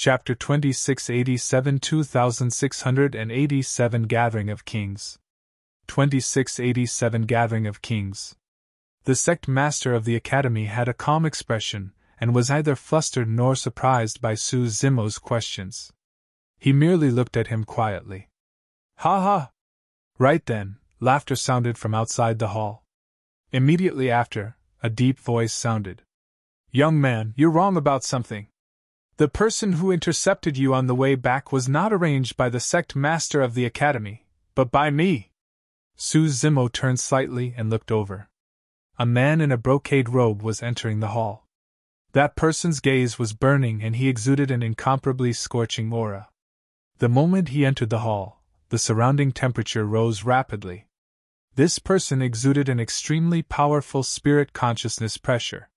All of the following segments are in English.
Chapter 2687 2687 Gathering of Kings. 2687 Gathering of Kings. The sect master of the academy had a calm expression, and was neither flustered nor surprised by Su Zimo's questions. He merely looked at him quietly. Ha ha! Right then, laughter sounded from outside the hall. Immediately after, a deep voice sounded. Young man, you're wrong about something. The person who intercepted you on the way back was not arranged by the sect master of the academy, but by me. Su Zimo turned slightly and looked over. A man in a brocade robe was entering the hall. That person's gaze was burning and he exuded an incomparably scorching aura. The moment he entered the hall, the surrounding temperature rose rapidly. This person exuded an extremely powerful spirit consciousness pressure.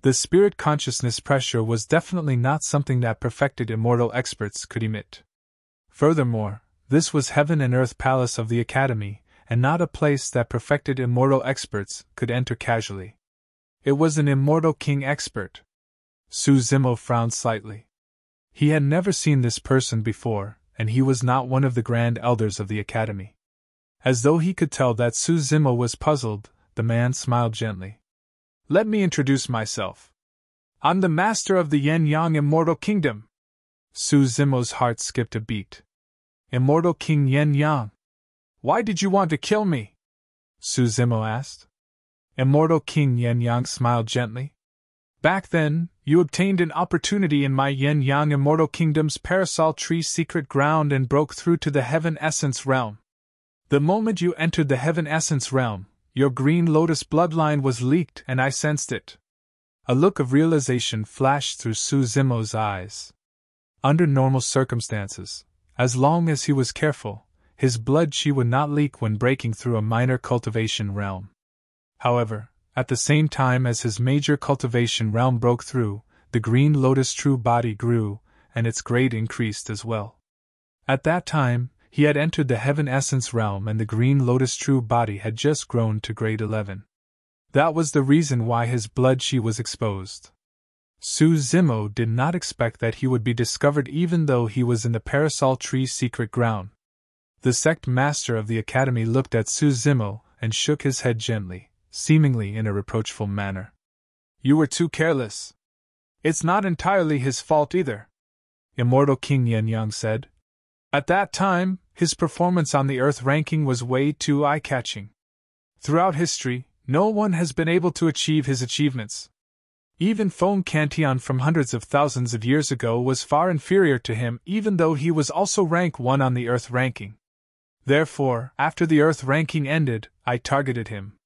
The spirit consciousness pressure was definitely not something that perfected immortal experts could emit. Furthermore, this was heaven and earth palace of the academy, and not a place that perfected immortal experts could enter casually. It was an immortal king expert. Su Zimo frowned slightly. He had never seen this person before, and he was not one of the grand elders of the academy. As though he could tell that Su Zimo was puzzled, the man smiled gently. Let me introduce myself. I'm the master of the Yin-Yang Immortal Kingdom. Su Zimo's heart skipped a beat. Immortal King Yin-Yang. Why did you want to kill me? Su Zimo asked. Immortal King Yin-Yang smiled gently. Back then, you obtained an opportunity in my Yin-Yang Immortal Kingdom's Parasol Tree secret ground and broke through to the Heaven Essence realm. The moment you entered the Heaven Essence realm, your Green Lotus bloodline was leaked and I sensed it. A look of realization flashed through Su Zimo's eyes. Under normal circumstances, as long as he was careful, his blood chi would not leak when breaking through a minor cultivation realm. However, at the same time as his major cultivation realm broke through, the Green Lotus true body grew, and its grade increased as well. At that time, he had entered the Heaven Essence realm and the Green Lotus true body had just grown to grade 11. That was the reason why his blood chi was exposed. Su Zimo did not expect that he would be discovered even though he was in the Parasol Tree secret ground. The sect master of the academy looked at Su Zimo and shook his head gently, seemingly in a reproachful manner. You were too careless. It's not entirely his fault either, Immortal King Yin-Yang said. At that time, his performance on the Earth ranking was way too eye-catching. Throughout history, no one has been able to achieve his achievements. Even Feng Cantion from hundreds of thousands of years ago was far inferior to him even though he was also rank 1 on the Earth ranking. Therefore, after the Earth ranking ended, I targeted him.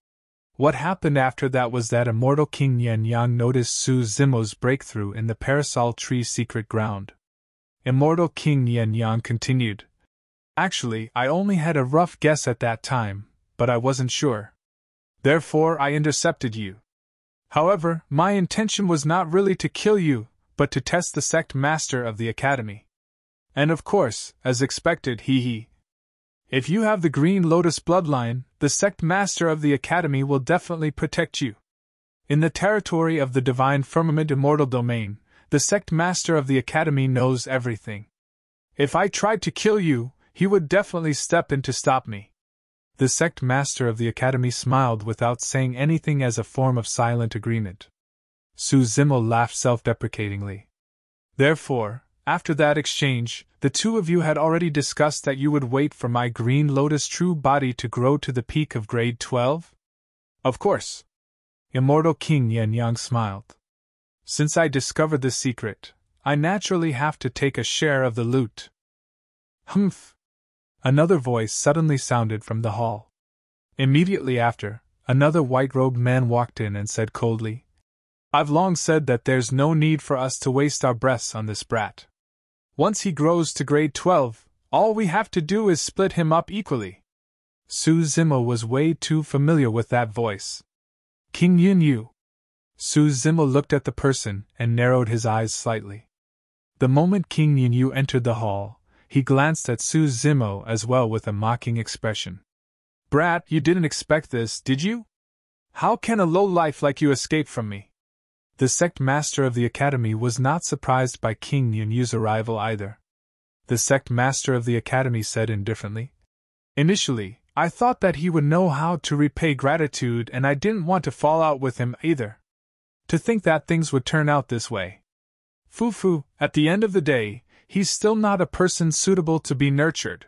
What happened after that was that Immortal King Yin-Yang noticed Su Zimo's breakthrough in the Parasol Tree secret ground. Immortal King Yin-Yang continued. Actually, I only had a rough guess at that time, but I wasn't sure. Therefore, I intercepted you. However, my intention was not really to kill you, but to test the sect master of the academy. And of course, as expected, if you have the Green Lotus bloodline, the sect master of the academy will definitely protect you. In the territory of the Divine Firmament Immortal Domain, the sect master of the academy knows everything. If I tried to kill you, he would definitely step in to stop me. The sect master of the academy smiled without saying anything as a form of silent agreement. Su Zimo laughed self-deprecatingly. Therefore, after that exchange, the two of you had already discussed that you would wait for my Green Lotus true body to grow to the peak of grade 12? Of course. Immortal King Yin-Yang smiled. Since I discovered the secret, I naturally have to take a share of the loot. Humph! Another voice suddenly sounded from the hall. Immediately after, another white-robed man walked in and said coldly, I've long said that there's no need for us to waste our breaths on this brat. Once he grows to grade 12, all we have to do is split him up equally. Su Zimo was way too familiar with that voice. King Yin-Yu. Su Zimo looked at the person and narrowed his eyes slightly. The moment King Yin-Yu entered the hall, he glanced at Su Zimo as well with a mocking expression. Brat, you didn't expect this, did you? How can a lowlife like you escape from me? The sect master of the academy was not surprised by King Yunyu's arrival either. The sect master of the academy said indifferently, "Initially, I thought that he would know how to repay gratitude, and I didn't want to fall out with him either. To think that things would turn out this way. Fufu, at the end of the day, he's still not a person suitable to be nurtured."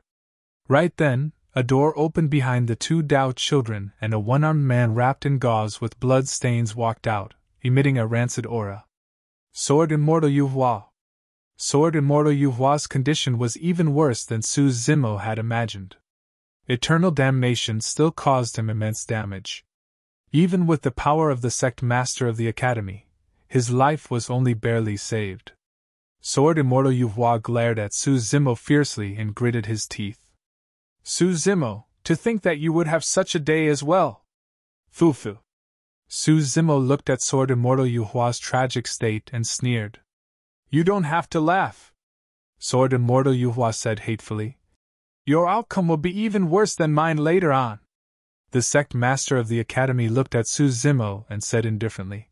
Right then, a door opened behind the two Dao children and a one-armed man wrapped in gauze with blood stains walked out, emitting a rancid aura. Sword Immortal Yuhua. Sword Immortal Yuhua's condition was even worse than Su Zimo had imagined. Eternal damnation still caused him immense damage. Even with the power of the sect master of the academy, his life was only barely saved. Sword Immortal Yuhua glared at Su Zimo fiercely and gritted his teeth. "Su Zimo, to think that you would have such a day as well! Fufu!" Su Zimo looked at Sword Immortal Yuhua's tragic state and sneered. "You don't have to laugh," Sword Immortal Yuhua said hatefully. "Your outcome will be even worse than mine later on." The sect master of the academy looked at Su Zimo and said indifferently,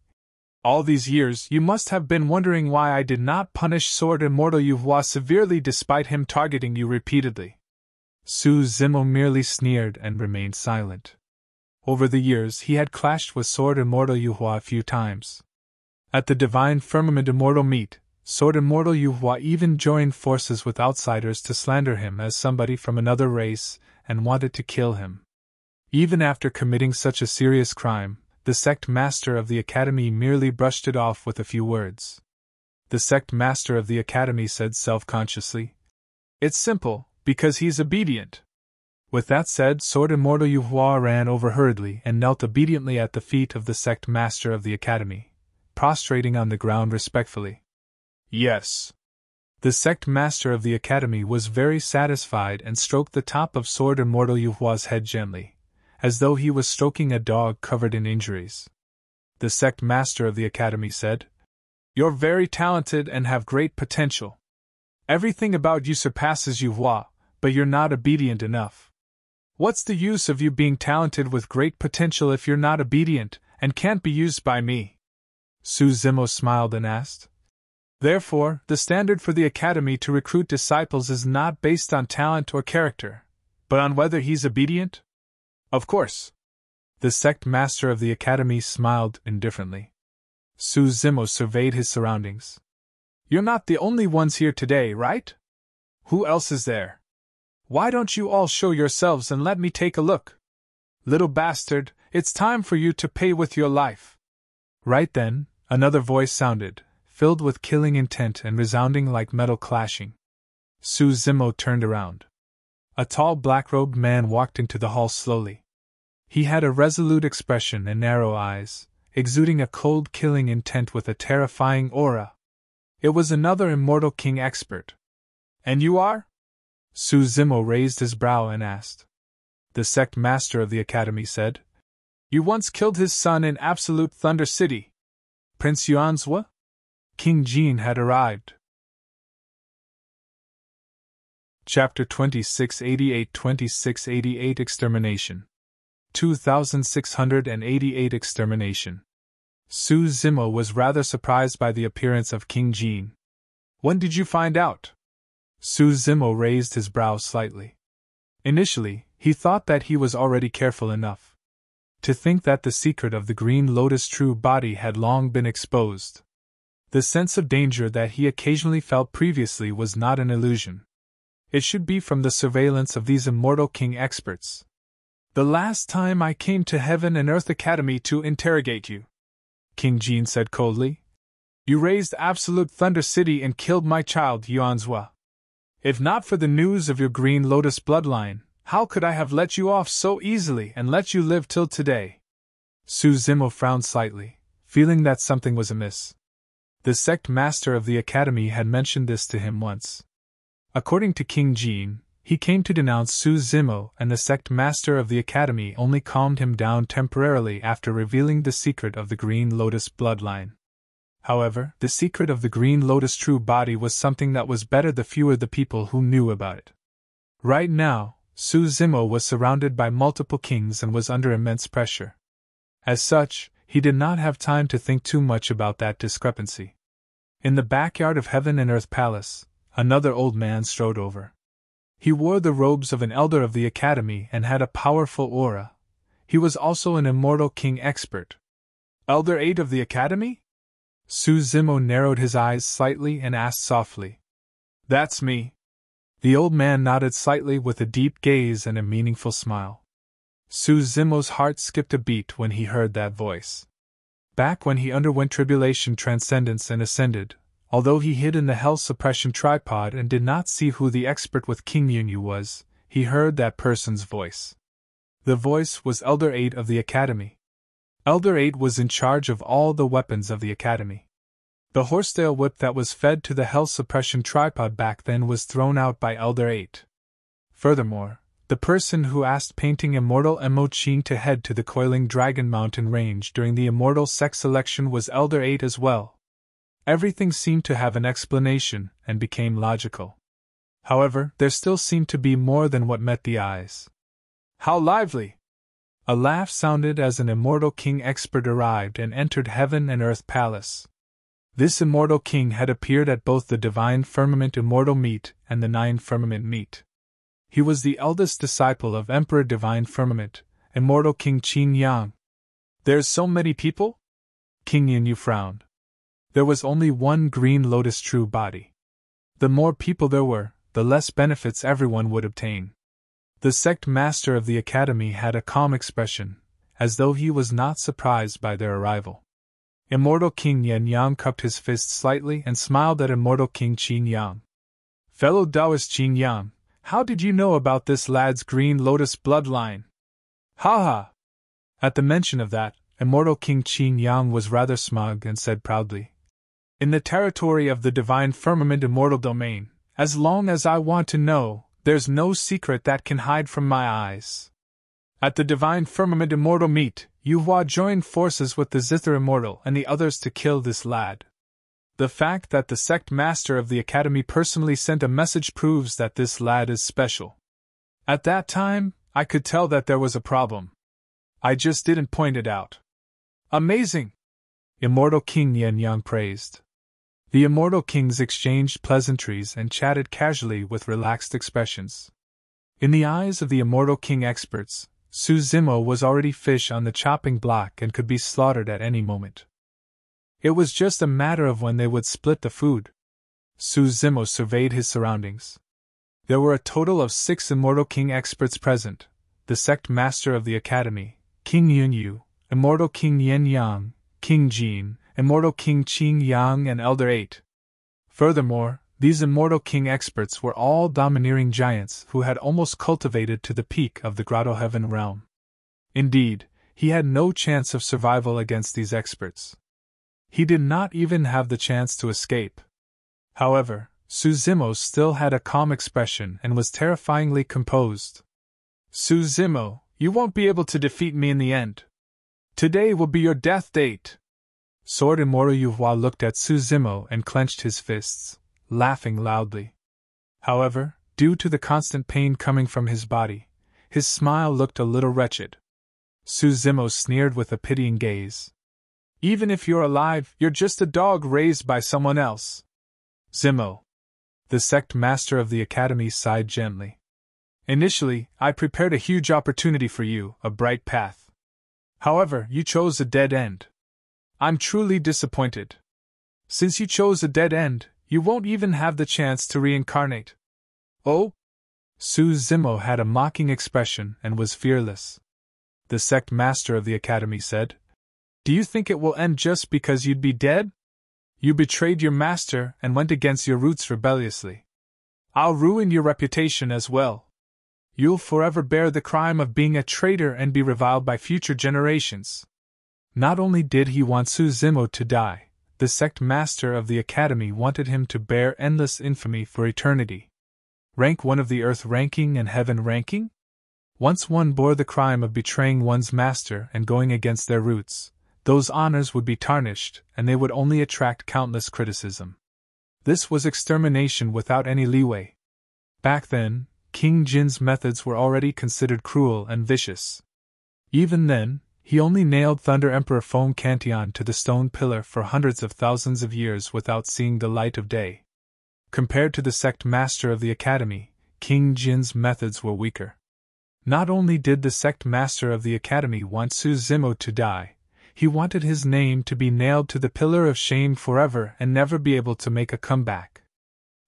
"All these years you must have been wondering why I did not punish Sword Immortal Yuhua severely despite him targeting you repeatedly." Su Zimo merely sneered and remained silent. Over the years he had clashed with Sword Immortal Yuhua a few times. At the Divine Firmament Immortal meet, Sword Immortal Yuhua even joined forces with outsiders to slander him as somebody from another race and wanted to kill him. Even after committing such a serious crime, the sect master of the academy merely brushed it off with a few words. The sect master of the academy said self-consciously, "It's simple, because he's obedient." With that said, Sword Immortal Yuhua ran over hurriedly and knelt obediently at the feet of the sect master of the academy, prostrating on the ground respectfully. "Yes." The sect master of the academy was very satisfied and stroked the top of Sword Immortal Yuhua's head gently, as though he was stroking a dog covered in injuries. The sect master of the academy said, "You're very talented and have great potential. Everything about you surpasses Yuhua, but you're not obedient enough. What's the use of you being talented with great potential if you're not obedient and can't be used by me?" Su Zimo smiled and asked. "Therefore, the standard for the academy to recruit disciples is not based on talent or character, but on whether he's obedient?" "Of course." The sect master of the academy smiled indifferently. Su Zimo surveyed his surroundings. "You're not the only ones here today, right? Who else is there? Why don't you all show yourselves and let me take a look? Little bastard, it's time for you to pay with your life." Right then, another voice sounded, filled with killing intent and resounding like metal clashing. Su Zimo turned around. A tall black-robed man walked into the hall slowly. He had a resolute expression and narrow eyes, exuding a cold killing intent with a terrifying aura. It was another Immortal King expert. "And you are?" Su Zimo raised his brow and asked. The sect master of the academy said, "You once killed his son in Absolute Thunder City. Prince Yuanzhua?" King Jin had arrived. Chapter 2688 Extermination 2688 Extermination. Su Zimo was rather surprised by the appearance of King Jin. "When did you find out?" Su Zimo raised his brows slightly. Initially, he thought that he was already careful enough. To think that the secret of the Green Lotus true body had long been exposed. The sense of danger that he occasionally felt previously was not an illusion. It should be from the surveillance of these Immortal King experts. "The last time I came to Heaven and Earth Academy to interrogate you," King Jin said coldly, "you raised Absolute Thunder City and killed my child Yuanzhua. If not for the news of your Green Lotus bloodline, how could I have let you off so easily and let you live till today?" Su Zimo frowned slightly, feeling that something was amiss. The sect master of the academy had mentioned this to him once. According to King Jin, he came to denounce Su Zimo, and the sect master of the academy only calmed him down temporarily after revealing the secret of the Green Lotus bloodline. However, the secret of the Green Lotus true body was something that was better the fewer the people who knew about it. Right now, Su Zimo was surrounded by multiple kings and was under immense pressure. As such, he did not have time to think too much about that discrepancy. In the backyard of Heaven and Earth Palace, another old man strode over. He wore the robes of an elder of the Academy and had a powerful aura. He was also an immortal king expert. Elder 8 of the Academy? Su Zimo narrowed his eyes slightly and asked softly. That's me. The old man nodded slightly with a deep gaze and a meaningful smile. Su Zimo's heart skipped a beat when he heard that voice. Back when he underwent tribulation transcendence and ascended, although he hid in the hell suppression tripod and did not see who the expert with King Yunyu was, he heard that person's voice. The voice was Elder 8 of the Academy. Elder 8 was in charge of all the weapons of the Academy. The horsetail whip that was fed to the hell suppression tripod back then was thrown out by Elder 8. Furthermore, the person who asked painting Immortal Mo Qing to head to the Coiling Dragon Mountain range during the Immortal Sect selection was Elder 8 as well. Everything seemed to have an explanation and became logical. However, there still seemed to be more than what met the eyes. How lively! A laugh sounded as an Immortal King expert arrived and entered Heaven and Earth Palace. This Immortal King had appeared at both the Divine Firmament Immortal Meet and the Nine Firmament Meet. He was the eldest disciple of Emperor Divine Firmament, Immortal King Qin Yang. There's so many people? King Yunyu frowned. There was only one Green Lotus true body. The more people there were, the less benefits everyone would obtain. The sect master of the Academy had a calm expression, as though he was not surprised by their arrival. Immortal King Yan Yang cupped his fist slightly and smiled at Immortal King Qin Yang. Fellow Taoist Qin Yang, how did you know about this lad's Green Lotus bloodline? Ha ha! At the mention of that, Immortal King Qin Yang was rather smug and said proudly, In the territory of the Divine Firmament Immortal Domain, as long as I want to know, there's no secret that can hide from my eyes. At the Divine Firmament Immortal Meet, Yuhua joined forces with the Zither Immortal and the others to kill this lad. The fact that the sect master of the Academy personally sent a message proves that this lad is special. At that time, I could tell that there was a problem. I just didn't point it out. Amazing! Immortal King Yan Yang praised. The Immortal Kings exchanged pleasantries and chatted casually with relaxed expressions. In the eyes of the Immortal King experts, Su Zimo was already fish on the chopping block and could be slaughtered at any moment. It was just a matter of when they would split the food. Su Zimo surveyed his surroundings. There were a total of 6 Immortal King experts present, the sect master of the Academy, King Yunyu, Immortal King Yen Yang, King Jin, Immortal King Qin Yang and Elder 8. Furthermore, these Immortal King experts were all domineering giants who had almost cultivated to the peak of the Grotto Heaven realm. Indeed, he had no chance of survival against these experts. He did not even have the chance to escape. However, Su Zimo still had a calm expression and was terrifyingly composed. Su Zimo, you won't be able to defeat me in the end. Today will be your death date. Sword Immortal Yuhua looked at Su Zimo and clenched his fists, laughing loudly. However, due to the constant pain coming from his body, his smile looked a little wretched. Su Zimo sneered with a pitying gaze. Even if you're alive, you're just a dog raised by someone else. Zimo. The sect master of the Academy sighed gently. Initially, I prepared a huge opportunity for you, a bright path. However, you chose a dead end. I'm truly disappointed. Since you chose a dead end, you won't even have the chance to reincarnate. Oh? Su Zimo had a mocking expression and was fearless. The sect master of the Academy said, Do you think it will end just because you'd be dead? You betrayed your master and went against your roots rebelliously. I'll ruin your reputation as well. You'll forever bear the crime of being a traitor and be reviled by future generations. Not only did he want Su Zimo to die, the sect master of the Academy wanted him to bear endless infamy for eternity. Rank 1 of the Earth ranking and Heaven ranking? Once one bore the crime of betraying one's master and going against their roots, those honors would be tarnished and they would only attract countless criticism. This was extermination without any leeway. Back then, King Jin's methods were already considered cruel and vicious. Even then, he only nailed Thunder Emperor Foam Cantillon to the stone pillar for hundreds of thousands of years without seeing the light of day. Compared to the sect master of the academy, King Jin's methods were weaker. Not only did the sect master of the academy want Su Zimo to die, he wanted his name to be nailed to the pillar of shame forever and never be able to make a comeback.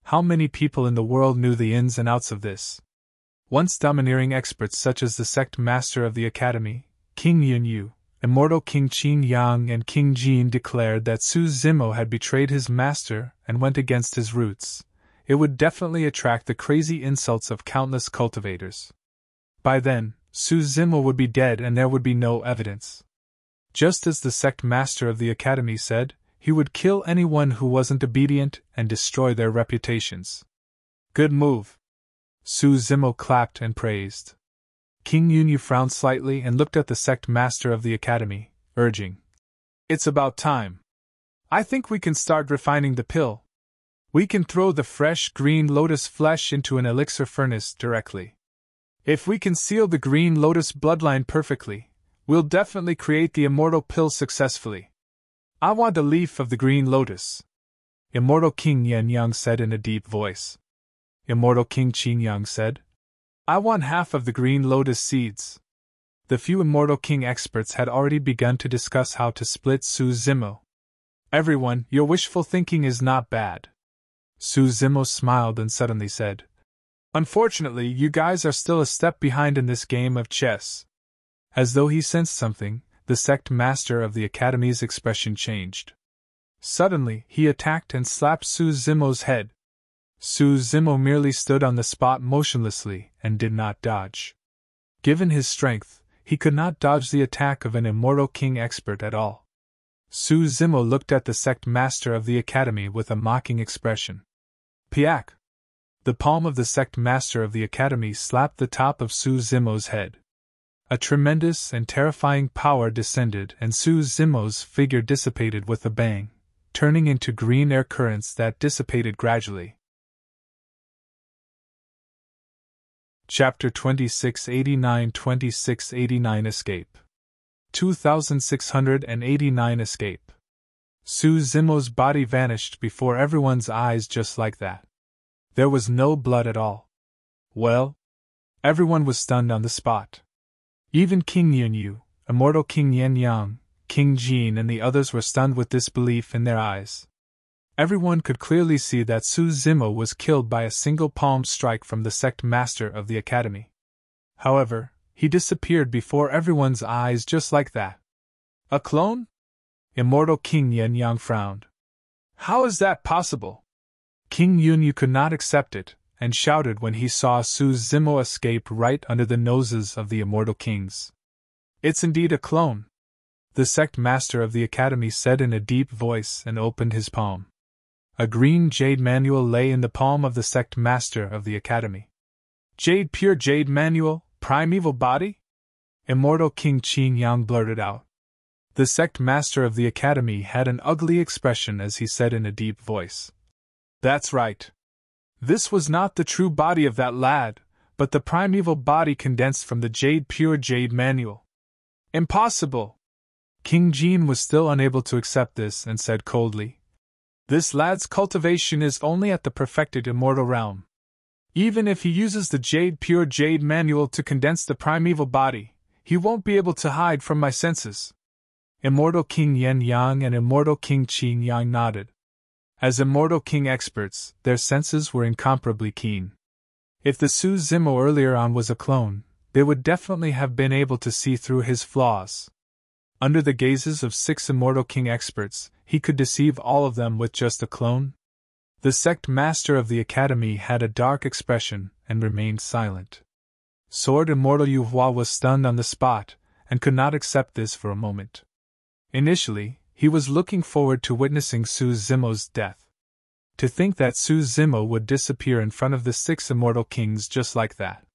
How many people in the world knew the ins and outs of this? Once domineering experts such as the sect master of the academy, King Yunyu, immortal King Qin Yang and King Jin declared that Su Zimo had betrayed his master and went against his roots, it would definitely attract the crazy insults of countless cultivators. By then, Su Zimo would be dead and there would be no evidence. Just as the sect master of the academy said, he would kill anyone who wasn't obedient and destroy their reputations. Good move. Su Zimo clapped and praised. King Yunyu frowned slightly and looked at the sect master of the academy, urging, "It's about time. I think we can start refining the pill. We can throw the fresh green lotus flesh into an elixir furnace directly. If we can seal the green lotus bloodline perfectly, we'll definitely create the immortal pill successfully. I want the leaf of the green lotus," Immortal King Yan Yang said in a deep voice. Immortal King Qin Yang said, "I want half of the green lotus seeds." The few Immortal King experts had already begun to discuss how to split Su Zimo. "Everyone, your wishful thinking is not bad." Su Zimo smiled and suddenly said, "Unfortunately, you guys are still a step behind in this game of chess." As though he sensed something, the sect master of the academy's expression changed. Suddenly, he attacked and slapped Su Zimo's head. Su Zimo merely stood on the spot motionlessly and did not dodge. Given his strength, he could not dodge the attack of an Immortal King expert at all. Su Zimo looked at the sect master of the academy with a mocking expression. Piak! The palm of the sect master of the academy slapped the top of Su Zimo's head. A tremendous and terrifying power descended and Su Zimo's figure dissipated with a bang, turning into green air currents that dissipated gradually. Chapter 2689 Escape 2689 Escape. Su Zimo's body vanished before everyone's eyes just like that. There was no blood at all. Well, everyone was stunned on the spot. Even King Yunyu, Immortal King Yan Yang, King Jin and the others were stunned with disbelief in their eyes. Everyone could clearly see that Su Zimo was killed by a single palm strike from the sect master of the academy. However, he disappeared before everyone's eyes just like that. A clone? Immortal King Yan Yang frowned. How is that possible? King Yunyu could not accept it, and shouted when he saw Su Zimo escape right under the noses of the Immortal Kings. It's indeed a clone, the sect master of the academy said in a deep voice and opened his palm. A green jade manual lay in the palm of the sect master of the academy. Pure jade manual, primeval body? Immortal King Qin Yang blurted out. The sect master of the academy had an ugly expression as he said in a deep voice. That's right. This was not the true body of that lad, but the primeval body condensed from the pure jade manual. Impossible! King Jin was still unable to accept this and said coldly, "This lad's cultivation is only at the perfected immortal realm. Even if he uses the pure jade manual to condense the primeval body, he won't be able to hide from my senses." Immortal King Yan Yang and Immortal King Qin Yang nodded. As Immortal King experts, their senses were incomparably keen. If the Su Zimo earlier on was a clone, they would definitely have been able to see through his flaws. Under the gazes of 6 Immortal King experts, he could deceive all of them with just a clone? The sect master of the academy had a dark expression and remained silent. Sword Immortal Yu Hua was stunned on the spot and could not accept this for a moment. Initially, he was looking forward to witnessing Su Zimo's death. To think that Su Zimo would disappear in front of the 6 Immortal Kings just like that.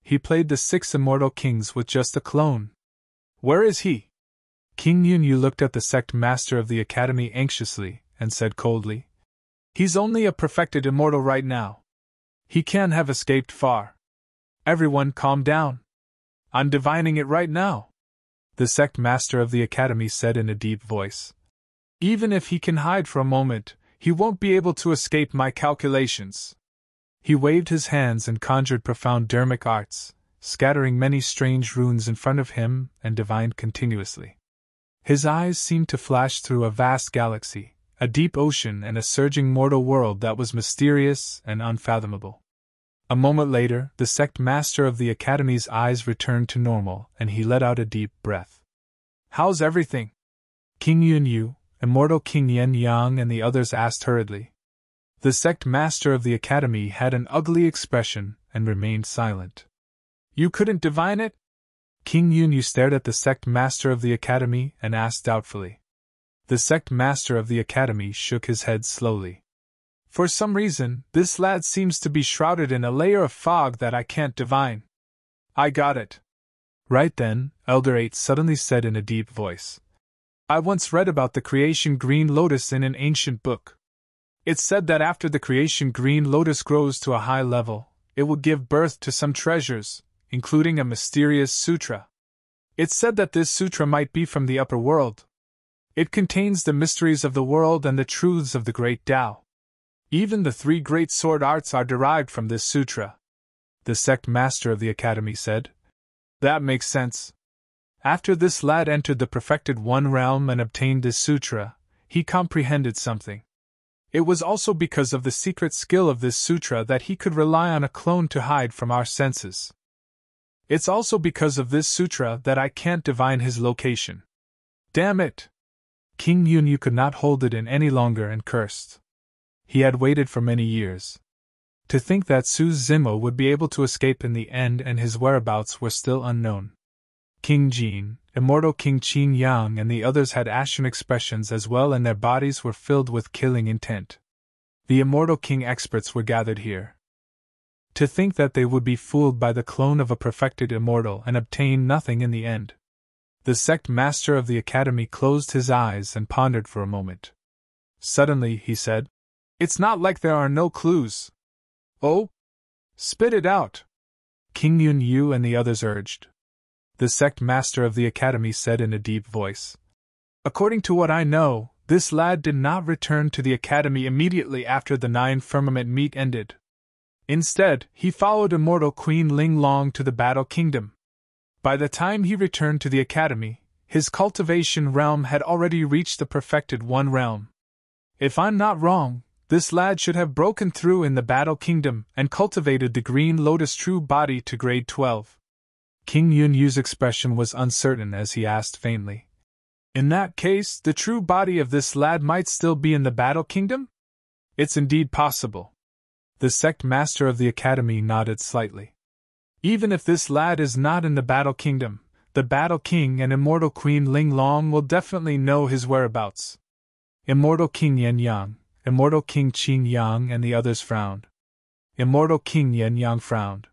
He played the 6 Immortal Kings with just a clone. Where is he? King Yunyu looked at the sect master of the academy anxiously and said coldly, "He's only a perfected immortal right now. He can't have escaped far. Everyone calm down. I'm divining it right now." the sect master of the academy said in a deep voice. Even if he can hide for a moment, he won't be able to escape my calculations. He waved his hands and conjured profound dermic arts, scattering many strange runes in front of him, and divined continuously. His eyes seemed to flash through a vast galaxy, a deep ocean and a surging mortal world that was mysterious and unfathomable. A moment later, the sect master of the academy's eyes returned to normal, and he let out a deep breath. "How's everything?" King Yunyu, Immortal King Yen Yang and the others asked hurriedly. The sect master of the academy had an ugly expression and remained silent. "You couldn't divine it?" King Yunyu stared at the sect master of the academy and asked doubtfully. The sect master of the academy shook his head slowly. "For some reason, this lad seems to be shrouded in a layer of fog that I can't divine." "I got it." Right then, Elder 8 suddenly said in a deep voice. "I once read about the creation green lotus in an ancient book. It said that after the creation green lotus grows to a high level, it will give birth to some treasures, including a mysterious sutra. It said that this sutra might be from the upper world. It contains the mysteries of the world and the truths of the great Tao. Even the 3 great sword arts are derived from this sutra," the sect master of the academy said. "That makes sense. After this lad entered the perfected One realm and obtained this sutra, he comprehended something. It was also because of the secret skill of this sutra that he could rely on a clone to hide from our senses. It's also because of this sutra that I can't divine his location. Damn it!" King Yunyu could not hold it in any longer and cursed. He had waited for many years. To think that Su Zimo would be able to escape in the end and his whereabouts were still unknown. King Jin, Immortal King Qin Yang and the others had ashen expressions as well, and their bodies were filled with killing intent. The Immortal King experts were gathered here. To think that they would be fooled by the clone of a perfected immortal and obtain nothing in the end. The sect master of the academy closed his eyes and pondered for a moment. Suddenly, he said, "It's not like there are no clues." "Oh? Spit it out," King Yunyu and the others urged. The sect master of the academy said in a deep voice. "According to what I know, this lad did not return to the academy immediately after the 9 firmament meet ended. Instead, he followed Immortal Queen Ling Long to the Battle Kingdom. By the time he returned to the academy, his cultivation realm had already reached the perfected One realm. If I'm not wrong, this lad should have broken through in the Battle Kingdom and cultivated the Green Lotus true body to grade 12. King Yunyu's expression was uncertain as he asked faintly. "In that case, the true body of this lad might still be in the Battle Kingdom?" "It's indeed possible." The sect master of the academy nodded slightly. "Even if this lad is not in the Battle Kingdom, the Battle King and Immortal Queen Ling Long will definitely know his whereabouts." Immortal King Yen Yang, Immortal King Qin Yang and the others frowned. Immortal King Yen Yang frowned.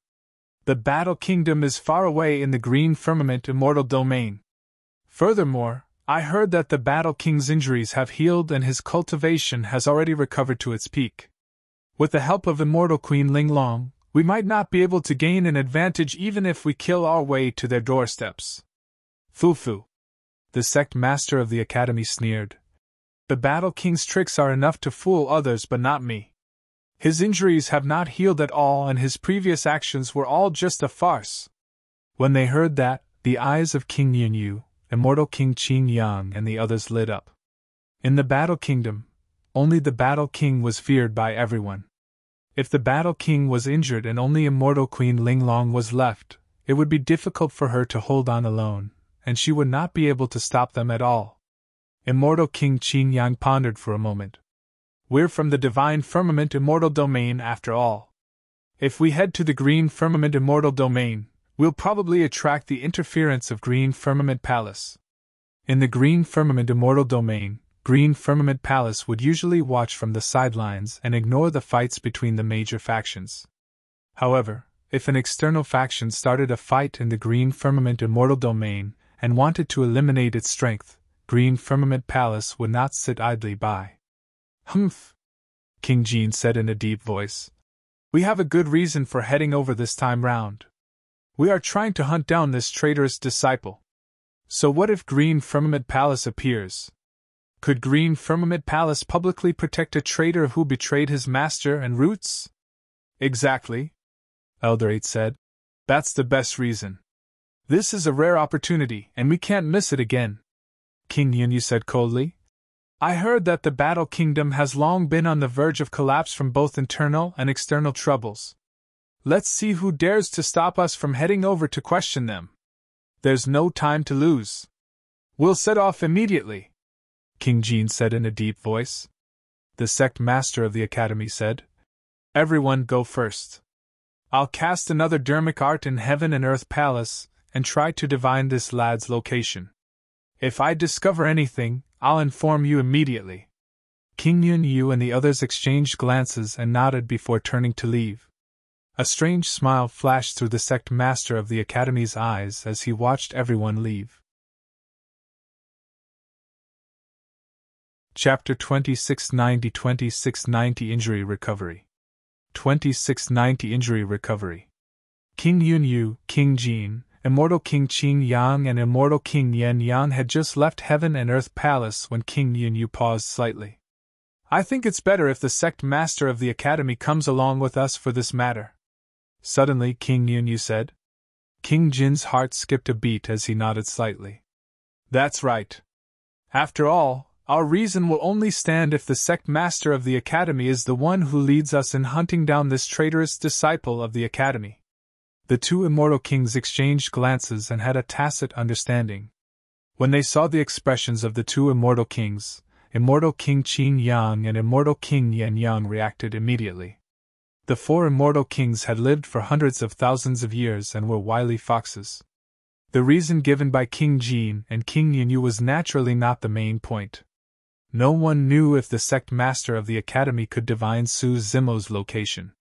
"The Battle Kingdom is far away in the Green Firmament Immortal Domain. Furthermore, I heard that the Battle King's injuries have healed and his cultivation has already recovered to its peak. With the help of Immortal Queen Ling Long, we might not be able to gain an advantage even if we kill our way to their doorsteps." "Foo-foo," the sect master of the academy sneered. "The Battle King's tricks are enough to fool others but not me. His injuries have not healed at all and his previous actions were all just a farce." When they heard that, the eyes of King Yunyu, Immortal King Qin Yang and the others lit up. In the Battle Kingdom, only the Battle King was feared by everyone. If the Battle King was injured and only Immortal Queen Ling Long was left, it would be difficult for her to hold on alone, and she would not be able to stop them at all. Immortal King Qin Yang pondered for a moment. "We're from the Divine Firmament Immortal Domain after all. If we head to the Green Firmament Immortal Domain, we'll probably attract the interference of Green Firmament Palace. In the Green Firmament Immortal Domain, Green Firmament Palace would usually watch from the sidelines and ignore the fights between the major factions. However, if an external faction started a fight in the Green Firmament Immortal Domain and wanted to eliminate its strength, Green Firmament Palace would not sit idly by." "Humph," King Jin said in a deep voice. "We have a good reason for heading over this time round. We are trying to hunt down this traitorous disciple." So what if Green Firmament Palace appears? Could Green Firmament Palace publicly protect a traitor who betrayed his master and roots? Exactly, Elder 8 said. That's the best reason. This is a rare opportunity, and we can't miss it again. King Yunyu said coldly. I heard that the Battle Kingdom has long been on the verge of collapse from both internal and external troubles. Let's see who dares to stop us from heading over to question them. There's no time to lose. We'll set off immediately, King Jean said in a deep voice. The Sect Master of the Academy said, Everyone go first. I'll cast another Dermic Art in Heaven and Earth Palace and try to divine this lad's location. If I discover anything, I'll inform you immediately. King Yunyu and the others exchanged glances and nodded before turning to leave. A strange smile flashed through the Sect Master of the Academy's eyes as he watched everyone leave. Chapter 2690 Injury Recovery. 2690 Injury Recovery. King Yunyu, King Jean, Immortal King Qin Yang and Immortal King Yen Yang had just left Heaven and Earth Palace when King Yunyu paused slightly. I think it's better if the Sect Master of the Academy comes along with us for this matter. Suddenly King Yunyu said. King Jin's heart skipped a beat as he nodded slightly. That's right. After all, our reason will only stand if the Sect Master of the Academy is the one who leads us in hunting down this traitorous disciple of the Academy. The two Immortal Kings exchanged glances and had a tacit understanding. When they saw the expressions of the two Immortal Kings, Immortal King Qin Yang and Immortal King Yen Yang reacted immediately. The four Immortal Kings had lived for hundreds of thousands of years and were wily foxes. The reason given by King Jean and King Yunyu was naturally not the main point. No one knew if the Sect Master of the Academy could divine Su Zimo's location.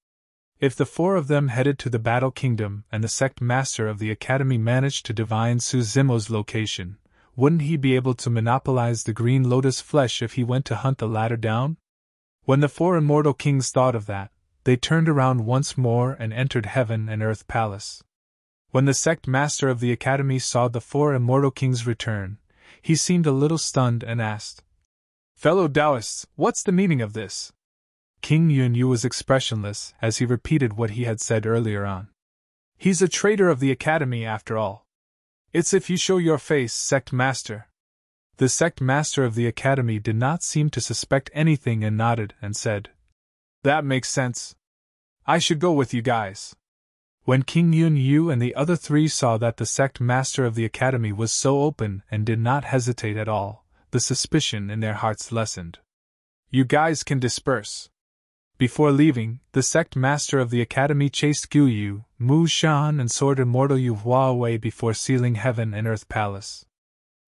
If the four of them headed to the Battle Kingdom and the Sect Master of the Academy managed to divine Su Zimo's location, wouldn't he be able to monopolize the Green Lotus flesh if he went to hunt the latter down? When the four Immortal Kings thought of that, they turned around once more and entered Heaven and Earth Palace. When the Sect Master of the Academy saw the four Immortal Kings return, he seemed a little stunned and asked, Fellow Taoists, what's the meaning of this? King Yunyu was expressionless as he repeated what he had said earlier on. He's a traitor of the Academy after all. It's if you show your face, Sect Master. The Sect Master of the Academy did not seem to suspect anything and nodded and said, That makes sense. I should go with you guys. When King Yunyu and the other three saw that the Sect Master of the Academy was so open and did not hesitate at all, the suspicion in their hearts lessened. You guys can disperse. Before leaving, the Sect Master of the Academy chased Guyu, Mu Shan and Sword Immortal Yu Hua away before sealing Heaven and Earth Palace.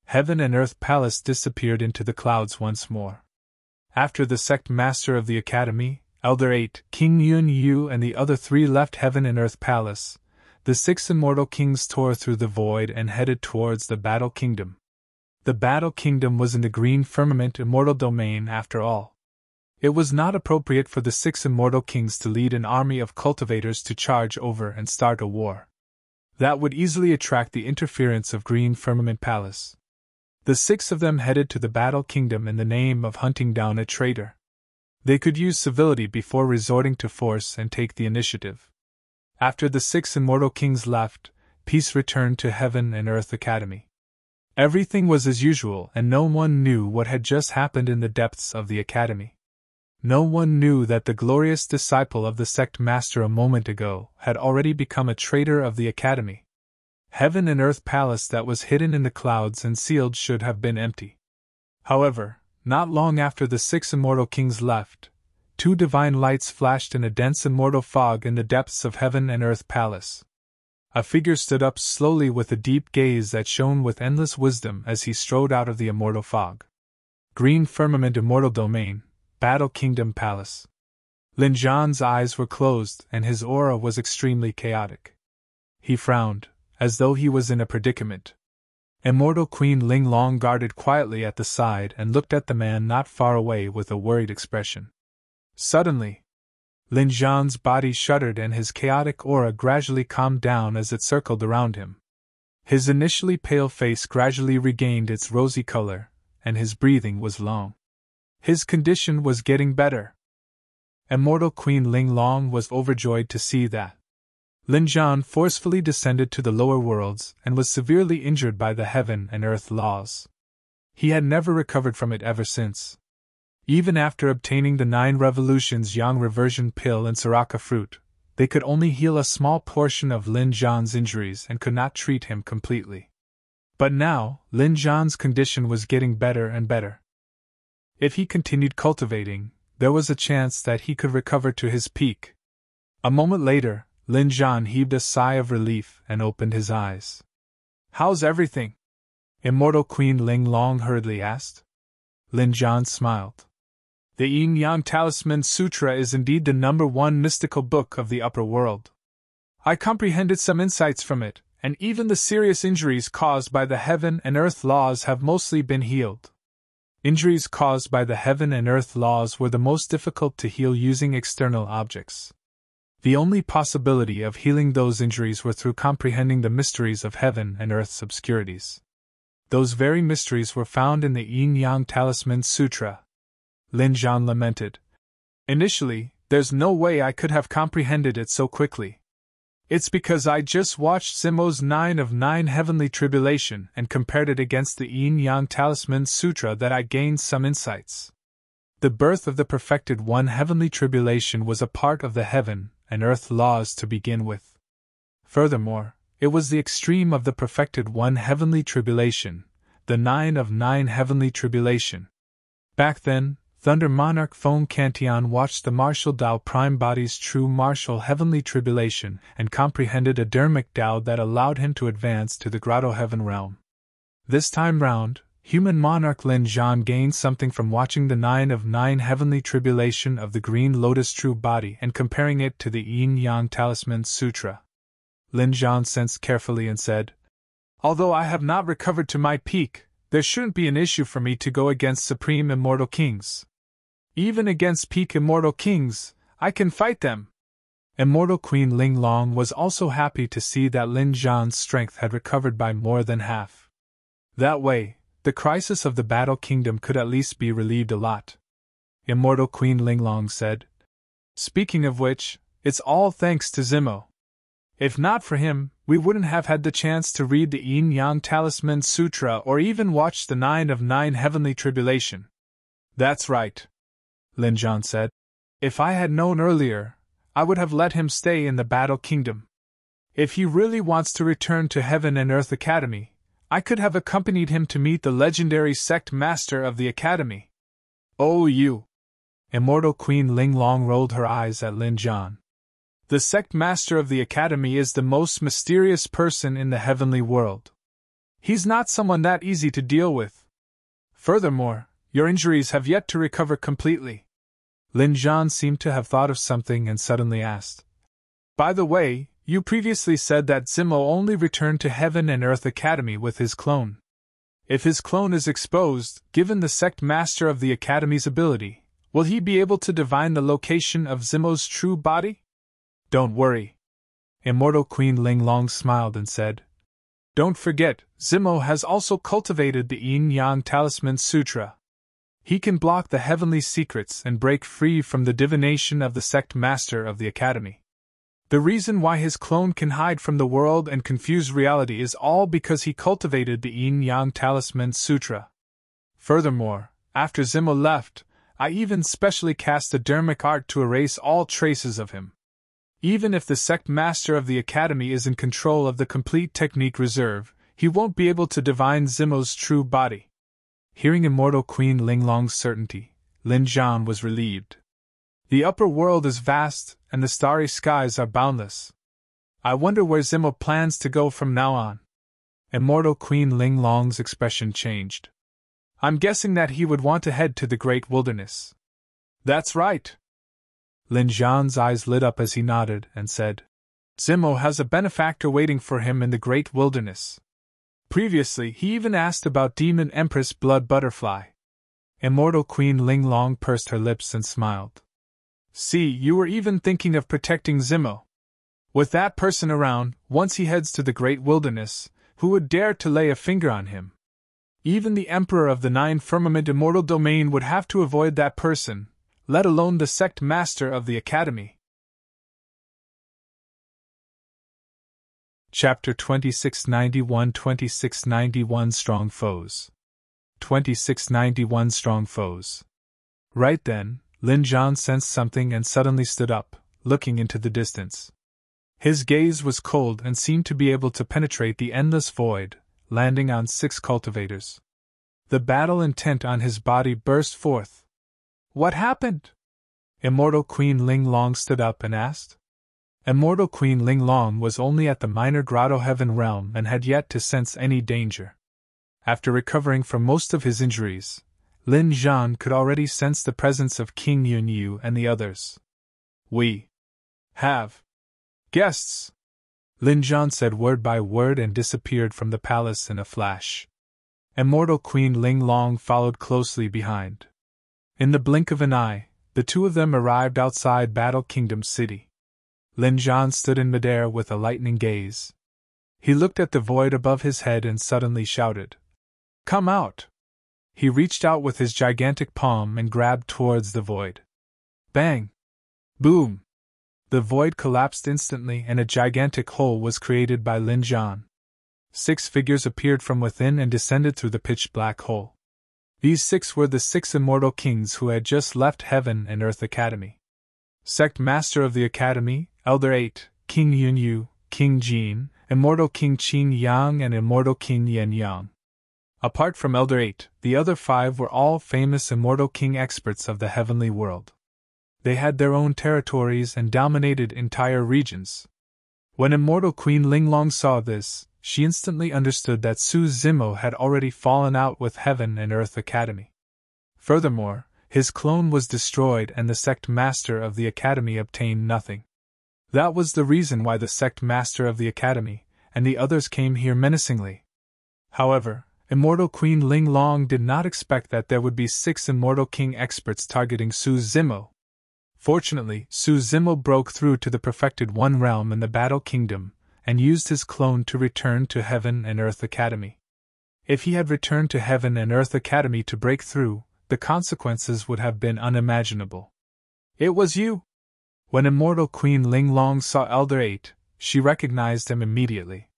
Heaven and Earth Palace disappeared into the clouds once more. After the Sect Master of the Academy, Elder 8, King Yunyu and the other three left Heaven and Earth Palace, the six Immortal Kings tore through the void and headed towards the Battle Kingdom. The Battle Kingdom was in the Green Firmament Immortal Domain after all. It was not appropriate for the six Immortal Kings to lead an army of cultivators to charge over and start a war. That would easily attract the interference of Green Firmament Palace. The six of them headed to the Battle Kingdom in the name of hunting down a traitor. They could use civility before resorting to force and take the initiative. After the six Immortal Kings left, peace returned to Heaven and Earth Academy. Everything was as usual and no one knew what had just happened in the depths of the Academy. No one knew that the glorious disciple of the Sect Master a moment ago had already become a traitor of the Academy. Heaven and Earth Palace that was hidden in the clouds and sealed should have been empty. However, not long after the six Immortal Kings left, two divine lights flashed in a dense immortal fog in the depths of Heaven and Earth Palace. A figure stood up slowly with a deep gaze that shone with endless wisdom as he strode out of the immortal fog. Green Firmament Immortal Domain, Battle Kingdom Palace. Lin Zhan's eyes were closed and his aura was extremely chaotic. He frowned, as though he was in a predicament. Immortal Queen Ling Long guarded quietly at the side and looked at the man not far away with a worried expression. Suddenly, Lin Zhan's body shuddered and his chaotic aura gradually calmed down as it circled around him. His initially pale face gradually regained its rosy color, and his breathing was long. His condition was getting better. Immortal Queen Ling Long was overjoyed to see that. Lin Jian forcefully descended to the lower worlds and was severely injured by the heaven and earth laws. He had never recovered from it ever since. Even after obtaining the 9 revolutions Yang reversion pill and Soraka fruit, they could only heal a small portion of Lin Jian's injuries and could not treat him completely. But now, Lin Jian's condition was getting better and better. If he continued cultivating, there was a chance that he could recover to his peak. A moment later, Lin Jian heaved a sigh of relief and opened his eyes. "How's everything?" Immortal Queen Ling Long hurriedly asked. Lin Jian smiled. "The Yin-Yang Talisman Sutra is indeed the #1 mystical book of the upper world. I comprehended some insights from it, and even the serious injuries caused by the heaven and earth laws have mostly been healed." Injuries caused by the heaven and earth laws were the most difficult to heal using external objects. The only possibility of healing those injuries were through comprehending the mysteries of heaven and earth's obscurities. Those very mysteries were found in the Yin-Yang Talisman Sutra. Lin Jian lamented. "Initially, there's no way I could have comprehended it so quickly. It's because I just watched Zimo's 9 of 9 Heavenly Tribulation and compared it against the Yin-Yang Talisman Sutra that I gained some insights. The birth of the Perfected One Heavenly Tribulation was a part of the heaven and earth laws to begin with. Furthermore, it was the extreme of the Perfected One Heavenly Tribulation, the 9 of 9 Heavenly Tribulation. Back then, Thunder Monarch Feng Cantillon watched the Martial Dao Prime Body's true martial Heavenly Tribulation and comprehended a Dharmic Dao that allowed him to advance to the Grotto Heaven realm. This time round, Human Monarch Lin Jian gained something from watching the 9 of 9 Heavenly Tribulation of the Green Lotus True Body and comparing it to the Yin-Yang Talisman Sutra. Lin Jian sensed carefully and said, "Although I have not recovered to my peak, there shouldn't be an issue for me to go against Supreme Immortal Kings. Even against peak Immortal Kings, I can fight them." Immortal Queen Ling Long was also happy to see that Lin Jian's strength had recovered by more than half. That way, the crisis of the Battle Kingdom could at least be relieved a lot. Immortal Queen Ling Long said, "Speaking of which, it's all thanks to Zimo. If not for him, we wouldn't have had the chance to read the Yin-Yang Talisman Sutra or even watch the 9 of 9 Heavenly Tribulation." "That's right," Lin Jian said. "If I had known earlier, I would have let him stay in the Battle Kingdom. If he really wants to return to Heaven and Earth Academy, I could have accompanied him to meet the legendary Sect Master of the Academy." "Oh, you!" Immortal Queen Ling Long rolled her eyes at Lin Jian. "The Sect Master of the Academy is the most mysterious person in the heavenly world. He's not someone that easy to deal with. Furthermore, your injuries have yet to recover completely." Lin Jian seemed to have thought of something and suddenly asked, "By the way, you previously said that Zimo only returned to Heaven and Earth Academy with his clone. If his clone is exposed, given the Sect Master of the Academy's ability, will he be able to divine the location of Zimo's true body?" "Don't worry." Immortal Queen Ling Long smiled and said, "Don't forget, Zimo has also cultivated the Yin-Yang Talisman Sutra. He can block the heavenly secrets and break free from the divination of the Sect Master of the Academy. The reason why his clone can hide from the world and confuse reality is all because he cultivated the Yin-Yang Talisman Sutra. Furthermore, after Zimo left, I even specially cast a Dharmic art to erase all traces of him. Even if the Sect Master of the Academy is in control of the complete technique reserve, he won't be able to divine Zimo's true body." Hearing Immortal Queen Ling Long's certainty, Lin Jian was relieved. The upper world is vast, and the starry skies are boundless. I wonder where Zimo plans to go from now on. Immortal Queen Ling Long's expression changed. "I'm guessing that he would want to head to the Great Wilderness." "That's right." Lin Jian's eyes lit up as he nodded and said, "Zimo has a benefactor waiting for him in the Great Wilderness. Previously, he even asked about Demon Empress Blood Butterfly." Immortal Queen Ling Long pursed her lips and smiled. "See, you were even thinking of protecting Zimo. With that person around, once he heads to the Great Wilderness, Who would dare to lay a finger on him? Even the Emperor of the Nine Firmament Immortal Domain would have to avoid that person, let alone the Sect Master of the Academy. Chapter 2691 Strong Foes. 2691 Strong Foes. Right then, Lin Zhan sensed something and suddenly stood up, looking into the distance. His gaze was cold and seemed to be able to penetrate the endless void, landing on 6 cultivators. The battle intent on his body burst forth. What happened? Immortal Queen Ling Long stood up and asked. Immortal Queen Ling Long was only at the minor grotto heaven realm and had yet to sense any danger. After recovering from most of his injuries, Lin Zhan could already sense the presence of King Yunyu and the others. We have guests, Lin Zhan said word by word and disappeared from the palace in a flash. Immortal Queen Ling Long followed closely behind. In the blink of an eye, the two of them arrived outside Battle Kingdom City. Lin Zhan stood in midair with a lightning gaze. He looked at the void above his head and suddenly shouted, "Come out!" He reached out with his gigantic palm and grabbed towards the void. Bang! Boom! The void collapsed instantly and a gigantic hole was created by Lin Zhan. 6 figures appeared from within and descended through the pitch-black hole. These 6 were the 6 immortal kings who had just left Heaven and Earth Academy. Sect Master of the Academy, Elder 8, King Yunyu, King Jin, Immortal King Qin Yang and Immortal King Yen Yang. Apart from Elder 8, the other 5 were all famous Immortal King experts of the heavenly world. They had their own territories and dominated entire regions. When Immortal Queen Ling Long saw this, she instantly understood that Su Zimo had already fallen out with Heaven and Earth Academy. Furthermore, his clone was destroyed and the Sect Master of the Academy obtained nothing. That was the reason why the Sect Master of the Academy and the others came here menacingly. However, Immortal Queen Ling Long did not expect that there would be 6 Immortal King experts targeting Su Zimo. Fortunately, Su Zimo broke through to the Perfected One realm in the Battle Kingdom, and used his clone to return to Heaven and Earth Academy. If he had returned to Heaven and Earth Academy to break through, the consequences would have been unimaginable. It was you! When Immortal Queen Ling Long saw Elder 8, she recognized him immediately.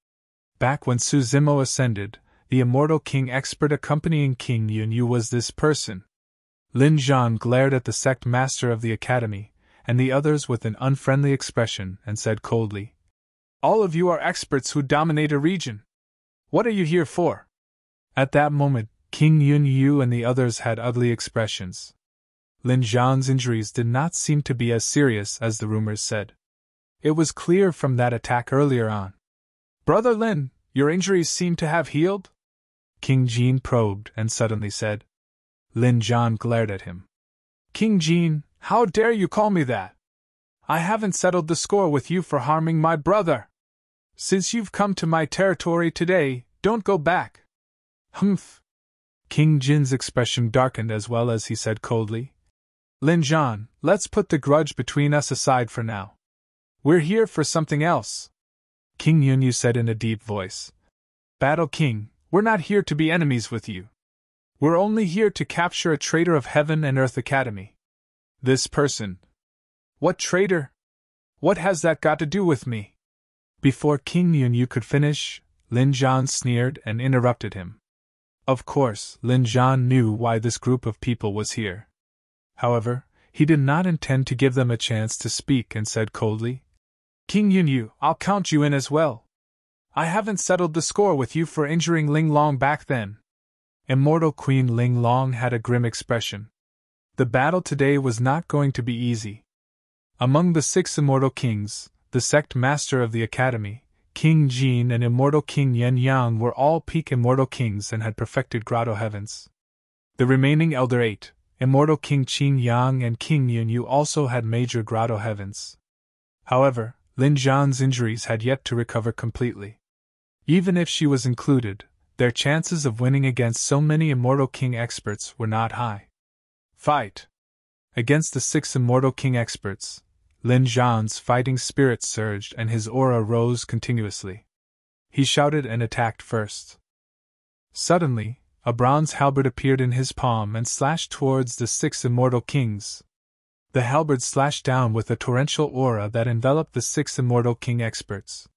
Back when Su Zimo ascended, the Immortal King expert accompanying King Yunyu was this person. Lin Zhan glared at the Sect Master of the Academy, and the others with an unfriendly expression, and said coldly, "All of you are experts who dominate a region. What are you here for?" At that moment, King Yunyu and the others had ugly expressions. Lin Zhan's injuries did not seem to be as serious as the rumors said. It was clear from that attack earlier on. "Brother Lin, your injuries seem to have healed?" King Jin probed and suddenly said. Lin Zhan glared at him. "King Jin, how dare you call me that? I haven't settled the score with you for harming my brother. Since you've come to my territory today, don't go back." "Humph." King Jin's expression darkened as well as he said coldly, "Lin Zhan, let's put the grudge between us aside for now. We're here for something else." King Yunyu said in a deep voice, "Battle King, we're not here to be enemies with you. We're only here to capture a traitor of Heaven and Earth Academy. This person." "What traitor? What has that got to do with me?" Before King Yunyu could finish, Lin Zhan sneered and interrupted him. Of course, Lin Zhan knew why this group of people was here. However, he did not intend to give them a chance to speak and said coldly, "King Yunyu, I'll count you in as well. I haven't settled the score with you for injuring Ling Long back then." Immortal Queen Ling Long had a grim expression. The battle today was not going to be easy. Among the 6 immortal kings, the Sect Master of the Academy, King Jin and Immortal King Yen Yang were all peak immortal kings and had perfected grotto heavens. The remaining Elder 8, Immortal King Qin Yang and King Yunyu also had major grotto heavens. However, Lin Zhan's injuries had yet to recover completely. Even if she was included, their chances of winning against so many Immortal King experts were not high. Fight! Against the 6 Immortal King experts, Lin Zhan's fighting spirit surged and his aura rose continuously. he shouted and attacked first. Suddenly, a bronze halberd appeared in his palm and slashed towards the 6 immortal kings. The halberd slashed down with a torrential aura that enveloped the 6 immortal king experts.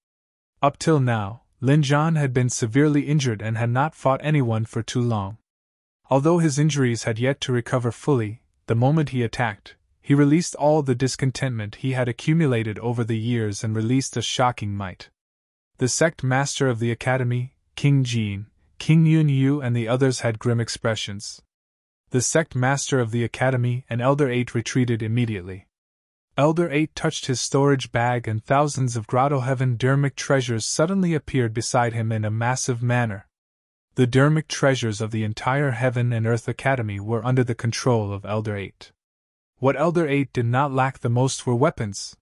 Up till now, Lin Jian had been severely injured and had not fought anyone for too long. Although his injuries had yet to recover fully, the moment he attacked, he released all the discontentment he had accumulated over the years and released a shocking might. The sect master of the academy, King Jin, King Yun Yu and the others had grim expressions. The sect master of the academy and Elder 8 retreated immediately. Elder 8 touched his storage bag and thousands of Grotto Heaven Dermic treasures suddenly appeared beside him in a massive manner. The Dermic treasures of the entire Heaven and Earth Academy were under the control of Elder 8. What Elder 8 did not lack the most were weapons.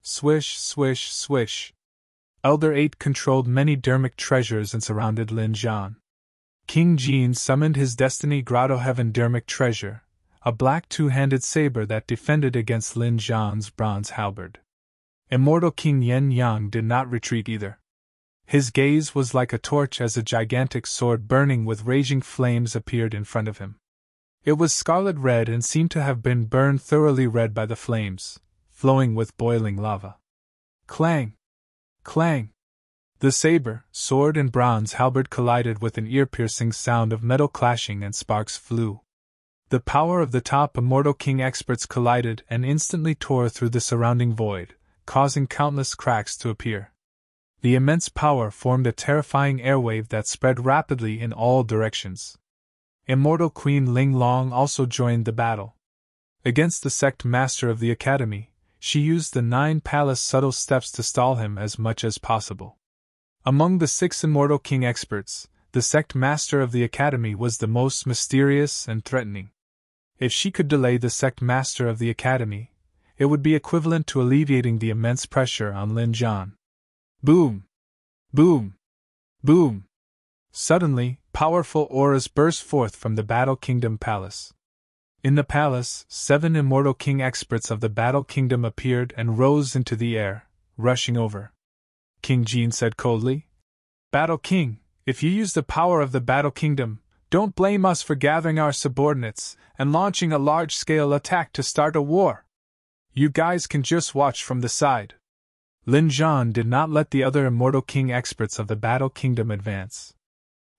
Swish, swish, swish. Elder 8 controlled many Dermic treasures and surrounded Lin Jian. King Jin summoned his Destiny Grotto Heaven Dermic treasure, a black two-handed saber that defended against Lin Jian's bronze halberd. Immortal King Yen Yang did not retreat either. His gaze was like a torch as a gigantic sword burning with raging flames appeared in front of him. It was scarlet red and seemed to have been burned thoroughly red by the flames, flowing with boiling lava. Clang! Clang! The saber, sword and bronze halberd collided with an ear-piercing sound of metal clashing and sparks flew. The power of the top immortal king experts collided and instantly tore through the surrounding void, causing countless cracks to appear. The immense power formed a terrifying airwave that spread rapidly in all directions. Immortal Queen Ling Long also joined the battle. Against the sect master of the academy, she used the 9 palace subtle steps to stall him as much as possible. Among the 6 immortal king experts, the sect master of the academy was the most mysterious and threatening. If she could delay the sect master of the academy, it would be equivalent to alleviating the immense pressure on Lin Jian. Boom! Boom! Boom! Suddenly, powerful auras burst forth from the Battle Kingdom Palace. In the palace, 7 immortal king experts of the Battle Kingdom appeared and rose into the air, rushing over. King Jin said coldly, "Battle King, if you use the power of the Battle Kingdom, don't blame us for gathering our subordinates and launching a large-scale attack to start a war. You guys can just watch from the side." Lin Jian did not let the other immortal king experts of the Battle Kingdom advance.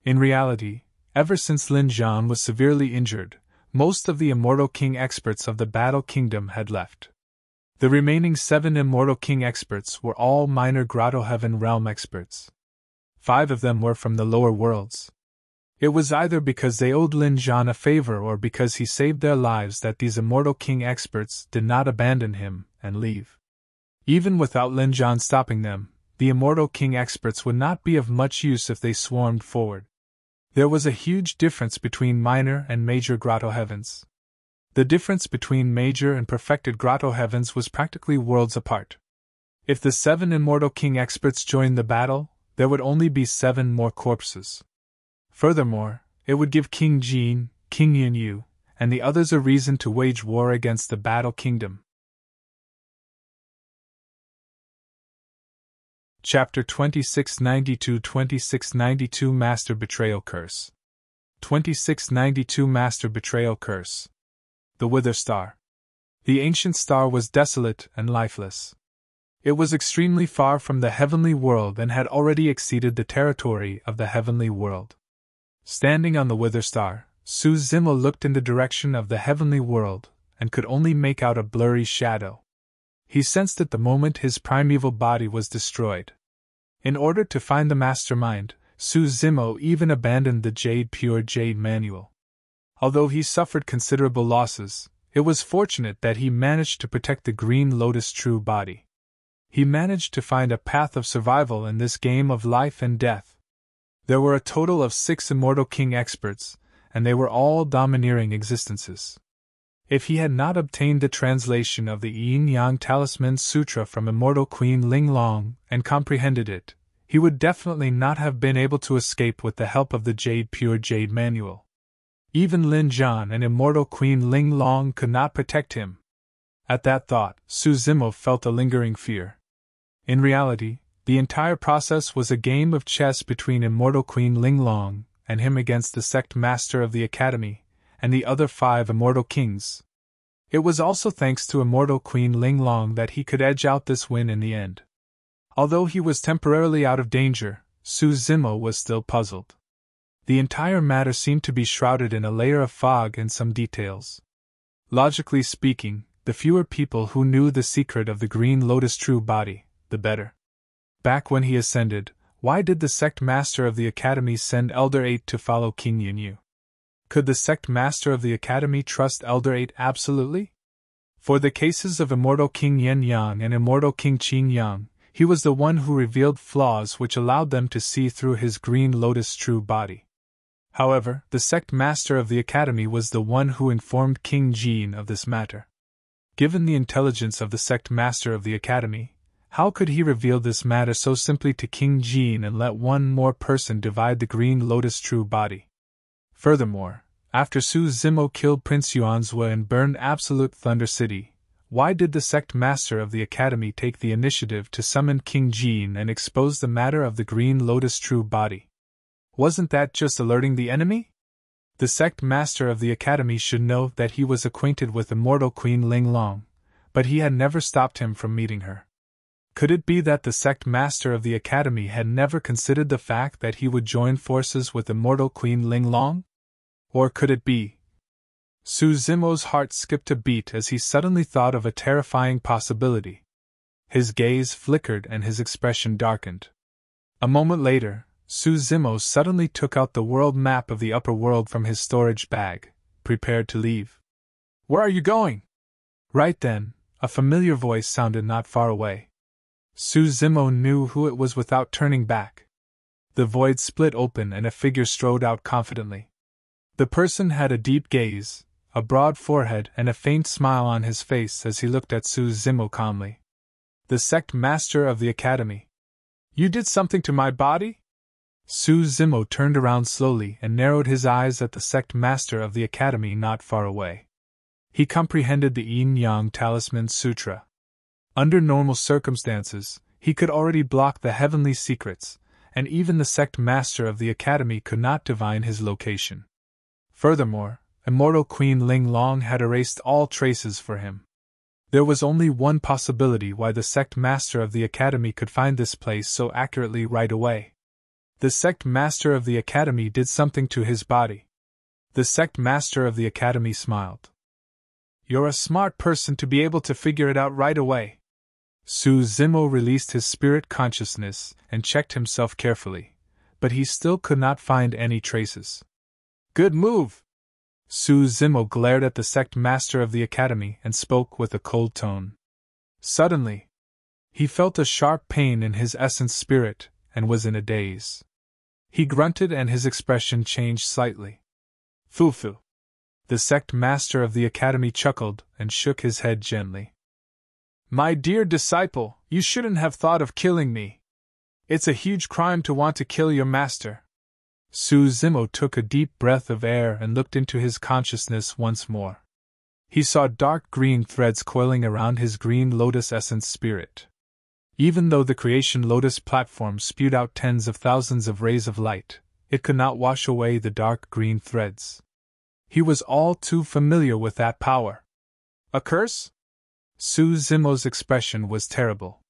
In reality, ever since Lin Jian was severely injured, most of the immortal king experts of the Battle Kingdom had left. The remaining 7 immortal king experts were all minor Grotto Heaven realm experts. 5 of them were from the lower worlds. It was either because they owed Lin Jian a favor or because he saved their lives that these immortal king experts did not abandon him and leave. Even without Lin Jian stopping them, the immortal king experts would not be of much use if they swarmed forward. There was a huge difference between minor and major Grotto Heavens. The difference between major and perfected Grotto Heavens was practically worlds apart. If the 7 immortal king experts joined the battle, there would only be 7 more corpses. Furthermore, it would give King Jin, King Yun Yu, and the others a reason to wage war against the Battle Kingdom. Chapter 2692-2692 Master Betrayal Curse. 2692 Master Betrayal Curse. The Wither Star. The ancient star was desolate and lifeless. It was extremely far from the heavenly world and had already exceeded the territory of the heavenly world. Standing on the Wither Star, Su Zimo looked in the direction of the heavenly world and could only make out a blurry shadow. He sensed it the moment his primeval body was destroyed. In order to find the Mastermind, Su Zimo even abandoned the Pure Jade manual. Although he suffered considerable losses, it was fortunate that he managed to protect the Green Lotus true body. He managed to find a path of survival in this game of life and death. There were a total of 6 immortal king experts, and they were all domineering existences. If he had not obtained the translation of the Yin-Yang Talisman Sutra from Immortal Queen Ling Long and comprehended it, he would definitely not have been able to escape with the help of the Pure Jade manual. Even Lin Jian and Immortal Queen Ling Long could not protect him. At that thought, Su Zimo felt a lingering fear. In reality, The entire process was a game of chess between immortal Queen Linglong and him against the sect master of the Academy and the other 5 immortal kings. It was also thanks to immortal Queen Linglong that he could edge out this win in the end. Although he was temporarily out of danger, Su Zimo was still puzzled. The entire matter seemed to be shrouded in a layer of fog and some details. Logically speaking, the fewer people who knew the secret of the Green Lotus true body, the better. Back when he ascended, why did the sect master of the Academy send Elder 8 to follow King Yinyu? Could the sect master of the Academy trust Elder 8 absolutely? For the cases of immortal King Yen Yang and immortal King Qin Yang, he was the one who revealed flaws which allowed them to see through his Green Lotus true body. However, the sect master of the Academy was the one who informed King Jin of this matter. Given the intelligence of the sect master of the Academy, how could he reveal this matter so simply to King Jin and let one more person divide the Green Lotus true body? Furthermore, after Su Zimo killed Prince Yuanzhua and burned Absolute Thunder City, why did the sect master of the Academy take the initiative to summon King Jin and expose the matter of the Green Lotus true body? Wasn't that just alerting the enemy? The sect master of the Academy should know that he was acquainted with immortal Queen Linglong, but he had never stopped him from meeting her. Could it be that the sect master of the Academy had never considered the fact that he would join forces with immortal Queen Linglong? Or could it be? Su Zimo's heart skipped a beat as he suddenly thought of a terrifying possibility. His gaze flickered and his expression darkened. A moment later, Su Zimo suddenly took out the world map of the upper world from his storage bag, prepared to leave. "Where are you going?" Right then, a familiar voice sounded not far away. Su Zimo knew who it was without turning back. The void split open and a figure strode out confidently. The person had a deep gaze, a broad forehead and a faint smile on his face as he looked at Su Zimo calmly. "The sect master of the Academy. You did something to my body?" Su Zimo turned around slowly and narrowed his eyes at the sect master of the Academy not far away. He comprehended the Yin-Yang Talisman Sutra. Under normal circumstances, he could already block the heavenly secrets, and even the sect master of the Academy could not divine his location. Furthermore, immortal Queen Linglong had erased all traces for him. There was only one possibility why the sect master of the Academy could find this place so accurately right away. The sect master of the Academy did something to his body. The sect master of the Academy smiled. "You're a smart person to be able to figure it out right away." Su Zimo released his spirit consciousness and checked himself carefully, but he still could not find any traces. "Good move!" Su Zimo glared at the sect master of the Academy and spoke with a cold tone. Suddenly, he felt a sharp pain in his essence spirit and was in a daze. He grunted and his expression changed slightly. "Fufu." The sect master of the Academy chuckled and shook his head gently. "My dear disciple, you shouldn't have thought of killing me. It's a huge crime to want to kill your master." Su Zimo took a deep breath of air and looked into his consciousness once more. He saw dark green threads coiling around his green lotus essence spirit. Even though the creation lotus platform spewed out tens of thousands of rays of light, it could not wash away the dark green threads. He was all too familiar with that power. A curse? Su Zimo's expression was terrible.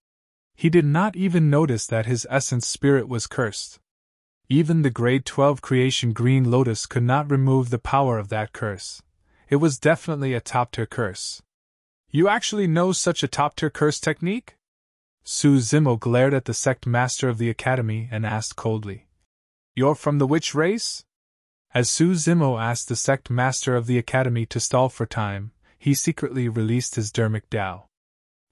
He did not even notice that his essence spirit was cursed. Even the grade 12 creation green lotus could not remove the power of that curse. It was definitely a top-tier curse. "You actually know such a top-tier curse technique?" Su Zimo glared at the sect master of the Academy and asked coldly. "You're from the witch race?" As Su Zimo asked the sect master of the Academy to stall for time, he secretly released his dermic Tao.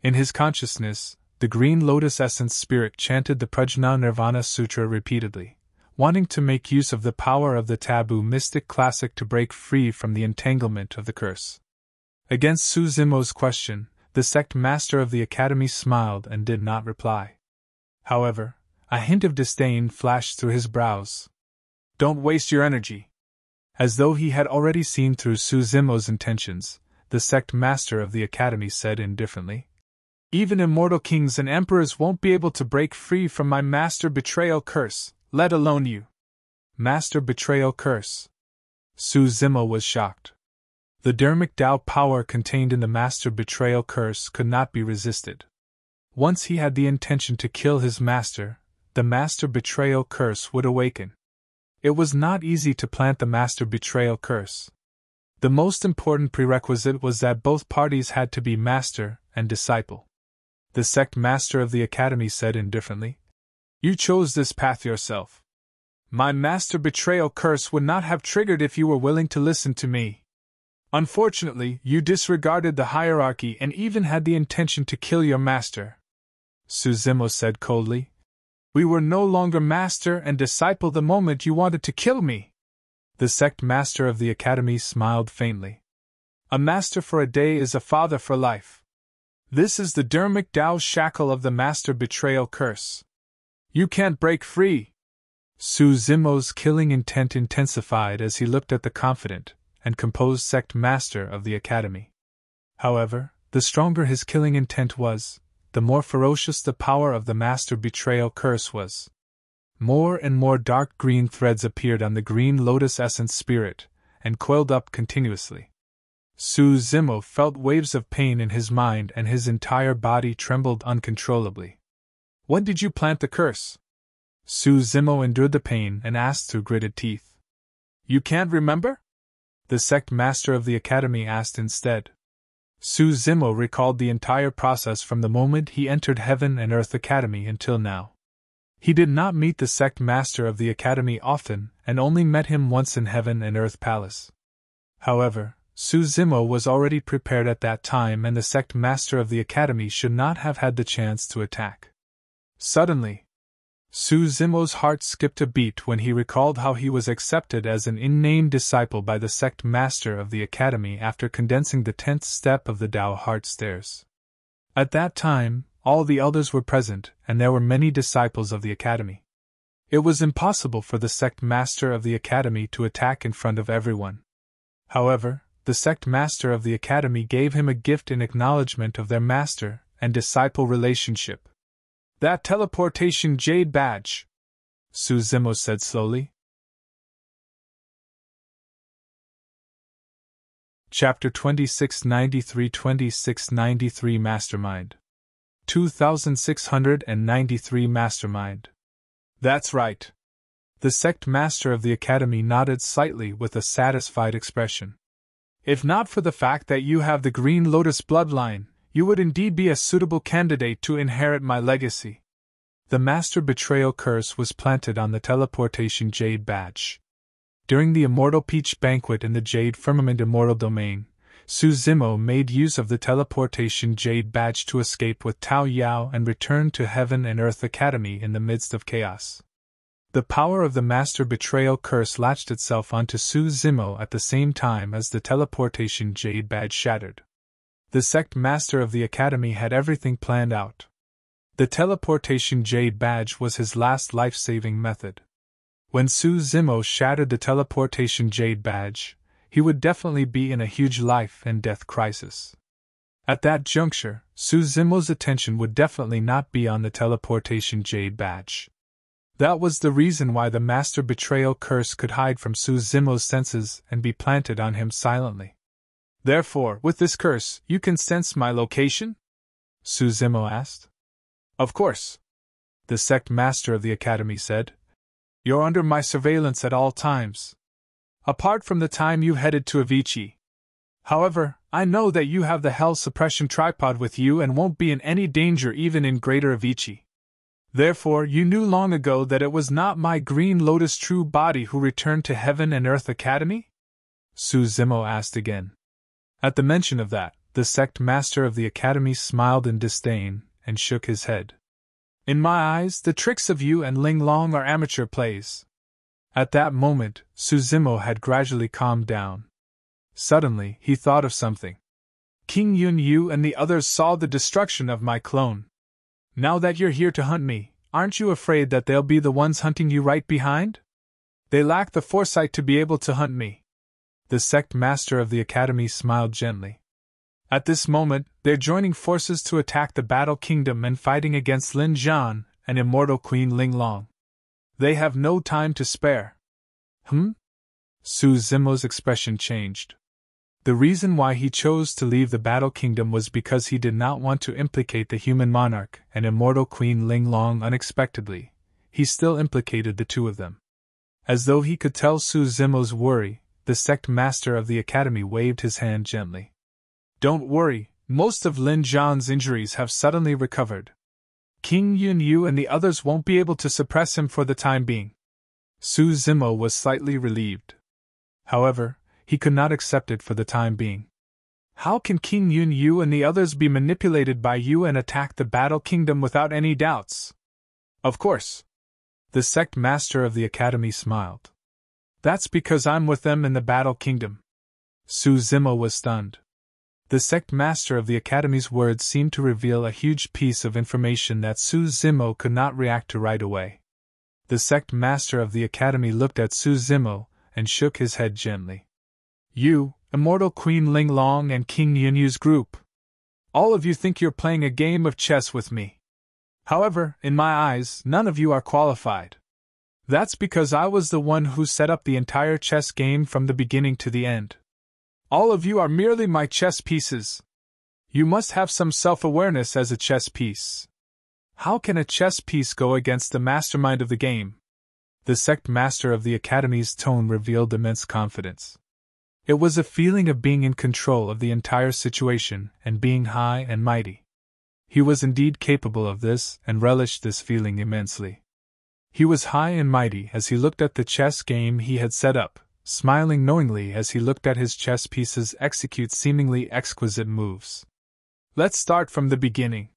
In his consciousness, the green lotus essence spirit chanted the Prajna Nirvana Sutra repeatedly, wanting to make use of the power of the taboo mystic classic to break free from the entanglement of the curse. Against Su Zimo's question, the sect master of the Academy smiled and did not reply. However, a hint of disdain flashed through his brows. "Don't waste your energy." As though he had already seen through Su Zimo's intentions, the sect master of the Academy said indifferently. Even immortal kings and emperors won't be able to break free from my Master Betrayal curse, let alone you. Master Betrayal curse. Su Zimo was shocked. The Dermic Dao power contained in the Master Betrayal curse could not be resisted. Once he had the intention to kill his master, the Master Betrayal curse would awaken. It was not easy to plant the Master Betrayal curse. The most important prerequisite was that both parties had to be master and disciple. The sect master of the academy said indifferently, "You chose this path yourself. My Master Betrayal curse would not have triggered if you were willing to listen to me. Unfortunately, you disregarded the hierarchy and even had the intention to kill your master." Su Zimo said coldly, "We were no longer master and disciple the moment you wanted to kill me." The sect master of the academy smiled faintly. "A master for a day is a father for life. This is the Dermic Dao shackle of the Master Betrayal curse. You can't break free." Su Zimo's killing intent intensified as he looked at the confident and composed sect master of the academy. However, the stronger his killing intent was, the more ferocious the power of the Master Betrayal curse was. More and more dark green threads appeared on the green lotus essence spirit, and coiled up continuously. Su Zimo felt waves of pain in his mind and his entire body trembled uncontrollably. "When did you plant the curse?" Su Zimo endured the pain and asked through gritted teeth. "You can't remember?" the sect master of the academy asked instead. Su Zimo recalled the entire process from the moment he entered Heaven and Earth Academy until now. He did not meet the sect master of the academy often and only met him once in Heaven and Earth Palace. However, Su Zimo was already prepared at that time and the sect master of the academy should not have had the chance to attack. Suddenly, Su Zimo's heart skipped a beat when he recalled how he was accepted as an unnamed disciple by the sect master of the academy after condensing the 10th step of the Tao Heart Stairs. At that time, all the elders were present, and there were many disciples of the academy. It was impossible for the sect master of the academy to attack in front of everyone. However, the sect master of the academy gave him a gift in acknowledgement of their master and disciple relationship. "That teleportation jade badge," Su Zimo said slowly. Chapter 2693 Mastermind 2693 Mastermind. "That's right." The sect master of the academy nodded slightly with a satisfied expression. "If not for the fact that you have the Green Lotus bloodline, you would indeed be a suitable candidate to inherit my legacy." The Master Betrayal curse was planted on the teleportation jade badge. During the Immortal Peach banquet in the Jade Firmament Immortal Domain, Su Zimo made use of the teleportation jade badge to escape with Tao Yao and return to Heaven and Earth Academy in the midst of chaos. The power of the Master Betrayal curse latched itself onto Su Zimo at the same time as the teleportation jade badge shattered. The sect master of the academy had everything planned out. The teleportation jade badge was his last life-saving method. When Su Zimo shattered the teleportation jade badge, he would definitely be in a huge life and death crisis. At that juncture, Su Zimo's attention would definitely not be on the teleportation jade badge. That was the reason why the Master Betrayal curse could hide from Su Zimo's senses and be planted on him silently. "Therefore, with this curse, you can sense my location?" Su Zimo asked. "Of course," the sect master of the academy said. "You're under my surveillance at all times. Apart from the time you headed to Avicii. However, I know that you have the Hell Suppression Tripod with you and won't be in any danger even in Greater Avicii. Therefore, you knew long ago that it was not my Green Lotus true body who returned to Heaven and Earth Academy?" Su Zimo asked again. At the mention of that, the sect master of the academy smiled in disdain and shook his head. "In my eyes, the tricks of you and Ling Long are amateur plays." At that moment, Su Zimo had gradually calmed down. Suddenly, he thought of something. "King Yun Yu and the others saw the destruction of my clone. Now that you're here to hunt me, aren't you afraid that they'll be the ones hunting you right behind? They lack the foresight to be able to hunt me." The sect master of the academy smiled gently. At this moment, they're joining forces to attack the Battle Kingdom and fighting against Lin Zhan and immortal Queen Ling Long. They have no time to spare. Su Zimo's expression changed. The reason why he chose to leave the Battle Kingdom was because he did not want to implicate the human monarch and immortal Queen Ling Long unexpectedly. He still implicated the two of them. As though he could tell Su Zimo's worry, the sect master of the academy waved his hand gently. Don't worry, most of Lin Zhan's injuries have suddenly recovered. King Yunyu and the others won't be able to suppress him for the time being. Su Zimo was slightly relieved. However, he could not accept it for the time being. How can King Yunyu and the others be manipulated by you and attack the Battle Kingdom without any doubts? Of course. The sect master of the academy smiled. That's because I'm with them in the Battle Kingdom. Su Zimo was stunned. The sect master of the academy's words seemed to reveal a huge piece of information that Su Zimo could not react to right away. The sect master of the academy looked at Su Zimo and shook his head gently. You, immortal Queen Ling Long and King Yunyu's group. All of you think you're playing a game of chess with me. However, in my eyes, none of you are qualified. That's because I was the one who set up the entire chess game from the beginning to the end. All of you are merely my chess pieces. You must have some self-awareness as a chess piece. How can a chess piece go against the mastermind of the game? The sect master of the academy's tone revealed immense confidence. It was a feeling of being in control of the entire situation and being high and mighty. He was indeed capable of this and relished this feeling immensely. He was high and mighty as he looked at the chess game he had set up, smiling knowingly as he looked at his chess pieces execute seemingly exquisite moves. Let's start from the beginning.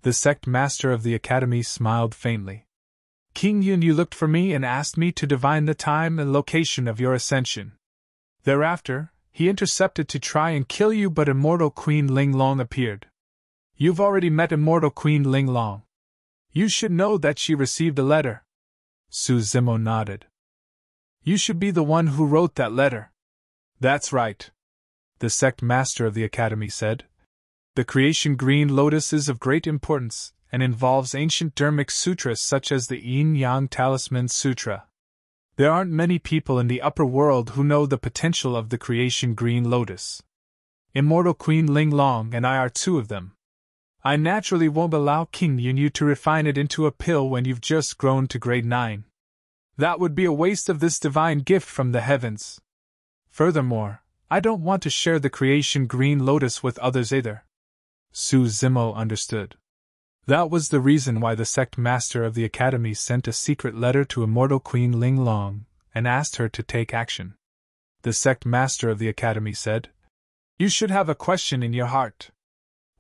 The sect master of the academy smiled faintly. King Yunyu looked for me and asked me to divine the time and location of your ascension. Thereafter, he intercepted to try and kill you, but immortal Queen Ling Long appeared. You've already met immortal Queen Ling Long. You should know that she received a letter. Su Zimo nodded. You should be the one who wrote that letter. That's right. The sect master of the academy said. The creation green lotus is of great importance, and involves ancient Dharmic sutras such as the Yin-Yang Talisman Sutra. There aren't many people in the upper world who know the potential of the creation green lotus. Immortal Queen Ling Long and I are two of them. I naturally won't allow King Yunyu to refine it into a pill when you've just grown to grade 9. That would be a waste of this divine gift from the heavens. Furthermore, I don't want to share the creation green lotus with others either. Su Zimo understood. That was the reason why the sect master of the academy sent a secret letter to immortal Queen Ling Long and asked her to take action. The sect master of the academy said, You should have a question in your heart.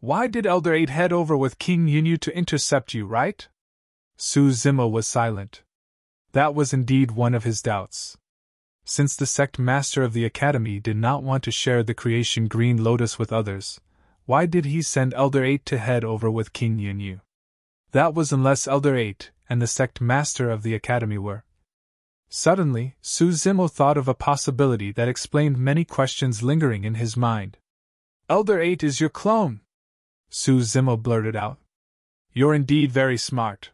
Why did Elder 8 head over with King Yunyu to intercept you, right? Su Zimo was silent. That was indeed one of his doubts. Since the sect master of the academy did not want to share the creation green lotus with others, why did he send Elder 8 to head over with King Yunyu? That was unless Elder 8 and the sect master of the academy were. Suddenly, Su Zimo thought of a possibility that explained many questions lingering in his mind. Elder 8 is your clone! Su Zimo blurted out. You're indeed very smart.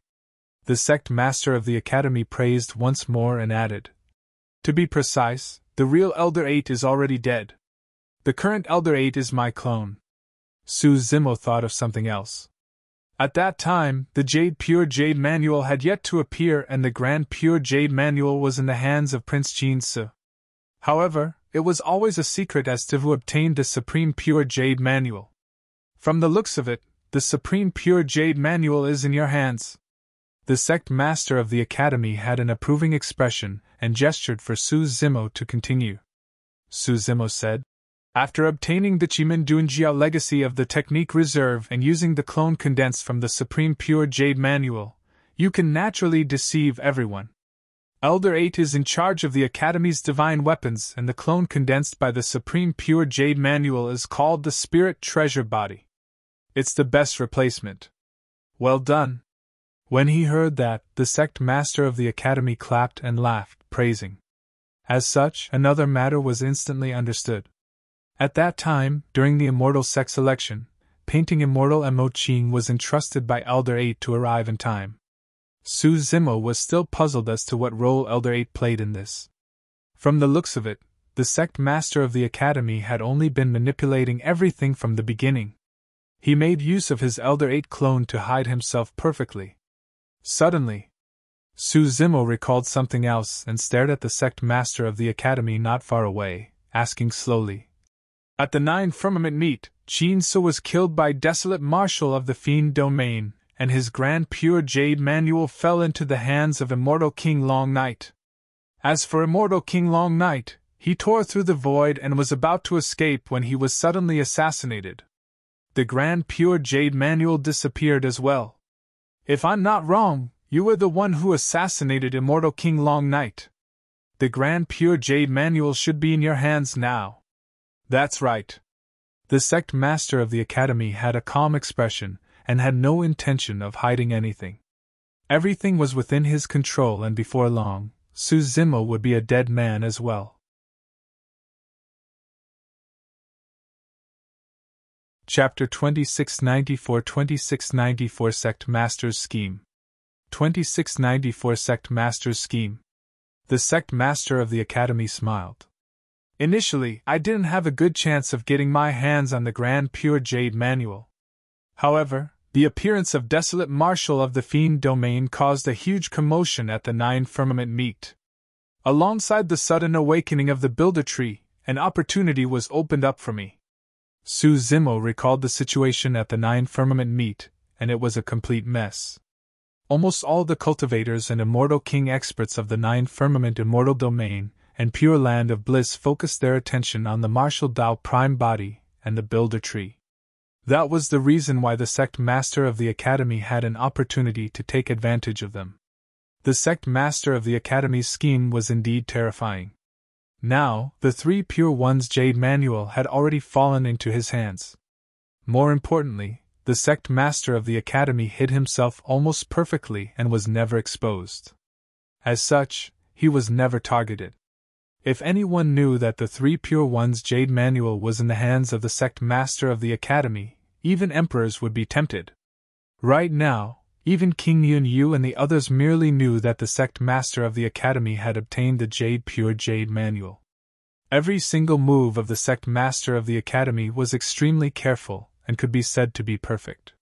The sect master of the academy praised once more and added. To be precise, the real Elder 8 is already dead. The current Elder 8 is my clone. Su Zimo thought of something else. At that time, the Pure Jade Manual had yet to appear and the Grand Pure Jade Manual was in the hands of Prince Jin Se. However, it was always a secret as to who obtained the Supreme Pure Jade Manual. From the looks of it, the Supreme Pure Jade Manual is in your hands. The sect master of the academy had an approving expression and gestured for Su Zimo to continue. Su Zimo said, After obtaining the Qimen Dunjiao legacy of the Technique Reserve and using the clone condensed from the Supreme Pure Jade Manual, you can naturally deceive everyone. Elder 8 is in charge of the Academy's divine weapons and the clone condensed by the Supreme Pure Jade Manual is called the Spirit Treasure Body. It's the best replacement. Well done. When he heard that, the sect master of the academy clapped and laughed, praising. As such, another matter was instantly understood. At that time, during the Immortal Sect selection, painting Immortal Mo Qing was entrusted by Elder 8 to arrive in time. Su Zimo was still puzzled as to what role Elder 8 played in this. From the looks of it, the sect master of the academy had only been manipulating everything from the beginning. He made use of his Elder 8 clone to hide himself perfectly. Suddenly, Su Zimo recalled something else and stared at the sect master of the academy not far away, asking slowly. At the 9 Firmament meet, Qin Su was killed by Desolate Marshal of the Fiend Domain, and his Grand Pure Jade Manual fell into the hands of Immortal King Long Night. As for Immortal King Long Night, he tore through the void and was about to escape when he was suddenly assassinated. The Grand Pure Jade Manual disappeared as well. If I'm not wrong, you were the one who assassinated Immortal King Long Night. The Grand Pure Jade Manual should be in your hands now. That's right. The sect master of the academy had a calm expression and had no intention of hiding anything. Everything was within his control, and before long, Su Zimo would be a dead man as well. Chapter 2694 Sect Master's Scheme. 2694 Sect Master's Scheme. The sect master of the academy smiled. Initially, I didn't have a good chance of getting my hands on the Grand Pure Jade Manual. However, the appearance of Desolate Marshal of the Fiend Domain caused a huge commotion at the 9 Firmament meet. Alongside the sudden awakening of the Builder Tree, an opportunity was opened up for me. Su Zimo recalled the situation at the 9 Firmament meet, and it was a complete mess. Almost all the cultivators and Immortal King experts of the 9 Firmament Immortal Domain and Pure Land of Bliss focused their attention on the Martial Dao Prime Body and the Builder Tree. That was the reason why the sect master of the academy had an opportunity to take advantage of them. The sect master of the academy's scheme was indeed terrifying. Now, the 3 Pure One's Jade Manual had already fallen into his hands. More importantly, the sect master of the academy hid himself almost perfectly and was never exposed. As such, he was never targeted. If anyone knew that the 3 Pure One's Jade Manual was in the hands of the sect master of the academy, even emperors would be tempted. Right now, even King Yun Yu and the others merely knew that the sect master of the academy had obtained the Pure Jade Manual. Every single move of the sect master of the academy was extremely careful and could be said to be perfect.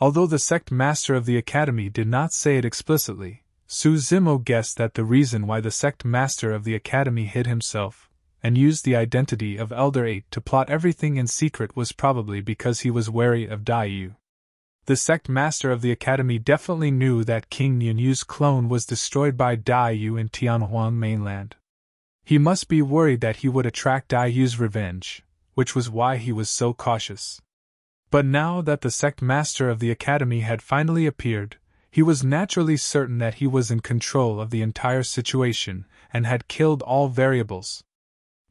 Although the sect master of the academy did not say it explicitly, Su Zimo guessed that the reason why the sect master of the academy hid himself and used the identity of Elder 8 to plot everything in secret was probably because he was wary of Dai Yu. The sect master of the academy definitely knew that King Yun Yu's clone was destroyed by Dai Yu in Tianhuang mainland. He must be worried that he would attract Dai Yu's revenge, which was why he was so cautious. But now that the sect master of the academy had finally appeared, he was naturally certain that he was in control of the entire situation and had killed all variables.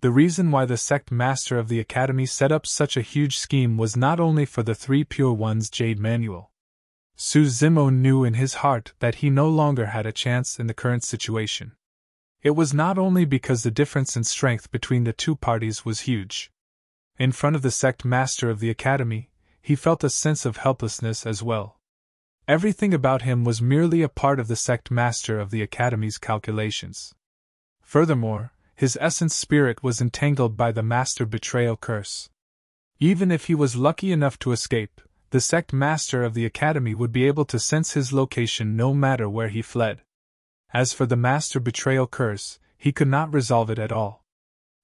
The reason why the sect master of the academy set up such a huge scheme was not only for the 3 Pure One's Jade Manual. Su Zimo knew in his heart that he no longer had a chance in the current situation. It was not only because the difference in strength between the two parties was huge. In front of the sect master of the academy, he felt a sense of helplessness as well. Everything about him was merely a part of the sect master of the academy's calculations. Furthermore, his essence spirit was entangled by the master betrayal curse. Even if he was lucky enough to escape, the sect master of the academy would be able to sense his location no matter where he fled. As for the master betrayal curse, he could not resolve it at all.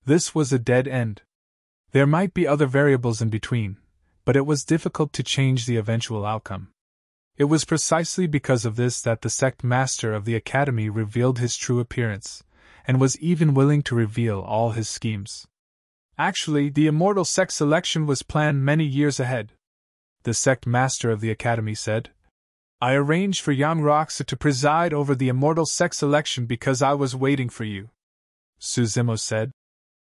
This was a dead end. There might be other variables in between, but it was difficult to change the eventual outcome. It was precisely because of this that the sect master of the academy revealed his true appearance, and was even willing to reveal all his schemes. Actually, the immortal sect selection was planned many years ahead. The sect master of the academy said, I arranged for Yang Roxa to preside over the immortal sect selection because I was waiting for you. Su Zimo said,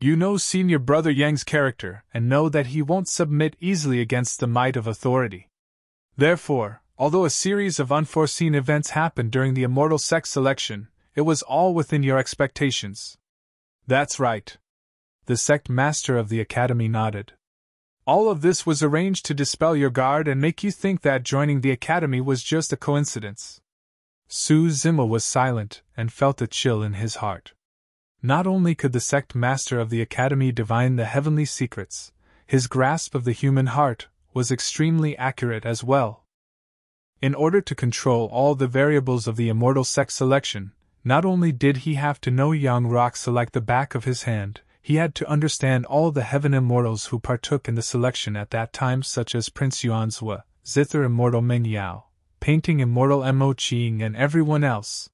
You know senior brother Yang's character and know that he won't submit easily against the might of authority. Therefore, although a series of unforeseen events happened during the immortal sect selection, it was all within your expectations. That's right. The sect master of the academy nodded. All of this was arranged to dispel your guard and make you think that joining the academy was just a coincidence. Su Zimo was silent and felt a chill in his heart. Not only could the sect master of the academy divine the heavenly secrets, his grasp of the human heart was extremely accurate as well. In order to control all the variables of the immortal sect selection, not only did he have to know Yang Roxa like the back of his hand, he had to understand all the heaven immortals who partook in the selection at that time, such as Prince Yuanzhua, Zither Immortal Meng Yao, Painting Immortal Mo Qing, and everyone else.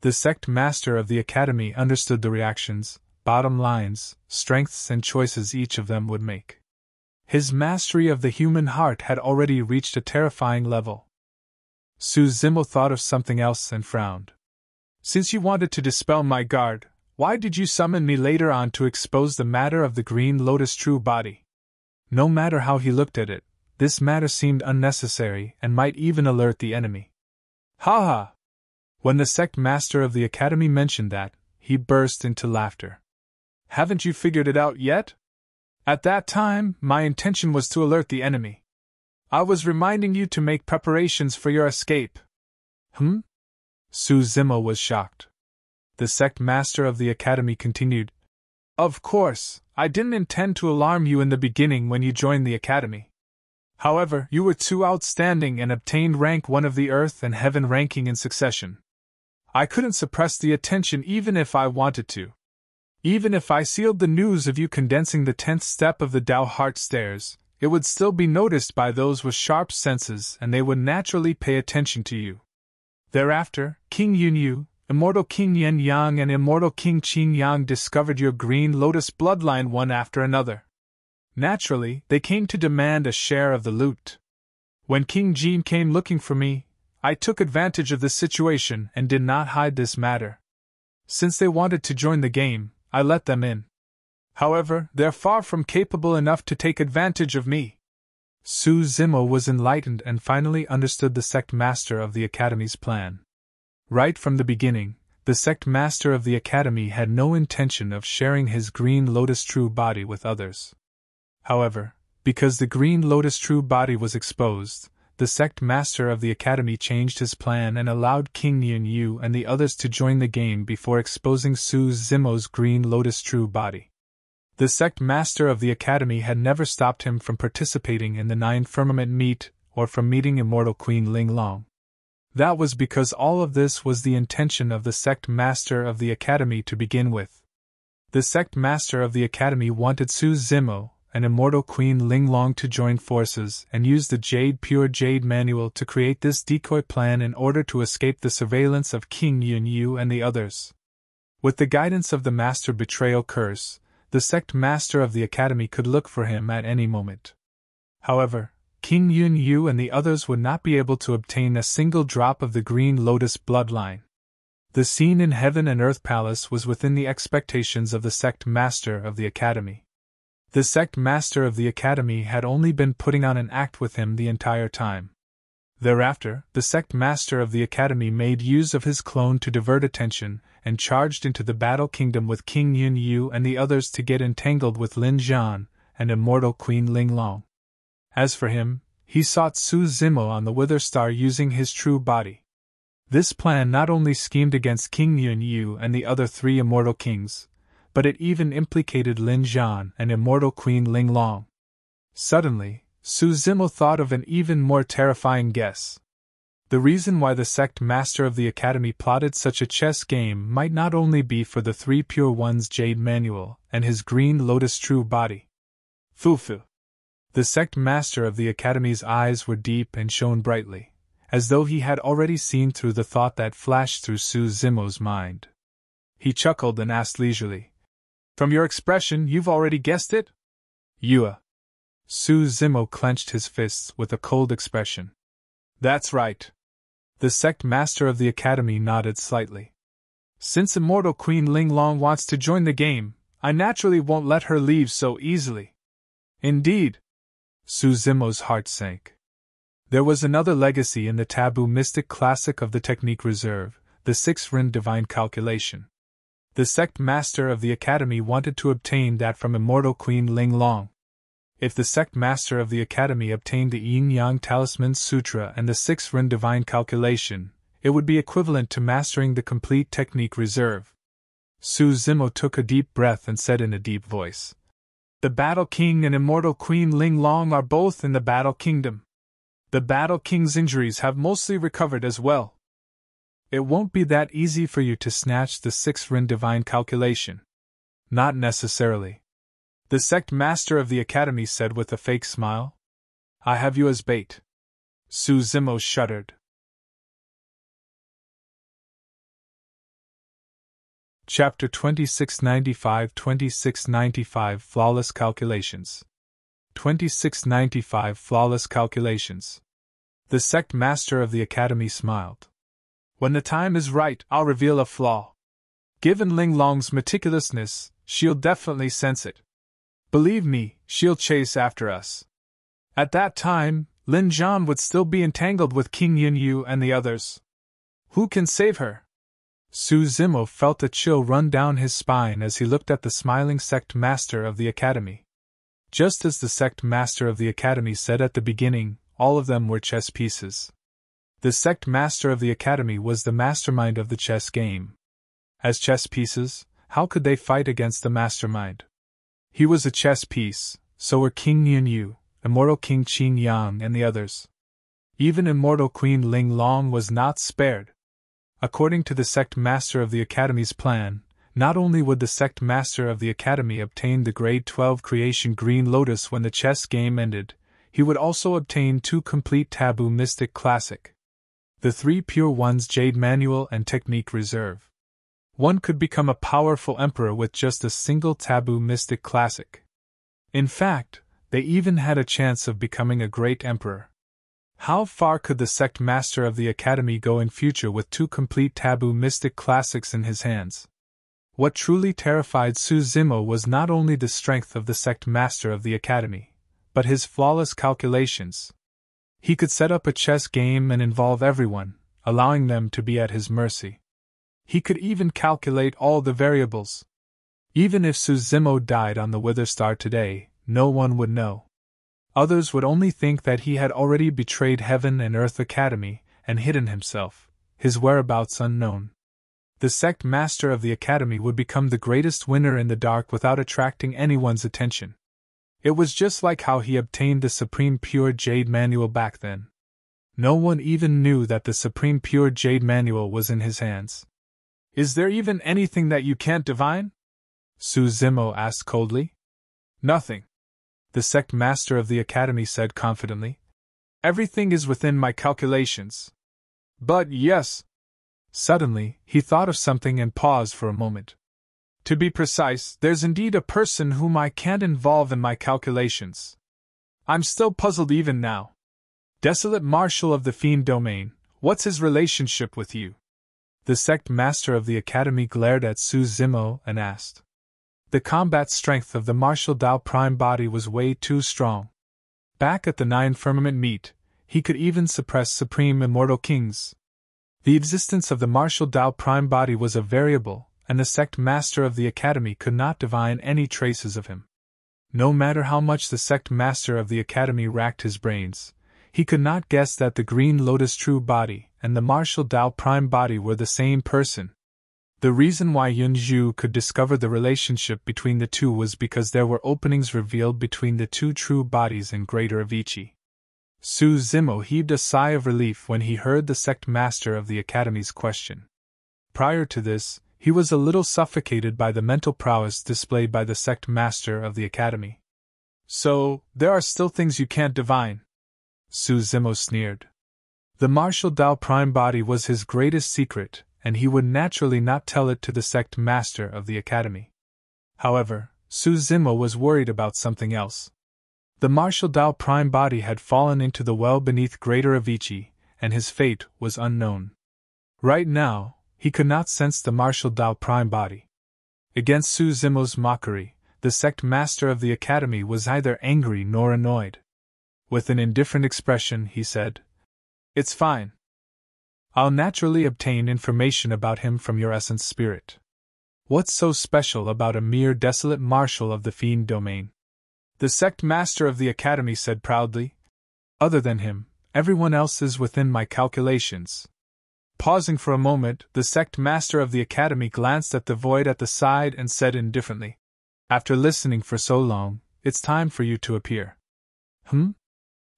The sect master of the academy understood the reactions, bottom lines, strengths, and choices each of them would make. His mastery of the human heart had already reached a terrifying level. Su Zimo thought of something else and frowned. Since you wanted to dispel my guard, why did you summon me later on to expose the matter of the Green Lotus true body? No matter how he looked at it, this matter seemed unnecessary and might even alert the enemy. Ha ha! When the sect master of the academy mentioned that, he burst into laughter. Haven't you figured it out yet? At that time, my intention was to alert the enemy. I was reminding you to make preparations for your escape. Su Zimo was shocked. The sect master of the academy continued, Of course, I didn't intend to alarm you in the beginning when you joined the academy. However, you were too outstanding and obtained rank 1 of the earth and heaven ranking in succession. I couldn't suppress the attention even if I wanted to. Even if I sealed the news of you condensing the 10th step of the Tao Heart Stairs, it would still be noticed by those with sharp senses and they would naturally pay attention to you. Thereafter, King Yunyu, Immortal King Yen Yang, and Immortal King Qin Yang discovered your Green Lotus bloodline one after another. Naturally, they came to demand a share of the loot. When King Jin came looking for me, I took advantage of the situation and did not hide this matter. Since they wanted to join the game, I let them in. However, they're far from capable enough to take advantage of me. Su Zimo was enlightened and finally understood the sect master of the academy's plan. Right from the beginning, the sect master of the academy had no intention of sharing his Green Lotus true body with others. However, because the Green Lotus true body was exposed, the sect master of the academy changed his plan and allowed King Yunyu and the others to join the game before exposing Su Zimo's Green Lotus true body. The sect master of the academy had never stopped him from participating in the 9 Firmament meet or from meeting Immortal Queen Ling Long. That was because all of this was the intention of the sect master of the academy to begin with. The sect master of the academy wanted Su Zimo and Immortal Queen Ling Long to join forces and use the Pure Jade Manual to create this decoy plan in order to escape the surveillance of King Yunyu and the others. With the guidance of the Master Betrayal Curse, the sect master of the academy could look for him at any moment. However, King Yunyu and the others would not be able to obtain a single drop of the Green Lotus bloodline. The scene in Heaven and Earth Palace was within the expectations of the sect master of the academy. The sect master of the academy had only been putting on an act with him the entire time. Thereafter, the sect master of the academy made use of his clone to divert attention and charged into the Battle Kingdom with King Yunyu and the others to get entangled with Lin Zhan and Immortal Queen Ling Long. As for him, he sought Su Zimo on the Wither Star using his true body. This plan not only schemed against King Yunyu and the other 3 immortal kings, but it even implicated Lin Zhan and Immortal Queen Ling Long. Suddenly, Su Zimo thought of an even more terrifying guess. The reason why the sect master of the academy plotted such a chess game might not only be for the 3 Pure One's Jade Manual and his Green Lotus true body. Fufu. The sect master of the academy's eyes were deep and shone brightly, as though he had already seen through the thought that flashed through Su Zimo's mind. He chuckled and asked leisurely, From your expression, you've already guessed it? Yua. Su Zimo clenched his fists with a cold expression. That's right. The sect master of the academy nodded slightly. Since Immortal Queen Ling Long wants to join the game, I naturally won't let her leave so easily. Indeed. Su Zimo's heart sank. There was another legacy in the taboo mystic classic of the Technique Reserve, the 6 Rin Divine Calculation. The sect master of the academy wanted to obtain that from immortal Queen Ling Long. If the sect master of the academy obtained the Yin-Yang Talisman Sutra and the 6 Rin Divine Calculation, it would be equivalent to mastering the complete technique reserve. Su Zimo took a deep breath and said in a deep voice, "The Battle King and immortal Queen Ling Long are both in the Battle Kingdom. The Battle King's injuries have mostly recovered as well. It won't be that easy for you to snatch the 6 Rin Divine Calculation." "Not necessarily," the sect master of the academy said with a fake smile. "I have you as bait." Su Zimo shuddered. Chapter 2695 Flawless Calculations. 2695 Flawless Calculations. The sect master of the academy smiled. "When the time is right, I'll reveal a flaw. Given Ling Long's meticulousness, she'll definitely sense it. Believe me, she'll chase after us. At that time, Lin Zhan would still be entangled with King Yin Yu and the others. Who can save her?" Su Zimo felt a chill run down his spine as he looked at the smiling sect master of the academy. Just as the sect master of the academy said at the beginning, all of them were chess pieces. The sect master of the academy was the mastermind of the chess game. As chess pieces, how could they fight against the mastermind? He was a chess piece, so were King Yin Yu, immortal King Qin Yang and the others. Even immortal Queen Ling Long was not spared. According to the sect master of the academy's plan, not only would the sect master of the academy obtain the grade 12 creation Green Lotus when the chess game ended, he would also obtain 2 complete Taboo Mystic Classic. The 3 Pure Ones Jade Manual and Technique Reserve. One could become a powerful emperor with just a single Taboo Mystic Classic. In fact, they even had a chance of becoming a great emperor. How far could the sect master of the academy go in future with 2 complete Taboo Mystic Classics in his hands? What truly terrified Su Zimo was not only the strength of the sect master of the academy, but his flawless calculations. He could set up a chess game and involve everyone, allowing them to be at his mercy. He could even calculate all the variables. Even if Su Zimo died on the Wither Star today, no one would know. Others would only think that he had already betrayed Heaven and Earth Academy and hidden himself, his whereabouts unknown. The sect master of the academy would become the greatest winner in the dark without attracting anyone's attention. It was just like how he obtained the Supreme Pure Jade Manual back then. No one even knew that the Supreme Pure Jade Manual was in his hands. "Is there even anything that you can't divine?" Su Zimo asked coldly. "Nothing," the sect master of the academy said confidently. "Everything is within my calculations. But yes." Suddenly, he thought of something and paused for a moment. "To be precise, there's indeed a person whom I can't involve in my calculations. I'm still puzzled even now. Desolate Marshal of the Fiend Domain, what's his relationship with you?" The sect master of the academy glared at Su Zimo and asked. The combat strength of the Martial Dao Prime body was way too strong. Back at the 9 Firmament meet, he could even suppress Supreme Immortal Kings. The existence of the Martial Dao Prime body was a variable, and the sect master of the academy could not divine any traces of him. No matter how much the sect master of the academy racked his brains, he could not guess that the Green Lotus True body and the Martial Dao Prime body were the same person. The reason why Yun Zhu could discover the relationship between the two was because there were openings revealed between the 2 true bodies in Greater Avicii. Su Zimo heaved a sigh of relief when he heard the sect master of the academy's question. Prior to this, he was a little suffocated by the mental prowess displayed by the sect master of the academy. "So, there are still things you can't divine?" Su Zimo sneered. The Martial Dao Prime body was his greatest secret, and he would naturally not tell it to the sect master of the academy. However, Su Zimo was worried about something else. The Martial Dao Prime body had fallen into the well beneath Greater Avicii, and his fate was unknown. Right now, he could not sense the Martial Dao Prime body. Against Su Zimo's mockery, the sect master of the academy was neither angry nor annoyed. With an indifferent expression, he said, "It's fine. I'll naturally obtain information about him from your essence spirit. What's so special about a mere desolate marshal of the fiend domain? The sect master of the academy said proudly. Other than him, everyone else is within my calculations. Pausing for a moment, the sect master of the academy glanced at the void at the side and said indifferently, "After listening for so long, it's time for you to appear."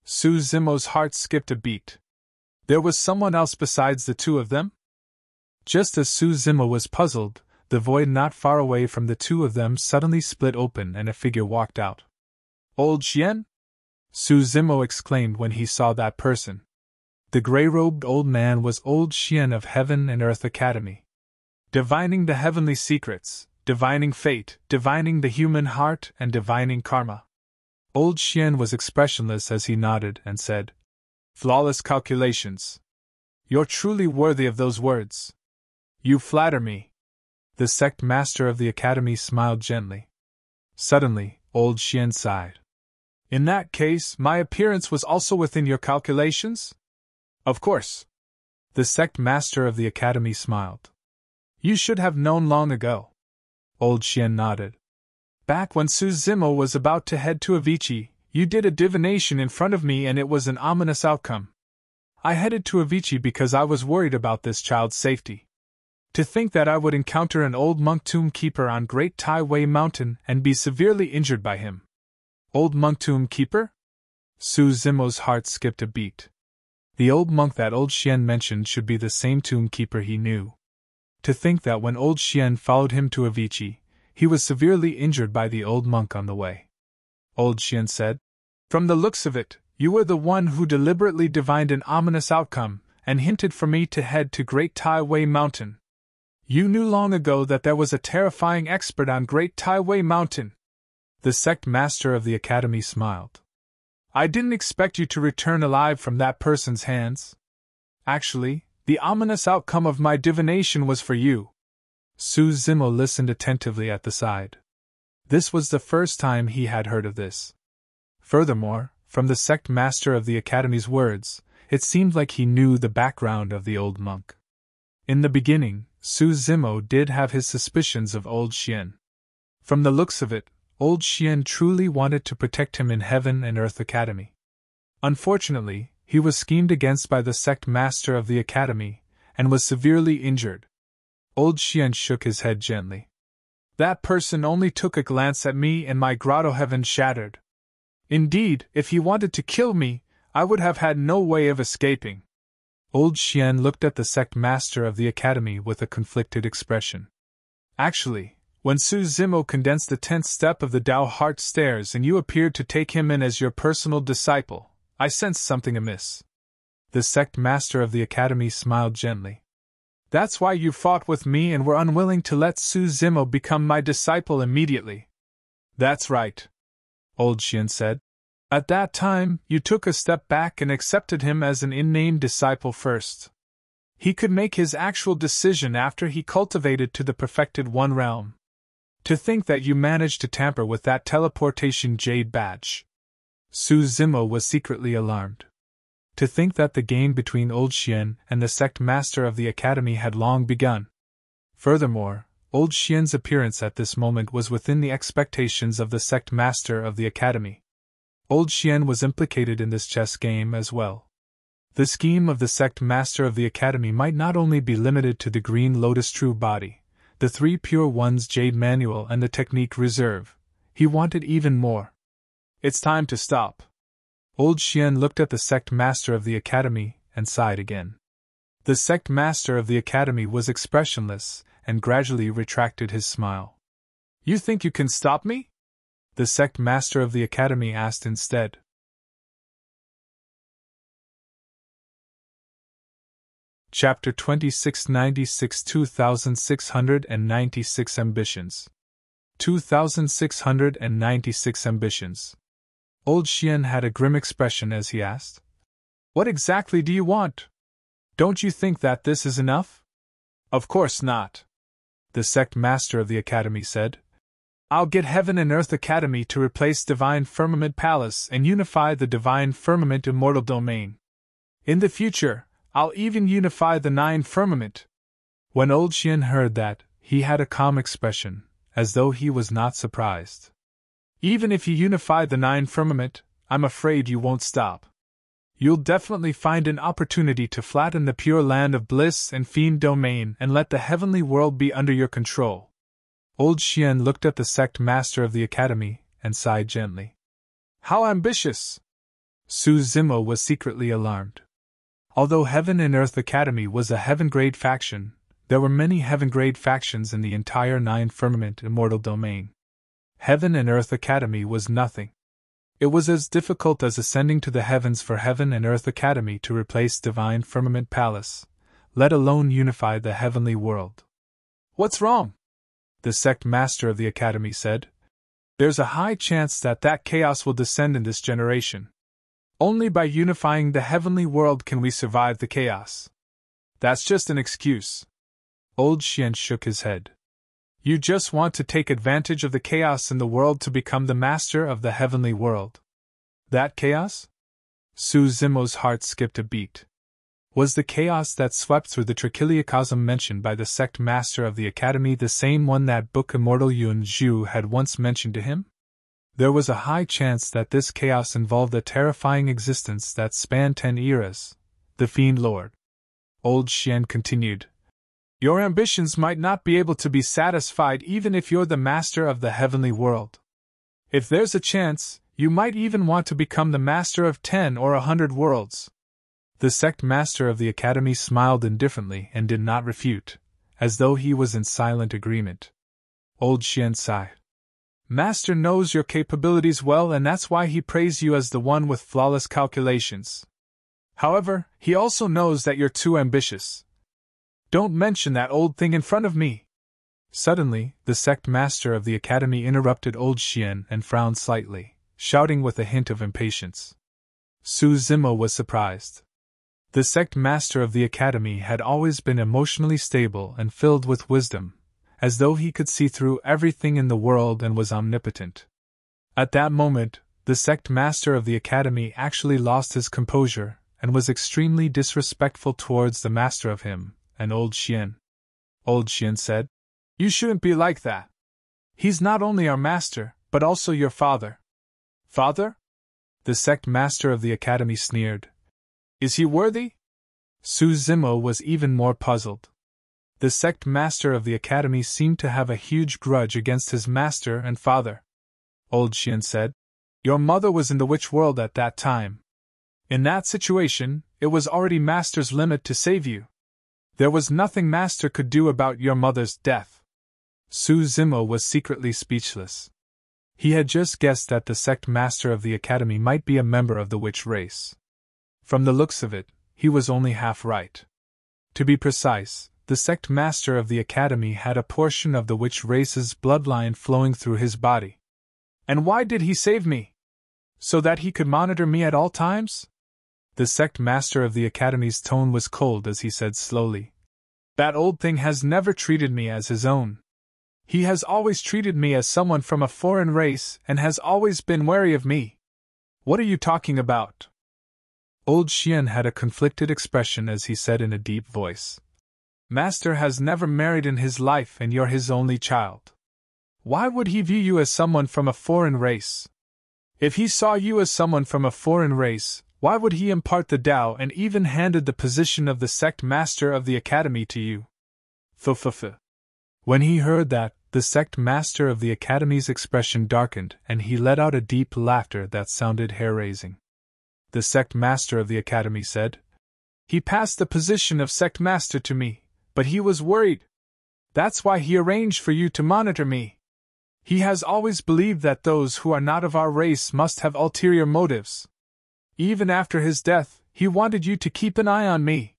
Su Zimo's heart skipped a beat. There was someone else besides the two of them? Just as Su Zimo was puzzled, the void not far away from the two of them suddenly split open and a figure walked out. "Old Qimen?" Su Zimo exclaimed when he saw that person. The gray-robed old man was old Qimen of Heaven and Earth Academy. Divining the heavenly secrets, divining fate, divining the human heart, and divining karma. Old Qimen was expressionless as he nodded and said, "Flawless calculations. You're truly worthy of those words. You flatter me." The sect master of the academy smiled gently. Suddenly, old Qimen sighed. "In that case, my appearance was also within your calculations?" "Of course." The sect master of the academy smiled. "You should have known long ago." Old Qimen nodded. "Back when Su Zimo was about to head to Avicii, you did a divination in front of me and it was an ominous outcome. I headed to Avicii because I was worried about this child's safety. To think that I would encounter an old monk tomb keeper on Great Tai Wei Mountain and be severely injured by him." "Old monk tomb keeper?" Su Zimo's heart skipped a beat. The old monk that old Qimen mentioned should be the same tomb keeper he knew. To think that when old Qimen followed him to Avicii, he was severely injured by the old monk on the way. Old Qimen said, "From the looks of it, you were the one who deliberately divined an ominous outcome and hinted for me to head to Great Tai Wei Mountain. You knew long ago that there was a terrifying expert on Great Tai Wei Mountain." The sect master of the academy smiled. "I didn't expect you to return alive from that person's hands. Actually, the ominous outcome of my divination was for you." Su Zimo listened attentively at the side. This was the first time he had heard of this. Furthermore, from the sect master of the academy's words, it seemed like he knew the background of the old monk. In the beginning, Su Zimo did have his suspicions of old Qimen. From the looks of it, old Qimen truly wanted to protect him in Heaven and Earth Academy. Unfortunately, he was schemed against by the sect master of the academy, and was severely injured. Old Qimen shook his head gently. "That person only took a glance at me and my grotto heaven shattered. Indeed, if he wanted to kill me, I would have had no way of escaping." Old Qimen looked at the sect master of the academy with a conflicted expression. "Actually, when Su Zimo condensed the 10th step of the Tao Heart Stairs and you appeared to take him in as your personal disciple, I sensed something amiss." The sect master of the academy smiled gently. "That's why you fought with me and were unwilling to let Su Zimo become my disciple immediately." "That's right," old Qimen said. "At that time, you took a step back and accepted him as an in-name disciple first. He could make his actual decision after he cultivated to the perfected One Realm. To think that you managed to tamper with that teleportation jade badge." Su Zimo was secretly alarmed. To think that the game between old Qimen and the sect master of the academy had long begun. Furthermore, old Qimen's appearance at this moment was within the expectations of the sect master of the academy. Old Qimen was implicated in this chess game as well. The scheme of the sect master of the academy might not only be limited to the Green Lotus True Body, the 3 Pure Ones Jade Manual and the Technique Reserve. He wanted even more. "It's time to stop." Old Qimen looked at the sect master of the academy and sighed again. The sect master of the academy was expressionless and gradually retracted his smile. "You think you can stop me?" the sect master of the academy asked instead. Chapter 2696 2696 Ambitions. 2696 Ambitions. Old Qimen had a grim expression as he asked, "What exactly do you want? Don't you think that this is enough?" "Of course not," the sect master of the academy said. "I'll get Heaven and Earth Academy to replace Divine Firmament Palace and unify the Divine Firmament Immortal Domain. In the future, I'll even unify the 9 Firmament." When old Qimen heard that, he had a calm expression, as though he was not surprised. Even if you unify the 9 firmament, I'm afraid you won't stop. You'll definitely find an opportunity to flatten the pure land of bliss and fiend domain and let the heavenly world be under your control. Old Qimen looked at the sect master of the academy and sighed gently. How ambitious! Su Zimo was secretly alarmed. Although Heaven and Earth Academy was a heaven-grade faction, there were many heaven-grade factions in the entire 9 firmament immortal domain. Heaven and Earth Academy was nothing. It was as difficult as ascending to the heavens for Heaven and Earth Academy to replace Divine Firmament Palace, let alone unify the heavenly world. What's wrong? The sect master of the academy said. There's a high chance that chaos will descend in this generation. Only by unifying the heavenly world can we survive the chaos. That's just an excuse. Old Qimen shook his head. You just want to take advantage of the chaos in the world to become the master of the heavenly world. That chaos? Su Zimo's heart skipped a beat. Was the chaos that swept through the Trichiliacosm mentioned by the sect master of the academy the same one that Book Immortal Yun Zhu had once mentioned to him? There was a high chance that this chaos involved a terrifying existence that spanned 10 eras, the Fiend Lord. Old Qimen continued. Your ambitions might not be able to be satisfied even if you're the master of the heavenly world. If there's a chance, you might even want to become the master of 10 or 100 worlds. The sect master of the academy smiled indifferently and did not refute, as though he was in silent agreement. Old Qimen sighed. Master knows your capabilities well, and that's why he praised you as the one with flawless calculations. However, he also knows that you're too ambitious. Don't mention that old thing in front of me. Suddenly, the sect master of the academy interrupted Old Qimen and frowned slightly, shouting with a hint of impatience. Su Zimo was surprised. The sect master of the academy had always been emotionally stable and filled with wisdom, as though he could see through everything in the world and was omnipotent. At that moment, the sect master of the academy actually lost his composure and was extremely disrespectful towards the master of him, and Old Qimen. Old Qimen said, You shouldn't be like that. He's not only our master, but also your father. Father? The sect master of the academy sneered. Is he worthy? Su Zimo was even more puzzled. The sect master of the academy seemed to have a huge grudge against his master and father. Old Qimen said, Your mother was in the witch world at that time. In that situation, it was already master's limit to save you. There was nothing master could do about your mother's death. Su Zimo was secretly speechless. He had just guessed that the sect master of the academy might be a member of the witch race. From the looks of it, he was only half right. To be precise, the sect master of the academy had a portion of the witch race's bloodline flowing through his body. And why did he save me? So that he could monitor me at all times? The sect master of the academy's tone was cold as he said slowly. That old thing has never treated me as his own. He has always treated me as someone from a foreign race and has always been wary of me. What are you talking about? Old Qimen had a conflicted expression as he said in a deep voice. Master has never married in his life and you're his only child. Why would he view you as someone from a foreign race? If he saw you as someone from a foreign race, why would he impart the Tao and even handed the position of the sect master of the academy to you? When he heard that, the sect master of the academy's expression darkened and he let out a deep laughter that sounded hair-raising. The sect master of the academy said, He passed the position of sect master to me, but he was worried. That's why he arranged for you to monitor me. He has always believed that those who are not of our race must have ulterior motives. Even after his death, he wanted you to keep an eye on me.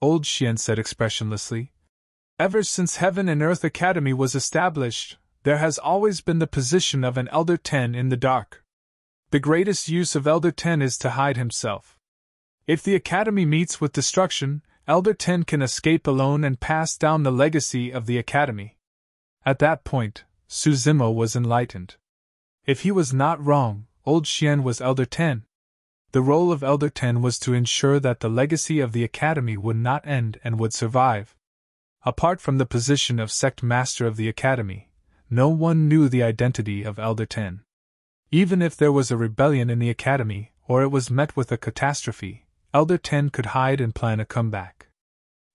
Old Qimen said expressionlessly. Ever since Heaven and Earth Academy was established, there has always been the position of an Elder 10 in the dark. The greatest use of Elder 10 is to hide himself. If the Academy meets with destruction, Elder 10 can escape alone and pass down the legacy of the Academy. At that point, Su Zimo was enlightened. If he was not wrong, Old Qimen was Elder 10. The role of Elder 10 was to ensure that the legacy of the Academy would not end and would survive. Apart from the position of Sect Master of the Academy, no one knew the identity of Elder Ten. Even if there was a rebellion in the Academy, or it was met with a catastrophe, Elder Ten could hide and plan a comeback.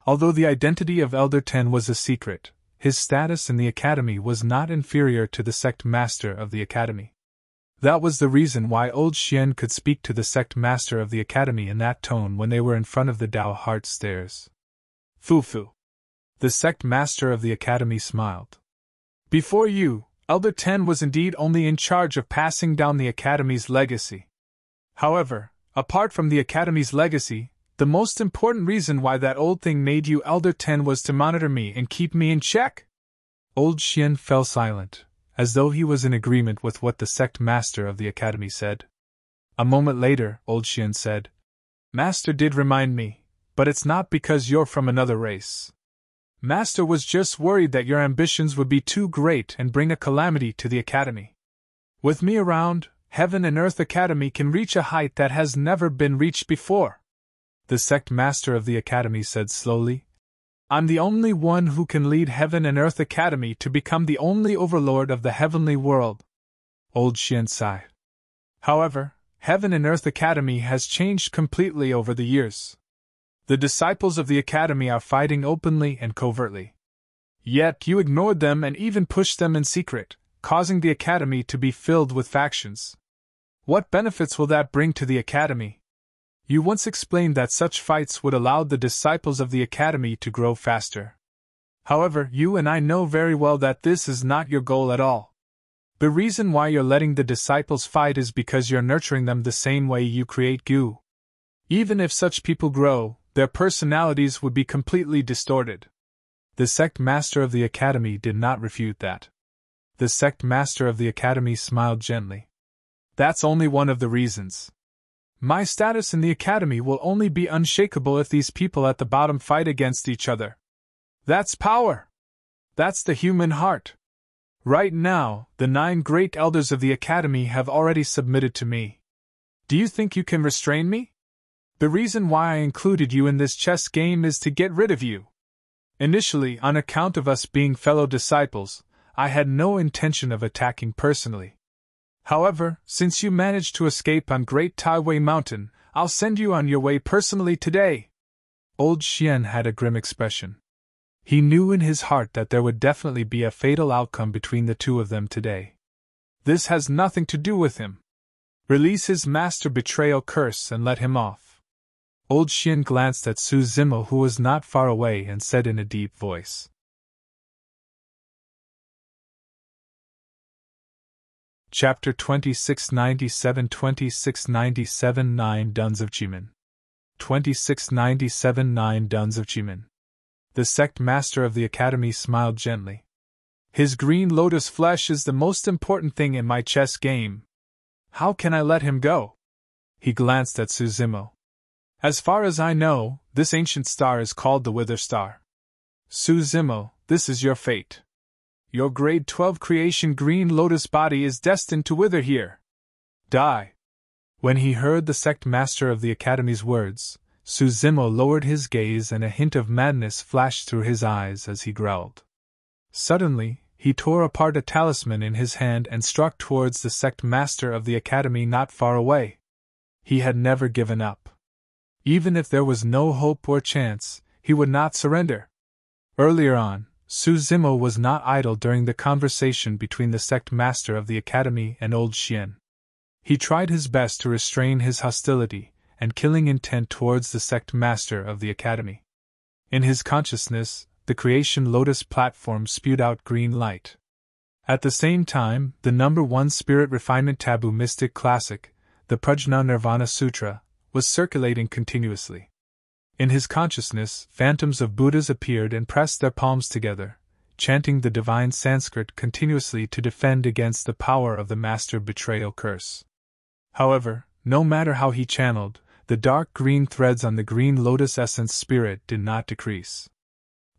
Although the identity of Elder Ten was a secret, his status in the Academy was not inferior to the Sect Master of the Academy. That was the reason why old Qimen could speak to the Sect Master of the Academy in that tone when they were in front of the Dao Heart stairs. Fu. The Sect Master of the Academy smiled. Before you, Elder Ten was indeed only in charge of passing down the Academy's legacy. However, apart from the Academy's legacy, the most important reason why that old thing made you Elder Ten was to monitor me and keep me in check. Old Qimen fell silent, as though he was in agreement with what the Sect Master of the Academy said. A moment later, Old Qimen said, Master did remind me, but it's not because you're from another race. Master was just worried that your ambitions would be too great and bring a calamity to the Academy. With me around, Heaven and Earth Academy can reach a height that has never been reached before. The Sect Master of the Academy said slowly, I'm the only one who can lead Heaven and Earth Academy to become the only overlord of the heavenly world. Old Qimen sighed. However, Heaven and Earth Academy has changed completely over the years. The disciples of the Academy are fighting openly and covertly. Yet you ignored them and even pushed them in secret, causing the Academy to be filled with factions. What benefits will that bring to the Academy? You once explained that such fights would allow the disciples of the Academy to grow faster. However, you and I know very well that this is not your goal at all. The reason why you're letting the disciples fight is because you're nurturing them the same way you create goo. Even if such people grow, their personalities would be completely distorted. The Sect Master of the Academy did not refute that. The Sect Master of the Academy smiled gently. That's only one of the reasons. My status in the Academy will only be unshakable if these people at the bottom fight against each other. That's power. That's the human heart. Right now, the 9 great elders of the Academy have already submitted to me. Do you think you can restrain me? The reason why I included you in this chess game is to get rid of you. Initially, on account of us being fellow disciples, I had no intention of attacking personally. However, since you managed to escape on Great Taiwei Mountain, I'll send you on your way personally today. Old Qimen had a grim expression. He knew in his heart that there would definitely be a fatal outcome between the two of them today. This has nothing to do with him. Release his master betrayal curse and let him off. Old Qimen glanced at Su Zimo, who was not far away, and said in a deep voice. Chapter 2697 2697 9 Duns of Qimen. 2697 9 Duns of Qimen. The Sect Master of the Academy smiled gently. His green lotus flesh is the most important thing in my chess game. How can I let him go? He glanced at Su Zimo. As far as I know, this ancient star is called the Wither Star. Su Zimo, this is your fate. Your grade 12 creation green lotus body is destined to wither here. Die. When he heard the Sect Master of the Academy's words, Su Zimo lowered his gaze and a hint of madness flashed through his eyes as he growled. Suddenly, he tore apart a talisman in his hand and struck towards the Sect Master of the Academy not far away. He had never given up. Even if there was no hope or chance, he would not surrender. Earlier on, Su Zimo was not idle during the conversation between the Sect Master of the Academy and Old Qimen. He tried his best to restrain his hostility and killing intent towards the Sect Master of the Academy. In his consciousness, the Creation Lotus platform spewed out green light. At the same time, the number 1 Spirit Refinement Taboo Mystic Classic, the Prajna Nirvana Sutra, was circulating continuously. In his consciousness, phantoms of Buddhas appeared and pressed their palms together, chanting the divine Sanskrit continuously to defend against the power of the Master Betrayal curse. However, no matter how he channeled, the dark green threads on the green lotus essence spirit did not decrease.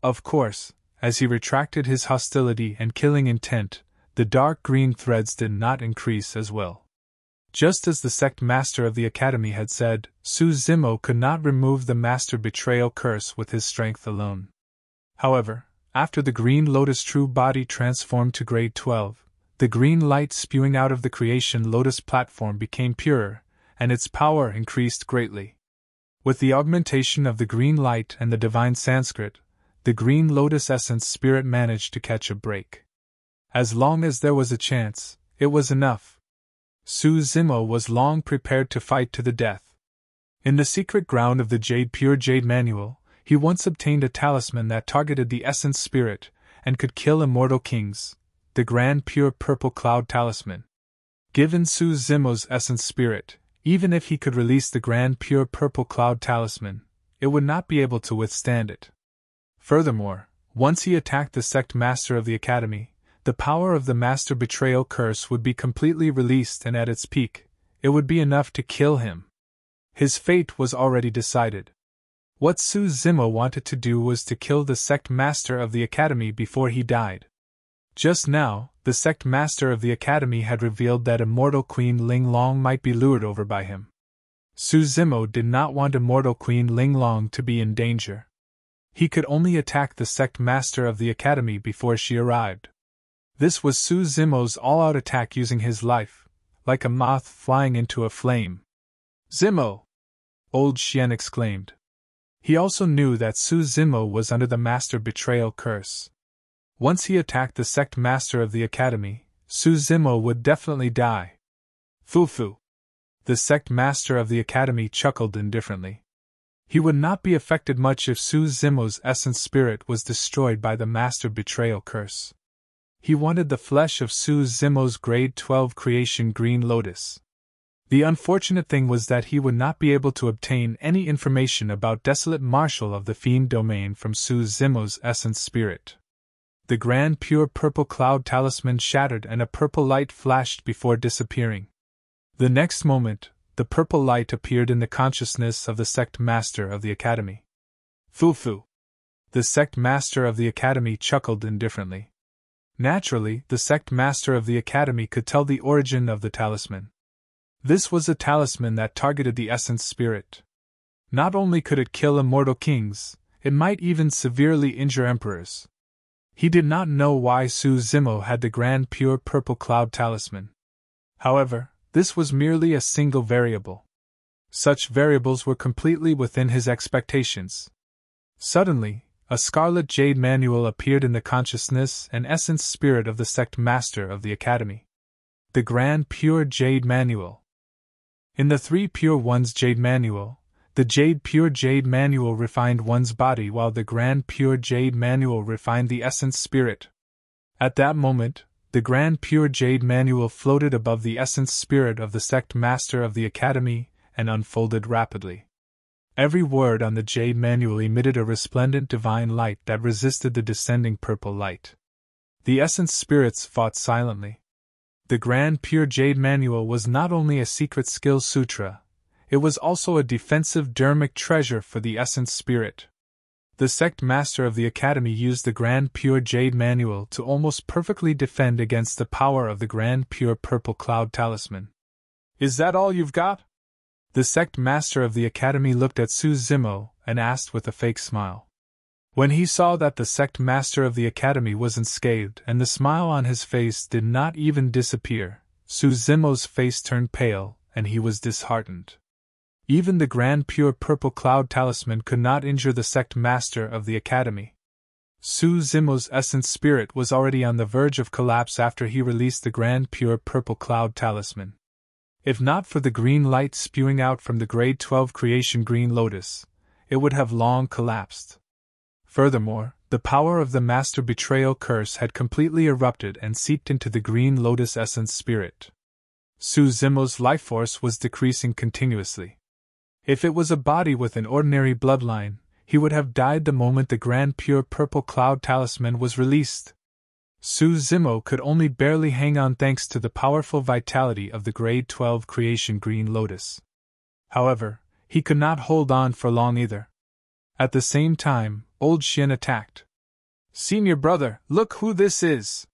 Of course, as he retracted his hostility and killing intent, the dark green threads did not increase as well. Just as the Sect Master of the Academy had said, Su Zimo could not remove the Master Betrayal curse with his strength alone. However, after the Green Lotus true body transformed to grade 12, the green light spewing out of the Creation Lotus platform became purer, and its power increased greatly. With the augmentation of the green light and the divine Sanskrit, the Green Lotus Essence Spirit managed to catch a break. As long as there was a chance, it was enough. Su Zimo was long prepared to fight to the death. In the secret ground of the Pure Jade Manual, he once obtained a talisman that targeted the Essence Spirit and could kill immortal kings, the Grand Pure Purple Cloud Talisman. Given Su Zimo's Essence Spirit, even if he could release the Grand Pure Purple Cloud Talisman, it would not be able to withstand it. Furthermore, once he attacked the Sect Master of the Academy, the power of the Master Betrayal curse would be completely released, and at its peak, it would be enough to kill him. His fate was already decided. What Su Zimo wanted to do was to kill the Sect Master of the Academy before he died. Just now, the Sect Master of the Academy had revealed that immortal Queen Ling Long might be lured over by him. Su Zimo did not want immortal Queen Ling Long to be in danger. He could only attack the Sect Master of the Academy before she arrived. This was Su Zimo's all-out attack, using his life, like a moth flying into a flame. "Zimo!" Old Qimen exclaimed. He also knew that Su Zimo was under the Master Betrayal curse. Once he attacked the Sect Master of the Academy, Su Zimo would definitely die. Fufu. The Sect Master of the Academy chuckled indifferently. He would not be affected much if Su Zimo's Essence Spirit was destroyed by the Master Betrayal curse. He wanted the flesh of Su Zimo's grade 12 creation Green Lotus. The unfortunate thing was that he would not be able to obtain any information about Desolate Marshal of the Fiend Domain from Su Zimo's Essence Spirit. The Grand Pure Purple Cloud Talisman shattered and a purple light flashed before disappearing. The next moment, the purple light appeared in the consciousness of the Sect Master of the Academy. Fufu. The Sect Master of the Academy chuckled indifferently. Naturally, the Sect Master of the Academy could tell the origin of the talisman. This was a talisman that targeted the Essence Spirit. Not only could it kill immortal kings, it might even severely injure emperors. He did not know why Su Zimo had the Grand Pure Purple Cloud Talisman. However, this was merely a single variable. Such variables were completely within his expectations. Suddenly, a Scarlet Jade Manual appeared in the consciousness and essence spirit of the Sect Master of the Academy. The Grand Pure Jade Manual. In the Three Pure Ones Jade Manual, the Pure Jade Manual refined one's body, while the Grand Pure Jade Manual refined the essence spirit. At that moment, the Grand Pure Jade Manual floated above the essence spirit of the Sect Master of the Academy and unfolded rapidly. Every word on the Jade Manual emitted a resplendent divine light that resisted the descending purple light. The essence spirits fought silently. The Grand Pure Jade Manual was not only a secret skill sutra, it was also a defensive dharmic treasure for the essence spirit. The Sect Master of the Academy used the Grand Pure Jade Manual to almost perfectly defend against the power of the Grand Pure Purple Cloud Talisman. "Is that all you've got?" The Sect Master of the Academy looked at Su Zimo and asked with a fake smile. When he saw that the Sect Master of the Academy was unscathed and the smile on his face did not even disappear, Su Zimo's face turned pale and he was disheartened. Even the Grand Pure Purple Cloud Talisman could not injure the Sect Master of the Academy. Su Zimo's essence spirit was already on the verge of collapse after he released the Grand Pure Purple Cloud Talisman. If not for the green light spewing out from the grade 12 creation Green Lotus, it would have long collapsed. Furthermore, the power of the Master Betrayal curse had completely erupted and seeped into the Green Lotus essence spirit. Su Zimo's life force was decreasing continuously. If it was a body with an ordinary bloodline, he would have died the moment the Grand Pure Purple Cloud Talisman was released. Su Zimo could only barely hang on thanks to the powerful vitality of the grade 12 creation Green Lotus. However, he could not hold on for long either. At the same time, Old Qimen attacked. "Senior brother, look who this is!"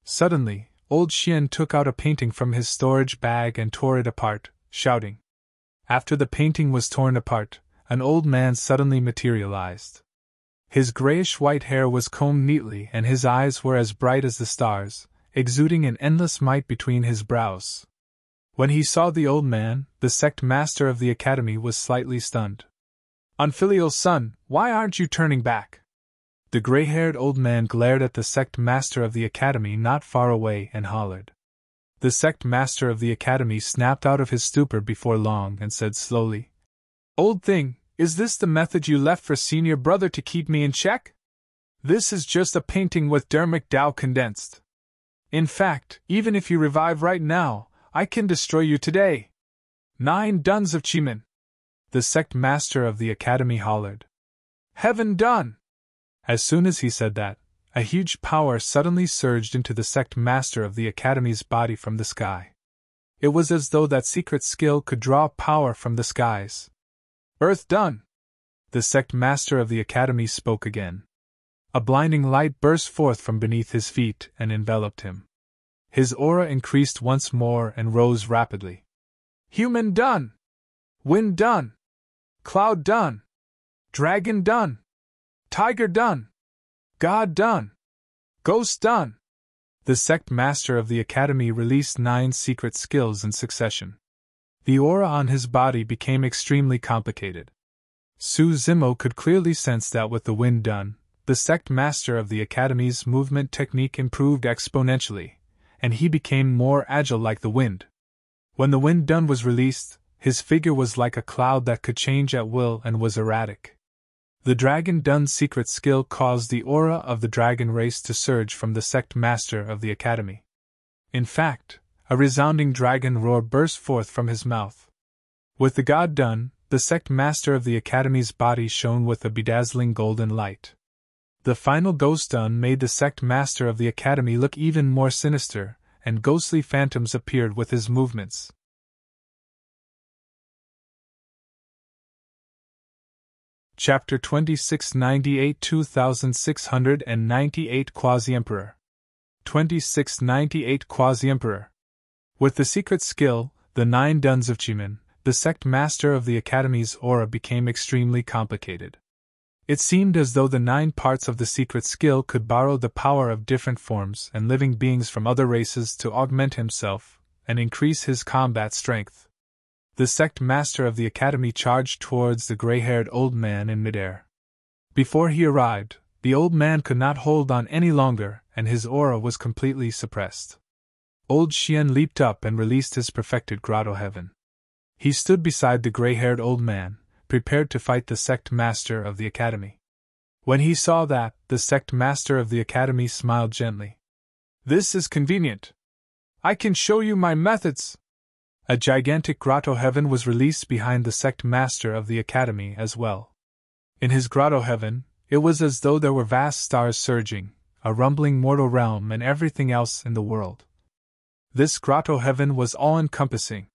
Suddenly, Old Qimen took out a painting from his storage bag and tore it apart, shouting. After the painting was torn apart, an old man suddenly materialized. His grayish-white hair was combed neatly and his eyes were as bright as the stars, exuding an endless might between his brows. When he saw the old man, the sect master of the academy was slightly stunned. "Unfilial son, why aren't you turning back?" The gray-haired old man glared at the sect master of the academy not far away and hollered. The sect master of the academy snapped out of his stupor before long and said slowly, "Old thing, is this the method you left for senior brother to keep me in check? This is just a painting with Dermic Dow condensed. In fact, even if you revive right now, I can destroy you today. 9 duns of Qimen!" The sect master of the academy hollered. "Heaven done!" As soon as he said that, a huge power suddenly surged into the sect master of the academy's body from the sky. It was as though that secret skill could draw power from the skies. "Earth done!" The sect master of the academy spoke again. A blinding light burst forth from beneath his feet and enveloped him. His aura increased once more and rose rapidly. "Human done! Wind done! Cloud done! Dragon done! Tiger done! God done! Ghost done!" The sect master of the academy released 9 secret skills in succession. The aura on his body became extremely complicated. Su Zimo could clearly sense that with the wind done, the sect master of the academy's movement technique improved exponentially, and he became more agile like the wind. When the wind done was released, his figure was like a cloud that could change at will and was erratic. The dragon done secret skill caused the aura of the dragon race to surge from the sect master of the academy. In fact, a resounding dragon roar burst forth from his mouth. With the god done, the sect master of the academy's body shone with a bedazzling golden light. The final ghost done made the sect master of the academy look even more sinister, and ghostly phantoms appeared with his movements. Chapter 2698 2698 Quasi-Emperor 2698 Quasi-Emperor. With the secret skill, the 9 duns of Qimen, the sect master of the academy's aura became extremely complicated. It seemed as though the 9 parts of the secret skill could borrow the power of different forms and living beings from other races to augment himself and increase his combat strength. The sect master of the academy charged towards the gray-haired old man in midair. Before he arrived, the old man could not hold on any longer, and his aura was completely suppressed. Old Qian leaped up and released his perfected grotto heaven. He stood beside the gray-haired old man, prepared to fight the sect master of the academy. When he saw that, the sect master of the academy smiled gently. "This is convenient. I can show you my methods." A gigantic grotto heaven was released behind the sect master of the academy as well. In his grotto heaven, it was as though there were vast stars surging, a rumbling mortal realm and everything else in the world. This grotto heaven was all-encompassing.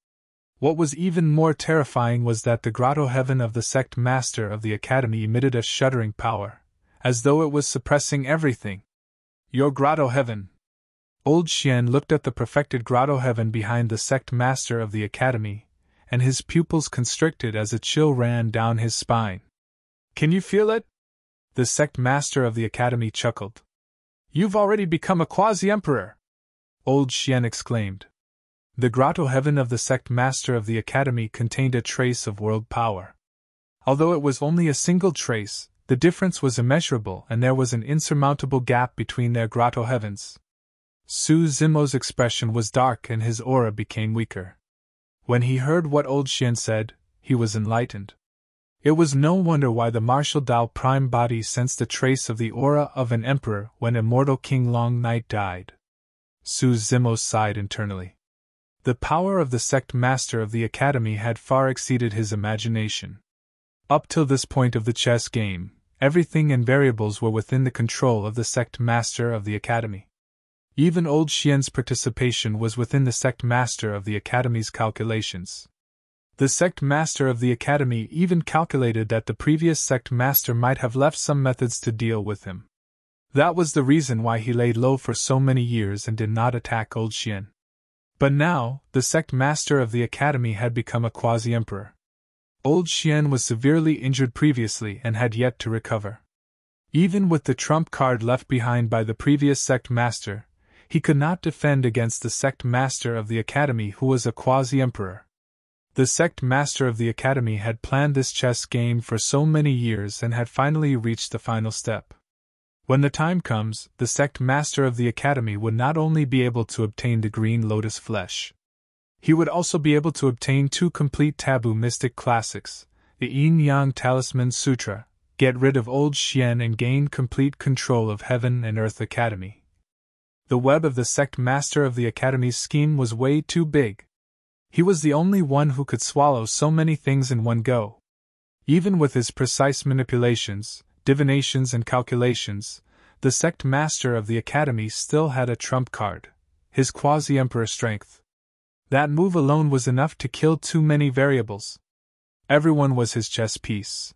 What was even more terrifying was that the grotto heaven of the sect master of the academy emitted a shuddering power, as though it was suppressing everything. "Your grotto heaven." Old Qian looked at the perfected grotto heaven behind the sect master of the academy, and his pupils constricted as a chill ran down his spine. "Can you feel it?" The sect master of the academy chuckled. "You've already become a Quasi-Emperor!" Old Qian exclaimed. The grotto heaven of the sect master of the academy contained a trace of world power. Although it was only a single trace, the difference was immeasurable and there was an insurmountable gap between their grotto heavens. Su Zimo's expression was dark and his aura became weaker. When he heard what Old Qian said, he was enlightened. It was no wonder why the martial Dao Prime body sensed a trace of the aura of an emperor when immortal King Long Night died. Su Zimo sighed internally. The power of the sect master of the academy had far exceeded his imagination. Up till this point of the chess game, everything and variables were within the control of the sect master of the academy. Even Old Qian's participation was within the sect master of the academy's calculations. The sect master of the academy even calculated that the previous sect master might have left some methods to deal with him. That was the reason why he laid low for so many years and did not attack Old Qian. But now, the sect master of the academy had become a quasi-emperor. Old Qian was severely injured previously and had yet to recover. Even with the trump card left behind by the previous sect master, he could not defend against the sect master of the academy, who was a quasi-emperor. The sect master of the academy had planned this chess game for so many years and had finally reached the final step. When the time comes, the sect master of the academy would not only be able to obtain the green lotus flesh, he would also be able to obtain 2 complete taboo mystic classics, the Yin-Yang Talisman Sutra, get rid of Old Qimen and gain complete control of Heaven and Earth Academy. The web of the sect master of the academy's scheme was way too big. He was the only one who could swallow so many things in one go. Even with his precise manipulations, divinations and calculations, the sect master of the academy still had a trump card, his quasi-emperor strength. That move alone was enough to kill too many variables. Everyone was his chess piece.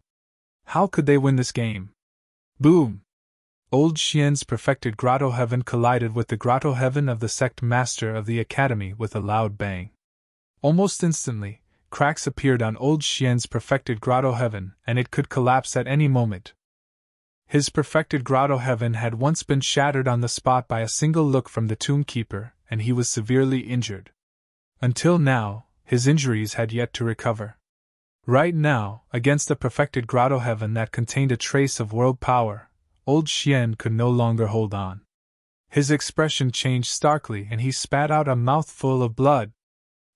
How could they win this game? Boom! Old Qimen's perfected grotto heaven collided with the grotto heaven of the sect master of the academy with a loud bang. Almost instantly, cracks appeared on Old Qimen's perfected grotto heaven, and it could collapse at any moment. His perfected grotto heaven had once been shattered on the spot by a single look from the tomb keeper, and he was severely injured. Until now, his injuries had yet to recover. Right now, against a perfected grotto heaven that contained a trace of world power, Old Qimen could no longer hold on. His expression changed starkly and he spat out a mouthful of blood.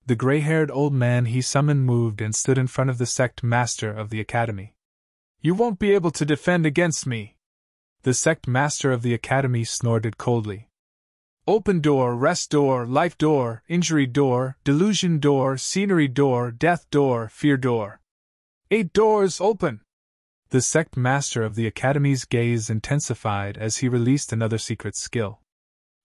The gray-haired old man he summoned moved and stood in front of the sect master of the academy. "You won't be able to defend against me!" The sect master of the academy snorted coldly. "Open door, rest door, life door, injury door, delusion door, scenery door, death door, fear door. 8 doors open!" The sect master of the academy's gaze intensified as he released another secret skill.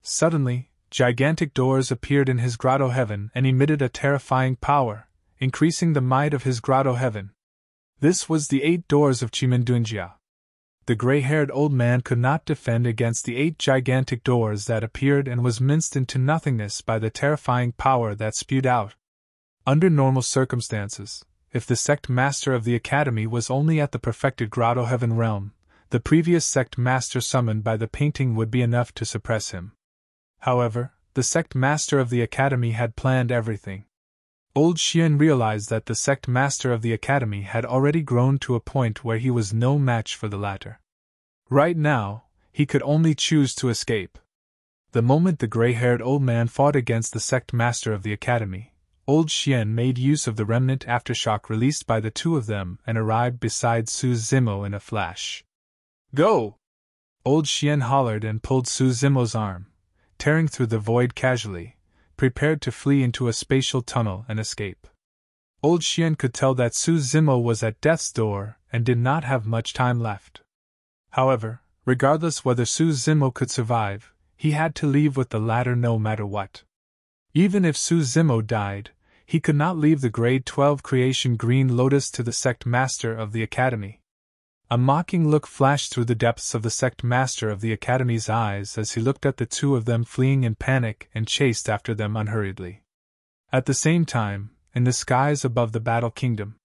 Suddenly, gigantic doors appeared in his grotto heaven and emitted a terrifying power, increasing the might of his grotto heaven. This was the 8 doors of Qimen Dunjia. The gray-haired old man could not defend against the 8 gigantic doors that appeared and was minced into nothingness by the terrifying power that spewed out. Under normal circumstances, if the sect master of the academy was only at the perfected grotto heaven realm, the previous sect master summoned by the painting would be enough to suppress him. However, the sect master of the academy had planned everything. Old Qimen realized that the sect master of the academy had already grown to a point where he was no match for the latter. Right now, he could only choose to escape. The moment the gray-haired old man fought against the sect master of the academy, Old Qimen made use of the remnant aftershock released by the 2 of them and arrived beside Su Zimo in a flash. "Go!" Old Qimen hollered and pulled Su Zimo's arm, tearing through the void casually, prepared to flee into a spatial tunnel and escape. Old Qimen could tell that Su Zimo was at death's door and did not have much time left. However, regardless whether Su Zimo could survive, he had to leave with the latter no matter what. Even if Su Zimo died, he could not leave the grade 12 creation green lotus to the sect master of the academy. A mocking look flashed through the depths of the sect master of the academy's eyes as he looked at the 2 of them fleeing in panic and chased after them unhurriedly. At the same time, in the skies above the Battle Kingdom,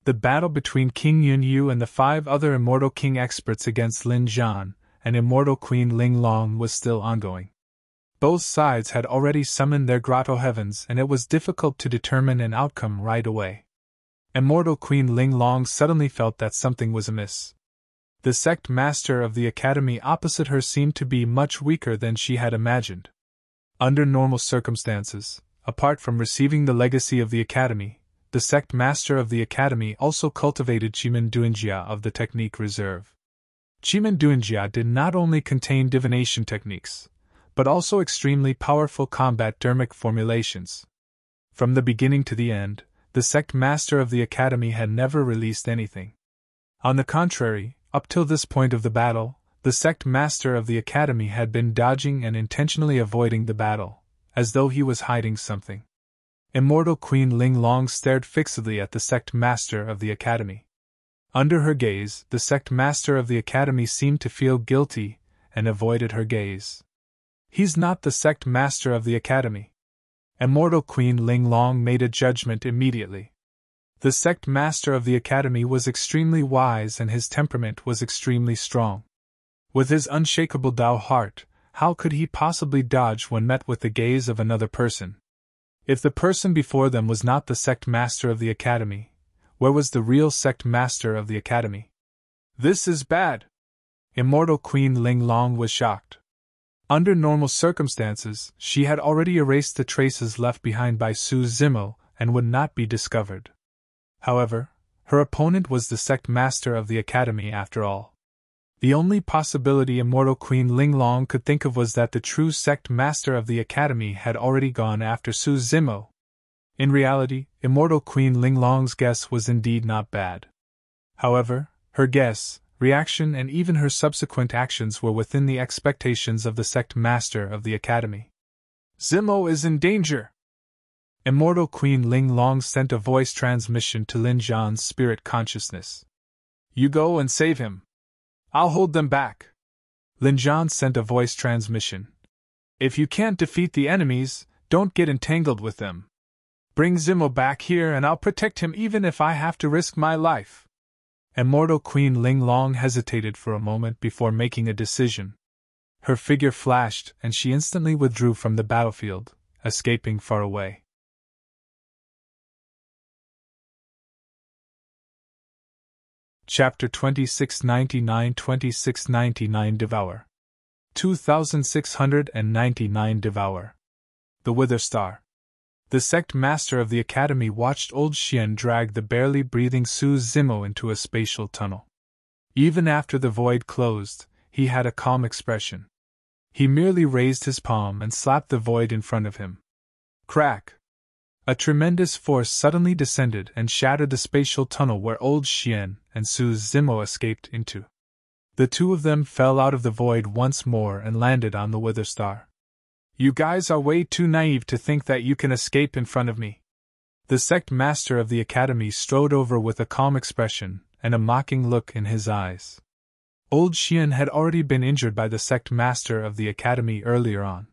the battle between King Yunyu and the 5 other Immortal King experts against Lin Zhan and Immortal Queen Ling Long was still ongoing. Both sides had already summoned their grotto heavens and it was difficult to determine an outcome right away. Immortal Queen Ling Long suddenly felt that something was amiss. The sect master of the academy opposite her seemed to be much weaker than she had imagined. Under normal circumstances, apart from receiving the legacy of the academy, the sect master of the academy also cultivated Qimen Dunjia of the technique reserve. Qimen Dunjia did not only contain divination techniques, but also extremely powerful combat dermic formulations. From the beginning to the end, the sect master of the academy had never released anything. On the contrary, up till this point of the battle, the sect master of the academy had been dodging and intentionally avoiding the battle, as though he was hiding something. Immortal Queen Ling Long stared fixedly at the sect master of the academy. Under her gaze, the sect master of the academy seemed to feel guilty and avoided her gaze. "He's not the sect master of the academy." Immortal Queen Ling Long made a judgment immediately. The sect master of the academy was extremely wise and his temperament was extremely strong. With his unshakable Tao heart, how could he possibly dodge when met with the gaze of another person? If the person before them was not the sect master of the academy, where was the real sect master of the academy? This is bad! Immortal Queen Ling Long was shocked. Under normal circumstances, she had already erased the traces left behind by Su Zimo and would not be discovered. However, her opponent was the sect master of the academy after all. The only possibility Immortal Queen Ling Long could think of was that the true sect master of the academy had already gone after Su Zimo. In reality, Immortal Queen Ling Long's guess was indeed not bad. However, her guess, reaction and even her subsequent actions were within the expectations of the sect master of the academy. Zimo is in danger! Immortal Queen Ling Long sent a voice transmission to Lin Zhan's spirit consciousness. You go and save him. I'll hold them back. Lin Zhan sent a voice transmission. If you can't defeat the enemies, don't get entangled with them. Bring Zimo back here and I'll protect him even if I have to risk my life. Immortal Queen Ling Long hesitated for a moment before making a decision. Her figure flashed and she instantly withdrew from the battlefield, escaping far away. Chapter 2699 Devour. 2699 Devour. The Wither Star. The sect master of the academy watched old Qimen drag the barely breathing Su Zimo into a spatial tunnel. Even after the void closed, he had a calm expression. He merely raised his palm and slapped the void in front of him. Crack! A tremendous force suddenly descended and shattered the spatial tunnel where old Qimen and Su Zimo escaped into. The two of them fell out of the void once more and landed on the Wither Star. You guys are way too naive to think that you can escape in front of me. The sect master of the academy strode over with a calm expression and a mocking look in his eyes. Old Qimen had already been injured by the sect master of the academy earlier on.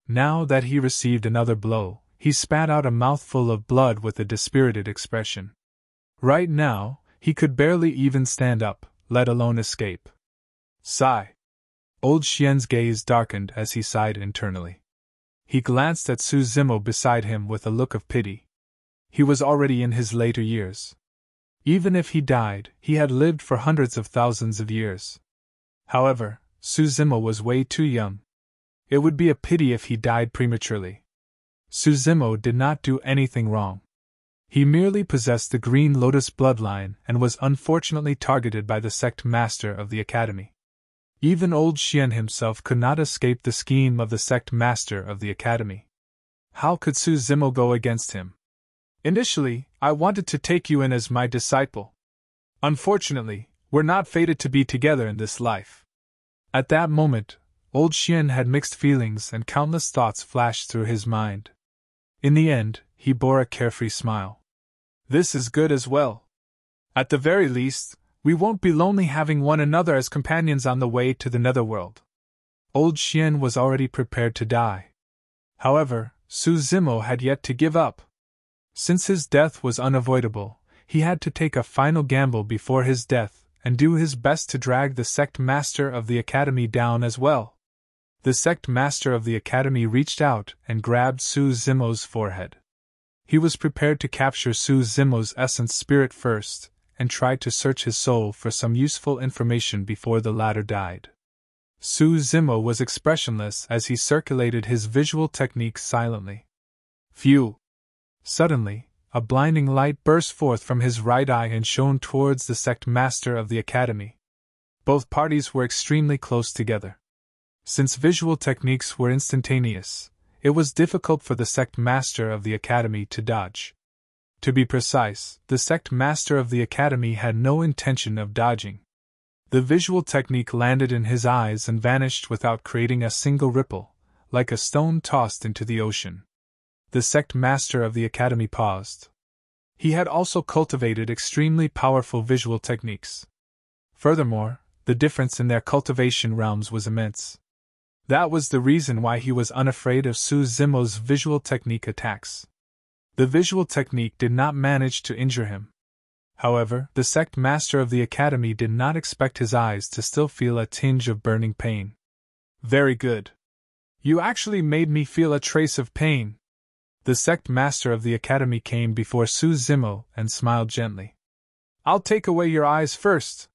Now that he received another blow, he spat out a mouthful of blood with a dispirited expression. Right now, he could barely even stand up, let alone escape. Sigh. Old Qimen's gaze darkened as he sighed internally. He glanced at Su Zimo beside him with a look of pity. He was already in his later years. Even if he died, he had lived for hundreds of thousands of years. However, Su Zimo was way too young. It would be a pity if he died prematurely. Su Zimo did not do anything wrong. He merely possessed the Green Lotus bloodline and was unfortunately targeted by the sect master of the academy. Even old Qimen himself could not escape the scheme of the sect master of the academy. How could Su Zimo go against him? Initially, I wanted to take you in as my disciple. Unfortunately, we're not fated to be together in this life. At that moment, old Qimen had mixed feelings and countless thoughts flashed through his mind. In the end, he bore a carefree smile. This is good as well. At the very least, we won't be lonely having one another as companions on the way to the netherworld. Old Qimen was already prepared to die. However, Su Zimo had yet to give up. Since his death was unavoidable, he had to take a final gamble before his death and do his best to drag the sect master of the academy down as well. The sect master of the academy reached out and grabbed Su Zimo's forehead. He was prepared to capture Su Zimo's essence spirit first, and tried to search his soul for some useful information before the latter died. Su Zimo was expressionless as he circulated his visual techniques silently. Phew! Suddenly, a blinding light burst forth from his right eye and shone towards the sect master of the academy. Both parties were extremely close together. Since visual techniques were instantaneous, it was difficult for the sect master of the academy to dodge. To be precise, the sect master of the academy had no intention of dodging. The visual technique landed in his eyes and vanished without creating a single ripple, like a stone tossed into the ocean. The sect master of the academy paused. He had also cultivated extremely powerful visual techniques. Furthermore, the difference in their cultivation realms was immense. That was the reason why he was unafraid of Su Zimo's visual technique attacks. The visual technique did not manage to injure him. However, the sect master of the academy did not expect his eyes to still feel a tinge of burning pain. Very good. You actually made me feel a trace of pain. The sect master of the academy came before Su Zimo and smiled gently. I'll take away your eyes first.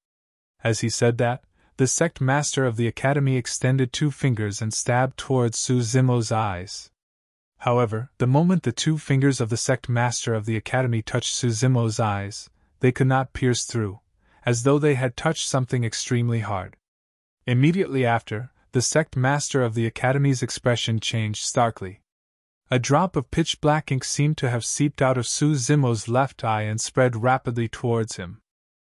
As he said that, the sect master of the academy extended 2 fingers and stabbed towards Su Zimo's eyes. However, the moment the 2 fingers of the sect master of the academy touched Su Zimo's eyes, they could not pierce through, as though they had touched something extremely hard. Immediately after, the sect master of the academy's expression changed starkly. A drop of pitch-black ink seemed to have seeped out of Su Zimo's left eye and spread rapidly towards him.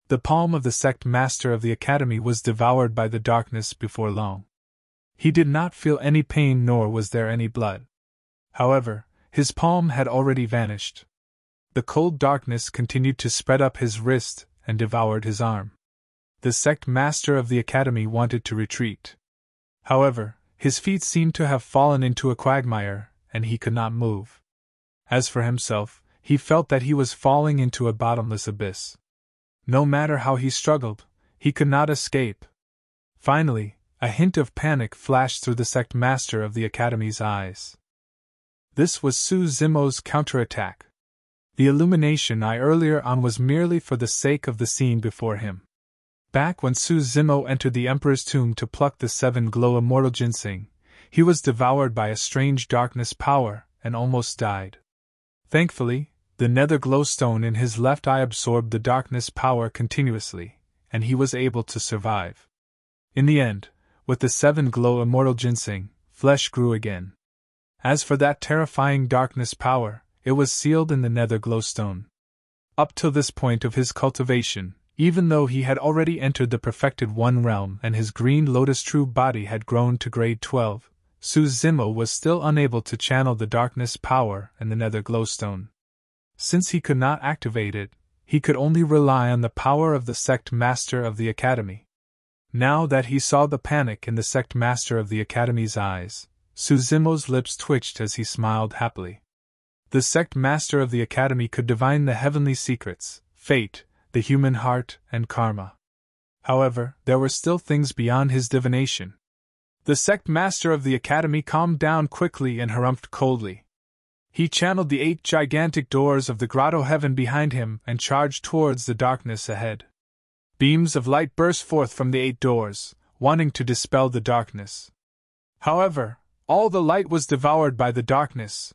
The palm of the sect master of the academy was devoured by the darkness before long. He did not feel any pain nor was there any blood. However, his palm had already vanished. The cold darkness continued to spread up his wrist and devoured his arm. The sect master of the academy wanted to retreat. However, his feet seemed to have fallen into a quagmire, and he could not move. As for himself, he felt that he was falling into a bottomless abyss. No matter how he struggled, he could not escape. Finally, a hint of panic flashed through the sect master of the academy's eyes. This was Su Zimo's counterattack. The illumination eye earlier on was merely for the sake of the scene before him. Back when Su Zimo entered the Emperor's tomb to pluck the 7 glow immortal ginseng, he was devoured by a strange darkness power and almost died. Thankfully, the nether glowstone in his left eye absorbed the darkness power continuously, and he was able to survive. In the end, with the 7 glow immortal ginseng, flesh grew again. As for that terrifying darkness power, it was sealed in the nether glowstone. Up till this point of his cultivation, even though he had already entered the perfected 1 realm and his green lotus true body had grown to grade 12, Su Zimo was still unable to channel the darkness power in the nether glowstone. Since he could not activate it, he could only rely on the power of the sect master of the academy. Now that he saw the panic in the sect master of the academy's eyes, Su Zimo's lips twitched as he smiled happily. The sect master of the academy could divine the heavenly secrets, fate, the human heart, and karma. However, there were still things beyond his divination. The sect master of the academy calmed down quickly and harumphed coldly. He channeled the 8 gigantic doors of the grotto heaven behind him and charged towards the darkness ahead. Beams of light burst forth from the 8 doors, wanting to dispel the darkness. However, all the light was devoured by the darkness.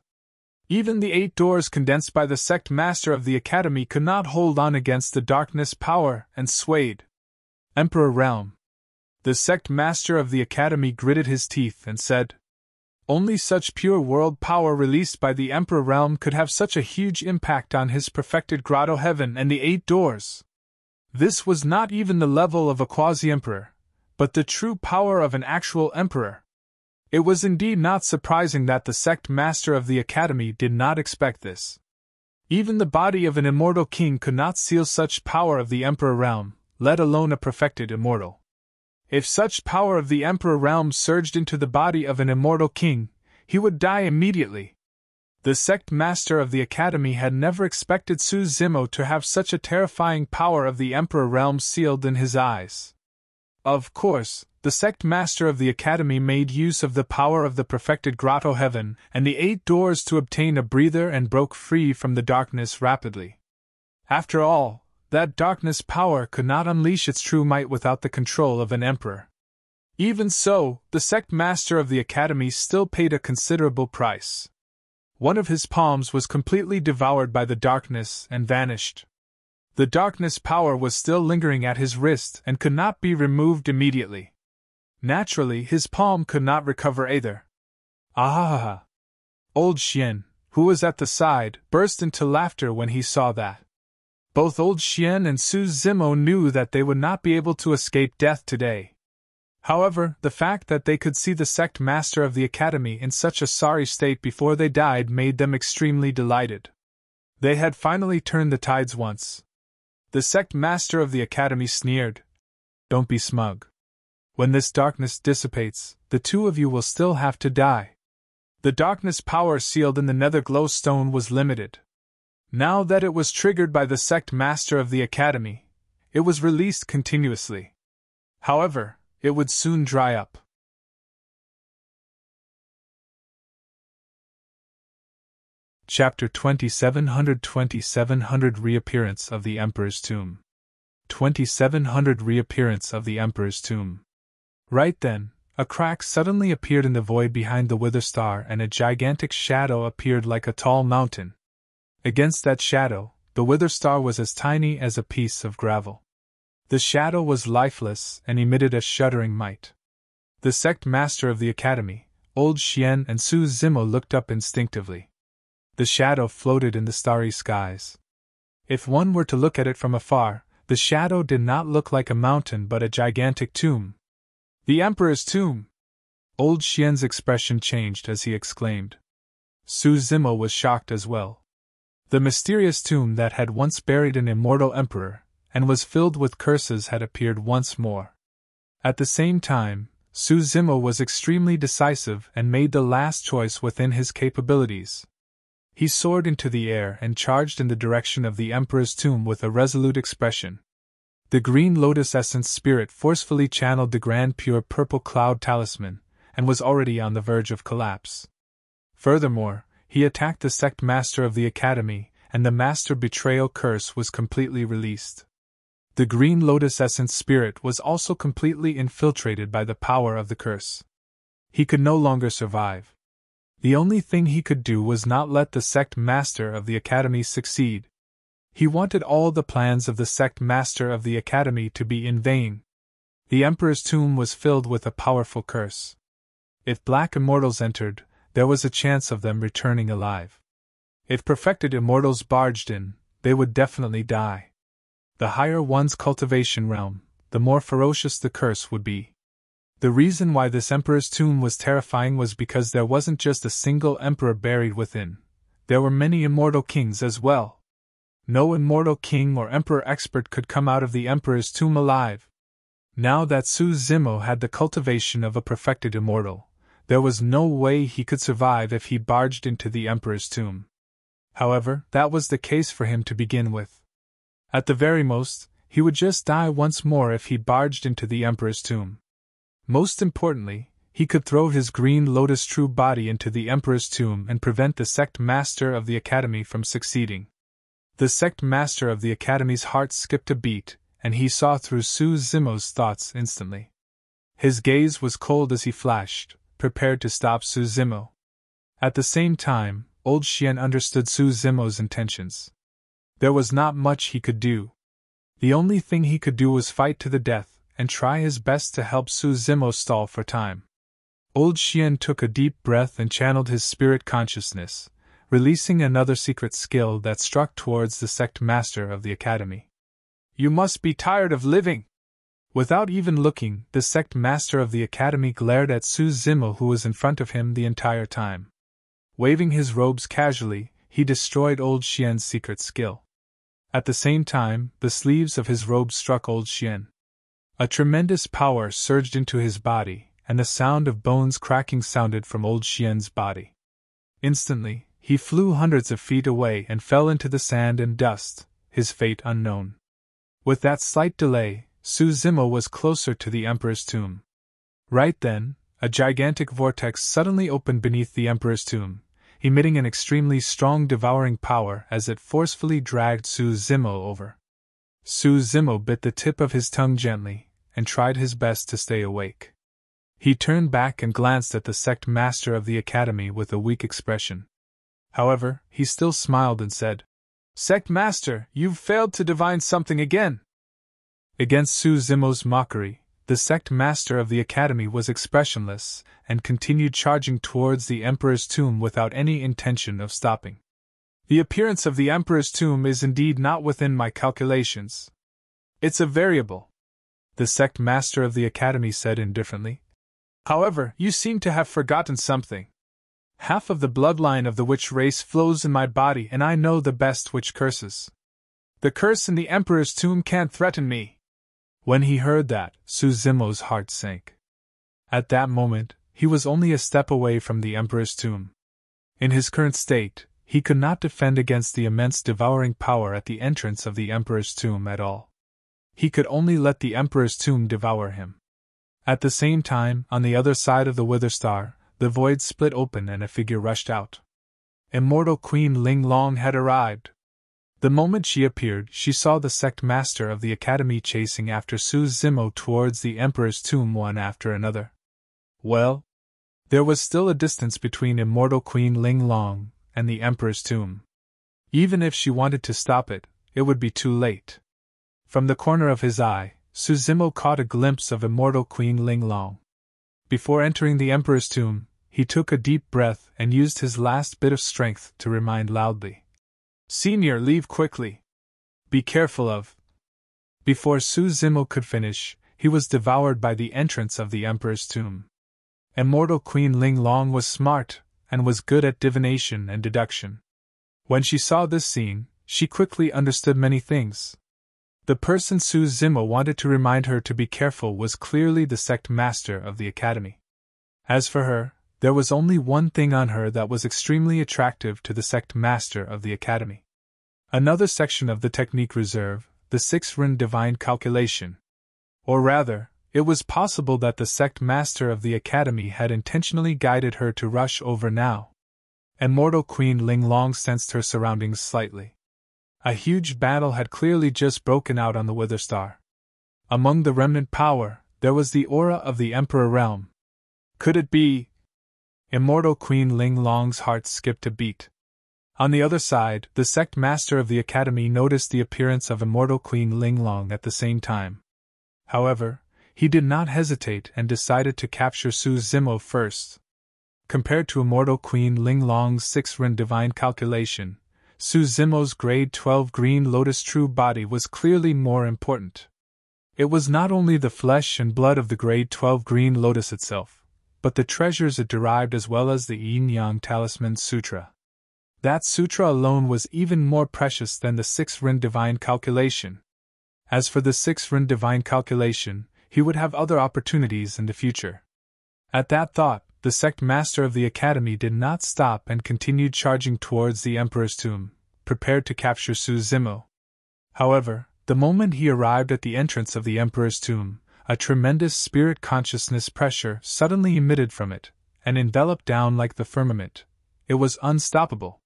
Even the 8 doors condensed by the sect master of the academy could not hold on against the darkness power and swayed. Emperor Realm. The sect master of the academy gritted his teeth and said, "Only such pure world power released by the Emperor Realm could have such a huge impact on his perfected grotto heaven and the 8 doors. This was not even the level of a Quasi-Emperor, but the true power of an actual emperor." It was indeed not surprising that the sect master of the academy did not expect this. Even the body of an immortal king could not seal such power of the Emperor Realm, let alone a perfected immortal. If such power of the Emperor Realm surged into the body of an immortal king, he would die immediately. The sect master of the academy had never expected Su Zimo to have such a terrifying power of the Emperor Realm sealed in his eyes. Of course, the sect master of the academy made use of the power of the perfected grotto heaven and the 8 doors to obtain a breather and broke free from the darkness rapidly. After all, that darkness power could not unleash its true might without the control of an emperor. Even so, the sect master of the academy still paid a considerable price. One of his palms was completely devoured by the darkness and vanished. The darkness power was still lingering at his wrist and could not be removed immediately. Naturally, his palm could not recover either. Ah! Old Qimen, who was at the side, burst into laughter when he saw that. Both Old Qimen and Su Zimo knew that they would not be able to escape death today. However, the fact that they could see the sect master of the academy in such a sorry state before they died made them extremely delighted. They had finally turned the tides once. The sect master of the academy sneered, "Don't be smug. When this darkness dissipates, the 2 of you will still have to die." The darkness power sealed in the nether glowstone was limited. Now that it was triggered by the Sect Master of the Academy, it was released continuously. However, it would soon dry up. Chapter 2700 Reappearance of the Emperor's Tomb. 2700 Reappearance of the Emperor's Tomb. Right then, a crack suddenly appeared in the void behind the Wither Star and a gigantic shadow appeared like a tall mountain. Against that shadow, the Wither Star was as tiny as a piece of gravel. The shadow was lifeless and emitted a shuddering might. The Sect Master of the Academy, Old Qimen and Su Zimo looked up instinctively. The shadow floated in the starry skies. If one were to look at it from afar, the shadow did not look like a mountain but a gigantic tomb. The Emperor's tomb! Old Qimen's expression changed as he exclaimed. Su Zimo was shocked as well. The mysterious tomb that had once buried an immortal emperor, and was filled with curses, had appeared once more. At the same time, Su Zimo was extremely decisive and made the last choice within his capabilities. He soared into the air and charged in the direction of the Emperor's tomb with a resolute expression. The green lotus essence spirit forcefully channeled the grand pure purple cloud talisman, and was already on the verge of collapse. Furthermore, he attacked the Sect Master of the Academy, and the Master Betrayal curse was completely released. The green lotus essence spirit was also completely infiltrated by the power of the curse. He could no longer survive. The only thing he could do was not let the Sect Master of the Academy succeed. He wanted all the plans of the Sect Master of the Academy to be in vain. The Emperor's tomb was filled with a powerful curse. If black immortals entered, there was a chance of them returning alive. If perfected immortals barged in, they would definitely die. The higher one's cultivation realm, the more ferocious the curse would be. The reason why this Emperor's tomb was terrifying was because there wasn't just a single emperor buried within. There were many immortal kings as well. No immortal king or emperor expert could come out of the Emperor's tomb alive. Now that Su Zimo had the cultivation of a perfected immortal, there was no way he could survive if he barged into the Emperor's tomb. However, that was the case for him to begin with. At the very most, he would just die once more if he barged into the Emperor's tomb. Most importantly, he could throw his green lotus true body into the Emperor's tomb and prevent the Sect Master of the Academy from succeeding. The Sect Master of the Academy's heart skipped a beat, and he saw through Su Zimo's thoughts instantly. His gaze was cold as he flashed, prepared to stop Su Zimo. At the same time, Old Qimen understood Su Zimo's intentions. There was not much he could do. The only thing he could do was fight to the death, and try his best to help Su Zimo stall for time. Old Qimen took a deep breath and channeled his spirit consciousness, releasing another secret skill that struck towards the Sect Master of the Academy. You must be tired of living! Without even looking, the Sect Master of the Academy glared at Su Zimo, who was in front of him the entire time. Waving his robes casually, he destroyed Old Qimen's secret skill. At the same time, the sleeves of his robe struck Old Qimen. A tremendous power surged into his body, and the sound of bones cracking sounded from Old Qimen's body. Instantly, he flew hundreds of feet away and fell into the sand and dust, his fate unknown. With that slight delay, Su Zimo was closer to the Emperor's tomb. Right then, a gigantic vortex suddenly opened beneath the Emperor's tomb, emitting an extremely strong devouring power as it forcefully dragged Su Zimo over. Su Zimo bit the tip of his tongue gently, and tried his best to stay awake. He turned back and glanced at the Sect Master of the Academy with a weak expression. However, he still smiled and said, "Sect Master, you've failed to divine something again." Against Su Zimo's mockery, the Sect Master of the Academy was expressionless, and continued charging towards the Emperor's tomb without any intention of stopping. The appearance of the Emperor's tomb is indeed not within my calculations. It's a variable, the Sect Master of the Academy said indifferently. However, you seem to have forgotten something. Half of the bloodline of the witch race flows in my body, and I know the best witch curses. The curse in the Emperor's tomb can't threaten me. When he heard that, Su Zimo's heart sank. At that moment, he was only a step away from the Emperor's tomb. In his current state, he could not defend against the immense devouring power at the entrance of the Emperor's tomb at all. He could only let the Emperor's tomb devour him. At the same time, on the other side of the Wither Star, the void split open and a figure rushed out. Immortal Queen Ling Long had arrived. The moment she appeared, she saw the sect master of the academy chasing after Su Zimo towards the Emperor's tomb one after another. Well, there was still a distance between Immortal Queen Ling Long and the Emperor's tomb. Even if she wanted to stop it, it would be too late. From the corner of his eye, Su Zimo caught a glimpse of Immortal Queen Ling Long. Before entering the Emperor's tomb, he took a deep breath and used his last bit of strength to remind loudly. "Senior, leave quickly. Be careful of." Before Su Zimo could finish, he was devoured by the entrance of the Emperor's tomb. Immortal Queen Ling Long was smart, and was good at divination and deduction. When she saw this scene, she quickly understood many things. The person Su Zimo wanted to remind her to be careful was clearly the sect master of the academy. As for her, there was only one thing on her that was extremely attractive to the sect master of the academy. Another section of the technique reserve, the 6-rune divine calculation. Or rather, it was possible that the sect master of the academy had intentionally guided her to rush over now. Immortal Queen Ling Long sensed her surroundings slightly. A huge battle had clearly just broken out on the Wither Star. Among the remnant power, there was the aura of the Emperor realm. Could it be? Immortal Queen Ling Long's heart skipped a beat. On the other side, the sect master of the academy noticed the appearance of Immortal Queen Ling Long at the same time. However, he did not hesitate and decided to capture Su Zimo first. Compared to Immortal Queen Ling Long's 6-rune divine calculation, Su Zimo's grade 12 green lotus true body was clearly more important. It was not only the flesh and blood of the grade 12 green lotus itself, but the treasures it derived as well as the Yin-Yang Talisman Sutra. That sutra alone was even more precious than the 6-rune divine calculation. As for the 6-rune divine calculation, he would have other opportunities in the future. At that thought, the sect master of the academy did not stop and continued charging towards the Emperor's tomb, prepared to capture Su Zimo. However, the moment he arrived at the entrance of the Emperor's tomb, a tremendous spirit consciousness pressure suddenly emitted from it, and enveloped down like the firmament. It was unstoppable.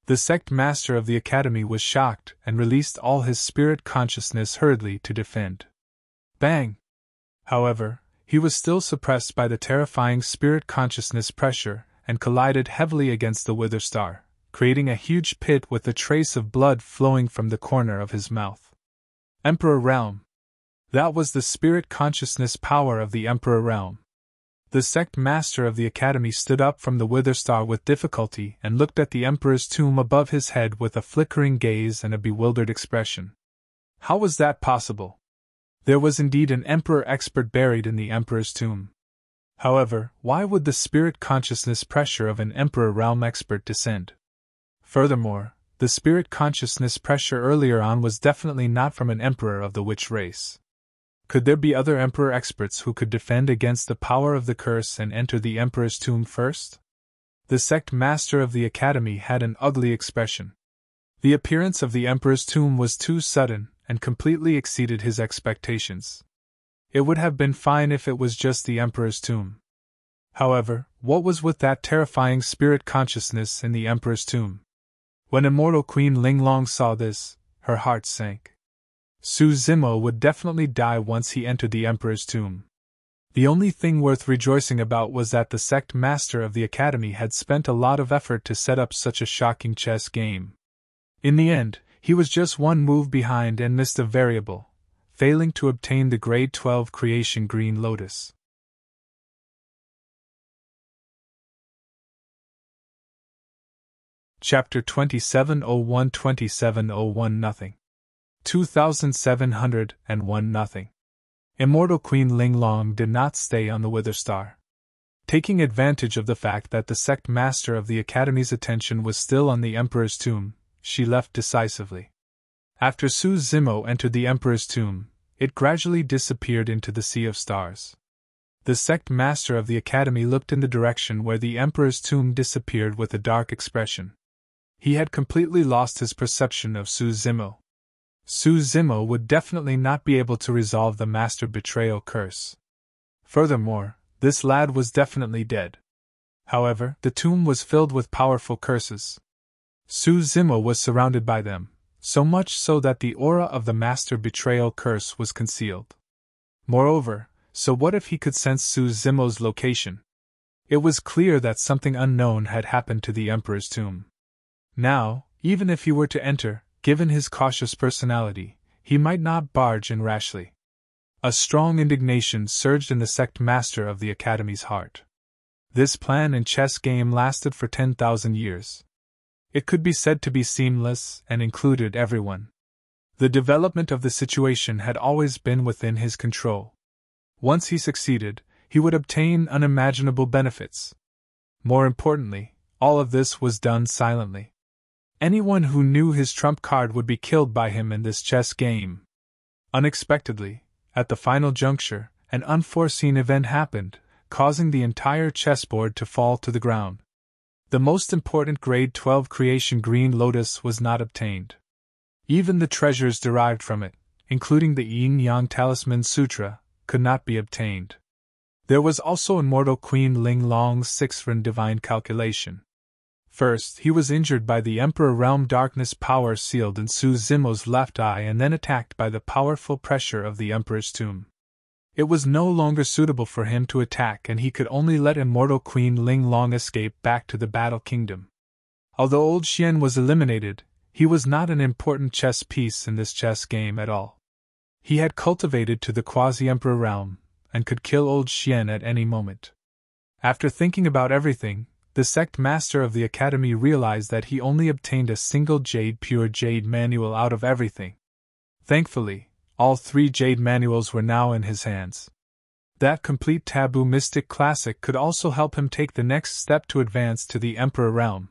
The sect master of the academy was shocked and released all his spirit consciousness hurriedly to defend. Bang! However, he was still suppressed by the terrifying spirit consciousness pressure and collided heavily against the Wither Star, creating a huge pit with a trace of blood flowing from the corner of his mouth. Emperor Realm. That was the spirit consciousness power of the Emperor Realm. The sect master of the academy stood up from the Wither Star with difficulty and looked at the Emperor's tomb above his head with a flickering gaze and a bewildered expression. How was that possible? There was indeed an Emperor expert buried in the Emperor's tomb. However, why would the spirit consciousness pressure of an Emperor Realm expert descend? Furthermore, the spirit consciousness pressure earlier on was definitely not from an Emperor of the Witch race. Could there be other Emperor experts who could defend against the power of the curse and enter the Emperor's tomb first? The sect master of the academy had an ugly expression. The appearance of the Emperor's tomb was too sudden and completely exceeded his expectations. It would have been fine if it was just the Emperor's tomb. However, what was with that terrifying spirit consciousness in the Emperor's tomb? When Immortal Queen Ling Long saw this, her heart sank. Su Zimo would definitely die once he entered the Emperor's tomb. The only thing worth rejoicing about was that the sect master of the academy had spent a lot of effort to set up such a shocking chess game. In the end, he was just one move behind and missed a variable, failing to obtain the grade 12 creation green lotus. Chapter 2701-2701 Nothing. 2701 Nothing. Immortal Queen Ling Long did not stay on the Wither Star. Taking advantage of the fact that the sect master of the academy's attention was still on the Emperor's tomb, she left decisively. After Su Zimo entered the Emperor's tomb, it gradually disappeared into the sea of stars. The sect master of the academy looked in the direction where the Emperor's tomb disappeared with a dark expression. He had completely lost his perception of Su Zimo. Su Zimo would definitely not be able to resolve the Master Betrayal curse. Furthermore, this lad was definitely dead. However, the tomb was filled with powerful curses. Su Zimo was surrounded by them, so much so that the aura of the Master Betrayal curse was concealed. Moreover, so what if he could sense Su Zimo's location? It was clear that something unknown had happened to the Emperor's tomb. Now, even if he were to enter, given his cautious personality, he might not barge in rashly. A strong indignation surged in the Sect Master of the Academy's heart. This plan and chess game lasted for 10,000 years. It could be said to be seamless and included everyone. The development of the situation had always been within his control. Once he succeeded, he would obtain unimaginable benefits. More importantly, all of this was done silently. Anyone who knew his trump card would be killed by him in this chess game. Unexpectedly, at the final juncture, an unforeseen event happened, causing the entire chessboard to fall to the ground. The most important Grade 12 creation Green Lotus was not obtained. Even the treasures derived from it, including the Yin-Yang Talisman Sutra, could not be obtained. There was also Immortal Queen Ling Long's 6th Divine Calculation. First, he was injured by the Emperor Realm Darkness power sealed in Su Zimo's left eye and then attacked by the powerful pressure of the Emperor's tomb. It was no longer suitable for him to attack and he could only let Immortal Queen Ling Long escape back to the Battle Kingdom. Although Old Qian was eliminated, he was not an important chess piece in this chess game at all. He had cultivated to the Quasi-Emperor realm, and could kill Old Qian at any moment. After thinking about everything, the Sect Master of the Academy realized that he only obtained a single pure Jade manual out of everything. Thankfully, all 3 Jade manuals were now in his hands. That complete Taboo Mystic Classic could also help him take the next step to advance to the Emperor realm.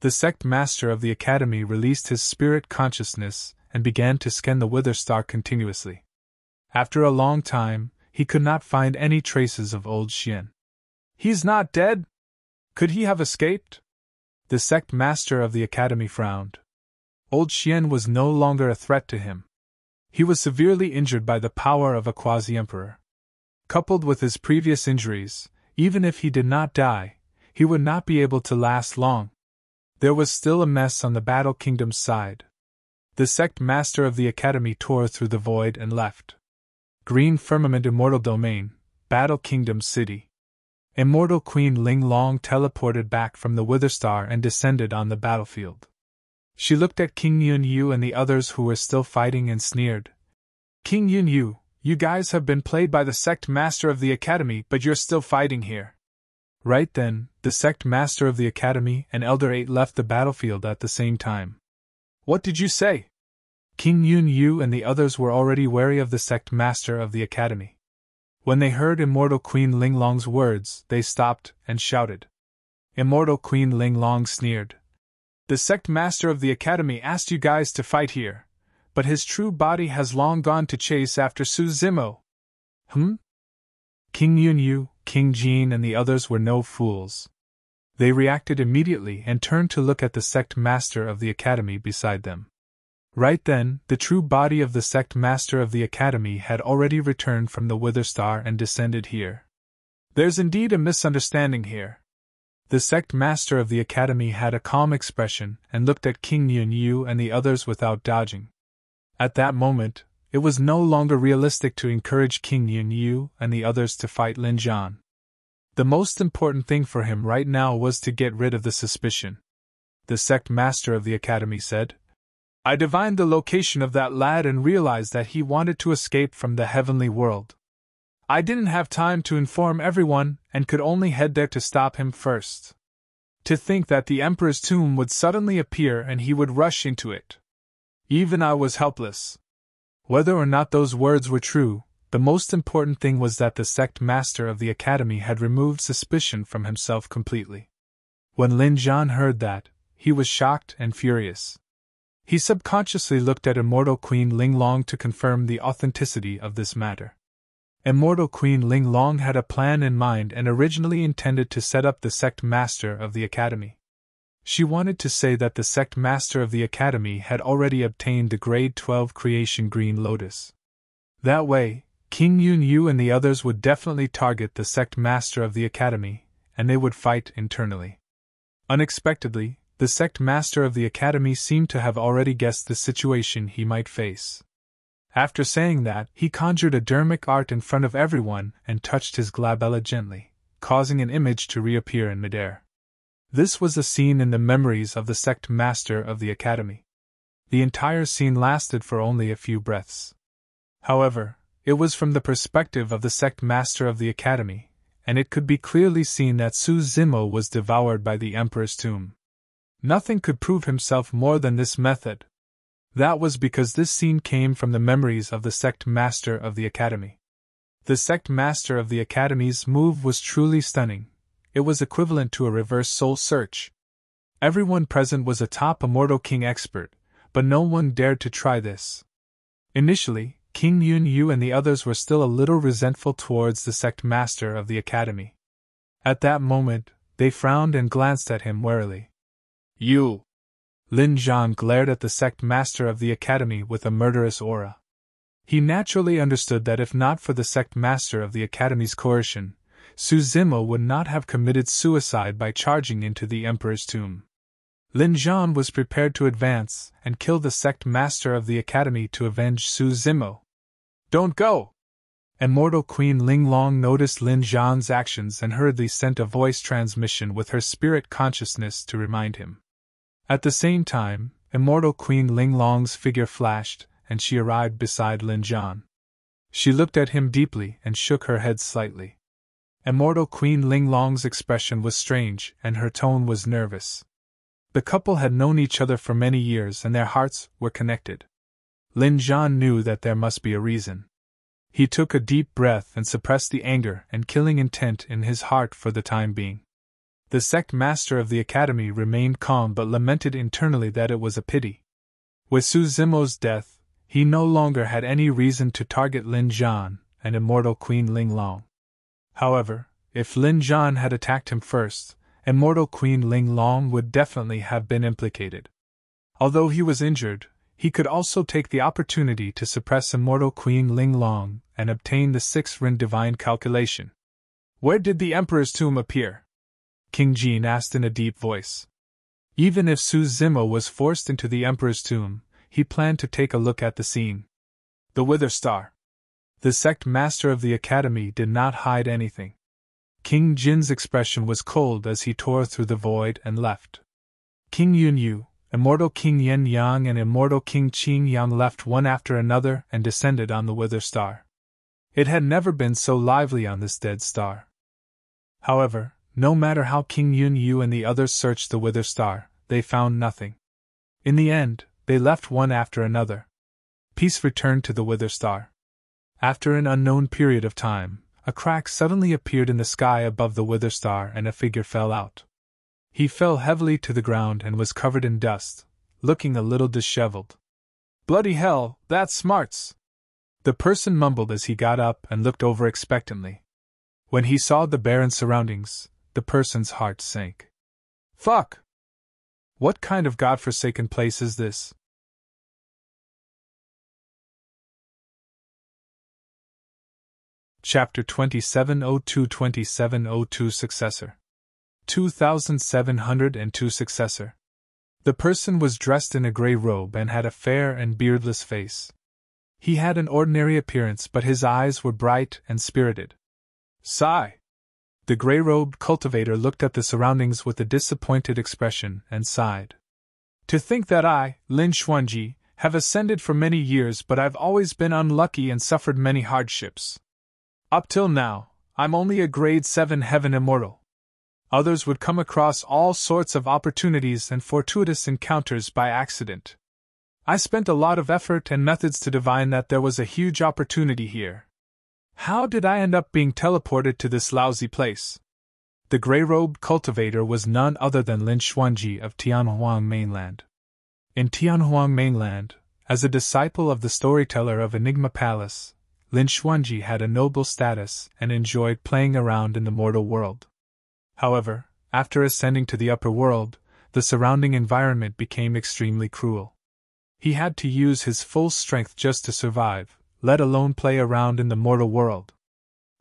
The Sect Master of the Academy released his spirit consciousness and began to scan the Wither Star continuously. After a long time, he could not find any traces of Old Qian. "He's not dead? Could he have escaped?" The Sect Master of the Academy frowned. Old Qian was no longer a threat to him. He was severely injured by the power of a Quasi-Emperor. Coupled with his previous injuries, even if he did not die, he would not be able to last long. There was still a mess on the Battle Kingdom's side. The Sect Master of the Academy tore through the void and left. Green Firmament Immortal Domain, Battle Kingdom City. Immortal Queen Ling Long teleported back from the Wither Star and descended on the battlefield. She looked at King Yun-Yu and the others who were still fighting and sneered. "King Yun-Yu, you guys have been played by the Sect Master of the Academy, but you're still fighting here." Right then, the Sect Master of the Academy and Elder 8 left the battlefield at the same time. "What did you say?" King Yun-Yu and the others were already wary of the Sect Master of the Academy. When they heard Immortal Queen Ling Long's words, they stopped and shouted. Immortal Queen Ling Long sneered. "The Sect Master of the Academy asked you guys to fight here, but his true body has long gone to chase after Su Zimo." King Yun-Yu, King Jean and the others were no fools. They reacted immediately and turned to look at the Sect Master of the Academy beside them. Right then, the true body of the Sect Master of the Academy had already returned from the Wither Star and descended here. "There's indeed a misunderstanding here." The Sect Master of the Academy had a calm expression and looked at King Yun-Yu and the others without dodging. At that moment, it was no longer realistic to encourage King Yun-Yu and the others to fight Lin Jian. The most important thing for him right now was to get rid of the suspicion. The Sect Master of the Academy said, "I divined the location of that lad and realized that he wanted to escape from the heavenly world. I didn't have time to inform everyone and could only head there to stop him first. To think that the Emperor's tomb would suddenly appear and he would rush into it. Even I was helpless." Whether or not those words were true, the most important thing was that the Sect Master of the Academy had removed suspicion from himself completely. When Lin Jian heard that, he was shocked and furious. He subconsciously looked at Immortal Queen Ling Long to confirm the authenticity of this matter. Immortal Queen Ling Long had a plan in mind and originally intended to set up the Sect Master of the Academy. She wanted to say that the sect master of the academy had already obtained the grade 12 creation green lotus. That way, King Yun Yu and the others would definitely target the sect master of the academy, and they would fight internally. Unexpectedly, the sect master of the academy seemed to have already guessed the situation he might face. After saying that, he conjured a dermic art in front of everyone and touched his glabella gently, causing an image to reappear in midair. This was a scene in the memories of the sect master of the academy. The entire scene lasted for only a few breaths. However, it was from the perspective of the sect master of the academy, and it could be clearly seen that Su Zimo was devoured by the Emperor's tomb. Nothing could prove himself more than this method. That was because this scene came from the memories of the sect master of the academy. The sect master of the academy's move was truly stunning. It was equivalent to a reverse soul search. Everyone present was a top Immortal King expert, but no one dared to try this. Initially, King Yun Yu and the others were still a little resentful towards the sect master of the academy. At that moment, they frowned and glanced at him warily. "You!" Lin Zhan glared at the sect master of the academy with a murderous aura. He naturally understood that if not for the sect master of the academy's coercion, Su Zimo would not have committed suicide by charging into the Emperor's tomb. Lin Zhan was prepared to advance and kill the sect master of the academy to avenge Su Zimo. "Don't go!" Immortal Queen Ling Long noticed Lin Zhan's actions and hurriedly sent a voice transmission with her spirit consciousness to remind him. At the same time, Immortal Queen Ling Long's figure flashed, and she arrived beside Lin Zhan. She looked at him deeply and shook her head slightly. Immortal Queen Ling Long's expression was strange, and her tone was nervous. The couple had known each other for many years and their hearts were connected. Lin Zhan knew that there must be a reason. He took a deep breath and suppressed the anger and killing intent in his heart for the time being. The sect master of the academy remained calm but lamented internally that it was a pity. With Su Zimo's death, he no longer had any reason to target Lin Zhan and Immortal Queen Ling Long. However, if Lin Zhan had attacked him first, Immortal Queen Ling Long would definitely have been implicated. Although he was injured, he could also take the opportunity to suppress Immortal Queen Ling Long and obtain the 6th divine calculation. "Where did the Emperor's tomb appear?" King Jin asked in a deep voice. Even if Su Zimo was forced into the Emperor's tomb, he planned to take a look at the scene. "The Wither Star." The sect master of the academy did not hide anything. King Jin's expression was cold as he tore through the void and left. King Yun Yu, Immortal King Yen Yang and Immortal King Qing Yang left one after another and descended on the Wither Star. It had never been so lively on this dead star. However, no matter how King Yun Yu and the others searched the Wither Star, they found nothing. In the end, they left one after another. Peace returned to the Wither Star. After an unknown period of time, a crack suddenly appeared in the sky above the Wither Star and a figure fell out. He fell heavily to the ground and was covered in dust, looking a little disheveled. "Bloody hell, that smarts!" The person mumbled as he got up and looked over expectantly. When he saw the barren surroundings, the person's heart sank. "Fuck! What kind of godforsaken place is this?" Chapter 2702-2702 Successor 2702 Successor. The person was dressed in a grey robe and had a fair and beardless face. He had an ordinary appearance, but his eyes were bright and spirited. Sigh. The grey-robed cultivator looked at the surroundings with a disappointed expression and sighed. "To think that I, Lin Xuanji, have ascended for many years, but I've always been unlucky and suffered many hardships. Up till now, I'm only a grade 7 heaven immortal. Others would come across all sorts of opportunities and fortuitous encounters by accident. I spent a lot of effort and methods to divine that there was a huge opportunity here. How did I end up being teleported to this lousy place?" The grey-robed cultivator was none other than Lin Xuanji of Tianhuang Mainland. In Tianhuang Mainland, as a disciple of the storyteller of Enigma Palace, Lin Xuanji had a noble status and enjoyed playing around in the mortal world. However, after ascending to the upper world, the surrounding environment became extremely cruel. He had to use his full strength just to survive, let alone play around in the mortal world.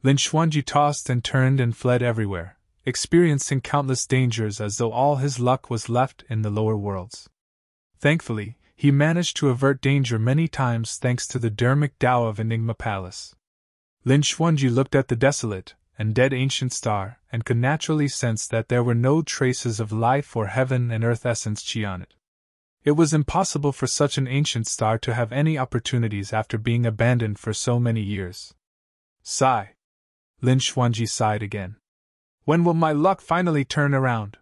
Lin Xuanji tossed and turned and fled everywhere, experiencing countless dangers as though all his luck was left in the lower worlds. Thankfully, he managed to avert danger many times thanks to the Dermic Tao of Enigma Palace. Lin Xuanji looked at the desolate and dead ancient star and could naturally sense that there were no traces of life or heaven and earth essence qi on it. It was impossible for such an ancient star to have any opportunities after being abandoned for so many years. Sigh. Lin Xuanji sighed again. When will my luck finally turn around?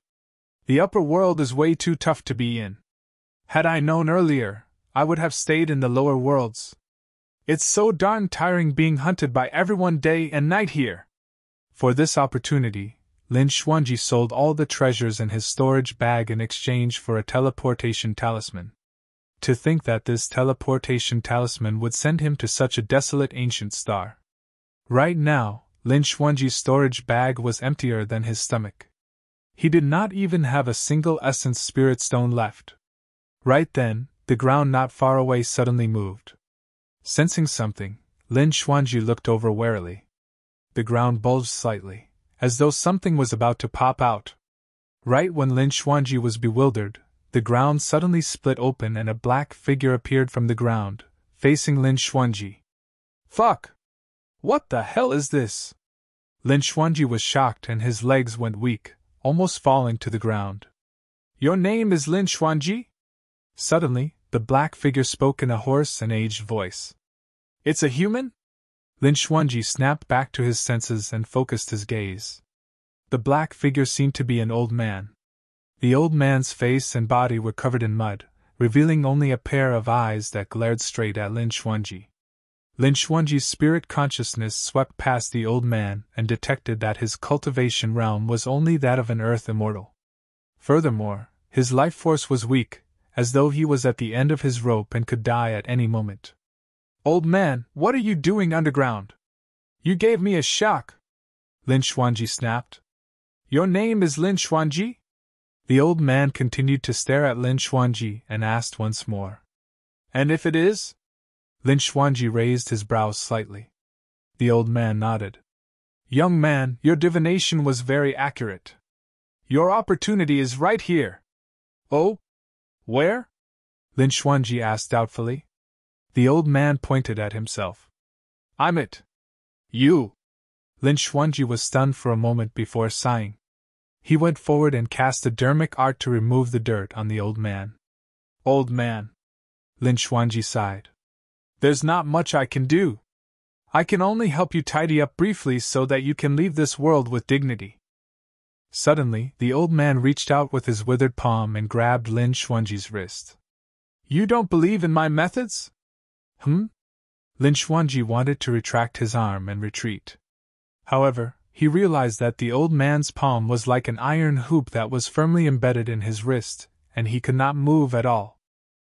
The upper world is way too tough to be in. Had I known earlier, I would have stayed in the lower worlds. It's so darn tiring being hunted by everyone day and night here. For this opportunity, Lin Xuanji sold all the treasures in his storage bag in exchange for a teleportation talisman. To think that this teleportation talisman would send him to such a desolate ancient star. Right now, Lin Xuanji's storage bag was emptier than his stomach. He did not even have a single essence spirit stone left. Right then, the ground not far away suddenly moved. Sensing something, Lin Xuanji looked over warily. The ground bulged slightly, as though something was about to pop out. Right when Lin Xuanji was bewildered, the ground suddenly split open and a black figure appeared from the ground, facing Lin Xuanji. Fuck! What the hell is this? Lin Xuanji was shocked and his legs went weak, almost falling to the ground. Your name is Lin Xuanji? Suddenly, the black figure spoke in a hoarse and aged voice. It's a human? Lin Xuanji snapped back to his senses and focused his gaze. The black figure seemed to be an old man. The old man's face and body were covered in mud, revealing only a pair of eyes that glared straight at Lin Xuanji. Lin Xuanji's spirit consciousness swept past the old man and detected that his cultivation realm was only that of an earth immortal. Furthermore, his life force was weak, as though he was at the end of his rope and could die at any moment. Old man, what are you doing underground? You gave me a shock, Lin Xuanji snapped. Your name is Lin Xuanji? The old man continued to stare at Lin Xuanji and asked once more. And if it is? Lin Xuanji raised his brows slightly. The old man nodded. Young man, your divination was very accurate. Your opportunity is right here. Oh? Where? Lin Xuanji asked doubtfully. The old man pointed at himself. I'm it. You. Lin Xuanji was stunned for a moment before sighing. He went forward and cast a dermic art to remove the dirt on the old man. Old man. Lin Xuanji sighed. There's not much I can do. I can only help you tidy up briefly so that you can leave this world with dignity. Suddenly, the old man reached out with his withered palm and grabbed Lin Xuanji's wrist. You don't believe in my methods? Lin Xuanji wanted to retract his arm and retreat. However, he realized that the old man's palm was like an iron hoop that was firmly embedded in his wrist, and he could not move at all.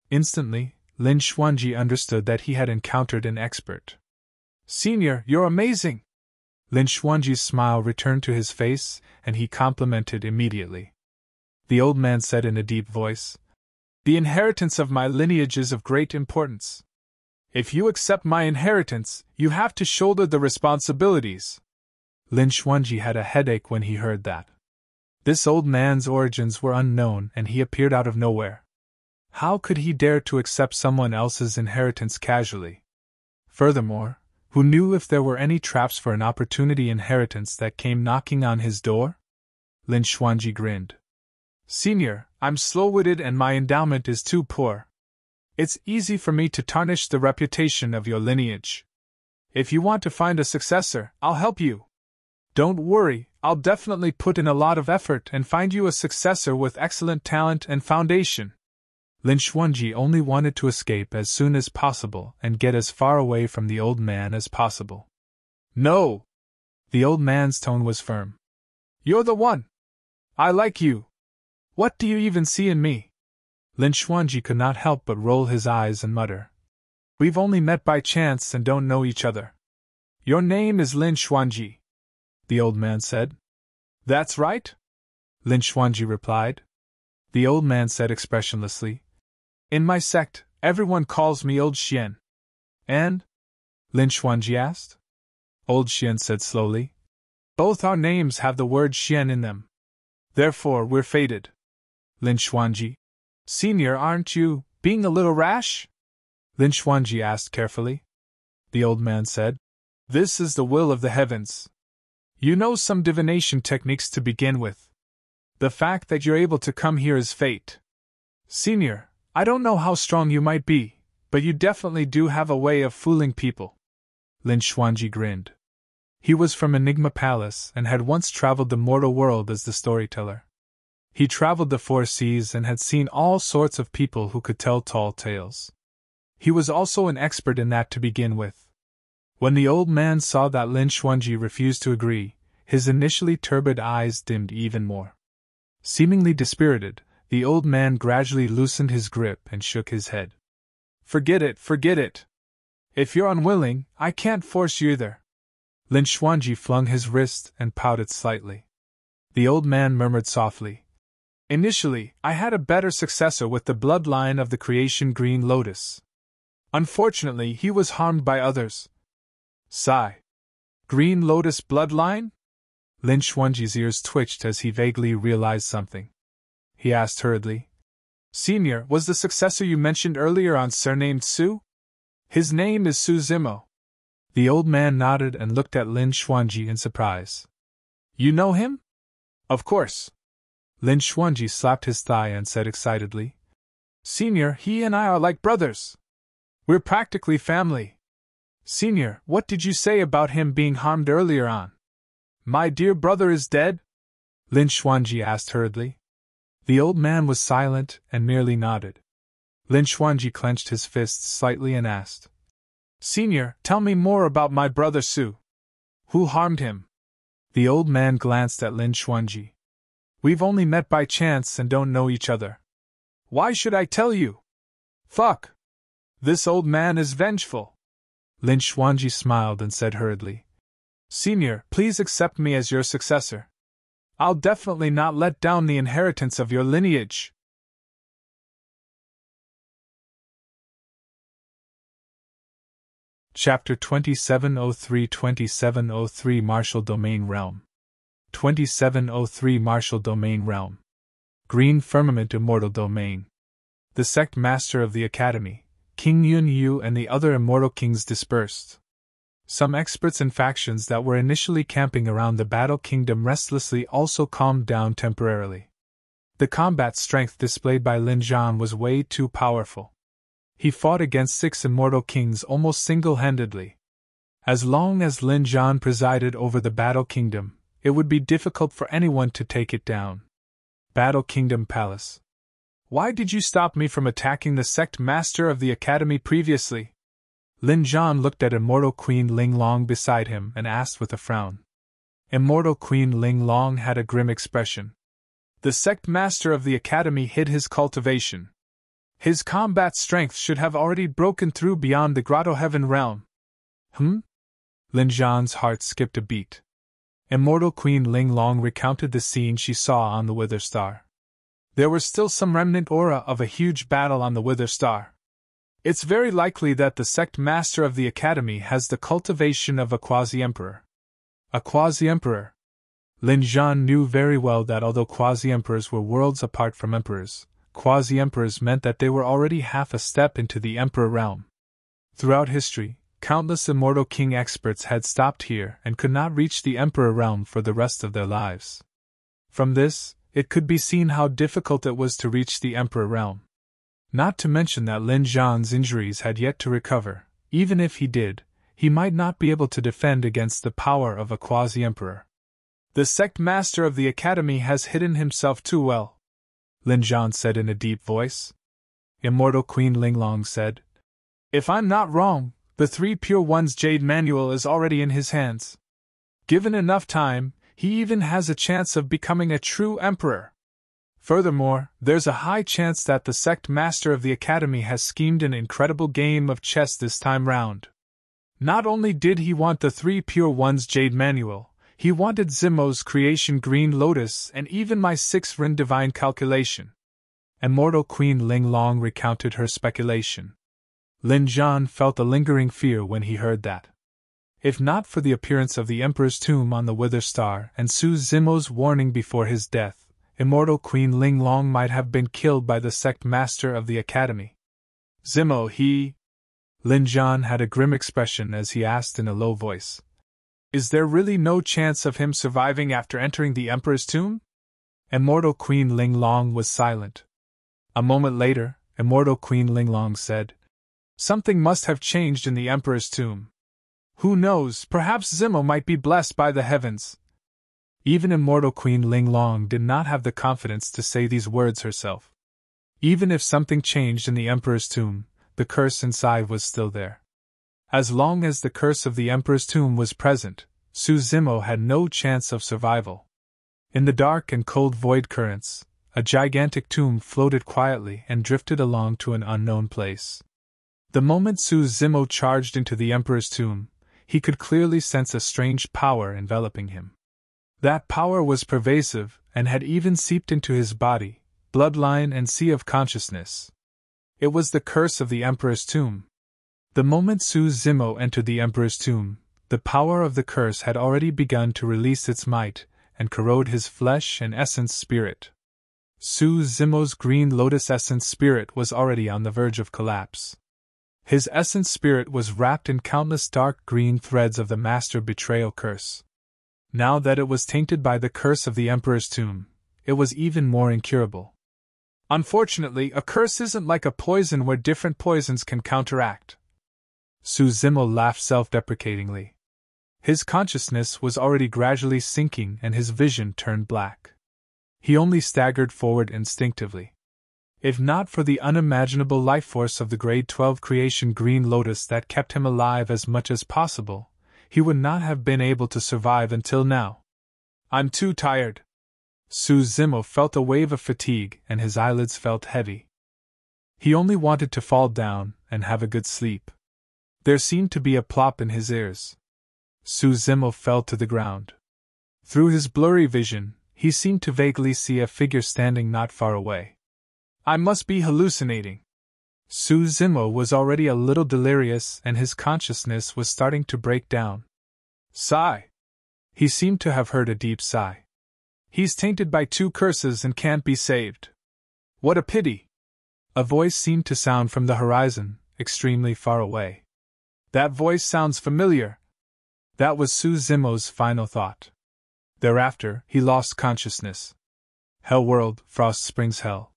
Instantly, Lin Xuanji understood that he had encountered an expert. Senior, you're amazing! Lin Xuanji's smile returned to his face, and he complimented immediately. The old man said in a deep voice, The inheritance of my lineage is of great importance. If you accept my inheritance, you have to shoulder the responsibilities. Lin Xuanji had a headache when he heard that. This old man's origins were unknown and he appeared out of nowhere. How could he dare to accept someone else's inheritance casually? Furthermore, who knew if there were any traps for an opportunity inheritance that came knocking on his door? Lin Xuanji grinned. Senior, I'm slow-witted and my endowment is too poor. It's easy for me to tarnish the reputation of your lineage. If you want to find a successor, I'll help you. Don't worry, I'll definitely put in a lot of effort and find you a successor with excellent talent and foundation. Lin Xuanji only wanted to escape as soon as possible and get as far away from the old man as possible. No! The old man's tone was firm. You're the one! I like you! What do you even see in me? Lin Xuanji could not help but roll his eyes and mutter. We've only met by chance and don't know each other. Your name is Lin Xuanji, the old man said. That's right, Lin Xuanji replied. The old man said expressionlessly. In my sect, everyone calls me Old Qian. And? Lin Xuanji asked. Old Qian said slowly. Both our names have the word Qian in them. Therefore, we're fated. Lin Xuanji. Senior, aren't you being a little rash? Lin Xuanji asked carefully. The old man said. This is the will of the heavens. You know some divination techniques to begin with. The fact that you're able to come here is fate. Senior, I don't know how strong you might be, but you definitely do have a way of fooling people. Lin Xuanji grinned. He was from Enigma Palace and had once traveled the mortal world as the storyteller. He traveled the four seas and had seen all sorts of people who could tell tall tales. He was also an expert in that to begin with. When the old man saw that Lin Xuanji refused to agree, his initially turbid eyes dimmed even more. Seemingly dispirited, the old man gradually loosened his grip and shook his head. Forget it, forget it. If you're unwilling, I can't force you either. Lin Xuanji flung his wrist and pouted slightly. The old man murmured softly. Initially, I had a better successor with the bloodline of the creation Green Lotus. Unfortunately, he was harmed by others. Sigh. Green Lotus bloodline? Lin Xuanji's ears twitched as he vaguely realized something. He asked hurriedly. Senior, was the successor you mentioned earlier on surnamed Su? His name is Su Zimo. The old man nodded and looked at Lin Xuanji in surprise. You know him? Of course. Lin Xuanji slapped his thigh and said excitedly. Senior, he and I are like brothers. We're practically family. Senior, what did you say about him being harmed earlier on? My dear brother is dead? Lin Xuanji asked hurriedly. The old man was silent and merely nodded. Lin Xuanji clenched his fists slightly and asked. Senior, tell me more about my brother Su. Who harmed him? The old man glanced at Lin Xuanji. We've only met by chance and don't know each other. Why should I tell you? Fuck! This old man is vengeful. Lin Xuanji smiled and said hurriedly. Senior, please accept me as your successor. I'll definitely not let down the inheritance of your lineage. Chapter 2703 Martial Domain Realm 2703 Martial Domain Realm Green Firmament Immortal Domain. The Sect Master of the Academy, King Yun Yu and the other immortal kings dispersed. Some experts and factions that were initially camping around the Battle Kingdom restlessly also calmed down temporarily. The combat strength displayed by Lin Zhan was way too powerful. He fought against 6 immortal kings almost single-handedly. As long as Lin Zhan presided over the Battle Kingdom, it would be difficult for anyone to take it down. Battle Kingdom Palace. Why did you stop me from attacking the Sect Master of the Academy previously? Lin Zhan looked at Immortal Queen Ling Long beside him and asked with a frown. Immortal Queen Ling Long had a grim expression. The Sect Master of the Academy hid his cultivation. His combat strength should have already broken through beyond the Grotto Heaven realm. Lin Zhan's heart skipped a beat. Immortal Queen Ling Long recounted the scene she saw on the Wither Star. There was still some remnant aura of a huge battle on the Wither Star. It's very likely that the Sect Master of the Academy has the cultivation of a Quasi-Emperor. A Quasi-Emperor. Lin Zhan knew very well that although Quasi-Emperors were worlds apart from Emperors, Quasi-Emperors meant that they were already half a step into the Emperor realm. Throughout history, countless immortal king experts had stopped here and could not reach the Emperor realm for the rest of their lives. From this, it could be seen how difficult it was to reach the Emperor realm. Not to mention that Lin Zhan's injuries had yet to recover. Even if he did, he might not be able to defend against the power of a Quasi-Emperor. The Sect Master of the Academy has hidden himself too well, Lin Zhan said in a deep voice. Immortal Queen Ling Long said, If I'm not wrong, the 3 Pure One's Jade Manual is already in his hands. Given enough time, he even has a chance of becoming a true emperor. Furthermore, there's a high chance that the Sect Master of the Academy has schemed an incredible game of chess this time round. Not only did he want the 3 Pure One's Jade Manual, he wanted Zimo's creation Green Lotus and even my 6 Rin Divine Calculation. Immortal Queen Ling Long recounted her speculation. Lin Zhan felt a lingering fear when he heard that. If not for the appearance of the Emperor's tomb on the Wither Star and Su Zimo's warning before his death, Immortal Queen Ling Long might have been killed by the Sect Master of the Academy. Zimo, he... Lin Zhan had a grim expression as he asked in a low voice. Is there really no chance of him surviving after entering the Emperor's tomb? Immortal Queen Ling Long was silent. A moment later, Immortal Queen Ling Long said, Something must have changed in the Emperor's tomb. Who knows, perhaps Zimo might be blessed by the heavens. Even Immortal Queen Ling Long did not have the confidence to say these words herself. Even if something changed in the Emperor's tomb, the curse inside was still there. As long as the curse of the Emperor's tomb was present, Su Zimo had no chance of survival. In the dark and cold void currents, a gigantic tomb floated quietly and drifted along to an unknown place. The moment Su Zimo charged into the Emperor's tomb, he could clearly sense a strange power enveloping him. That power was pervasive and had even seeped into his body, bloodline and sea of consciousness. It was the curse of the Emperor's tomb. The moment Su Zimo entered the Emperor's tomb, the power of the curse had already begun to release its might and corrode his flesh and essence spirit. Su Zimo's green lotus essence spirit was already on the verge of collapse. His essence spirit was wrapped in countless dark green threads of the master betrayal curse. Now that it was tainted by the curse of the Emperor's tomb, it was even more incurable. Unfortunately, a curse isn't like a poison where different poisons can counteract. Su Zimo laughed self-deprecatingly. His consciousness was already gradually sinking and his vision turned black. He only staggered forward instinctively. If not for the unimaginable life force of the Grade 12 creation Green Lotus that kept him alive as much as possible, he would not have been able to survive until now. I'm too tired. Su Zimo felt a wave of fatigue and his eyelids felt heavy. He only wanted to fall down and have a good sleep. There seemed to be a plop in his ears. Su Zimo fell to the ground. Through his blurry vision, he seemed to vaguely see a figure standing not far away. I must be hallucinating. Su Zimo was already a little delirious and his consciousness was starting to break down. Sigh. He seemed to have heard a deep sigh. He's tainted by 2 curses and can't be saved. What a pity. A voice seemed to sound from the horizon, extremely far away. That voice sounds familiar. That was Su Zimo's final thought. Thereafter, he lost consciousness. Hell World, Frost Springs Hell.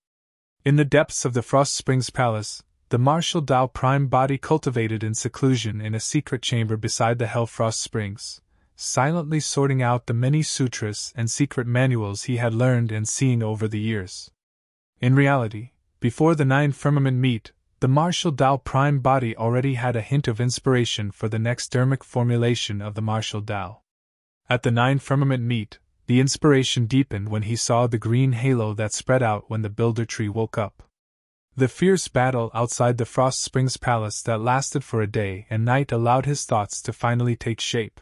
In the depths of the Frost Springs Palace, the martial Tao Prime body cultivated in seclusion in a secret chamber beside the Hell Frost Springs, silently sorting out the many sutras and secret manuals he had learned and seen over the years. In reality, before the 9 firmament meet, the martial Tao Prime body already had a hint of inspiration for the next dermic formulation of the martial Tao. At the 9 firmament meet, the inspiration deepened when he saw the green halo that spread out when the Builder Tree woke up. The fierce battle outside the Frost Springs Palace that lasted for a day and night allowed his thoughts to finally take shape.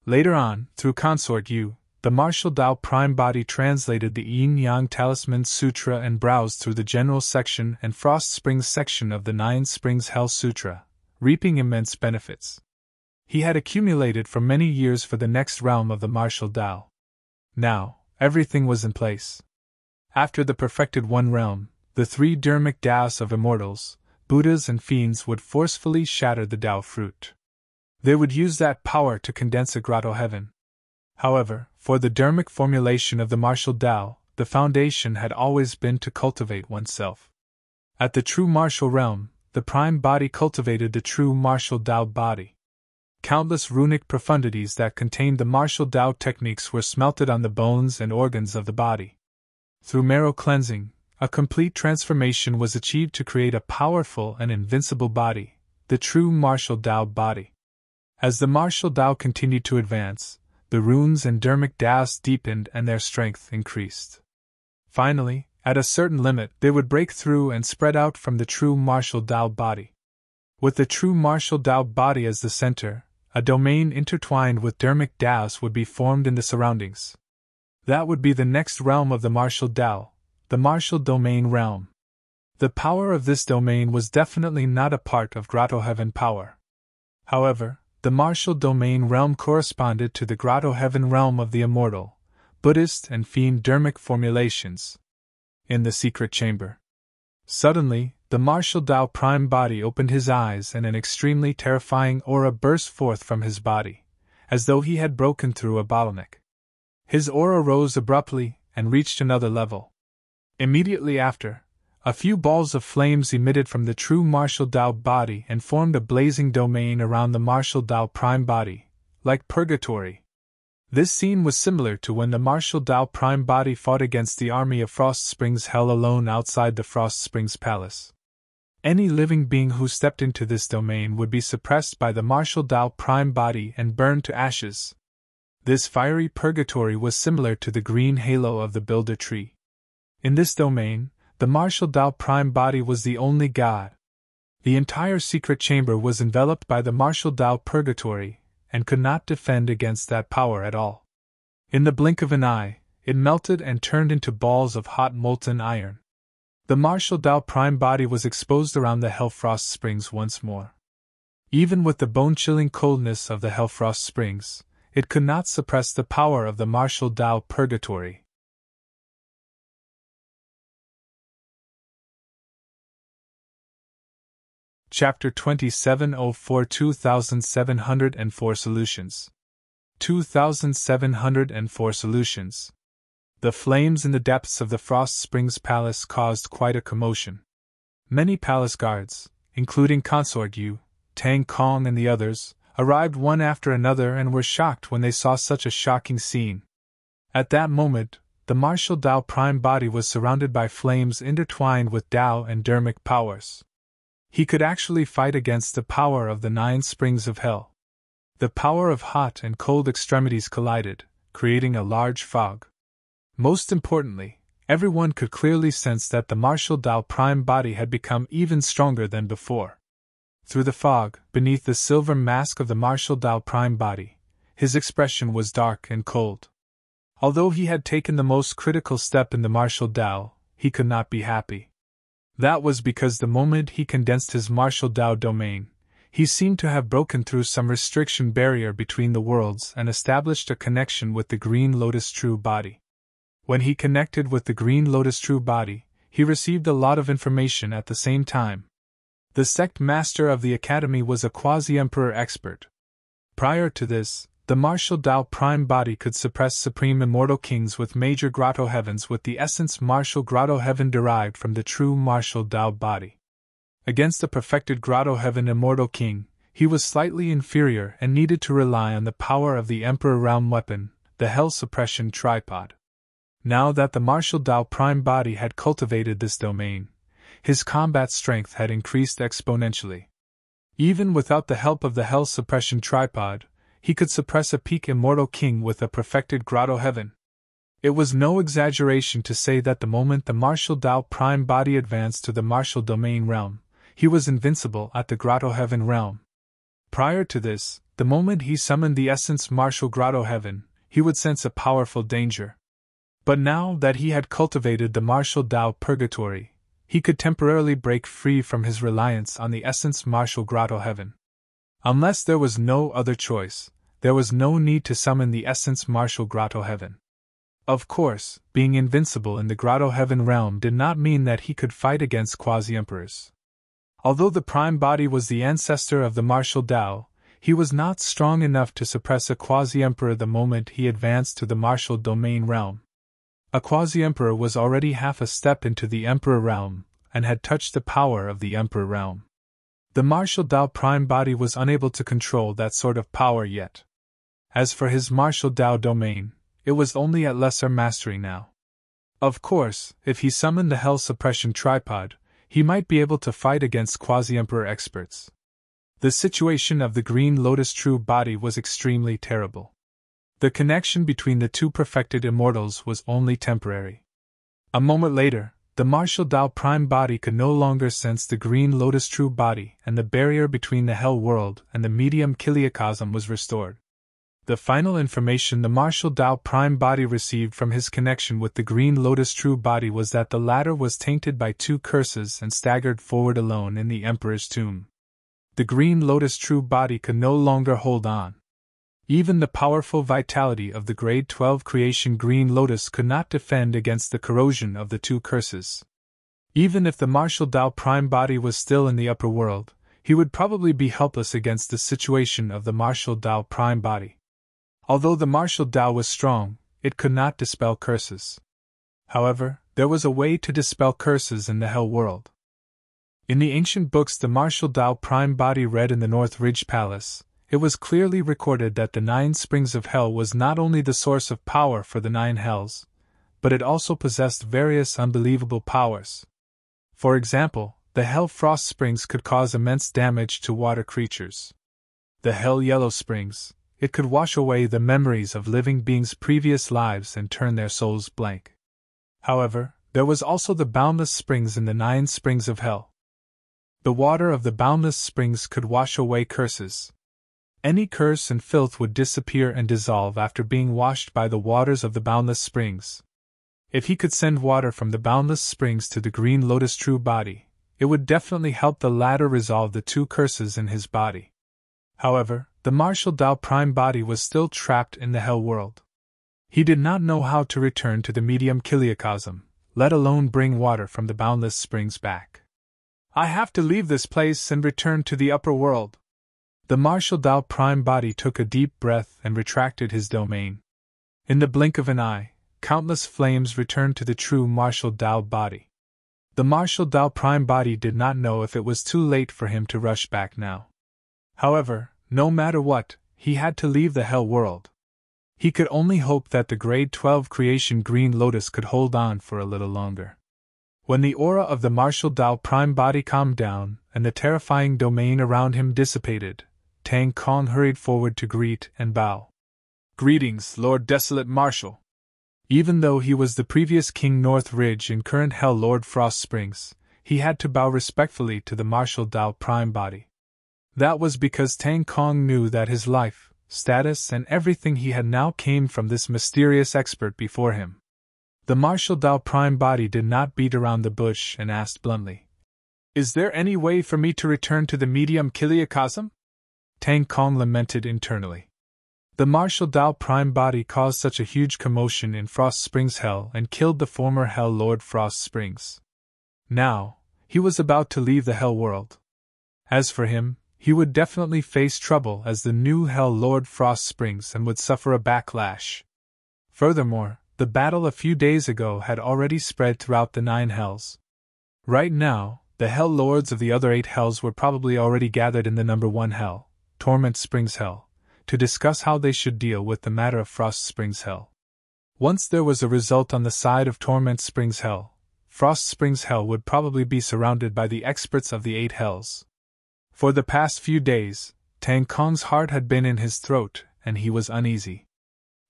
Later on, through Consort Yu, the martial Tao Prime body translated the Yin-Yang Talisman Sutra and browsed through the General section and Frost Springs section of the 9 Springs Hell Sutra, reaping immense benefits. He had accumulated for many years for the next realm of the martial Tao. Now, everything was in place. After the perfected one realm, the 3 dermic Taos of immortals, Buddhas and fiends would forcefully shatter the Tao fruit. They would use that power to condense a grotto heaven. However, for the dermic formulation of the martial Tao, the foundation had always been to cultivate oneself. At the true martial realm, the prime body cultivated the true martial Tao body. Countless runic profundities that contained the martial Tao techniques were smelted on the bones and organs of the body. Through marrow cleansing, a complete transformation was achieved to create a powerful and invincible body, the true martial Tao body. As the martial Tao continued to advance, the runes and dermic Taos deepened and their strength increased. Finally, at a certain limit, they would break through and spread out from the true martial Tao body. With the true martial Tao body as the center, a domain intertwined with dermic Taos would be formed in the surroundings. That would be the next realm of the martial Tao, the martial domain realm. The power of this domain was definitely not a part of Grotto Heaven power. However, the martial domain realm corresponded to the Grotto Heaven realm of the immortal, Buddhist and fiend-dermic formulations. In the secret chamber. Suddenly, the martial Tao Prime body opened his eyes and an extremely terrifying aura burst forth from his body, as though he had broken through a bottleneck. His aura rose abruptly and reached another level. Immediately after, a few balls of flames emitted from the true martial Tao body and formed a blazing domain around the martial Tao Prime body, like purgatory. This scene was similar to when the martial Tao Prime body fought against the army of Frost Springs Hell alone outside the Frost Springs Palace. Any living being who stepped into this domain would be suppressed by the martial Tao Prime body and burned to ashes. This fiery purgatory was similar to the green halo of the Builder Tree. In this domain, the martial Tao Prime body was the only god. The entire secret chamber was enveloped by the martial Tao purgatory, and could not defend against that power at all. In the blink of an eye, it melted and turned into balls of hot molten iron. The martial Tao Prime body was exposed around the Hellfrost Springs once more. Even with the bone-chilling coldness of the Hellfrost Springs, it could not suppress the power of the martial Tao purgatory. Chapter 2704 2704 Solutions 2704 Solutions. The flames in the depths of the Frost Springs Palace caused quite a commotion. Many palace guards, including Consort Yu, Tang Kong and the others, arrived one after another and were shocked when they saw such a shocking scene. At that moment, the martial Tao Prime body was surrounded by flames intertwined with Tao and dermic powers. He could actually fight against the power of the 9 springs of hell. The power of hot and cold extremities collided, creating a large fog. Most importantly, everyone could clearly sense that the martial Tao Prime body had become even stronger than before. Through the fog, beneath the silver mask of the martial Tao Prime body, his expression was dark and cold. Although he had taken the most critical step in the martial Tao, he could not be happy. That was because the moment he condensed his martial Tao domain, he seemed to have broken through some restriction barrier between the worlds and established a connection with the Green Lotus True Body. When he connected with the Green Lotus True Body, he received a lot of information at the same time. The Sect Master of the Academy was a Quasi-Emperor expert. Prior to this, the martial Tao Prime body could suppress supreme immortal kings with major Grotto Heavens with the essence martial Grotto Heaven derived from the true martial Tao body. Against a perfected Grotto Heaven immortal king, he was slightly inferior and needed to rely on the power of the Emperor Realm weapon, the Hell Suppression Tripod. Now that the martial Tao Prime body had cultivated this domain, his combat strength had increased exponentially. Even without the help of the Hell Suppression Tripod, he could suppress a peak immortal king with a perfected Grotto Heaven. It was no exaggeration to say that the moment the martial Tao Prime body advanced to the martial domain realm, he was invincible at the Grotto Heaven realm. Prior to this, the moment he summoned the essence martial Grotto Heaven, he would sense a powerful danger. But now that he had cultivated the martial Tao purgatory, he could temporarily break free from his reliance on the essence martial Grotto Heaven. Unless there was no other choice, there was no need to summon the essence martial Grotto Heaven. Of course, being invincible in the Grotto Heaven realm did not mean that he could fight against Quasi-Emperors. Although the Prime Body was the ancestor of the martial Tao, he was not strong enough to suppress a Quasi-Emperor the moment he advanced to the martial domain realm. A Quasi-Emperor was already half a step into the Emperor realm, and had touched the power of the Emperor realm. The martial Tao Prime body was unable to control that sort of power yet. As for his martial Tao domain, it was only at lesser mastery now. Of course, if he summoned the Hell Suppression Tripod, he might be able to fight against Quasi-Emperor experts. The situation of the Green Lotus True Body was extremely terrible. The connection between the two perfected immortals was only temporary. A moment later, the martial Tao Prime body could no longer sense the Green Lotus True Body, and the barrier between the Hell World and the medium Kiliacosm was restored. The final information the Martial Dao Prime Body received from his connection with the Green Lotus True Body was that the latter was tainted by 2 curses and staggered forward alone in the Emperor's tomb. The Green Lotus True Body could no longer hold on. Even the powerful vitality of the Grade 12 creation Green Lotus could not defend against the corrosion of the 2 curses. Even if the Martial Dao Prime Body was still in the upper world, he would probably be helpless against the situation of the Martial Dao Prime Body. Although the Martial Dao was strong, it could not dispel curses. However, there was a way to dispel curses in the Hell world. In the ancient books the Martial Dao Prime Body read in the North Ridge Palace, it was clearly recorded that the 9 springs of Hell was not only the source of power for the 9 Hells, but it also possessed various unbelievable powers. For example, the Hell Frost Springs could cause immense damage to water creatures. The Hell Yellow Springs, it could wash away the memories of living beings' previous lives and turn their souls blank. However, there was also the Boundless Springs in the 9 Springs of Hell. The water of the Boundless Springs could wash away curses. Any curse and filth would disappear and dissolve after being washed by the waters of the Boundless Springs. If he could send water from the Boundless Springs to the Green Lotus True Body, it would definitely help the latter resolve the 2 curses in his body. However, the Martial Dao Prime Body was still trapped in the Hell world. He did not know how to return to the medium Kiliacosm, let alone bring water from the Boundless Springs back. I have to leave this place and return to the upper world. The Martial Dao Prime Body took a deep breath and retracted his domain. In the blink of an eye, countless flames returned to the true Martial Dao Body. The Martial Dao Prime Body did not know if it was too late for him to rush back now. However, no matter what, he had to leave the Hell world. He could only hope that the Grade 12 creation Green Lotus could hold on for a little longer. When the aura of the Martial Dao Prime Body calmed down and the terrifying domain around him dissipated, Tang Kong hurried forward to greet and bow. Greetings, Lord Desolate Marshal. Even though he was the previous King North Ridge and current Hell Lord Frost Springs, he had to bow respectfully to the Martial Dao Prime Body. That was because Tang Kong knew that his life, status, and everything he had now came from this mysterious expert before him. The Martial Dao Prime Body did not beat around the bush and asked bluntly, "Is there any way for me to return to the medium Kiliacosm?" Tang Kong lamented internally. The Martial Dao Prime Body caused such a huge commotion in Frost Springs Hell and killed the former Hell Lord Frost Springs. Now, he was about to leave the Hell world. As for him, he would definitely face trouble as the new Hell Lord Frost Springs and would suffer a backlash. Furthermore, the battle a few days ago had already spread throughout the 9 Hells. Right now, the Hell Lords of the other 8 Hells were probably already gathered in the number 1 Hell, Torment Springs Hell, to discuss how they should deal with the matter of Frost Springs Hell. Once there was a result on the side of Torment Springs Hell, Frost Springs Hell would probably be surrounded by the experts of the 8 Hells. For the past few days, Tang Kong's heart had been in his throat, and he was uneasy.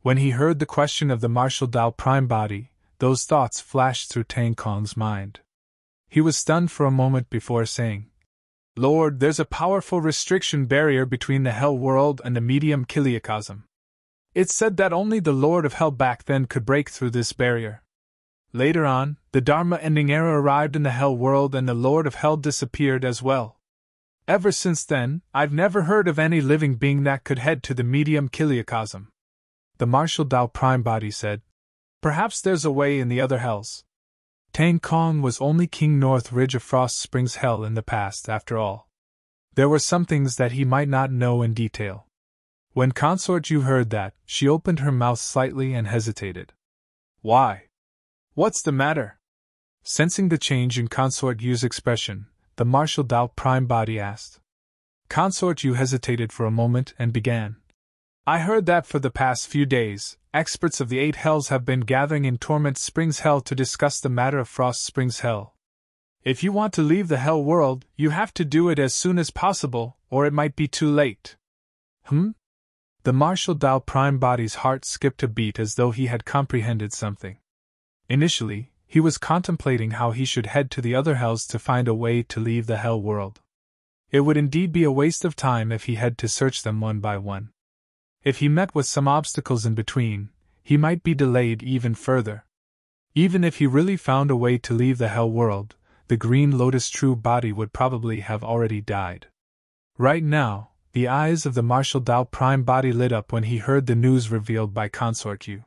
When he heard the question of the Martial Dao Prime Body, those thoughts flashed through Tang Kong's mind. He was stunned for a moment before saying, "Lord, there's a powerful restriction barrier between the Hell world and the medium Kiliacosm. It's said that only the Lord of Hell back then could break through this barrier. Later on, the Dharma-ending era arrived in the Hell world and the Lord of Hell disappeared as well. Ever since then, I've never heard of any living being that could head to the medium Kiliacosm." The Martial Dao Prime Body said, "Perhaps there's a way in the other Hells." Tang Kong was only King North Ridge of Frost Springs Hell in the past, after all. There were some things that he might not know in detail. When Consort Yu heard that, she opened her mouth slightly and hesitated. "Why? What's the matter?" Sensing the change in Consort Yu's expression, the Martial Dao Prime Body asked. Consort Yu hesitated for a moment and began. "I heard that for the past few days, experts of the 8 Hells have been gathering in Torment Springs Hell to discuss the matter of Frost Springs Hell. If you want to leave the Hell world, you have to do it as soon as possible, or it might be too late." The Martial Dao Prime Body's heart skipped a beat as though he had comprehended something. Initially, he was contemplating how he should head to the other Hells to find a way to leave the Hell world. It would indeed be a waste of time if he had to search them one by one. If he met with some obstacles in between, he might be delayed even further. Even if he really found a way to leave the Hell world, the Green Lotus true body would probably have already died. Right now, the eyes of the Martial Dao Prime body lit up when he heard the news revealed by Consort Yu.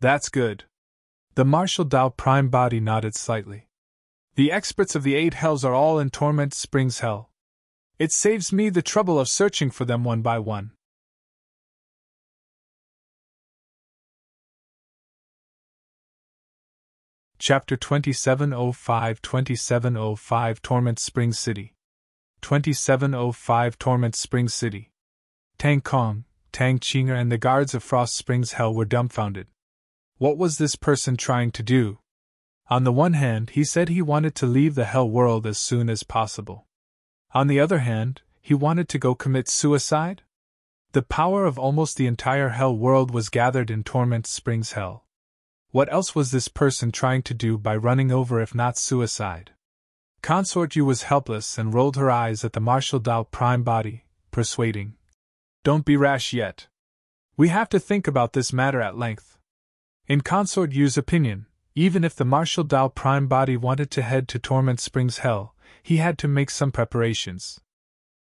That's good. The Martial Dao Prime body nodded slightly. The experts of the 8 hells are all in Torment Springs Hell. It saves me the trouble of searching for them one by one. Chapter 2705 2705 Torment Springs City 2705 Torment Springs City. Tang Kong, Tang Qinger and the guards of Frost Springs Hell were dumbfounded. What was this person trying to do? On the one hand, he said he wanted to leave the Hell world as soon as possible. On the other hand, he wanted to go commit suicide? The power of almost the entire Hell world was gathered in Torment Springs Hell. What else was this person trying to do by running over if not suicide? Consort Yu was helpless and rolled her eyes at the Martial Dao Prime body, persuading. Don't be rash yet. We have to think about this matter at length. In Consort Yu's opinion, even if the Martial Dao Prime body wanted to head to Torment Springs Hell, he had to make some preparations.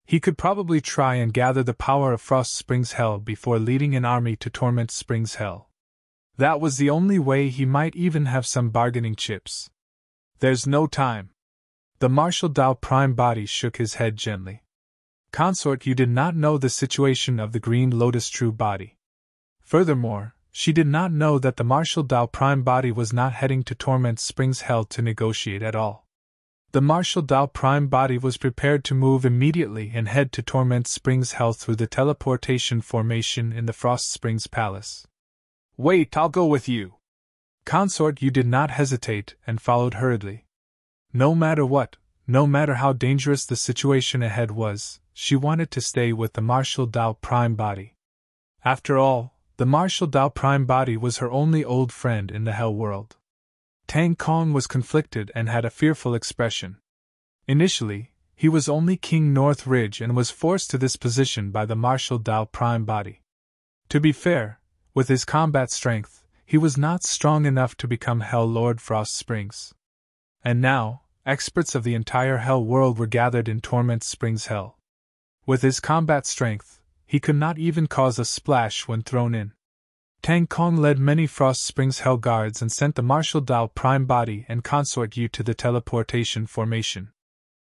He could probably try and gather the power of Frost Springs Hell before leading an army to Torment Springs Hell. That was the only way he might even have some bargaining chips. There's no time. The Martial Dao Prime body shook his head gently. Consort Yu did not know the situation of the Green Lotus true body. Furthermore, she did not know that the Martial Dao Prime body was not heading to Torment Springs Hell to negotiate at all. The Martial Dao Prime body was prepared to move immediately and head to Torment Springs Hell through the teleportation formation in the Frost Springs Palace. Wait, I'll go with you. Consort Yu did not hesitate and followed hurriedly. No matter what, no matter how dangerous the situation ahead was, she wanted to stay with the Martial Dao Prime body. After all, the Martial Dao Prime body was her only old friend in the Hell world. Tang Kong was conflicted and had a fearful expression. Initially, he was only King North Ridge and was forced to this position by the Martial Dao Prime body. To be fair, with his combat strength, he was not strong enough to become Hell Lord Frost Springs. And now, experts of the entire Hell world were gathered in Torment Springs Hell. With his combat strength, he could not even cause a splash when thrown in. Tang Kong led many Frost Springs Hell guards and sent the Martial Dao Prime body and Consort Yu to the teleportation formation.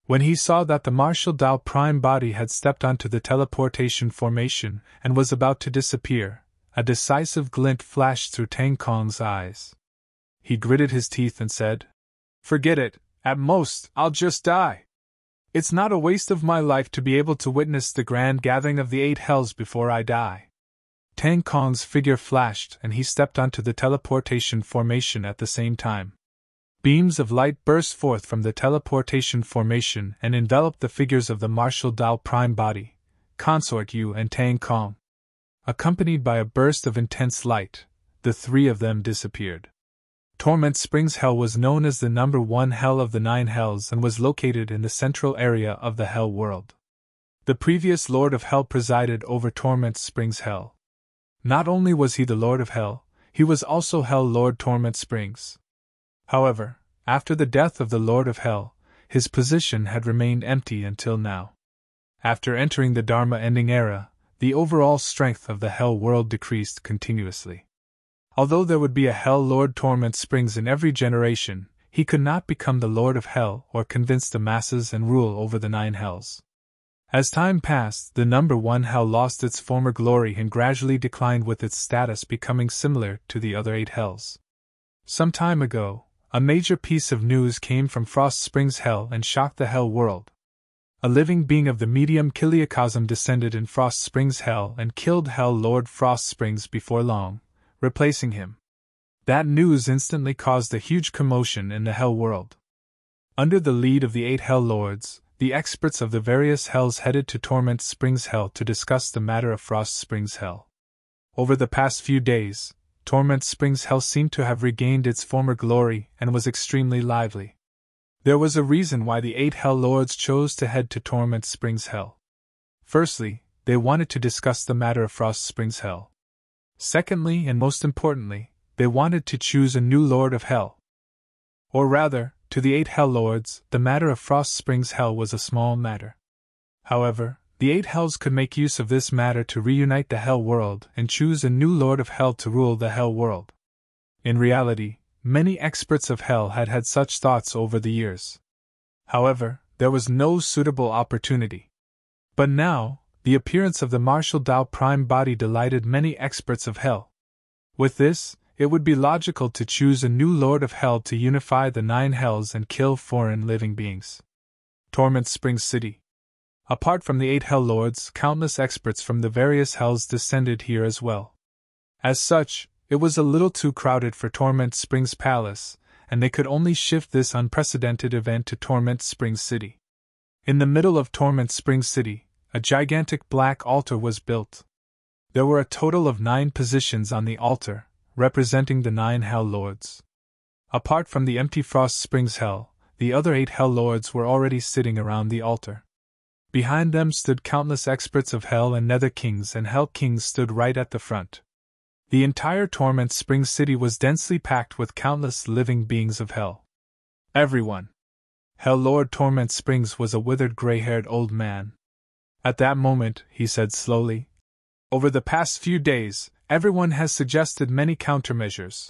When he saw that the Martial Dao Prime body had stepped onto the teleportation formation and was about to disappear, a decisive glint flashed through Tang Kong's eyes. He gritted his teeth and said, "Forget it, at most, I'll just die. It's not a waste of my life to be able to witness the grand gathering of the 8 hells before I die." Tang Kong's figure flashed and he stepped onto the teleportation formation at the same time. Beams of light burst forth from the teleportation formation and enveloped the figures of the Martial Dao Prime body, Consort Yu and Tang Kong. Accompanied by a burst of intense light, the 3 of them disappeared. Torment Springs Hell was known as the number 1 hell of the 9 hells and was located in the central area of the Hell world. The previous Lord of Hell presided over Torment Springs Hell. Not only was he the Lord of Hell, he was also Hell Lord Torment Springs. However, after the death of the Lord of Hell, his position had remained empty until now. After entering the Dharma-ending era, the overall strength of the Hell world decreased continuously. Although there would be a Hell Lord Torment Springs in every generation, he could not become the Lord of Hell or convince the masses and rule over the 9 hells. As time passed, the number 1 hell lost its former glory and gradually declined, with its status becoming similar to the other 8 hells. Some time ago, a major piece of news came from Frost Springs Hell and shocked the Hell world. A living being of the medium Kiliacosm descended in Frost Springs Hell and killed Hell Lord Frost Springs before long, replacing him. That news instantly caused a huge commotion in the Hell world. Under the lead of the 8 Hell Lords, the experts of the various hells headed to Torment Springs Hell to discuss the matter of Frost Springs Hell. Over the past few days, Torment Springs Hell seemed to have regained its former glory and was extremely lively. There was a reason why the 8 Hell Lords chose to head to Torment Springs Hell. Firstly, they wanted to discuss the matter of Frost Springs Hell. Secondly, and most importantly, they wanted to choose a new Lord of Hell. Or rather, to the 8 Hell Lords, the matter of Frost Springs Hell was a small matter. However, the 8 Hells could make use of this matter to reunite the Hell world and choose a new Lord of Hell to rule the Hell world. In reality, many experts of Hell had had such thoughts over the years. However, there was no suitable opportunity. But now, the appearance of the martial Tao Prime body delighted many experts of Hell. With this, it would be logical to choose a new Lord of Hell to unify the 9 Hells and kill foreign living beings. Torment Springs City. Apart from the 8 Hell Lords, countless experts from the various Hells descended here as well. As such, it was a little too crowded for Torment Springs Palace, and they could only shift this unprecedented event to Torment Springs City. In the middle of Torment Springs City, a gigantic black altar was built. There were a total of 9 positions on the altar, representing the 9 Hell Lords. Apart from the empty Frost Springs Hell, the other 8 Hell Lords were already sitting around the altar. Behind them stood countless experts of Hell, and Nether Kings and Hell Kings stood right at the front. The entire Torment Springs City was densely packed with countless living beings of Hell. Everyone. Hell Lord Torment Springs was a withered gray-haired old man. At that moment, he said slowly, "Over the past few days, everyone has suggested many countermeasures.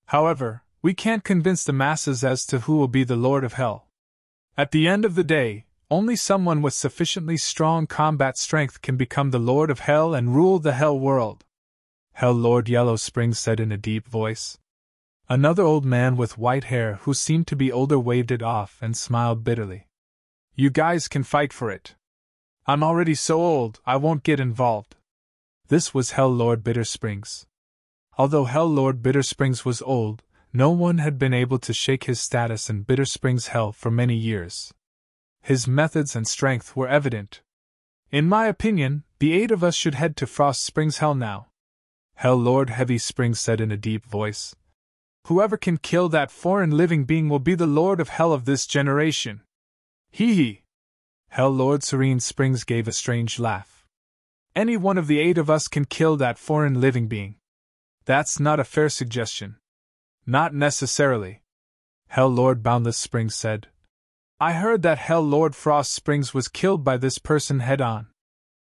However, we can't convince the masses as to who will be the Lord of Hell. At the end of the day, only someone with sufficiently strong combat strength can become the Lord of Hell and rule the Hell world." Hell Lord Yellow Springs said in a deep voice. Another old man with white hair who seemed to be older waved it off and smiled bitterly. "You guys can fight for it. I'm already so old, I won't get involved." This was Hell Lord Bitter Springs. Although Hell Lord Bitter Springs was old, no one had been able to shake his status in Bitter Springs Hell for many years. His methods and strength were evident. "In my opinion, the 8 of us should head to Frost Springs Hell now," Hell Lord Heavy Springs said in a deep voice. "Whoever can kill that foreign living being will be the Lord of Hell of this generation." Hee hee. Hell Lord Serene Springs gave a strange laugh. "Any one of the 8 of us can kill that foreign living being. That's not a fair suggestion." "Not necessarily," Hell Lord Boundless Springs said. "I heard that Hell Lord Frost Springs was killed by this person head-on.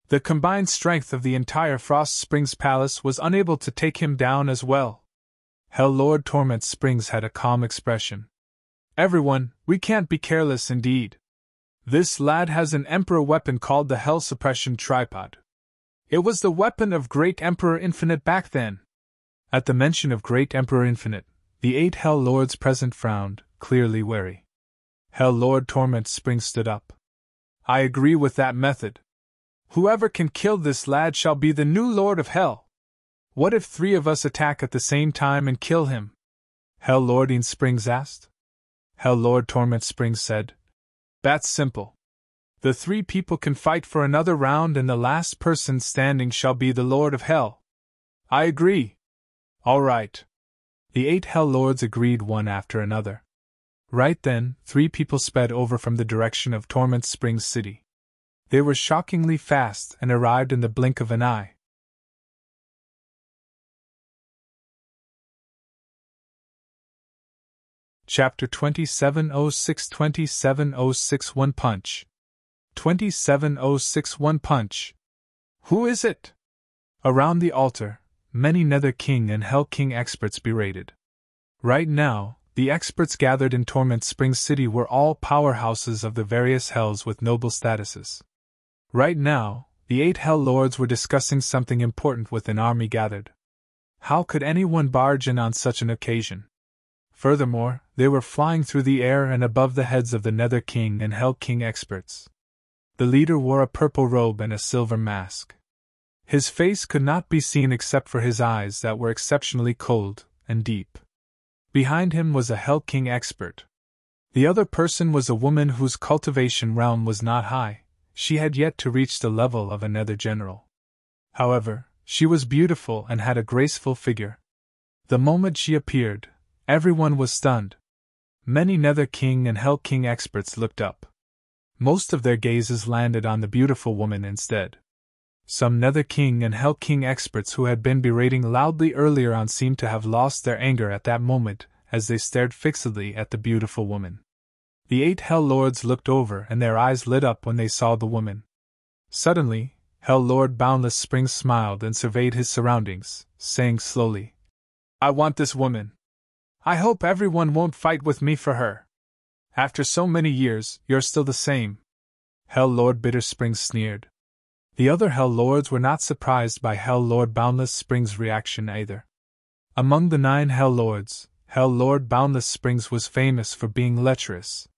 The combined strength of the entire Frost Springs Palace was unable to take him down as well." Hell Lord Torment Springs had a calm expression. "Everyone, we can't be careless indeed. This lad has an Emperor weapon called the Hell Suppression Tripod. It was the weapon of Great Emperor Infinite back then." At the mention of Great Emperor Infinite, the 8 Hell Lords present frowned, clearly wary. Hell Lord Torment Springs stood up. "I agree with that method. Whoever can kill this lad shall be the new Lord of Hell. What if 3 of us attack at the same time and kill him?" Hell Lordine Springs asked. Hell Lord Torment Springs said, "That's simple. The 3 people can fight for another round and the last person standing shall be the Lord of Hell." "I agree." "All right." The 8 Hell Lords agreed one after another. Right then, 3 people sped over from the direction of Torment Springs City. They were shockingly fast and arrived in the blink of an eye. Chapter 2706 27061 Punch. 27061 Punch. Who is it? Around the altar, many Nether King and Hell King experts berated. Right now, the experts gathered in Torment Springs City were all powerhouses of the various hells with noble statuses. Right now, the 8 Hell Lords were discussing something important with an army gathered. How could anyone barge in on such an occasion? Furthermore, they were flying through the air and above the heads of the Nether King and Hell King experts. The leader wore a purple robe and a silver mask. His face could not be seen except for his eyes that were exceptionally cold and deep. Behind him was a Hell King expert. The other person was a woman whose cultivation realm was not high. She had yet to reach the level of a Nether General. However, she was beautiful and had a graceful figure. The moment she appeared, everyone was stunned. Many Nether King and Hell King experts looked up. Most of their gazes landed on the beautiful woman instead. Some Nether King and Hell King experts who had been berating loudly earlier on seemed to have lost their anger at that moment as they stared fixedly at the beautiful woman. The 8 Hell Lords looked over and their eyes lit up when they saw the woman. Suddenly, Hell Lord Boundless Springs smiled and surveyed his surroundings, saying slowly, "I want this woman. I hope everyone won't fight with me for her. After so many years, you're still the same." Hell Lord Bitter Springs sneered. The other Hell Lords were not surprised by Hell Lord Boundless Springs' reaction either. Among the 9 Hell Lords, Hell Lord Boundless Springs was famous for being lecherous.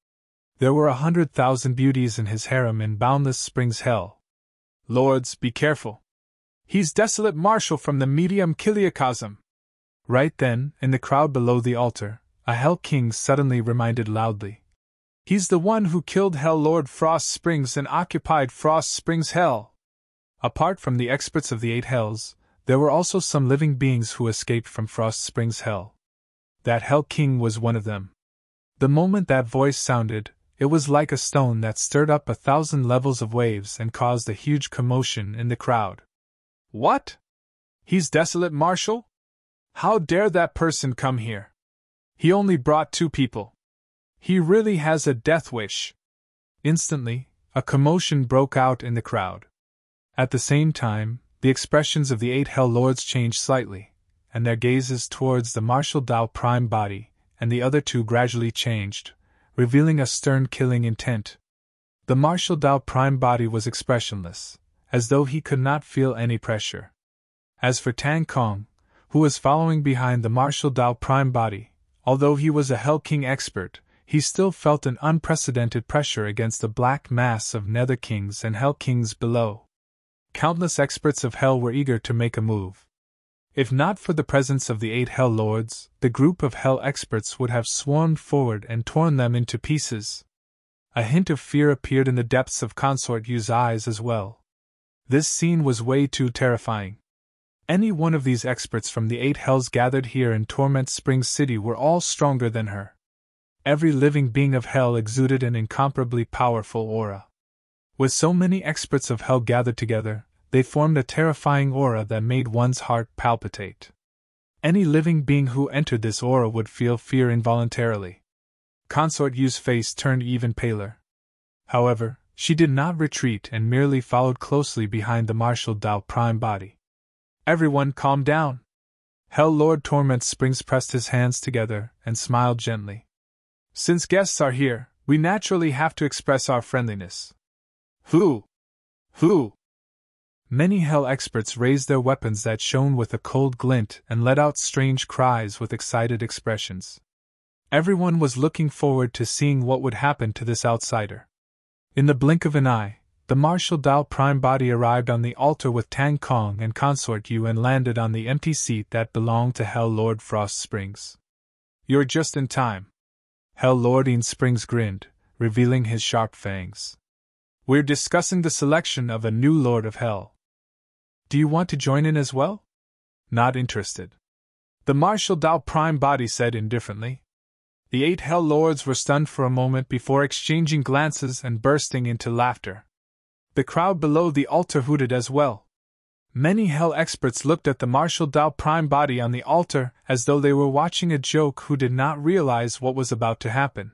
There were 100,000 beauties in his harem in Boundless Springs Hell. "Lords, be careful. He's Desolate Marshal from the medium Kiliakosm." Right then, in the crowd below the altar, a Hell King suddenly reminded loudly, "He's the one who killed Hell Lord Frost Springs and occupied Frost Springs Hell." Apart from the experts of the 8 Hells, there were also some living beings who escaped from Frost Springs Hell. That Hell King was one of them. The moment that voice sounded, it was like a stone that stirred up 1,000 levels of waves and caused a huge commotion in the crowd. "What? He's Desolate Marshal? How dare that person come here? He only brought 2 people. He really has a death wish." Instantly, a commotion broke out in the crowd. At the same time, the expressions of the 8 Hell Lords changed slightly, and their gazes towards the Martial Dao Prime Body and the other 2 gradually changed, revealing a stern killing intent. The Martial Dao Prime Body was expressionless, as though he could not feel any pressure. As for Tang Kong, who was following behind the Martial Dao Prime Body, although he was a Hell King expert, he still felt an unprecedented pressure against the black mass of Nether Kings and Hell Kings below. Countless experts of Hell were eager to make a move. If not for the presence of the 8 Hell Lords, the group of Hell experts would have swarmed forward and torn them into pieces. A hint of fear appeared in the depths of Consort Yu's eyes as well. This scene was way too terrifying. Any one of these experts from the 8 Hells gathered here in Torment Springs City were all stronger than her. Every living being of Hell exuded an incomparably powerful aura. With so many experts of Hell gathered together, they formed a terrifying aura that made one's heart palpitate. Any living being who entered this aura would feel fear involuntarily. Consort Yu's face turned even paler. However, she did not retreat and merely followed closely behind the Martial Dao Prime Body. "Everyone calm down." Hell Lord Torment Springs pressed his hands together and smiled gently. "Since guests are here, we naturally have to express our friendliness." Who? Many Hell experts raised their weapons that shone with a cold glint and let out strange cries with excited expressions. Everyone was looking forward to seeing what would happen to this outsider. In the blink of an eye, the Martial Dao Prime Body arrived on the altar with Tang Kong and Consort Yu and landed on the empty seat that belonged to Hell Lord Frost Springs. "You're just in time." Hell Lord Ian Springs grinned, revealing his sharp fangs. "We're discussing the selection of a new Lord of Hell. Do you want to join in as well?" "Not interested," the Martial Dao Prime Body said indifferently. The 8 Hell Lords were stunned for a moment before exchanging glances and bursting into laughter. The crowd below the altar hooted as well. Many Hell experts looked at the Martial Dao Prime Body on the altar as though they were watching a joke who did not realize what was about to happen.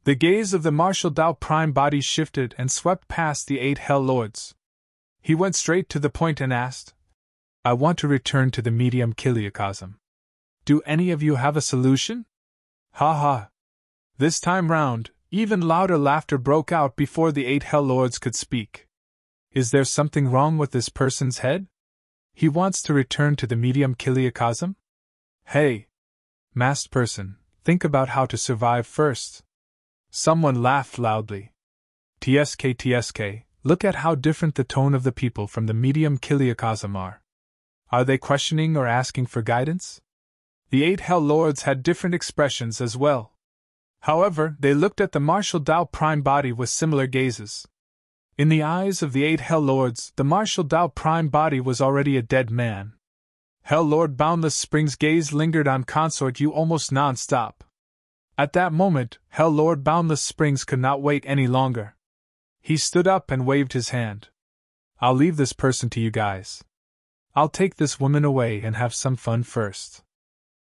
The gaze of the Martial Dao Prime Body shifted and swept past the 8 Hell Lords. He went straight to the point and asked, "I want to return to the medium Kiliakosm. Do any of you have a solution?" Ha ha! This time round, even louder laughter broke out before the 8 Hell Lords could speak. "Is there something wrong with this person's head? He wants to return to the medium Kiliakosm? Hey! Masked person, think about how to survive first." Someone laughed loudly. TSK, look at how different the tone of the people from the medium Kiliakosm are. Are they questioning or asking for guidance? The 8 Hell Lords had different expressions as well. However, they looked at the Martial Dao Prime Body with similar gazes. In the eyes of the 8 Hell Lords, the Martial Dao Prime Body was already a dead man. Hell Lord Boundless Springs' gaze lingered on Consort Yu almost non-stop. At that moment, Hell Lord Boundless Springs could not wait any longer. He stood up and waved his hand. I'll leave this person to you guys. I'll take this woman away and have some fun first.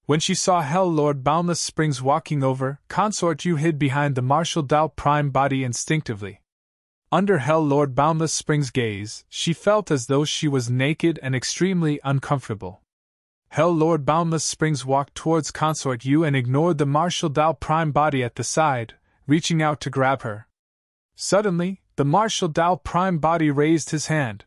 When she saw Hell Lord Boundless Springs walking over, Consort Yu hid behind the Martial Dao Prime body instinctively. Under Hell Lord Boundless Springs' gaze, she felt as though she was naked and extremely uncomfortable. Hell Lord Boundless Springs walked towards Consort Yu and ignored the Martial Dao Prime body at the side, reaching out to grab her. Suddenly, the Martial Dao Prime body raised his hand.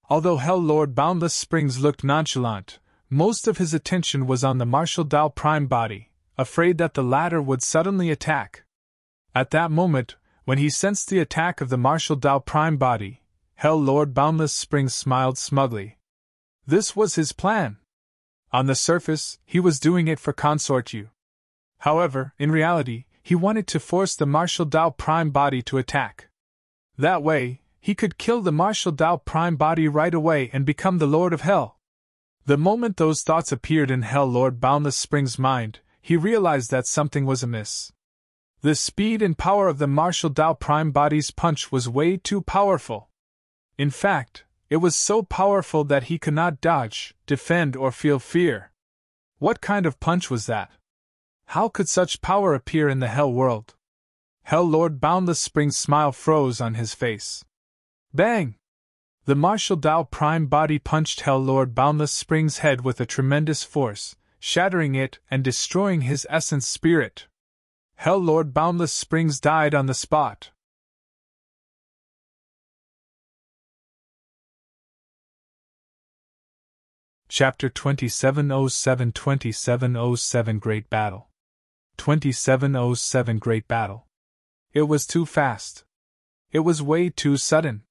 Although Hell Lord Boundless Springs looked nonchalant, most of his attention was on the Martial Dao Prime body, afraid that the latter would suddenly attack. At that moment, when he sensed the attack of the Martial Dao Prime body, Hell Lord Boundless Springs smiled smugly. This was his plan. On the surface, he was doing it for Consort Yu. However, in reality, he wanted to force the Martial Dao Prime body to attack. That way, he could kill the Martial Dao Prime body right away and become the Lord of Hell. The moment those thoughts appeared in Hell Lord Boundless Springs' mind, he realized that something was amiss. The speed and power of the Martial Dao Prime body's punch was way too powerful. In fact, it was so powerful that he could not dodge, defend, or feel fear. What kind of punch was that? How could such power appear in the Hell world? Hell Lord Boundless Springs' smile froze on his face. Bang! The Martial Dao Prime body punched Hell Lord Boundless Springs' head with a tremendous force, shattering it and destroying his essence spirit. Hell Lord Boundless Springs died on the spot. Chapter 2707 2707 Great Battle 2707 Great Battle. It was too fast. It was way too sudden.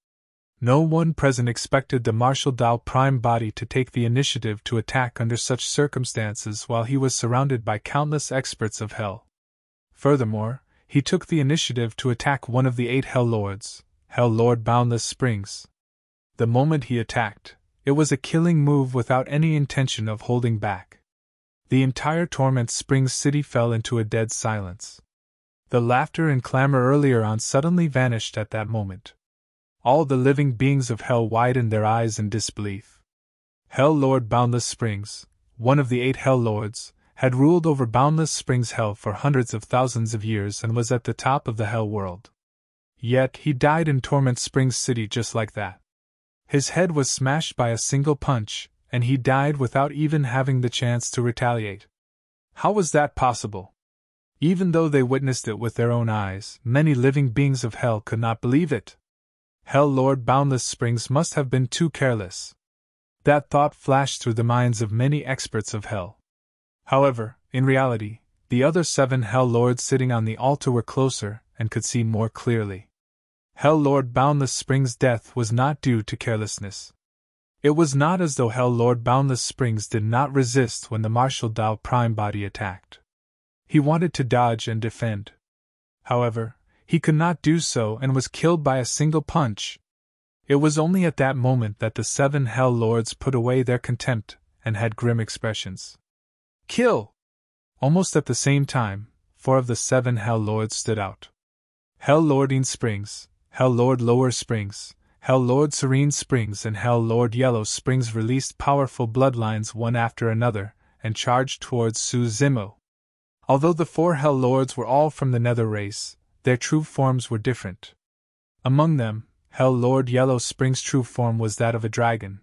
No one present expected the Martial Dao Prime body to take the initiative to attack under such circumstances while he was surrounded by countless experts of Hell. Furthermore, he took the initiative to attack one of the 8 Hell Lords, Hell Lord Boundless Springs. The moment he attacked, it was a killing move without any intention of holding back. The entire Torment Springs city fell into a dead silence. The laughter and clamor earlier on suddenly vanished at that moment. All the living beings of Hell widened their eyes in disbelief. Hell Lord Boundless Springs, one of the 8 Hell Lords, had ruled over Boundless Springs Hell for hundreds of thousands of years and was at the top of the Hell world. Yet he died in Torment Springs City just like that. His head was smashed by a single punch, and he died without even having the chance to retaliate. How was that possible? Even though they witnessed it with their own eyes, many living beings of Hell could not believe it. Hell Lord Boundless Springs must have been too careless. That thought flashed through the minds of many experts of Hell. However, in reality, the other 7 Hell Lords sitting on the altar were closer and could see more clearly. Hell Lord Boundless Springs' death was not due to carelessness. It was not as though Hell Lord Boundless Springs did not resist when the Martial Dao Prime body attacked. He wanted to dodge and defend. However, he could not do so and was killed by a single punch. It was only at that moment that the 7 Hell Lords put away their contempt and had grim expressions. Kill! Almost at the same time, 4 of the 7 Hell Lords stood out. Hell Lordine Springs, Hell Lord Lower Springs, Hell Lord Serene Springs and Hell Lord Yellow Springs released powerful bloodlines one after another and charged towards Su Zimo. Although the 4 Hell Lords were all from the Nether race, their true forms were different. Among them, Hell Lord Yellow Springs' true form was that of a dragon.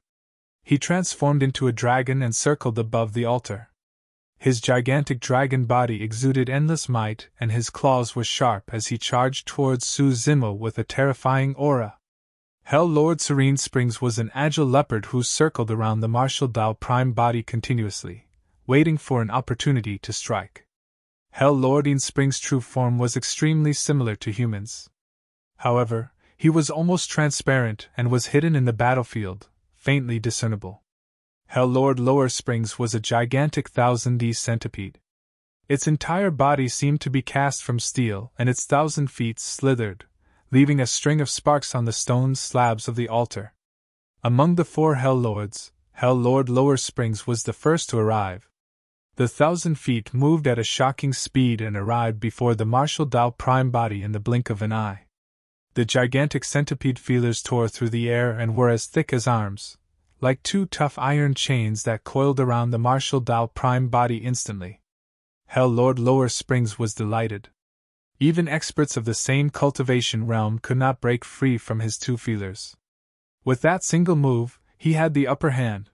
He transformed into a dragon and circled above the altar. His gigantic dragon body exuded endless might and his claws were sharp as he charged towards Su Zimo with a terrifying aura. Hell Lord Serene Springs was an agile leopard who circled around the Martial Dao Prime body continuously, waiting for an opportunity to strike. Hell Lordine Springs' true form was extremely similar to humans. However, he was almost transparent and was hidden in the battlefield, faintly discernible. Hell Lord Lower Springs was a gigantic 1000-D centipede. Its entire body seemed to be cast from steel and its 1000 feet slithered, leaving a string of sparks on the stone slabs of the altar. Among the 4 Hell Lords, Hell Lord Lower Springs was the first to arrive. The 1000 feet moved at a shocking speed and arrived before the Martial Dao Prime body in the blink of an eye. The gigantic centipede feelers tore through the air and were as thick as arms, like two tough iron chains that coiled around the martial Tao prime body instantly. Hell Lord Lower Springs was delighted. Even experts of the same cultivation realm could not break free from his two feelers. With that single move, he had the upper hand.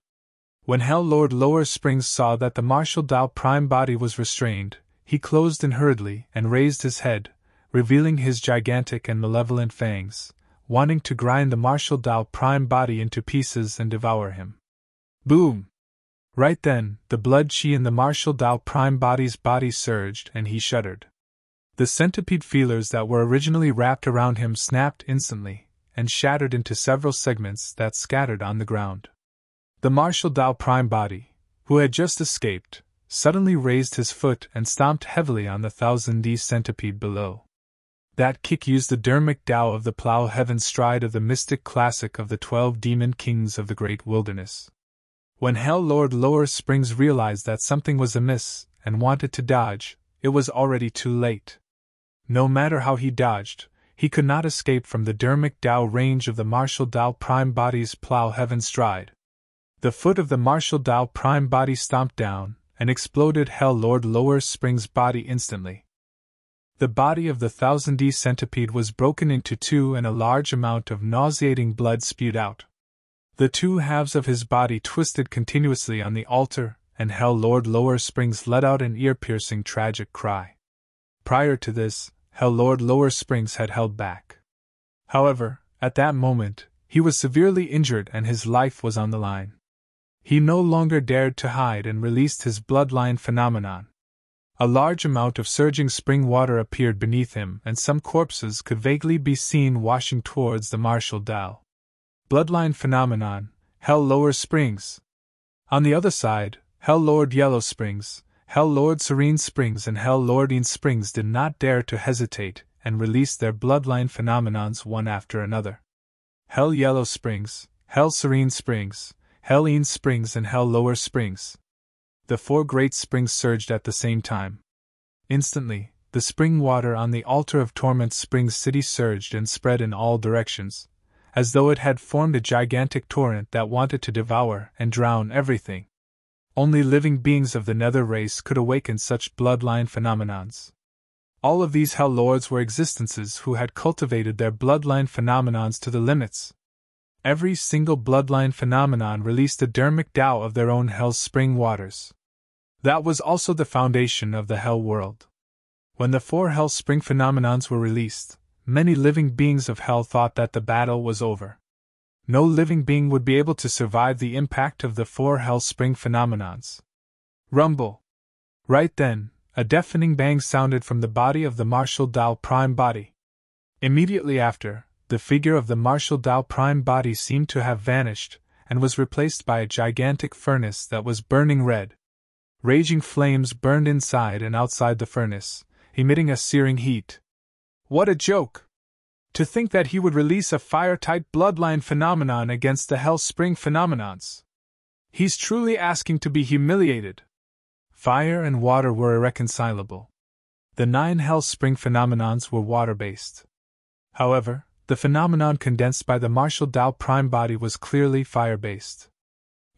When Hell Lord Lower Springs saw that the martial Tao prime body was restrained, he closed in hurriedly and raised his head, revealing his gigantic and malevolent fangs, wanting to grind the martial Tao prime body into pieces and devour him. Boom! Right then, the blood chi in the martial Tao prime body's body surged and he shuddered. The centipede feelers that were originally wrapped around him snapped instantly, and shattered into several segments that scattered on the ground. The martial Tao prime body, who had just escaped, suddenly raised his foot and stomped heavily on the 1000D centipede below. That kick used the dermic Tao of the plow heaven stride of the mystic classic of the 12 demon kings of the great wilderness. When Hell Lord Lower Springs realized that something was amiss and wanted to dodge, it was already too late. No matter how he dodged, he could not escape from the dermic Tao range of the martial Tao prime body's plow heaven stride. The foot of the martial Tao prime body stomped down and exploded Hell Lord Lower Springs' body instantly. The body of the 1000D centipede was broken into two and a large amount of nauseating blood spewed out. The two halves of his body twisted continuously on the altar, and Hell Lord Lower Springs let out an ear-piercing tragic cry. Prior to this, Hell Lord Lower Springs had held back. However, at that moment, he was severely injured and his life was on the line. He no longer dared to hide and released his bloodline phenomenon. A large amount of surging spring water appeared beneath him, and some corpses could vaguely be seen washing towards the martial Tao. Bloodline phenomenon, Hell Lower Springs. On the other side, Hell Lord Yellow Springs, Hell Lord Serene Springs, and Hell Lordine Springs did not dare to hesitate and released their bloodline phenomenons one after another. Hell Yellow Springs, Hell Serene Springs, Hell Een Springs, and Hell Lower Springs. The four great springs surged at the same time. Instantly, the spring water on the altar of Torment Springs City surged and spread in all directions, as though it had formed a gigantic torrent that wanted to devour and drown everything. Only living beings of the Nether race could awaken such bloodline phenomenons. All of these Hell Lords were existences who had cultivated their bloodline phenomenons to the limits. Every single bloodline phenomenon released a dermic Tao of their own Hell's spring waters. That was also the foundation of the Hell world. When the four Hell spring phenomenons were released, many living beings of Hell thought that the battle was over. No living being would be able to survive the impact of the four Hell spring phenomenons. Rumble! Right then, a deafening bang sounded from the body of the martial Tao prime body. Immediately after, the figure of the martial Tao prime body seemed to have vanished, and was replaced by a gigantic furnace that was burning red. Raging flames burned inside and outside the furnace, emitting a searing heat. What a joke! To think that he would release a fire-type bloodline phenomenon against the Hell Spring phenomenons. He's truly asking to be humiliated. Fire and water were irreconcilable. The 9 Hell Spring phenomenons were water-based. However, the phenomenon condensed by the martial Tao prime body was clearly fire-based.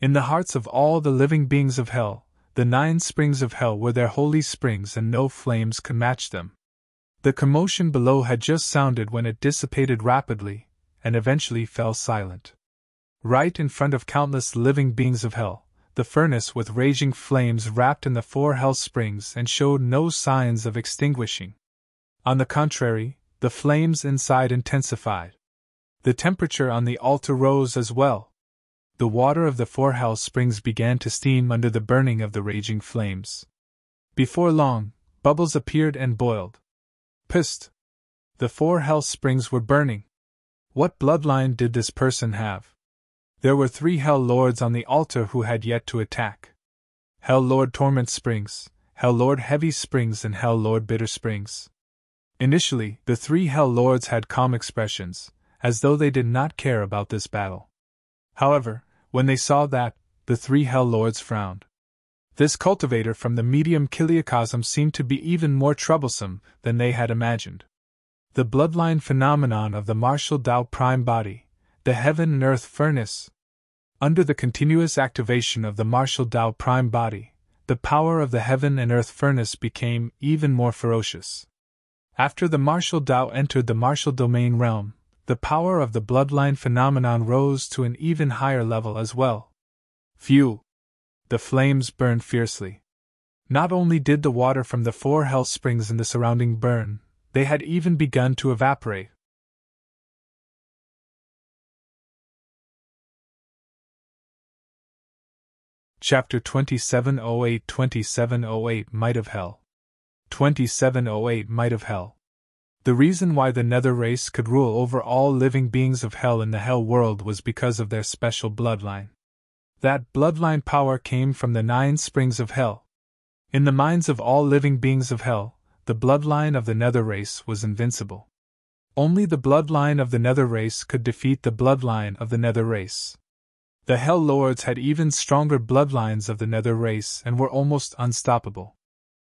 In the hearts of all the living beings of Hell, the 9 springs of Hell were their holy springs and no flames could match them. The commotion below had just sounded when it dissipated rapidly, and eventually fell silent. Right in front of countless living beings of Hell, the furnace with raging flames wrapped in the 4 Hell springs and showed no signs of extinguishing. On the contrary, the flames inside intensified. The temperature on the altar rose as well. The water of the 4 Hell springs began to steam under the burning of the raging flames. Before long, bubbles appeared and boiled. Psst! The 4 Hell springs were burning. What bloodline did this person have? There were 3 Hell Lords on the altar who had yet to attack. Hell Lord Torment Springs, Hell Lord Heavy Springs, and Hell Lord Bitter Springs. Initially, the 3 Hell Lords had calm expressions, as though they did not care about this battle. However, when they saw that, the 3 Hell Lords frowned. This cultivator from the medium Kiliacosm seemed to be even more troublesome than they had imagined. The bloodline phenomenon of the martial Tao prime body, the heaven and earth furnace. Under the continuous activation of the martial Tao prime body, the power of the heaven and earth furnace became even more ferocious. After the martial Tao entered the martial domain realm, the power of the bloodline phenomenon rose to an even higher level as well. Phew! The flames burned fiercely. Not only did the water from the 4 hell springs in the surrounding burn, they had even begun to evaporate. Chapter 2708 2708 Might of Hell. 2708 Might of Hell. The reason why the Nether race could rule over all living beings of Hell in the Hell world was because of their special bloodline. That bloodline power came from the 9 springs of Hell. In the minds of all living beings of Hell, the bloodline of the Nether race was invincible. Only the bloodline of the Nether race could defeat the bloodline of the Nether race. The Hell Lords had even stronger bloodlines of the Nether race and were almost unstoppable.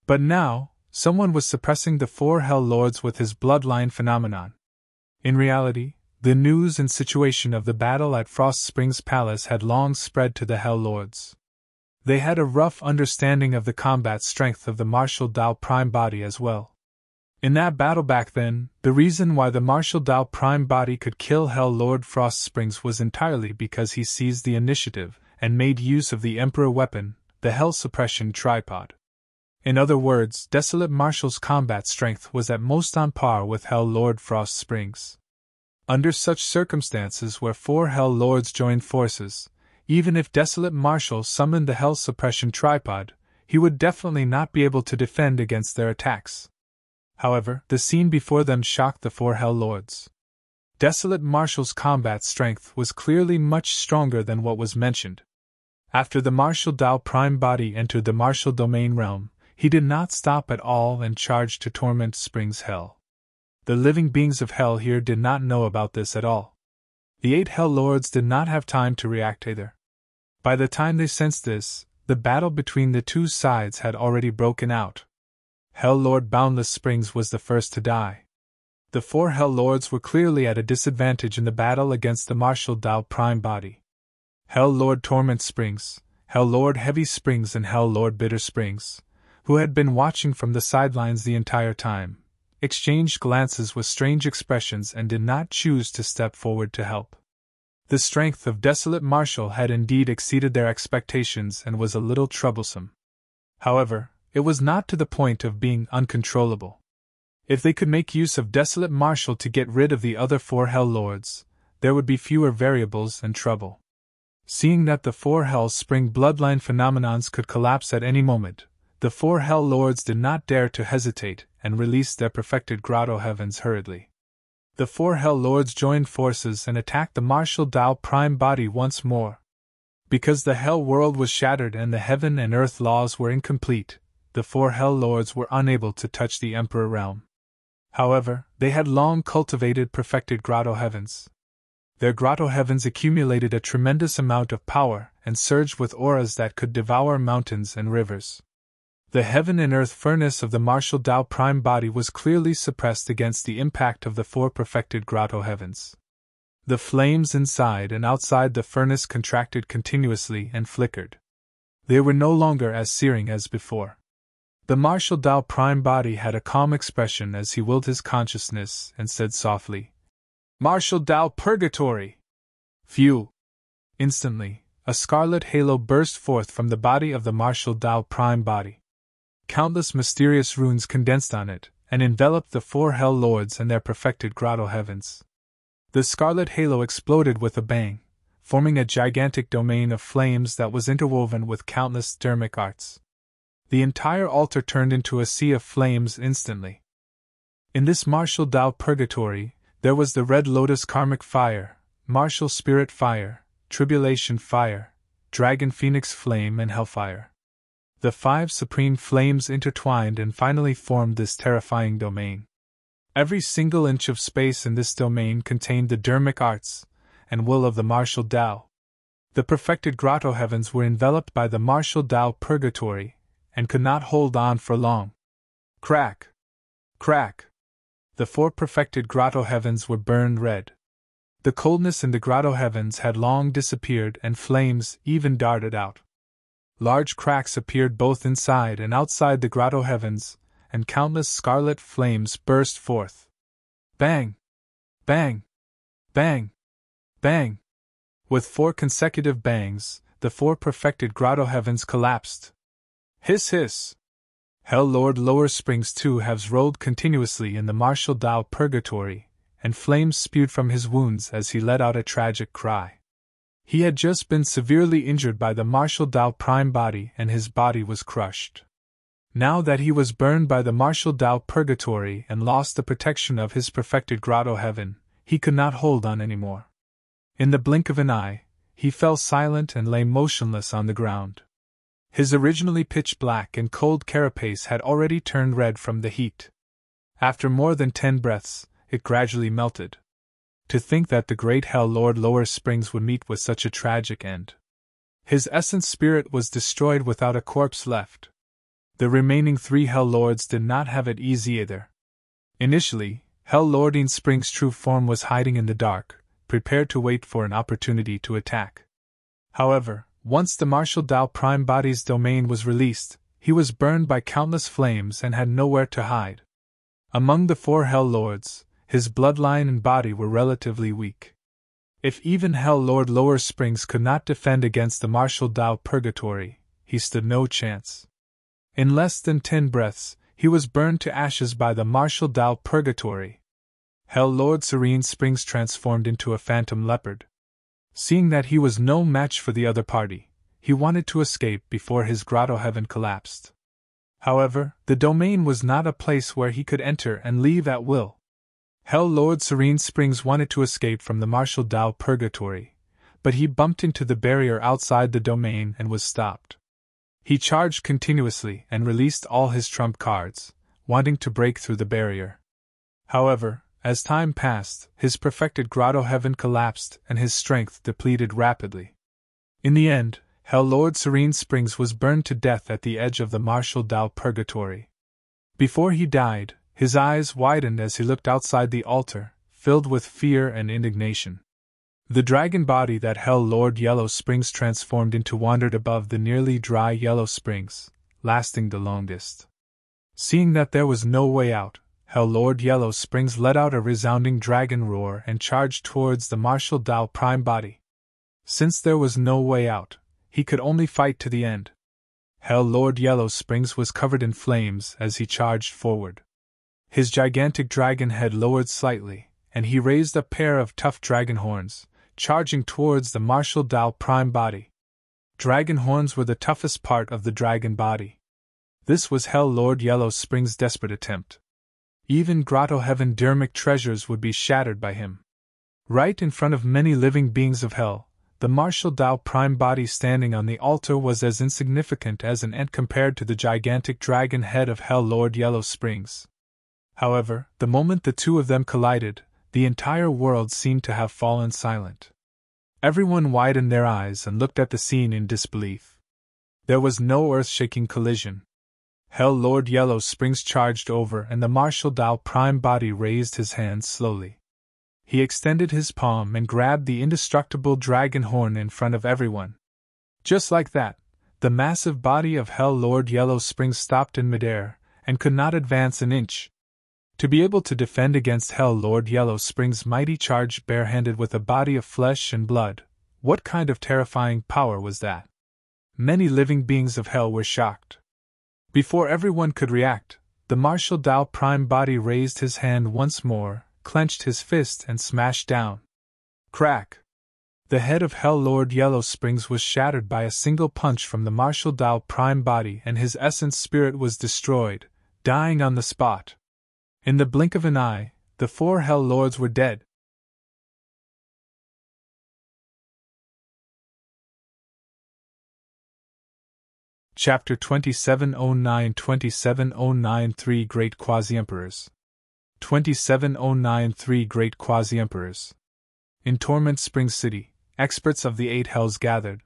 But now, someone was suppressing the 4 Hell Lords with his bloodline phenomenon. In reality, the news and situation of the battle at Frost Springs Palace had long spread to the Hell Lords. They had a rough understanding of the combat strength of the martial Tao prime body as well. In that battle back then, the reason why the martial Tao prime body could kill Hell Lord Frost Springs was entirely because he seized the initiative and made use of the Emperor weapon, the Hell Suppression Tripod. In other words, Desolate Marshal's combat strength was at most on par with Hell Lord Frost Springs. Under such circumstances where 4 Hell Lords joined forces, even if Desolate Marshal summoned the Hell Suppression Tripod, he would definitely not be able to defend against their attacks. However, the scene before them shocked the 4 Hell Lords. Desolate Marshal's combat strength was clearly much stronger than what was mentioned. After the martial Tao prime body entered the martial domain realm, he did not stop at all and charged to Torment Springs Hell. The living beings of Hell here did not know about this at all. The 8 Hell Lords did not have time to react either. By the time they sensed this, the battle between the 2 sides had already broken out. Hell Lord Boundless Springs was the first to die. The 4 Hell Lords were clearly at a disadvantage in the battle against the martial Tao prime body. Hell Lord Torment Springs, Hell Lord Heavy Springs and Hell Lord Bitter Springs, who had been watching from the sidelines the entire time, exchanged glances with strange expressions and did not choose to step forward to help. The strength of Desolate Marshal had indeed exceeded their expectations and was a little troublesome. However, it was not to the point of being uncontrollable. If they could make use of Desolate Marshal to get rid of the other 4 Hell Lords, there would be fewer variables and trouble. Seeing that the 4 Hell Spring bloodline phenomenons could collapse at any moment, the 4 Hell Lords did not dare to hesitate and released their perfected grotto heavens hurriedly. The 4 Hell Lords joined forces and attacked the martial Tao prime body once more. Because the Hell world was shattered and the heaven and earth laws were incomplete, the 4 Hell Lords were unable to touch the Emperor realm. However, they had long cultivated perfected grotto heavens. Their grotto heavens accumulated a tremendous amount of power and surged with auras that could devour mountains and rivers. The heaven and earth furnace of the martial Tao prime body was clearly suppressed against the impact of the 4 perfected grotto heavens. The flames inside and outside the furnace contracted continuously and flickered. They were no longer as searing as before. The martial Tao prime body had a calm expression as he willed his consciousness and said softly, "Martial Tao Purgatory!" Phew! Instantly, a scarlet halo burst forth from the body of the martial Tao prime body. Countless mysterious runes condensed on it, and enveloped the 4 Hell Lords and their perfected grotto heavens. The scarlet halo exploded with a bang, forming a gigantic domain of flames that was interwoven with countless dermic arts. The entire altar turned into a sea of flames instantly. In this martial Tao purgatory, there was the Red Lotus Karmic Fire, Martial Spirit Fire, Tribulation Fire, Dragon Phoenix Flame and Hellfire. The 5 supreme flames intertwined and finally formed this terrifying domain. Every single inch of space in this domain contained the dermic arts and will of the martial Tao. The perfected grotto heavens were enveloped by the martial Tao purgatory and could not hold on for long. Crack! Crack! the 4 perfected grotto heavens were burned red. The coldness in the grotto heavens had long disappeared, and flames even darted out. Large cracks appeared both inside and outside the grotto heavens, and countless scarlet flames burst forth. Bang! Bang! Bang! Bang! With 4 consecutive bangs, the 4 perfected grotto heavens collapsed. Hiss hiss! Hell Lord Lower Springs 2 halves rolled continuously in the martial Tao purgatory, and flames spewed from his wounds as he let out a tragic cry. He had just been severely injured by the martial Tao prime body, and his body was crushed. Now that he was burned by the martial Tao purgatory and lost the protection of his perfected grotto heaven, he could not hold on anymore. In the blink of an eye, he fell silent and lay motionless on the ground. His originally pitch-black and cold carapace had already turned red from the heat. After more than 10 breaths, it gradually melted. To think that the great Hell Lord Lower Springs would meet with such a tragic end. His essence spirit was destroyed without a corpse left. The remaining 3 Hell Lords did not have it easy either. Initially, Hell Lording Springs' true form was hiding in the dark, prepared to wait for an opportunity to attack. However, once the martial Tao prime body's domain was released, he was burned by countless flames and had nowhere to hide. Among the 4 Hell Lords, his bloodline and body were relatively weak. If even Hell Lord Lower Springs could not defend against the martial Tao purgatory, he stood no chance. In less than 10 breaths, he was burned to ashes by the martial Tao purgatory. Hell Lord Serene Springs transformed into a phantom leopard. Seeing that he was no match for the other party, he wanted to escape before his grotto heaven collapsed. However, the domain was not a place where he could enter and leave at will. Hell Lord Serene Springs wanted to escape from the martial Tao purgatory, but he bumped into the barrier outside the domain and was stopped. He charged continuously and released all his trump cards, wanting to break through the barrier. However, as time passed, his perfected grotto heaven collapsed and his strength depleted rapidly. In the end, Hell Lord Serene Springs was burned to death at the edge of the martial Tao purgatory. Before he died, his eyes widened as he looked outside the altar, filled with fear and indignation. The dragon body that Hell Lord Yellow Springs transformed into wandered above the nearly dry Yellow Springs, lasting the longest. Seeing that there was no way out, Hell Lord Yellow Springs let out a resounding dragon roar and charged towards the martial Tao prime body. Since there was no way out, he could only fight to the end. Hell Lord Yellow Springs was covered in flames as he charged forward. His gigantic dragon head lowered slightly, and he raised a pair of tough dragon horns, charging towards the martial Tao prime body. Dragon horns were the toughest part of the dragon body. This was Hell Lord Yellow Springs' desperate attempt. Even Grotto Heaven Dyrmic treasures would be shattered by him. Right in front of many living beings of hell, the martial Tao prime body standing on the altar was as insignificant as an ant compared to the gigantic dragon head of Hell Lord Yellow Springs. However, the moment the two of them collided, the entire world seemed to have fallen silent. Everyone widened their eyes and looked at the scene in disbelief. There was no earth-shaking collision. Hell Lord Yellow Springs charged over and the martial Tao prime body raised his hand slowly. He extended his palm and grabbed the indestructible dragon horn in front of everyone. Just like that, the massive body of Hell Lord Yellow Springs stopped in midair and could not advance an inch. To be able to defend against Hell Lord Yellow Springs' mighty charge barehanded with a body of flesh and blood, what kind of terrifying power was that? Many living beings of hell were shocked. Before everyone could react, the martial Tao prime body raised his hand once more, clenched his fist and smashed down. Crack! The head of Hell Lord Yellow Springs was shattered by a single punch from the martial Tao prime body and his essence spirit was destroyed, dying on the spot. In the blink of an eye, the 4 Hell Lords were dead. Chapter 2709-2709 3 Great Quasi-Emperors. 27093 Great Quasi-Emperors. In Torment Spring City, experts of the 8 hells gathered.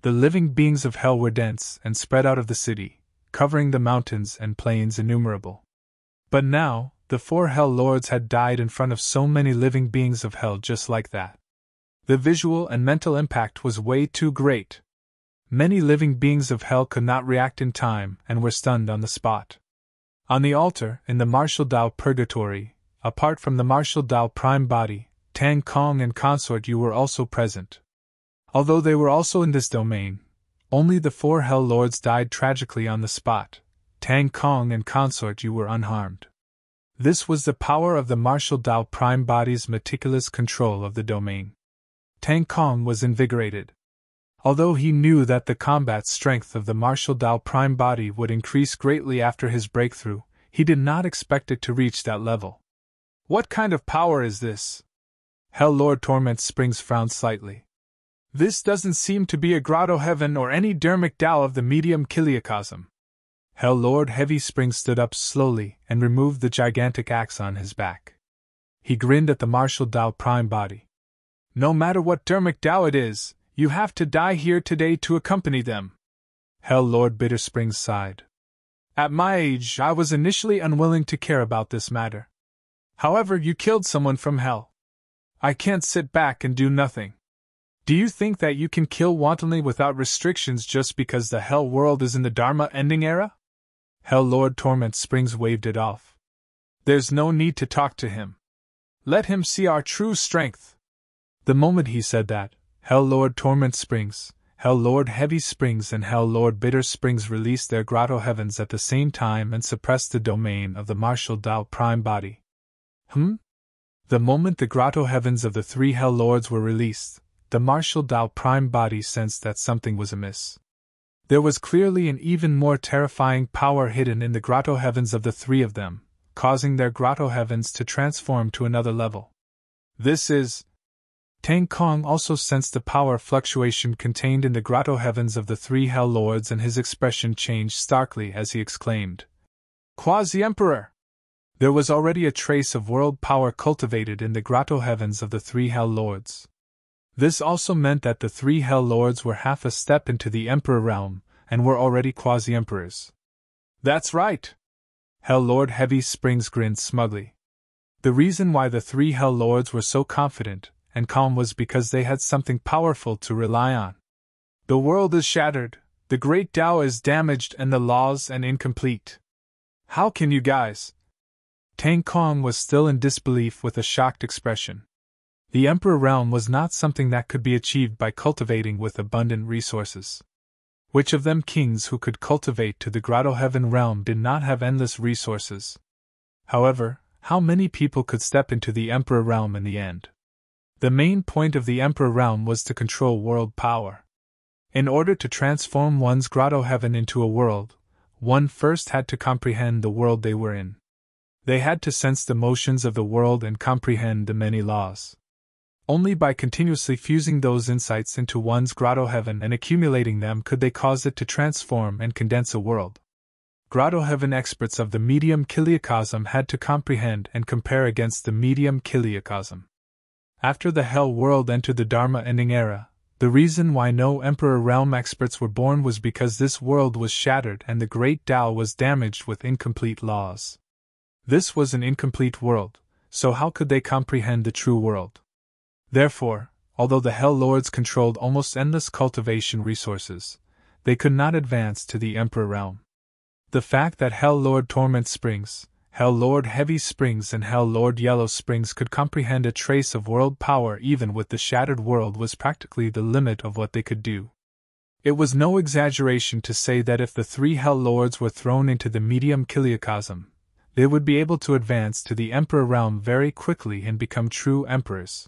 The living beings of hell were dense and spread out of the city, covering the mountains and plains innumerable. But now, The 4 Hell Lords had died in front of so many living beings of Hell just like that. The visual and mental impact was way too great. Many living beings of Hell could not react in time and were stunned on the spot. On the altar, in the Martial Dao Purgatory, apart from the Martial Dao Prime Body, Tang Kong and consort you were also present. Although they were also in this domain, only the 4 Hell Lords died tragically on the spot. Tang Kong and consort you were unharmed. This was the power of the Martial Dao Prime Body's meticulous control of the domain. Tang Kong was invigorated. Although he knew that the combat strength of the Martial Dao Prime Body would increase greatly after his breakthrough, he did not expect it to reach that level. What kind of power is this? Hell Lord Torment Springs frowned slightly. This doesn't seem to be a grotto heaven or any dermic Dao of the medium Kiliakosm. Hell Lord Heavy Springs stood up slowly and removed the gigantic axe on his back. He grinned at the Martial Dao Prime Body. No matter what dermic Dao it is, you have to die here today to accompany them. Hell Lord Bitter Springs sighed. At my age, I was initially unwilling to care about this matter. However, you killed someone from Hell. I can't sit back and do nothing. Do you think that you can kill wantonly without restrictions just because the Hell world is in the Dharma ending era? Hell Lord Torment Springs waved it off. There's no need to talk to him. Let him see our true strength. The moment he said that, Hell Lord Torment Springs, Hell Lord Heavy Springs and Hell Lord Bitter Springs released their grotto heavens at the same time and suppressed the domain of the Martial Dao Prime Body. The moment the grotto heavens of the 3 Hell Lords were released, the Martial Dao Prime Body sensed that something was amiss. There was clearly an even more terrifying power hidden in the grotto heavens of the 3 of them, causing their grotto heavens to transform to another level. This is... Tang Kong also sensed the power fluctuation contained in the grotto heavens of the 3 Hell Lords, and his expression changed starkly as he exclaimed, Quasi-Emperor! There was already a trace of world power cultivated in the grotto heavens of the 3 Hell Lords. This also meant that the 3 Hell Lords were half a step into the Emperor realm, and were already Quasi-Emperors. That's right! Hell Lord Heavy Springs grinned smugly. The reason why the 3 Hell Lords were so confident and calm was because they had something powerful to rely on. The world is shattered, the great Tao is damaged, and the laws and incomplete. How can you guys? Tang Kong was still in disbelief with a shocked expression. The Emperor realm was not something that could be achieved by cultivating with abundant resources. Which of them kings who could cultivate to the grotto heaven realm did not have endless resources? However, how many people could step into the Emperor realm in the end? The main point of the Emperor realm was to control world power. In order to transform one's grotto heaven into a world, one first had to comprehend the world they were in. They had to sense the motions of the world and comprehend the many laws. Only by continuously fusing those insights into one's grotto heaven and accumulating them could they cause it to transform and condense a world. Grotto heaven experts of the medium Kiliakosm had to comprehend and compare against the medium Kiliakosm. After the Hell world entered the Dharma ending era, the reason why no Emperor realm experts were born was because this world was shattered and the great Tao was damaged with incomplete laws. This was an incomplete world, so how could they comprehend the true world? Therefore, although the Hell Lords controlled almost endless cultivation resources, they could not advance to the Emperor realm. The fact that Hell Lord Torment Springs, Hell Lord Heavy Springs and Hell Lord Yellow Springs could comprehend a trace of world power even with the shattered world was practically the limit of what they could do. It was no exaggeration to say that if the 3 Hell Lords were thrown into the medium Kiliakosm, they would be able to advance to the Emperor realm very quickly and become true Emperors.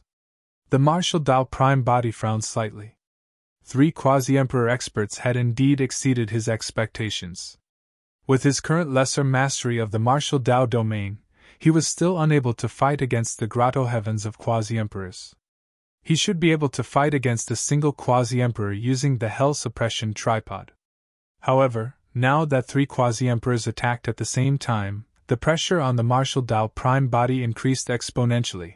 The Martial Dao Prime Body frowned slightly. 3 Quasi-Emperor experts had indeed exceeded his expectations. With his current lesser mastery of the Martial Dao domain, he was still unable to fight against the grotto heavens of Quasi-Emperors. He should be able to fight against a single Quasi-Emperor using the Hell Suppression Tripod. However, now that 3 Quasi-Emperors attacked at the same time, the pressure on the Martial Dao Prime Body increased exponentially.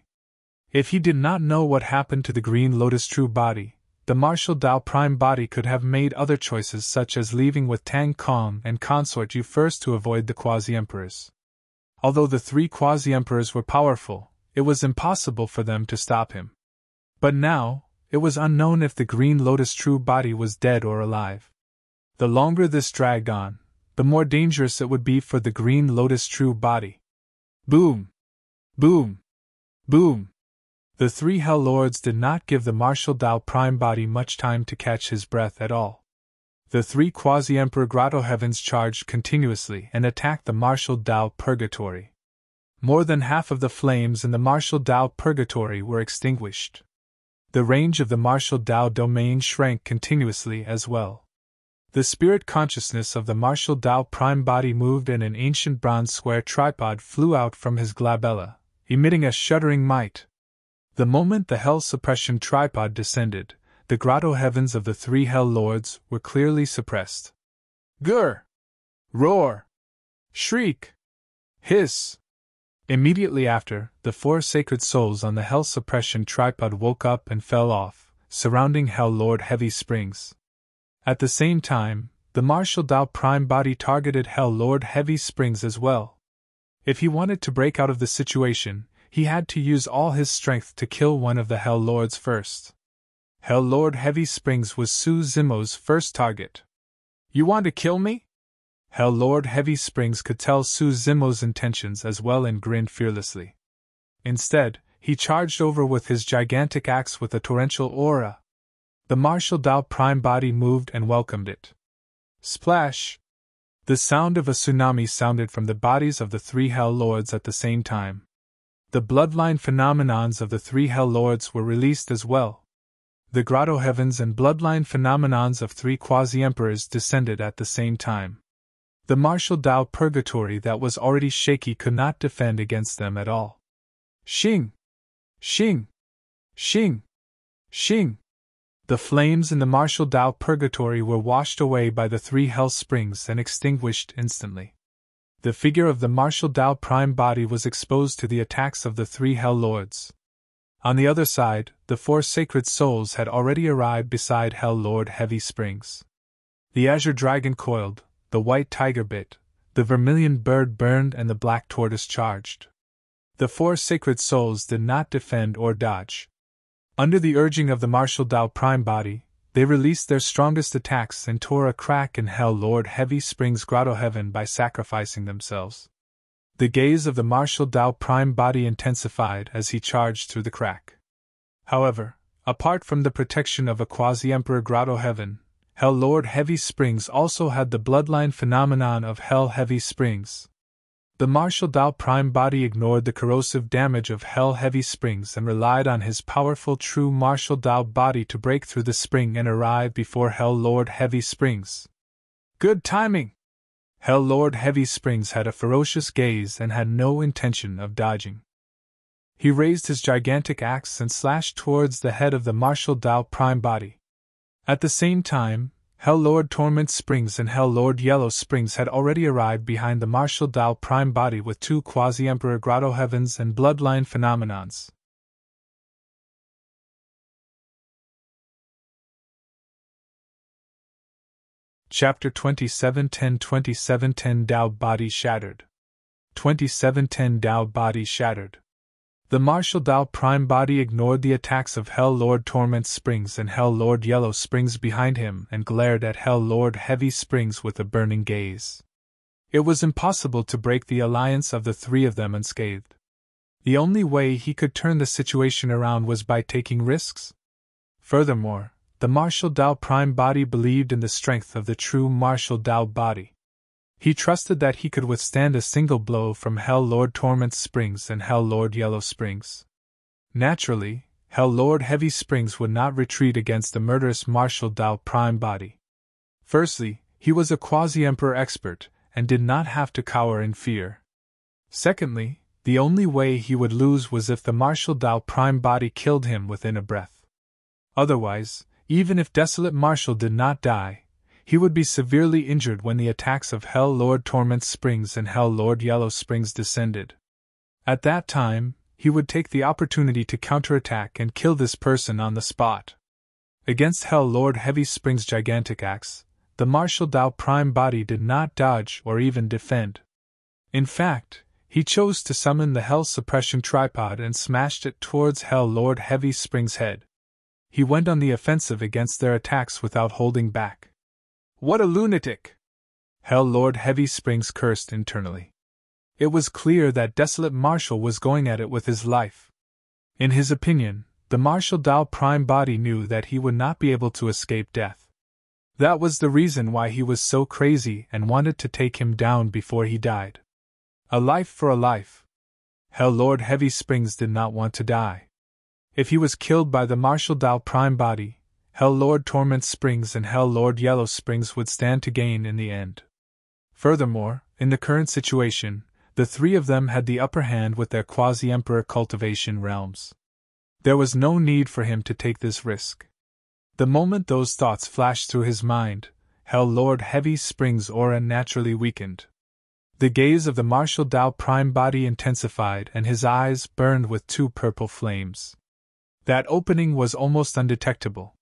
If he did not know what happened to the Green Lotus True Body, the Martial Dao Prime Body could have made other choices such as leaving with Tang Kong and consort you first to avoid the Quasi-Emperors. Although the 3 Quasi-Emperors were powerful, it was impossible for them to stop him. But now, it was unknown if the Green Lotus true body was dead or alive. The longer this dragged on, the more dangerous it would be for the Green Lotus true body. Boom! Boom! Boom! The 3 Hell Lords did not give the Martial Dao Prime body much time to catch his breath at all. The 3 Quasi-Emperor Grotto Heavens charged continuously and attacked the Martial Dao Purgatory. More than half of the flames in the Martial Dao Purgatory were extinguished. The range of the Martial Dao domain shrank continuously as well. The spirit consciousness of the Martial Dao Prime body moved and an ancient bronze square tripod flew out from his glabella, emitting a shuddering might. The moment the Hell Suppression tripod descended, the Grotto Heavens of the 3 Hell Lords were clearly suppressed. Grr! Roar! Shriek! Hiss! Immediately after, the 4 sacred souls on the Hell Suppression tripod woke up and fell off, surrounding Hell Lord Heavy Springs. At the same time, the Martial Dao Prime body targeted Hell Lord Heavy Springs as well. If he wanted to break out of the situation, he had to use all his strength to kill one of the Hell Lords first. Hell Lord Heavy Springs was Su Zimo's first target. You want to kill me? Hell Lord Heavy Springs could tell Su Zimo's intentions as well and grinned fearlessly. Instead, he charged over with his gigantic axe with a torrential aura. The Martial Dao Prime body moved and welcomed it. Splash! The sound of a tsunami sounded from the bodies of the 3 Hell Lords at the same time. The bloodline phenomenons of the 3 Hell Lords were released as well. The Grotto Heavens and bloodline phenomenons of 3 Quasi-Emperors descended at the same time. The Martial Dao Purgatory that was already shaky could not defend against them at all. Shing! Shing! Shing! Shing! The flames in the Martial Dao Purgatory were washed away by the 3 Hell Springs and extinguished instantly. The figure of the Martial Dao Prime body was exposed to the attacks of the 3 Hell Lords. On the other side, the 4 sacred souls had already arrived beside Hell Lord Heavy Springs. The azure dragon coiled, the white tiger bit, the vermilion bird burned, and the black tortoise charged. The 4 sacred souls did not defend or dodge. Under the urging of the Martial Dao Prime body, they released their strongest attacks and tore a crack in Hell Lord Heavy Springs Grotto Heaven by sacrificing themselves. The gaze of the Martial Dao Prime body intensified as he charged through the crack. However, apart from the protection of a Quasi-Emperor Grotto Heaven, Hell Lord Heavy Springs also had the bloodline phenomenon of Hell Heavy Springs. The Martial Dao Prime body ignored the corrosive damage of Hell Heavy Springs and relied on his powerful true Martial Dao body to break through the spring and arrive before Hell Lord Heavy Springs. Good timing! Hell Lord Heavy Springs had a ferocious gaze and had no intention of dodging. He raised his gigantic axe and slashed towards the head of the Martial Dao Prime body. At the same time, Hell Lord Torment Springs and Hell Lord Yellow Springs had already arrived behind the Martial Dao Prime body with 2 Quasi-Emperor Grotto Heavens and bloodline phenomenons. Chapter 2710 2710 Dao Body Shattered. 2710 Dao Body Shattered. The Martial Dao Prime body ignored the attacks of Hell Lord Torment Springs and Hell Lord Yellow Springs behind him and glared at Hell Lord Heavy Springs with a burning gaze. It was impossible to break the alliance of the 3 of them unscathed. The only way he could turn the situation around was by taking risks. Furthermore, the Martial Dao Prime body believed in the strength of the true Martial Dao body. He trusted that he could withstand a single blow from Hell Lord Torment Springs and Hell Lord Yellow Springs. Naturally, Hell Lord Heavy Springs would not retreat against the murderous Martial Dao Prime body. Firstly, he was a Quasi-Emperor expert, and did not have to cower in fear. Secondly, the only way he would lose was if the Martial Dao Prime body killed him within a breath. Otherwise, even if Desolate Martial did not die, he would be severely injured when the attacks of Hell Lord Torment Springs and Hell Lord Yellow Springs descended. At that time, he would take the opportunity to counterattack and kill this person on the spot. Against Hell Lord Heavy Springs' gigantic axe, the Martial Dao Prime body did not dodge or even defend. In fact, He chose to summon the Hell Suppression Tripod and smashed it towards Hell Lord Heavy Spring's head. He went on the offensive against their attacks without holding back. What a lunatic! Hell Lord Heavy Springs cursed internally. It was clear that Desolate Marshal was going at it with his life. In his opinion, the Marshal Dao Prime Body knew that he would not be able to escape death. That was the reason why he was so crazy and wanted to take him down before he died. A life for a life. Hell Lord Heavy Springs did not want to die. If he was killed by the Marshal Dao Prime Body, Hell Lord Torment Springs and Hell Lord Yellow Springs would stand to gain in the end. Furthermore, in the current situation, the three of them had the upper hand with their Quasi-Emperor cultivation realms. There was no need for him to take this risk. The moment those thoughts flashed through his mind, Hell Lord Heavy Springs' aura naturally weakened. The gaze of the Marshal Dao Prime Body intensified and his eyes burned with two purple flames. That opening was almost undetectable.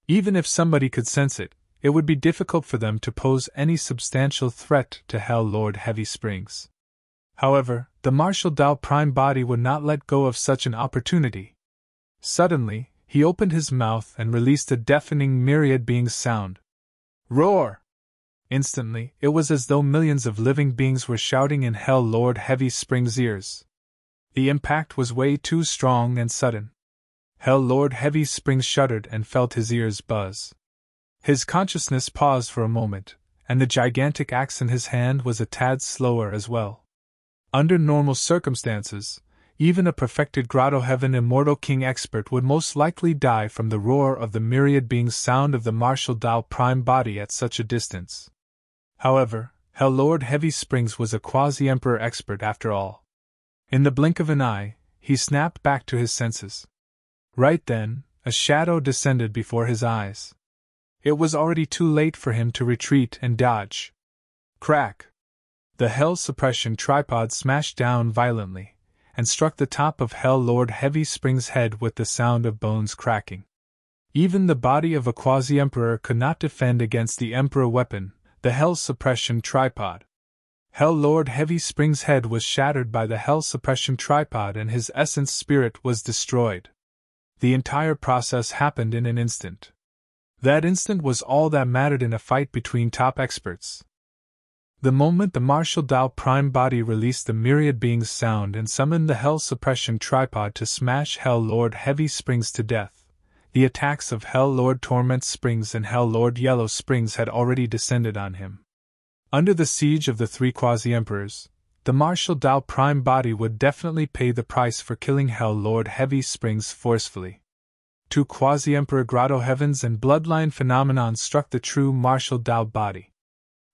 Even if somebody could sense it, it would be difficult for them to pose any substantial threat to Hell Lord Heavy Springs. However, the Marshal Dao Prime Body would not let go of such an opportunity. Suddenly, he opened his mouth and released a deafening myriad beings sound. Roar! Instantly, it was as though millions of living beings were shouting in Hell Lord Heavy Springs' ears. The impact was way too strong and sudden. Hell Lord Heavy Springs shuddered and felt his ears buzz. His consciousness paused for a moment, and the gigantic axe in his hand was a tad slower as well. Under normal circumstances, even a perfected Grotto Heaven Immortal King expert would most likely die from the roar of the myriad beings sound of the Marshal Dao Prime Body at such a distance. However, Hell Lord Heavy Springs was a Quasi-Emperor expert after all. In the blink of an eye, he snapped back to his senses. Right then, a shadow descended before his eyes. It was already too late for him to retreat and dodge. Crack! The Hell Suppression Tripod smashed down violently, and struck the top of Hell Lord Heavy Springs' head with the sound of bones cracking. Even the body of a Quasi-Emperor could not defend against the Emperor weapon, the Hell Suppression Tripod. Hell Lord Heavy Springs' head was shattered by the Hell Suppression Tripod and his essence spirit was destroyed. The entire process happened in an instant. That instant was all that mattered in a fight between top experts. The moment the Marshal Dao Prime Body released the myriad beings sound and summoned the Hell Suppression Tripod to smash Hell Lord Heavy Springs to death, the attacks of Hell Lord Torment Springs and Hell Lord Yellow Springs had already descended on him. Under the siege of the three Quasi-Emperors, the Marshal Dao Prime Body would definitely pay the price for killing Hell Lord Heavy Springs forcefully. Two Quasi-Emperor Grotto Heavens and Bloodline phenomenon struck the true Marshal Dao Body.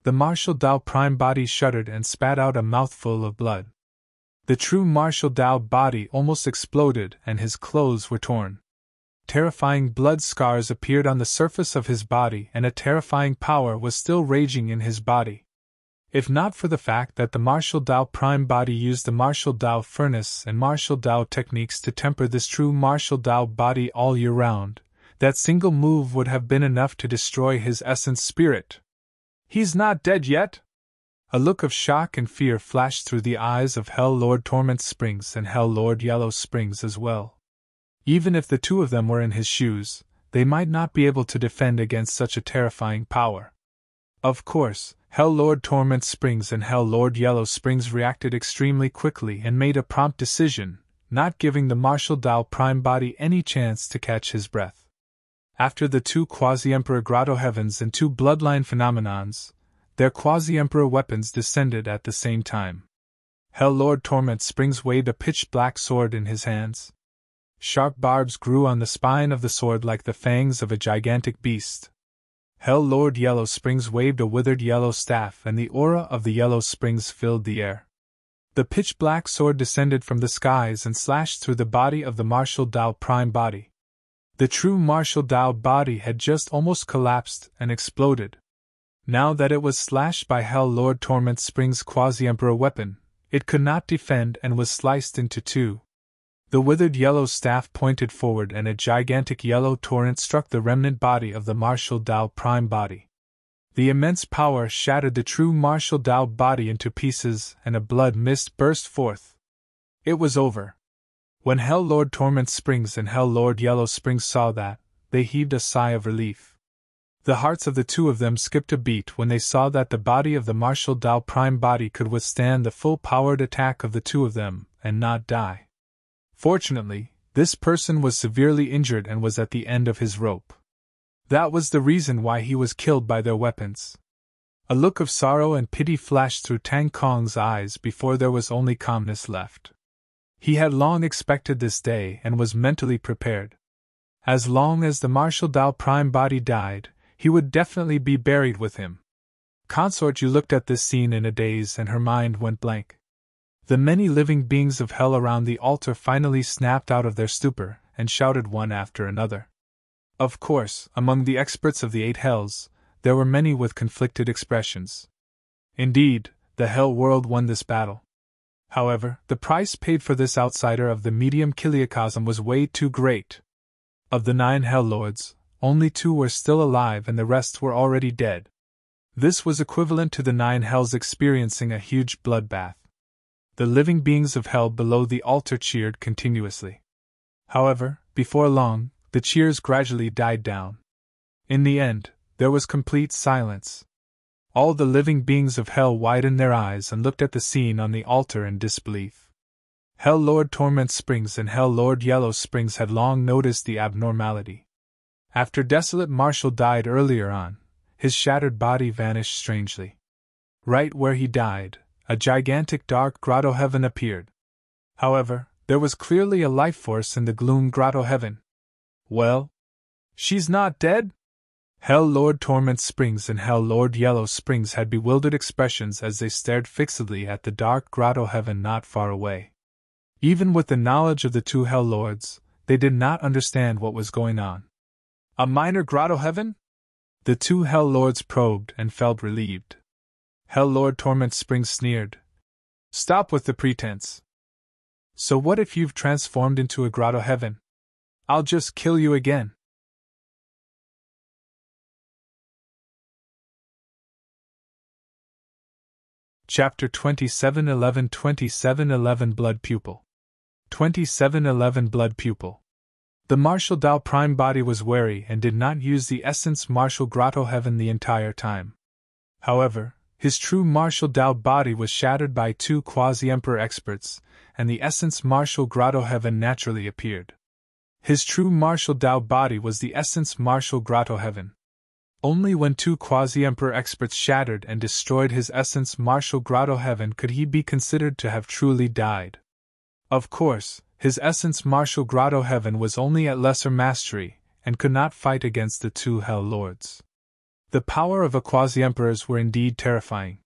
The Marshal Dao Prime Body shuddered and spat out a mouthful of blood. The true Marshal Dao Body almost exploded and his clothes were torn. Terrifying blood scars appeared on the surface of his body and a terrifying power was still raging in his body. If not for the fact that the Marshal Dao Prime Body used the Marshal Dao Furnace and Marshal Dao techniques to temper this true Marshal Dao Body all year round, that single move would have been enough to destroy his essence spirit. He's not dead yet? A look of shock and fear flashed through the eyes of Hell Lord Torment Springs and Hell Lord Yellow Springs as well. Even if the two of them were in his shoes, they might not be able to defend against such a terrifying power. Of course, Hell Lord Torment Springs and Hell Lord Yellow Springs reacted extremely quickly and made a prompt decision, not giving the Marshal Dao Prime Body any chance to catch his breath. After the two Quasi-Emperor Grotto Heavens and two Bloodline phenomenons, their Quasi-Emperor weapons descended at the same time. Hell Lord Torment Springs waved a pitch-black sword in his hands. Sharp barbs grew on the spine of the sword like the fangs of a gigantic beast. Hell Lord Yellow Springs waved a withered yellow staff and the aura of the Yellow Springs filled the air. The pitch-black sword descended from the skies and slashed through the body of the Marshal Dao Prime Body. The true Marshal Dao Body had just almost collapsed and exploded. Now that it was slashed by Hell Lord Torment Springs' Quasi-Emperor weapon, it could not defend and was sliced into two. The withered yellow staff pointed forward and a gigantic yellow torrent struck the remnant body of the Marshal Dao Prime Body. The immense power shattered the true martial Tao body into pieces and a blood mist burst forth. It was over. When Hell Lord Torment Springs and Hell Lord Yellow Springs saw that, they heaved a sigh of relief. The hearts of the two of them skipped a beat when they saw that the body of the martial Tao Prime body could withstand the full-powered attack of the two of them and not die. Fortunately, this person was severely injured and was at the end of his rope. That was the reason why he was killed by their weapons. A look of sorrow and pity flashed through Tang Kong's eyes before there was only calmness left. He had long expected this day and was mentally prepared. As long as the martial Tao Prime body died, he would definitely be buried with him. Consort Yu looked at this scene in a daze and her mind went blank. The many living beings of hell around the altar finally snapped out of their stupor and shouted one after another. Of course, among the experts of the 8 hells, there were many with conflicted expressions. Indeed, the hell world won this battle. However, the price paid for this outsider of the medium Kiliacosm was way too great. Of the 9 hell lords, only 2 were still alive and the rest were already dead. This was equivalent to the 9 hells experiencing a huge bloodbath. The living beings of hell below the altar cheered continuously. However, before long, the cheers gradually died down. In the end, there was complete silence. All the living beings of hell widened their eyes and looked at the scene on the altar in disbelief. Hell Lord Torment Springs and Hell Lord Yellow Springs had long noticed the abnormality. After Desolate Marshal died earlier on, his shattered body vanished strangely. Right where he died, a gigantic dark grotto heaven appeared. However, there was clearly a life force in the gloom grotto heaven. Well? She's not dead? Hell Lord Torment Springs and Hell Lord Yellow Springs had bewildered expressions as they stared fixedly at the dark grotto heaven not far away. Even with the knowledge of the 2 Hell Lords, they did not understand what was going on. A minor grotto heaven? The 2 Hell Lords probed and felt relieved. Hell Lord Torment Springs sneered. Stop with the pretense. So what if you've transformed into a grotto heaven? I'll just kill you again. Chapter 2711 2711 Blood Pupil 2711 Blood Pupil. The martial Tao Prime body was wary and did not use the essence martial grotto heaven the entire time. However, his true martial Tao body was shattered by 2 Quasi-Emperor experts, and the essence martial grotto heaven naturally appeared. His true martial Tao body was the essence martial grotto heaven. Only when 2 Quasi-Emperor experts shattered and destroyed his essence martial grotto heaven could he be considered to have truly died. Of course, his essence martial grotto heaven was only at lesser mastery, and could not fight against the 2 Hell Lords. The power of a Quasi-Emperors were indeed terrifying.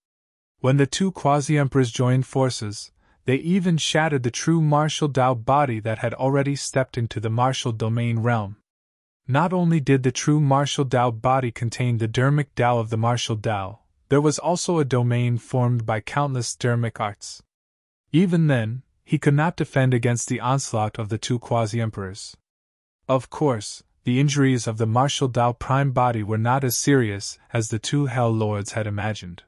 When the 2 Quasi-Emperors joined forces, they even shattered the true martial Tao body that had already stepped into the martial domain realm. Not only did the true martial Tao body contain the dermic Tao of the martial Tao, there was also a domain formed by countless dermic arts. Even then, he could not defend against the onslaught of the 2 Quasi-Emperors. Of course, the injuries of the martial Tao Prime body were not as serious as the 2 Hell Lords had imagined.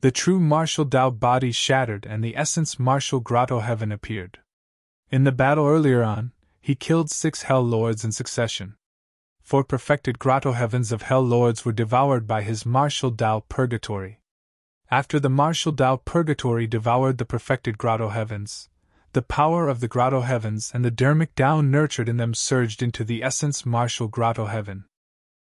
The true martial Tao body shattered and the essence martial grotto heaven appeared. In the battle earlier on, he killed 6 Hell Lords in succession. 4 perfected grotto heavens of Hell Lords were devoured by his martial Tao purgatory. After the martial Tao purgatory devoured the perfected grotto heavens, the power of the grotto heavens and the dermic Tao nurtured in them surged into the essence martial grotto heaven.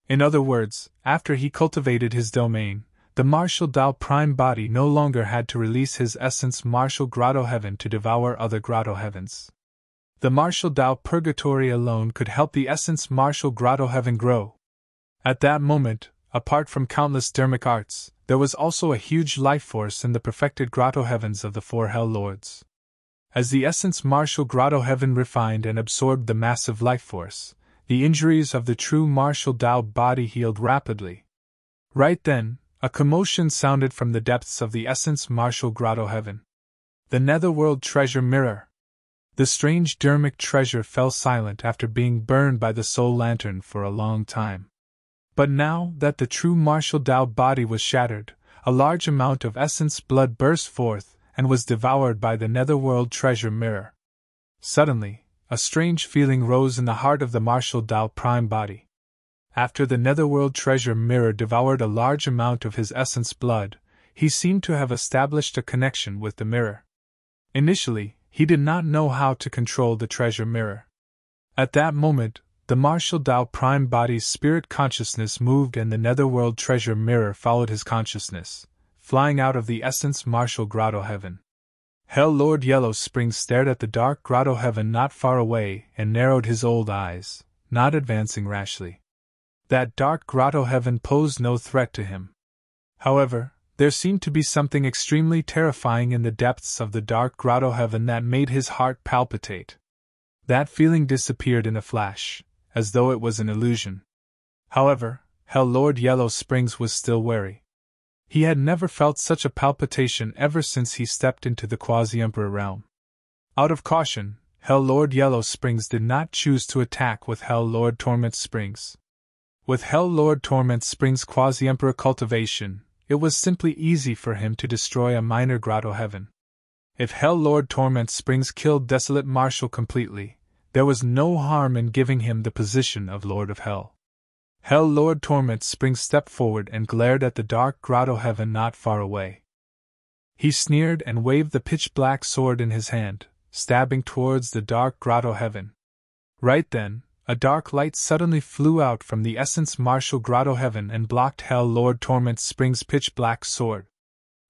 In other words, after he cultivated his domain, the martial Tao Prime body no longer had to release his essence martial grotto heaven to devour other grotto heavens. The martial Tao purgatory alone could help the essence martial grotto heaven grow. At that moment, apart from countless dermic arts, there was also a huge life force in the perfected grotto heavens of the 4 Hell Lords. As the essence martial grotto heaven refined and absorbed the massive life force, the injuries of the true martial Tao body healed rapidly. Right then, a commotion sounded from the depths of the essence martial grotto heaven. The netherworld treasure mirror. The strange dermic treasure fell silent after being burned by the soul lantern for a long time. But now that the true martial Tao body was shattered, a large amount of essence blood burst forth and was devoured by the netherworld treasure mirror. Suddenly, a strange feeling rose in the heart of the martial Tao prime body. After the netherworld treasure mirror devoured a large amount of his essence blood, he seemed to have established a connection with the mirror. Initially, he did not know how to control the treasure mirror. At that moment, the martial Tao prime body's spirit consciousness moved and the netherworld treasure mirror followed his consciousness, flying out of the essence martial grotto heaven. Hell Lord Yellow Springs stared at the dark grotto heaven not far away and narrowed his old eyes, not advancing rashly. That dark grotto heaven posed no threat to him. However, there seemed to be something extremely terrifying in the depths of the dark grotto heaven that made his heart palpitate. That feeling disappeared in a flash, as though it was an illusion. However, Hell Lord Yellow Springs was still wary. He had never felt such a palpitation ever since he stepped into the Quasi-Emperor realm. Out of caution, Hell Lord Yellow Springs did not choose to attack with Hell Lord Torment Springs. With Hell Lord Torment Springs' Quasi-Emperor cultivation, it was simply easy for him to destroy a minor grotto heaven. If Hell Lord Torment Springs killed Desolate Marshal completely, there was no harm in giving him the position of Lord of Hell. Hell Lord Torment Springs stepped forward and glared at the dark grotto heaven not far away. He sneered and waved the pitch-black sword in his hand, stabbing towards the dark grotto heaven. Right then, a dark light suddenly flew out from the essence martial grotto heaven and blocked Hell Lord Torment Springs' pitch-black sword.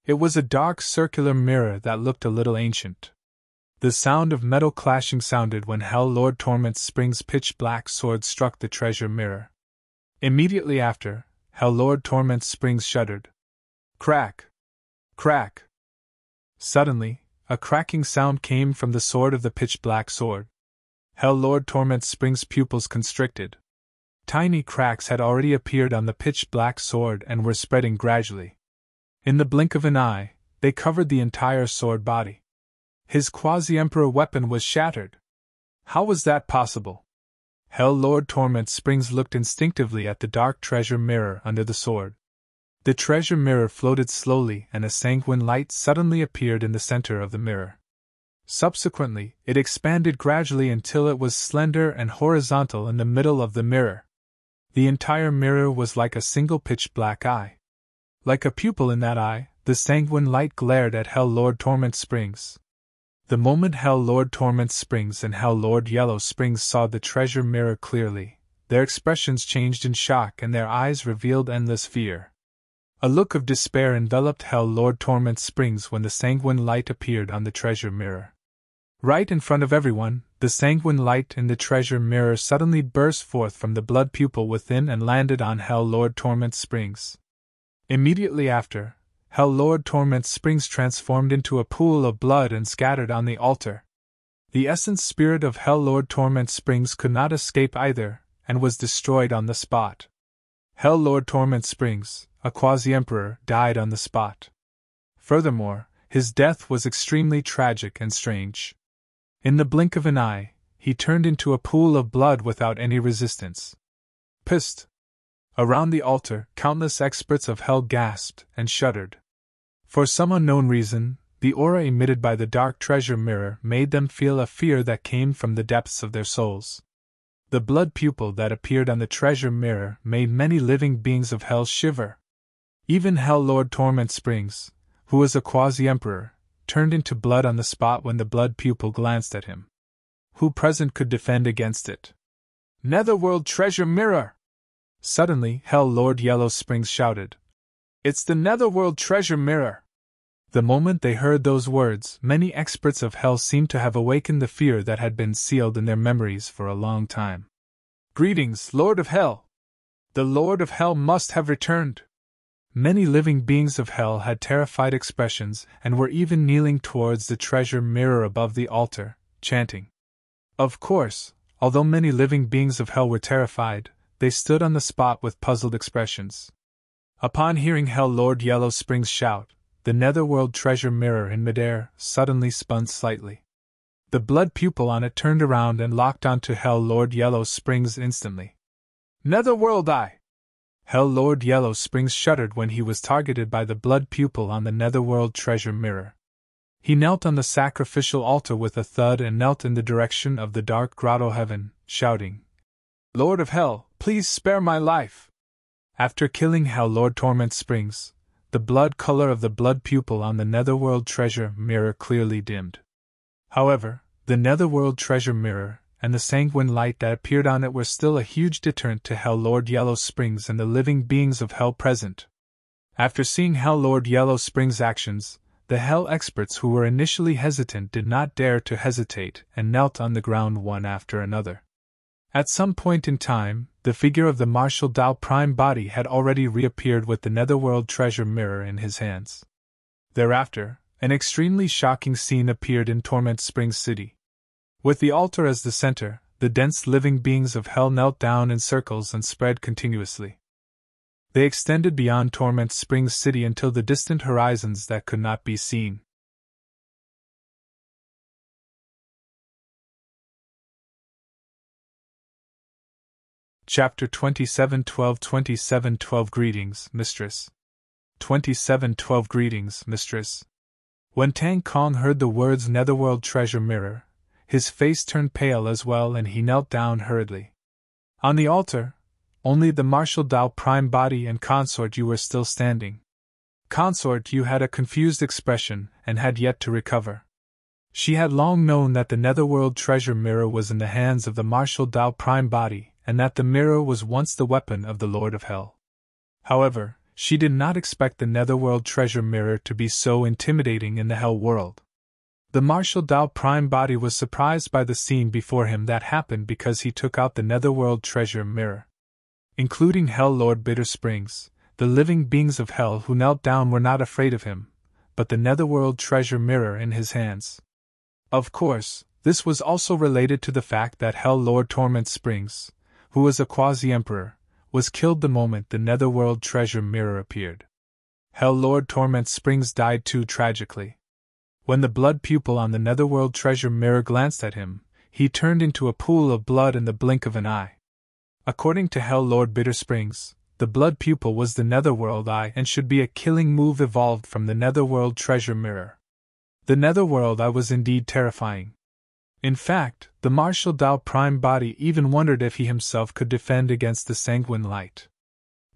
It was a dark circular mirror that looked a little ancient. The sound of metal clashing sounded when Hell Lord Torment Springs' pitch-black sword struck the treasure mirror. Immediately after, Hell Lord Torment Springs shuddered. Crack! Crack! Suddenly, a cracking sound came from the sword of the pitch-black sword. Hell Lord Torment Springs' pupils constricted. Tiny cracks had already appeared on the pitch-black sword and were spreading gradually. In the blink of an eye, they covered the entire sword body. His Quasi-Emperor weapon was shattered. How was that possible? Hell Lord Torment Springs looked instinctively at the dark treasure mirror under the sword. The treasure mirror floated slowly and a sanguine light suddenly appeared in the center of the mirror. Subsequently, it expanded gradually until it was slender and horizontal in the middle of the mirror. The entire mirror was like a single pitch-black eye. Like a pupil in that eye, the sanguine light glared at Hell Lord Torment Springs. The moment Hell Lord Torment Springs and Hell Lord Yellow Springs saw the treasure mirror clearly, their expressions changed in shock and their eyes revealed endless fear. A look of despair enveloped Hell Lord Torment Springs when the sanguine light appeared on the treasure mirror. Right in front of everyone, the sanguine light in the treasure mirror suddenly burst forth from the blood pupil within and landed on Hell Lord Torment Springs. Immediately after, Hell Lord Torment Springs transformed into a pool of blood and scattered on the altar. The essence spirit of Hell Lord Torment Springs could not escape either, and was destroyed on the spot. Hell Lord Torment Springs, a Quasi-Emperor, died on the spot. Furthermore, his death was extremely tragic and strange. In the blink of an eye, he turned into a pool of blood without any resistance. Psst! Around the altar, countless experts of hell gasped and shuddered. For some unknown reason, the aura emitted by the dark treasure mirror made them feel a fear that came from the depths of their souls. The blood pupil that appeared on the treasure mirror made many living beings of hell shiver. Even Hell Lord Torment Springs, who was a Quasi-Emperor, turned into blood on the spot when the blood pupil glanced at him. Who present could defend against it? Netherworld treasure mirror! Suddenly, Hell Lord Yellow Springs shouted, "It's the Netherworld treasure mirror!" The moment they heard those words, many experts of hell seemed to have awakened the fear that had been sealed in their memories for a long time. "Greetings, Lord of Hell! The Lord of Hell must have returned!" Many living beings of hell had terrified expressions and were even kneeling towards the treasure mirror above the altar, chanting. Of course, although many living beings of hell were terrified, they stood on the spot with puzzled expressions. Upon hearing Hell Lord Yellow Springs shout, the netherworld treasure mirror in midair suddenly spun slightly. The blood pupil on it turned around and locked onto Hell Lord Yellow Springs instantly. "Netherworld Eye! Hell Lord Yellow Springs shuddered when he was targeted by the blood pupil on the Netherworld treasure mirror. He knelt on the sacrificial altar with a thud and knelt in the direction of the dark grotto heaven, shouting, "Lord of Hell, please spare my life!" After killing Hell Lord Torment Springs, the blood color of the blood pupil on the Netherworld treasure mirror clearly dimmed. However, the Netherworld treasure mirror and the sanguine light that appeared on it were still a huge deterrent to Hell Lord Yellow Springs and the living beings of Hell present. After seeing Hell Lord Yellow Springs' actions, the Hell experts who were initially hesitant did not dare to hesitate and knelt on the ground one after another. At some point in time, the figure of the Martial Dao Prime body had already reappeared with the Netherworld treasure mirror in his hands. Thereafter, an extremely shocking scene appeared in Torment Springs City. With the altar as the center, the dense living beings of Hell knelt down in circles and spread continuously. They extended beyond Torment Springs City until the distant horizons that could not be seen. Chapter 27:12 Greetings, Mistress. 27:12 Greetings, Mistress. When Tang Kong heard the words Netherworld treasure mirror, his face turned pale as well and he knelt down hurriedly. On the altar, only the Martial Dao Prime body and Consort Yu were still standing. Consort Yu had a confused expression and had yet to recover. She had long known that the Netherworld treasure mirror was in the hands of the Martial Dao Prime body, and that the mirror was once the weapon of the Lord of Hell. However, she did not expect the Netherworld treasure mirror to be so intimidating in the Hell world. The Martial Dao Prime body was surprised by the scene before him that happened because he took out the Netherworld treasure mirror. Including Hell Lord Bitter Springs, the living beings of Hell who knelt down were not afraid of him, but the Netherworld treasure mirror in his hands. Of course, this was also related to the fact that Hell Lord Torment Springs, who was a Quasi-Emperor, was killed the moment the Netherworld treasure mirror appeared. Hell Lord Torment Springs died too tragically. When the blood pupil on the Netherworld treasure mirror glanced at him, he turned into a pool of blood in the blink of an eye. According to Hell Lord Bitter Springs, the blood pupil was the Netherworld eye and should be a killing move evolved from the Netherworld treasure mirror. The Netherworld eye was indeed terrifying. In fact, the Martial Dao Prime body even wondered if he himself could defend against the sanguine light.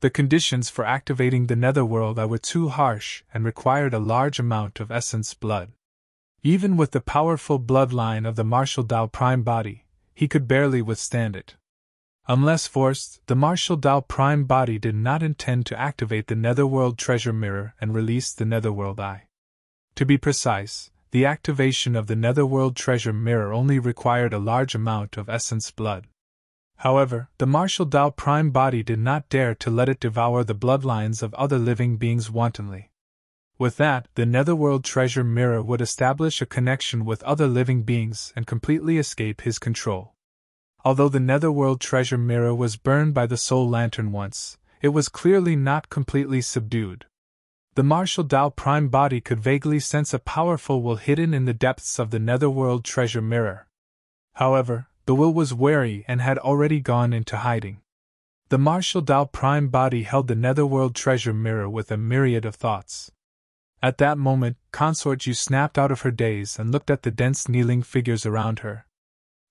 The conditions for activating the Netherworld eye were too harsh and required a large amount of essence blood. Even with the powerful bloodline of the Martial Dao Prime body, he could barely withstand it. Unless forced, the Martial Dao Prime body did not intend to activate the Netherworld treasure mirror and release the Netherworld eye. To be precise, the activation of the Netherworld treasure mirror only required a large amount of essence blood. However, the Martial Dao Prime body did not dare to let it devour the bloodlines of other living beings wantonly. With that, the Netherworld treasure mirror would establish a connection with other living beings and completely escape his control. Although the Netherworld treasure mirror was burned by the Soul Lantern once, it was clearly not completely subdued. The Martial Dao Prime body could vaguely sense a powerful will hidden in the depths of the Netherworld treasure mirror. However, the will was wary and had already gone into hiding. The Martial Dao Prime body held the Netherworld treasure mirror with a myriad of thoughts. At that moment, Consort Yu snapped out of her daze and looked at the dense kneeling figures around her.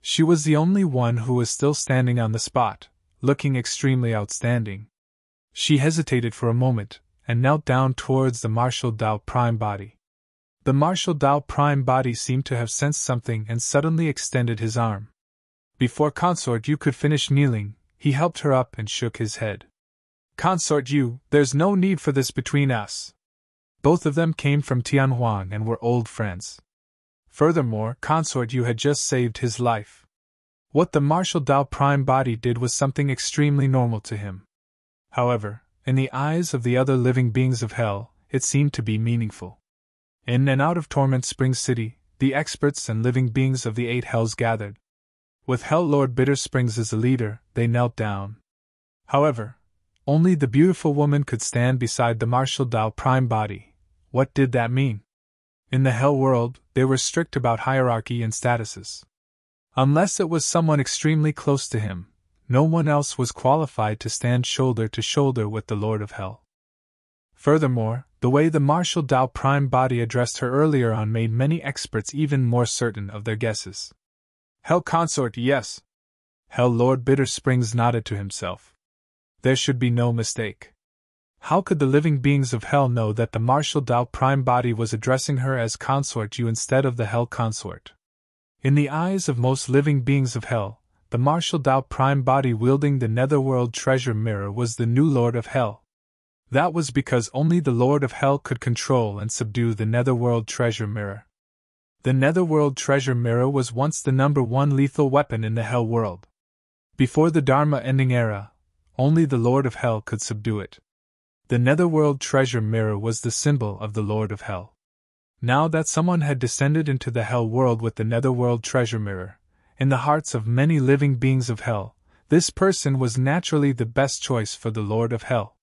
She was the only one who was still standing on the spot, looking extremely outstanding. She hesitated for a moment, and knelt down towards the Martial Dao Prime body. The Martial Dao Prime body seemed to have sensed something and suddenly extended his arm. Before Consort Yu could finish kneeling, he helped her up and shook his head. "Consort Yu, there's no need for this between us." Both of them came from Tianhuang and were old friends. Furthermore, Consort Yu had just saved his life. What the Martial Dao Prime body did was something extremely normal to him. However, in the eyes of the other living beings of Hell, it seemed to be meaningful. In and out of Torment Springs City, the experts and living beings of the 8 Hells gathered. With Hell Lord Bitter Springs as a leader, they knelt down. However, only the beautiful woman could stand beside the Martial Dao Prime body. What did that mean? In the Hell world, they were strict about hierarchy and statuses. Unless it was someone extremely close to him, no one else was qualified to stand shoulder to shoulder with the Lord of Hell. Furthermore, the way the Martial Dao Prime Body addressed her earlier on made many experts even more certain of their guesses. Hell Consort, yes. Hell Lord Bitter Springs nodded to himself. There should be no mistake. How could the living beings of Hell know that the Martial Dao Prime Body was addressing her as Consort You instead of the Hell Consort? In the eyes of most living beings of Hell, the Martial Dao Prime Body wielding the Netherworld Treasure Mirror was the new Lord of Hell. That was because only the Lord of Hell could control and subdue the Netherworld Treasure Mirror. The Netherworld Treasure Mirror was once the #1 lethal weapon in the Hell world. Before the Dharma Ending Era, only the Lord of Hell could subdue it. The Netherworld Treasure Mirror was the symbol of the Lord of Hell. Now that someone had descended into the Hell world with the Netherworld Treasure Mirror, in the hearts of many living beings of Hell, this person was naturally the best choice for the Lord of Hell.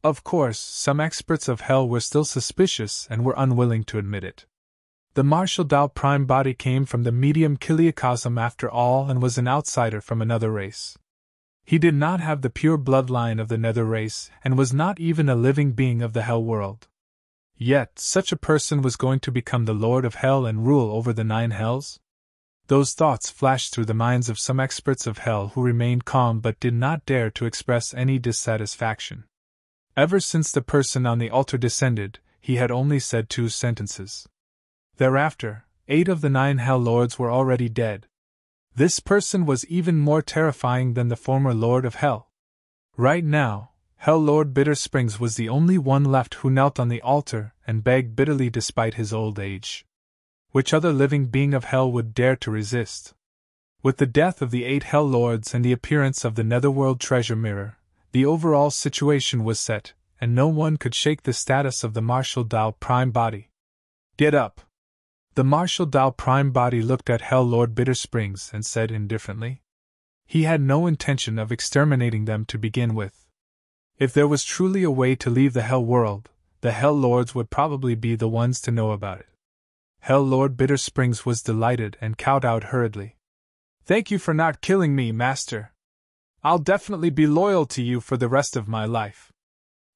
Of course, some experts of Hell were still suspicious and were unwilling to admit it. The Martial Dao Prime Body came from the medium Kiliakosm after all and was an outsider from another race. He did not have the pure bloodline of the Nether race and was not even a living being of the Hell world. Yet, such a person was going to become the Lord of Hell and rule over the 9 Hells? Those thoughts flashed through the minds of some experts of Hell who remained calm but did not dare to express any dissatisfaction. Ever since the person on the altar descended, he had only said 2 sentences. Thereafter, 8 of the 9 Hell Lords were already dead. This person was even more terrifying than the former Lord of Hell. Right now, Hell Lord Bitter Springs was the only one left who knelt on the altar and begged bitterly despite his old age. Which other living being of Hell would dare to resist? With the death of the 8 Hell Lords and the appearance of the Netherworld Treasure Mirror, the overall situation was set, and no one could shake the status of the Martial Dao Prime Body. Get up! The Martial Dao Prime Body looked at Hell Lord Bitter Springs and said indifferently. He had no intention of exterminating them to begin with. If there was truly a way to leave the Hell world, the Hell Lords would probably be the ones to know about it. Hell Lord Bitter Springs was delighted and cowed out hurriedly. Thank you for not killing me, Master. I'll definitely be loyal to you for the rest of my life.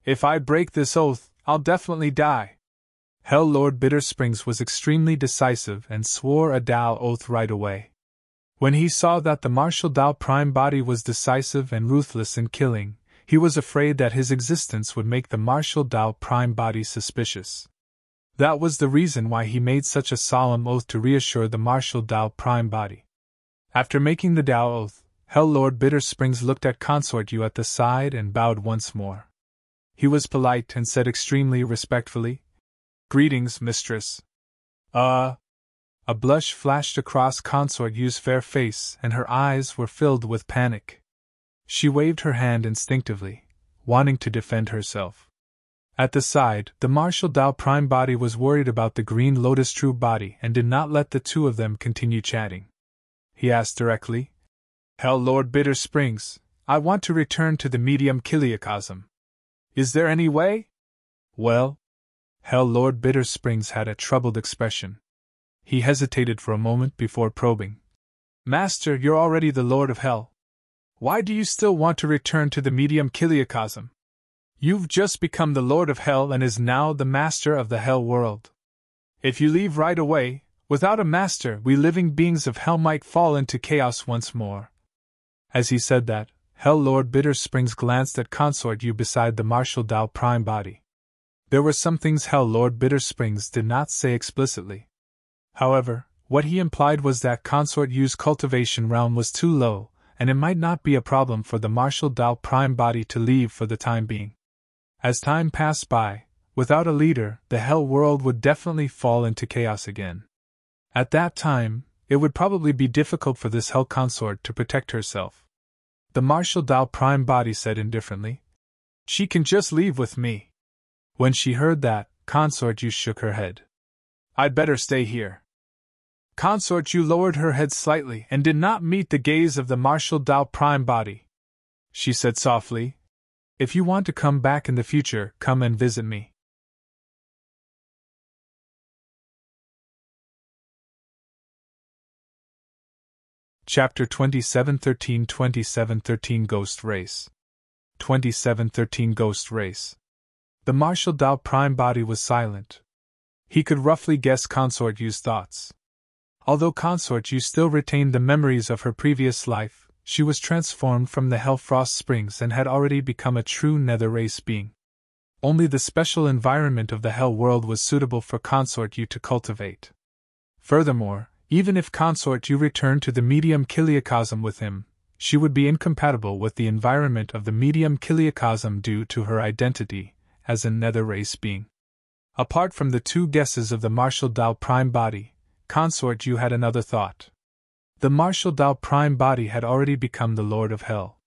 If I break this oath, I'll definitely die. Hell Lord Bitter Springs was extremely decisive and swore a Dao oath right away. When he saw that the Martial Dao Prime Body was decisive and ruthless in killing, he was afraid that his existence would make the Martial Dao Prime Body suspicious. That was the reason why he made such a solemn oath to reassure the Martial Dao Prime Body. After making the Dao oath, Hell Lord Bitter Springs looked at Consort You at the side and bowed once more. He was polite and said extremely respectfully, Greetings, Mistress. A blush flashed across Consort Yu's fair face and her eyes were filled with panic. She waved her hand instinctively, wanting to defend herself. At the side, the Martial Dao Prime Body was worried about the Green Lotus True Body and did not let the two of them continue chatting. He asked directly, Hell Lord Bitter Springs, I want to return to the medium Kiliakosm. Is there any way? Well, Hell Lord Bitter Springs had a troubled expression. He hesitated for a moment before probing. Master, you're already the Lord of Hell. Why do you still want to return to the medium Kiliakosm? You've just become the Lord of Hell and is now the Master of the Hell world. If you leave right away, without a master, we living beings of Hell might fall into chaos once more. As he said that, Hell Lord Bitter Springs glanced at Consort You beside the Martial Dao Prime Body. There were some things Hell Lord Bitter Springs did not say explicitly. However, what he implied was that Consort Yu's cultivation realm was too low, and it might not be a problem for the Martial Dao Prime Body to leave for the time being. As time passed by, without a leader, the Hell world would definitely fall into chaos again. At that time, it would probably be difficult for this Hell Consort to protect herself. The Martial Dao Prime Body said indifferently, She can just leave with me. When she heard that, Consort You shook her head. I'd better stay here. Consort You lowered her head slightly and did not meet the gaze of the Martial Dao Prime Body. She said softly, If you want to come back in the future, come and visit me. Chapter 2713 2713 Ghost Race 2713 Ghost Race. The Martial Dao Prime body was silent. He could roughly guess Consort Yu's thoughts. Although Consort Yu still retained the memories of her previous life, she was transformed from the Hellfrost Springs and had already become a true Nether race being. Only the special environment of the Hell world was suitable for Consort Yu to cultivate. Furthermore, even if Consort Yu returned to the medium Kiliacosm with him, she would be incompatible with the environment of the medium Kiliacosm due to her identity as a Nether race being. Apart from the two guesses of the Martial Dao Prime body, Consort Yu had another thought. The Martial Dao Prime body had already become the Lord of Hell.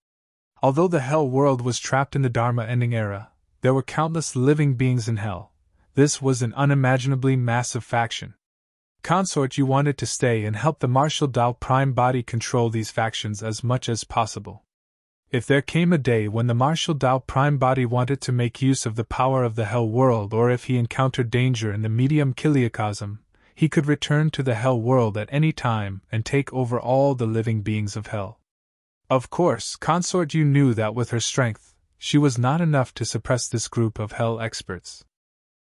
Although the Hell world was trapped in the Dharma ending era, there were countless living beings in Hell. This was an unimaginably massive faction. Consort Yu wanted to stay and help the Martial Dao Prime body control these factions as much as possible. If there came a day when the Martial Dao Prime body wanted to make use of the power of the Hell world, or if he encountered danger in the medium Kiliacosm, he could return to the Hell world at any time and take over all the living beings of Hell. Of course, Consort Yu knew that with her strength, she was not enough to suppress this group of Hell experts.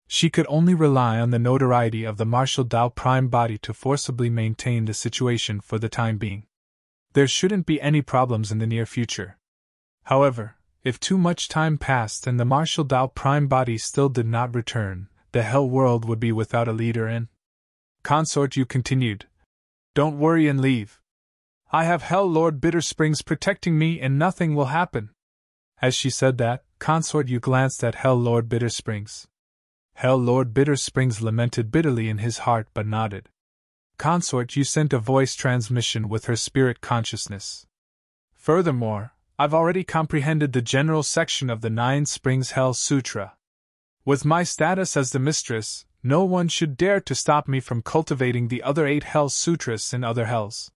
She could only rely on the notoriety of the Martial Dao Prime body to forcibly maintain the situation for the time being. There shouldn't be any problems in the near future. However, if too much time passed and the Martial Dao Prime body still did not return, the Hell world would be without a leader in. Consort Yu continued, "Don't worry and leave. I have Hell Lord Bittersprings protecting me and nothing will happen." As she said that, Consort Yu glanced at Hell Lord Bittersprings. Hell Lord Bittersprings lamented bitterly in his heart but nodded. Consort Yu sent a voice transmission with her spirit consciousness. "Furthermore, I've already comprehended the general section of the 9 Springs Hell Sutra. With my status as the Mistress, no one should dare to stop me from cultivating the other 8 Hell Sutras in other hells.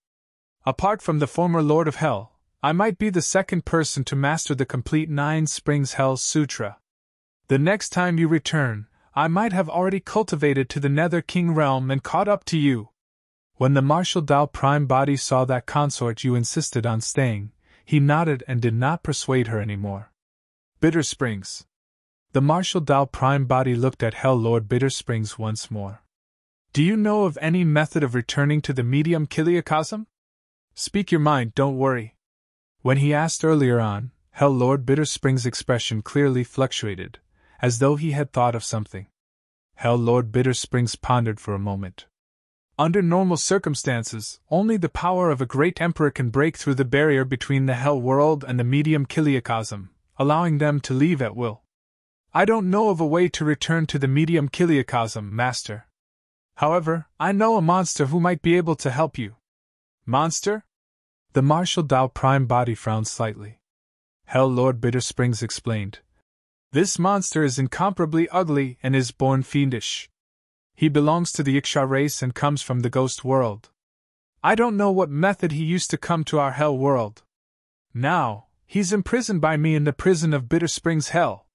Apart from the former Lord of Hell, I might be the second person to master the complete 9 Springs Hell Sutra. The next time you return, I might have already cultivated to the Nether King realm and caught up to you." When the Martial Dao Prime body saw that Consort Yu insisted on staying, he nodded and did not persuade her anymore. Bittersprings. The Martial Dao Prime body looked at Hell Lord Bittersprings once more. "Do you know of any method of returning to the medium Kiliacosm? Speak your mind, don't worry." When he asked earlier on, Hell Lord Bittersprings' expression clearly fluctuated, as though he had thought of something. Hell Lord Bittersprings pondered for a moment. "Under normal circumstances, only the power of a great emperor can break through the barrier between the Hell world and the medium Kiliacosm, allowing them to leave at will. I don't know of a way to return to the medium Kiliacosm, Master. However, I know a monster who might be able to help you." "Monster?" The Martial Dao Prime body frowned slightly. Hell Lord Bittersprings explained. "This monster is incomparably ugly and is born fiendish. He belongs to the Iksha race and comes from the ghost world. I don't know what method he used to come to our Hell world. Now, he's imprisoned by me in the prison of Bittersprings Hell."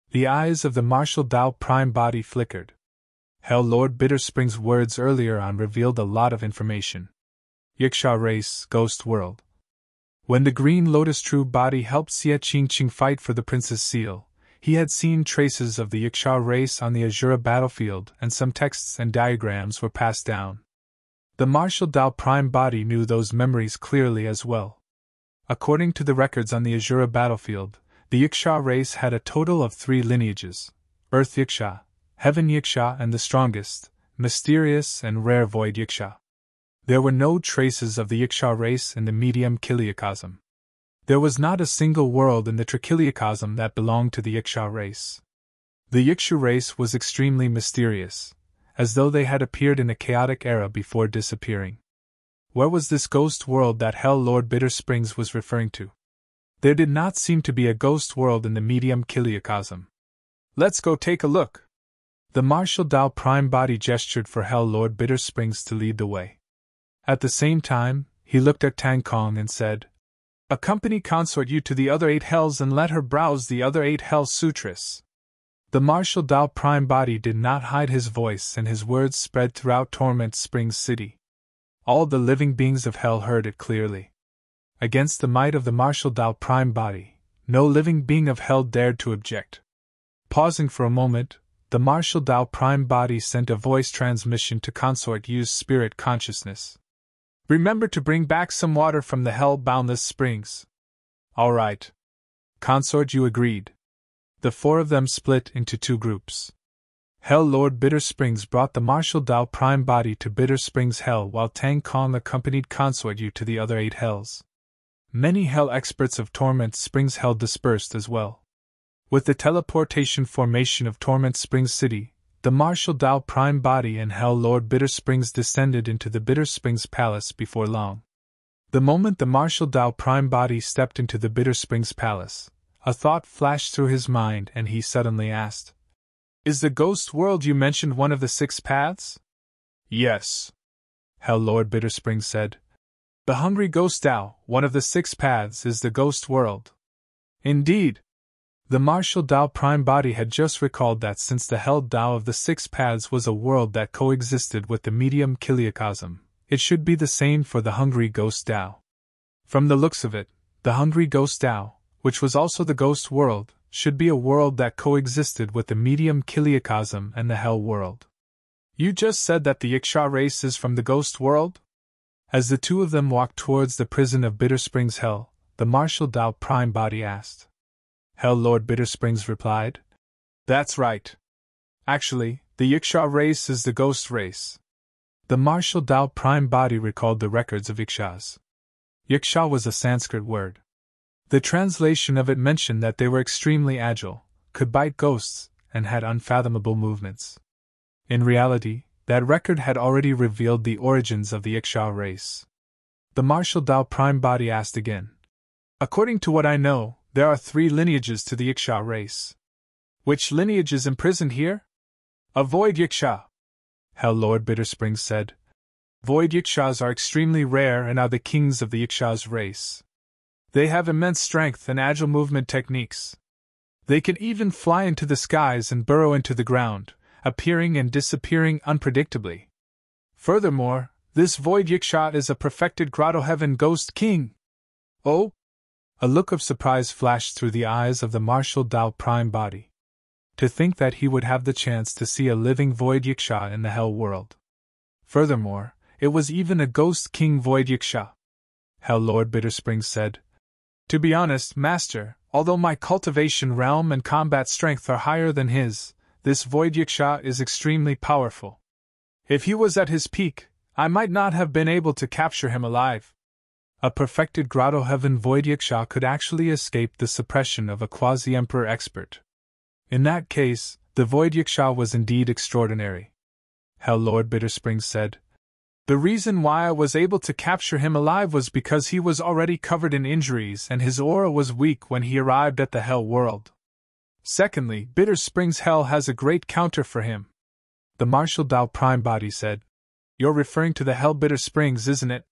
The eyes of the Martial Dao Prime body flickered. Hell Lord Bittersprings' words earlier on revealed a lot of information. Yiksha race, ghost world. When the Green Lotus True body helped Xie Qingqing fight for the Princess Seal, he had seen traces of the Yiksha race on the Azura battlefield and some texts and diagrams were passed down. The Martial Dao Prime body knew those memories clearly as well. According to the records on the Azura battlefield, the Yiksha race had a total of 3 lineages: Earth Yiksha, Heaven Yiksha, and the strongest, mysterious and rare Void Yiksha. There were no traces of the Yiksha race in the medium Kiliacosm. There was not a single world in the Trikiliacosm that belonged to the Yiksha race. The Yiksha race was extremely mysterious, as though they had appeared in a chaotic era before disappearing. Where was this ghost world that Hell Lord Bittersprings was referring to? There did not seem to be a ghost world in the medium Kiliacosm. "Let's go take a look." The Martial Dao Prime body gestured for Hell Lord Bittersprings to lead the way. At the same time, he looked at Tang Kong and said, "Accompany Consort Yu to the other 8 hells and let her browse the other 8 hell sutras." The Martial Dao Prime body did not hide his voice and his words spread throughout Torment Springs City. All the living beings of hell heard it clearly. Against the might of the martial Tao Prime Body, no living being of hell dared to object. Pausing for a moment, the martial Tao Prime Body sent a voice transmission to Consort Yu's spirit consciousness. Remember to bring back some water from the hell-boundless springs. All right. Consort Yu agreed. The four of them split into two groups. Hell Lord Bitter Springs brought the martial Tao Prime Body to Bitter Springs Hell while Tang Kong accompanied Consort Yu to the other 8 hells. Many hell experts of Torment Springs Hell dispersed as well. With the teleportation formation of Torment Springs City, the martial Tao Prime Body and Hell Lord Bitter Springs descended into the Bitter Springs Palace before long. The moment the martial Tao Prime Body stepped into the Bitter Springs Palace, a thought flashed through his mind and he suddenly asked, "Is the ghost world you mentioned one of the 6 paths?" "Yes," Hell Lord Bitter Springs said. "The Hungry Ghost Tao, one of the 6 paths, is the ghost world." "Indeed." The martial Tao Prime Body had just recalled that since the Hell Tao of the 6 paths was a world that coexisted with the medium Kiliacosm, it should be the same for the Hungry Ghost Tao. From the looks of it, the Hungry Ghost Tao, which was also the ghost world, should be a world that coexisted with the medium Kiliacosm and the Hell world. "You just said that the Yiksha race is from the ghost world?" As the two of them walked towards the prison of Bitter Springs Hell, the martial Tao Prime Body asked. Hell Lord Bitter Springs replied, "That's right. Actually, the Yiksha race is the ghost race." The martial Tao Prime Body recalled the records of Yikshas. Yiksha was a Sanskrit word. The translation of it mentioned that they were extremely agile, could bite ghosts, and had unfathomable movements. In reality, that record had already revealed the origins of the Yiksha race. The martial Tao Prime Body asked again. "According to what I know, there are 3 lineages to the Yiksha race. Which lineage is imprisoned here?" "A Void Yiksha," Hell Lord Bitter Springs said. "Void Yikshas are extremely rare and are the kings of the Yiksha's race. They have immense strength and agile movement techniques. They can even fly into the skies and burrow into the ground, appearing and disappearing unpredictably. Furthermore, this Void Yiksha is a perfected Grotto Heaven Ghost King." "Oh?" A look of surprise flashed through the eyes of the martial Tao Prime Body. To think that he would have the chance to see a living Void Yiksha in the Hell world. Furthermore, it was even a Ghost King Void Yiksha. Hell Lord Bitter Springs said, "To be honest, Master, although my cultivation realm and combat strength are higher than his, this Void Yiksha is extremely powerful. If he was at his peak, I might not have been able to capture him alive." A perfected Grotto Heaven Void Yiksha could actually escape the suppression of a Quasi-Emperor expert. In that case, the Void Yiksha was indeed extraordinary. Hell Lord Bitter Springs said, "The reason why I was able to capture him alive was because he was already covered in injuries and his aura was weak when he arrived at the Hell world. Secondly, Bitter Springs Hell has a great counter for him." The martial Tao Prime Body said, "You're referring to the Hell Bitter Springs, isn't it?"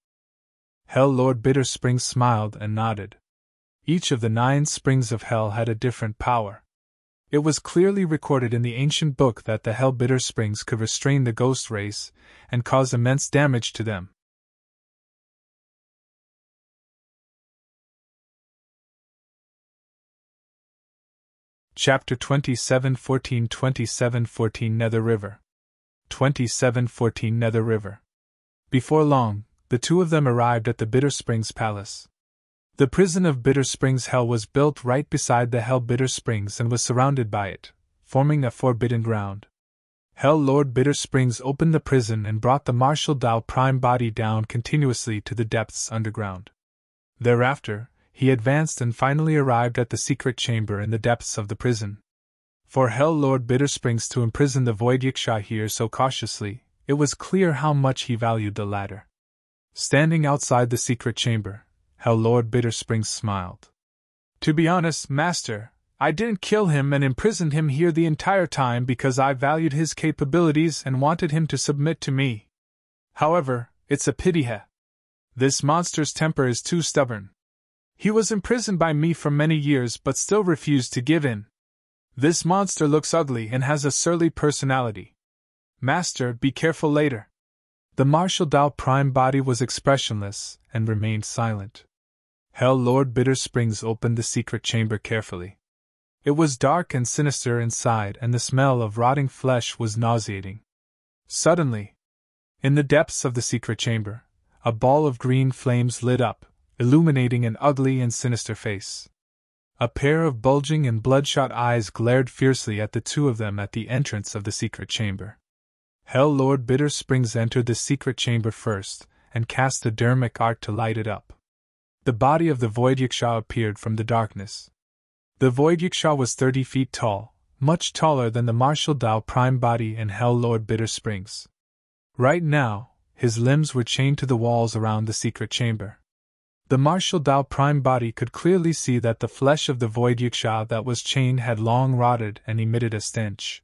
Hell Lord Bitter Springs smiled and nodded. Each of the 9 springs of hell had a different power. It was clearly recorded in the ancient book that the Hell Bitter Springs could restrain the ghost race and cause immense damage to them. Chapter 2714 2714 Nether River 2714 Nether River. Before long, the two of them arrived at the Bitter Springs Palace. The prison of Bitter Springs Hell was built right beside the Hell Bitter Springs and was surrounded by it, forming a forbidden ground. Hell Lord Bitter Springs opened the prison and brought the martial Tao Prime Body down continuously to the depths underground. Thereafter, he advanced and finally arrived at the secret chamber in the depths of the prison. For Hell Lord Bitter Springs to imprison the Void Yiksha here so cautiously, it was clear how much he valued the latter. Standing outside the secret chamber, Hell Lord Bitter Springs smiled. "To be honest, Master, I didn't kill him and imprisoned him here the entire time because I valued his capabilities and wanted him to submit to me. However, it's a pity this monster's temper is too stubborn. He was imprisoned by me for many years but still refused to give in. This monster looks ugly and has a surly personality. Master, be careful later. The Martial Dao Prime body was expressionless and remained silent. Hell Lord Bitter Springs opened the secret chamber carefully. It was dark and sinister inside, and the smell of rotting flesh was nauseating. Suddenly, in the depths of the secret chamber, a ball of green flames lit up, illuminating an ugly and sinister face. A pair of bulging and bloodshot eyes glared fiercely at the two of them at the entrance of the secret chamber. Hell Lord Bitter Springs entered the secret chamber first, and cast the dermic art to light it up. The body of the Void Yiksha appeared from the darkness. The Void Yiksha was 30 feet tall, much taller than the Martial Dao Prime body and Hell Lord Bitter Springs. Right now, his limbs were chained to the walls around the secret chamber. The Martial Dao Prime body could clearly see that the flesh of the Void Yiksha that was chained had long rotted and emitted a stench.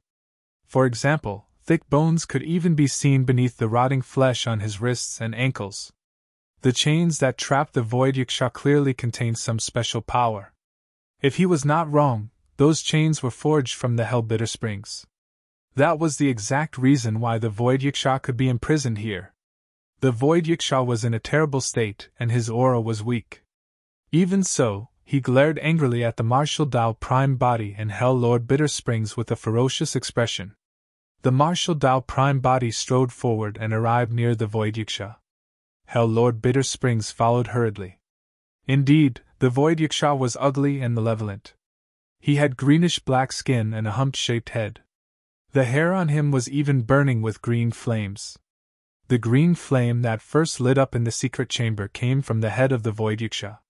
For example, thick bones could even be seen beneath the rotting flesh on his wrists and ankles. The chains that trapped the Void Yiksha clearly contained some special power. If he was not wrong, those chains were forged from the Hell Bitter Springs. That was the exact reason why the Void Yiksha could be imprisoned here. The Void Yiksha was in a terrible state, and his aura was weak. Even so, he glared angrily at the Martial Dao Prime body and Hell Lord Bitter Springs with a ferocious expression. The Martial Dao Prime body strode forward and arrived near the Void Yiksha. Hell Lord Bitter Springs followed hurriedly. Indeed, the Void Yiksha was ugly and malevolent. He had greenish-black skin and a humped-shaped head. The hair on him was even burning with green flames. The green flame that first lit up in the secret chamber came from the head of the Void Yiksha.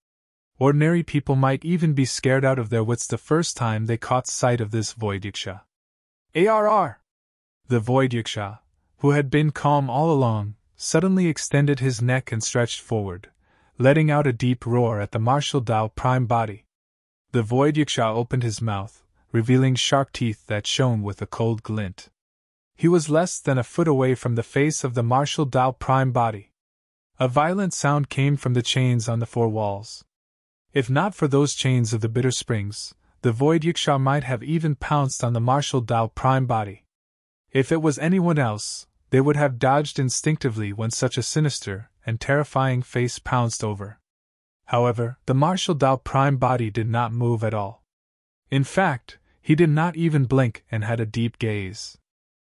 Ordinary people might even be scared out of their wits the first time they caught sight of this Void Yiksha. ARR! The Void Yiksha, who had been calm all along, suddenly extended his neck and stretched forward, letting out a deep roar at the Martial Dao Prime body. The Void Yiksha opened his mouth, revealing sharp teeth that shone with a cold glint. He was less than a foot away from the face of the Martial Dao Prime body. A violent sound came from the chains on the four walls. If not for those chains of the Bitter Springs, the Void Yiksha might have even pounced on the Martial Dao Prime body. If it was anyone else, they would have dodged instinctively when such a sinister and terrifying face pounced over. However, the Martial Dao Prime body did not move at all. In fact, he did not even blink and had a deep gaze.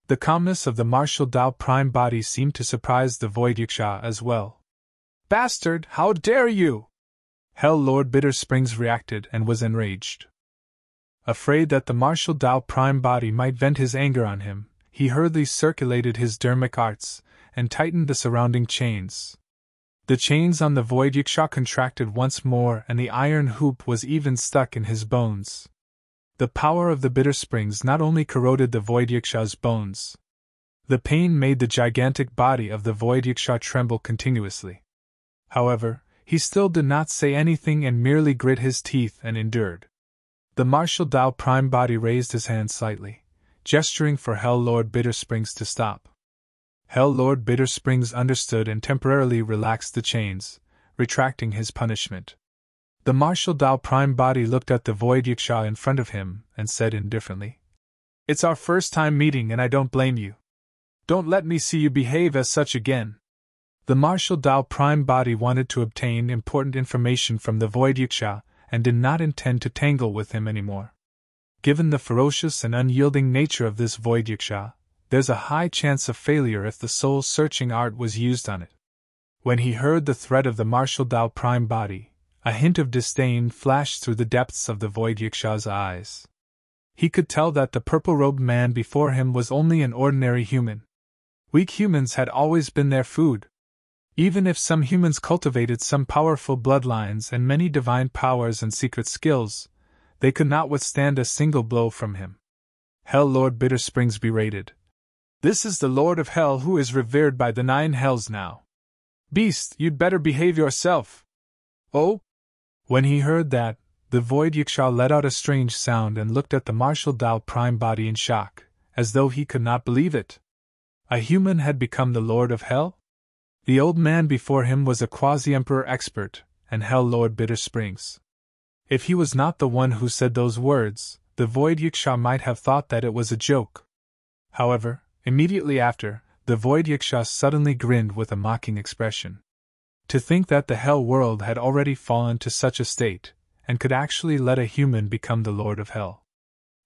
The calmness of the Martial Dao Prime body seemed to surprise the Void Yiksha as well. "Bastard, how dare you!" Hell Lord Bitter Springs reacted and was enraged. Afraid that the Martial Dao Prime body might vent his anger on him, he hurriedly circulated his dermic arts and tightened the surrounding chains. The chains on the Void Yiksha contracted once more, and the iron hoop was even stuck in his bones. The power of the Bitter Springs not only corroded the Void Yiksha's bones. The pain made the gigantic body of the Void Yiksha tremble continuously. However, he still did not say anything and merely grit his teeth and endured. The Martial Dao Prime body raised his hand slightly, gesturing for Hell Lord Bitter Springs to stop. Hell Lord Bitter Springs understood and temporarily relaxed the chains, retracting his punishment. The Martial Dao Prime body looked at the Void Yiksha in front of him and said indifferently, "It's our first time meeting and I don't blame you. Don't let me see you behave as such again." The Martial Dao Prime body wanted to obtain important information from the Void Yiksha and did not intend to tangle with him anymore. Given the ferocious and unyielding nature of this Void Yiksha, there's a high chance of failure if the soul-searching art was used on it. When he heard the threat of the Martial Dao Prime body, a hint of disdain flashed through the depths of the Void Yiksha's eyes. He could tell that the purple-robed man before him was only an ordinary human. Weak humans had always been their food. Even if some humans cultivated some powerful bloodlines and many divine powers and secret skills, they could not withstand a single blow from him. Hell Lord Bitter Springs berated, "This is the Lord of Hell who is revered by the 9 hells now. Beast, you'd better behave yourself." "Oh?" When he heard that, the Void Yiksha let out a strange sound and looked at the Martial Dao Prime body in shock, as though he could not believe it. A human had become the Lord of Hell? The old man before him was a Quasi-Emperor expert, and Hell Lord Bitter Springs. If he was not the one who said those words, the Void Yiksha might have thought that it was a joke. However, immediately after, The Void Yaksha suddenly grinned with a mocking expression. To think that the Hell world had already fallen to such a state, and could actually let a human become the Lord of Hell.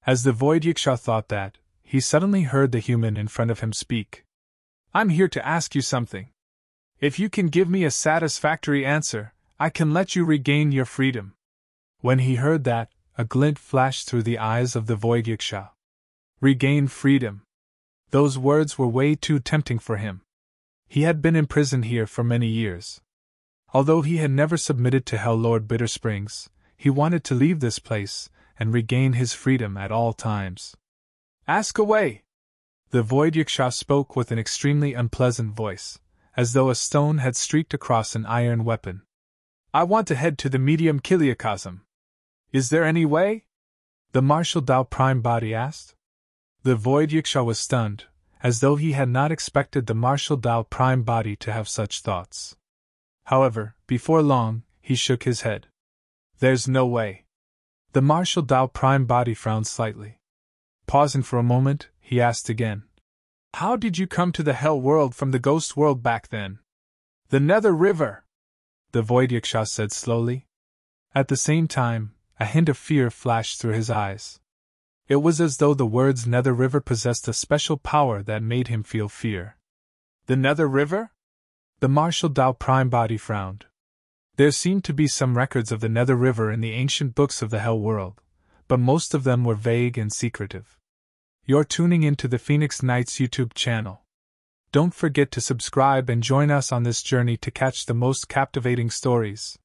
As the Void Yaksha thought that, he suddenly heard the human in front of him speak. I'm here to ask you something. If you can give me a satisfactory answer, I can let you regain your freedom. When he heard that, a glint flashed through the eyes of the Void Yaksha. Regain freedom. Those words were way too tempting for him. He had been imprisoned here for many years. Although he had never submitted to Hell Lord Bittersprings, he wanted to leave this place and regain his freedom at all times. Ask away! The Void Yaksha spoke with an extremely unpleasant voice, as though a stone had streaked across an iron weapon. I want to head to the medium Kiliakosm. Is there any way? The Martial Dao Prime Body asked. The Void Yaksha was stunned, as though he had not expected the Martial Dao Prime Body to have such thoughts. However, before long, he shook his head. There's no way. The Martial Dao Prime Body frowned slightly. Pausing for a moment, he asked again. How did you come to the Hell world from the Ghost world back then? The Nether River, the Void Yaksha said slowly. At the same time, a hint of fear flashed through his eyes. It was as though the words Nether River possessed a special power that made him feel fear. The Nether River? The Martial Dao Prime Body frowned. There seemed to be some records of the Nether River in the ancient books of the Hell world, but most of them were vague and secretive. You're tuning into the Phoenix Knights YouTube channel. Don't forget to subscribe and join us on this journey to catch the most captivating stories.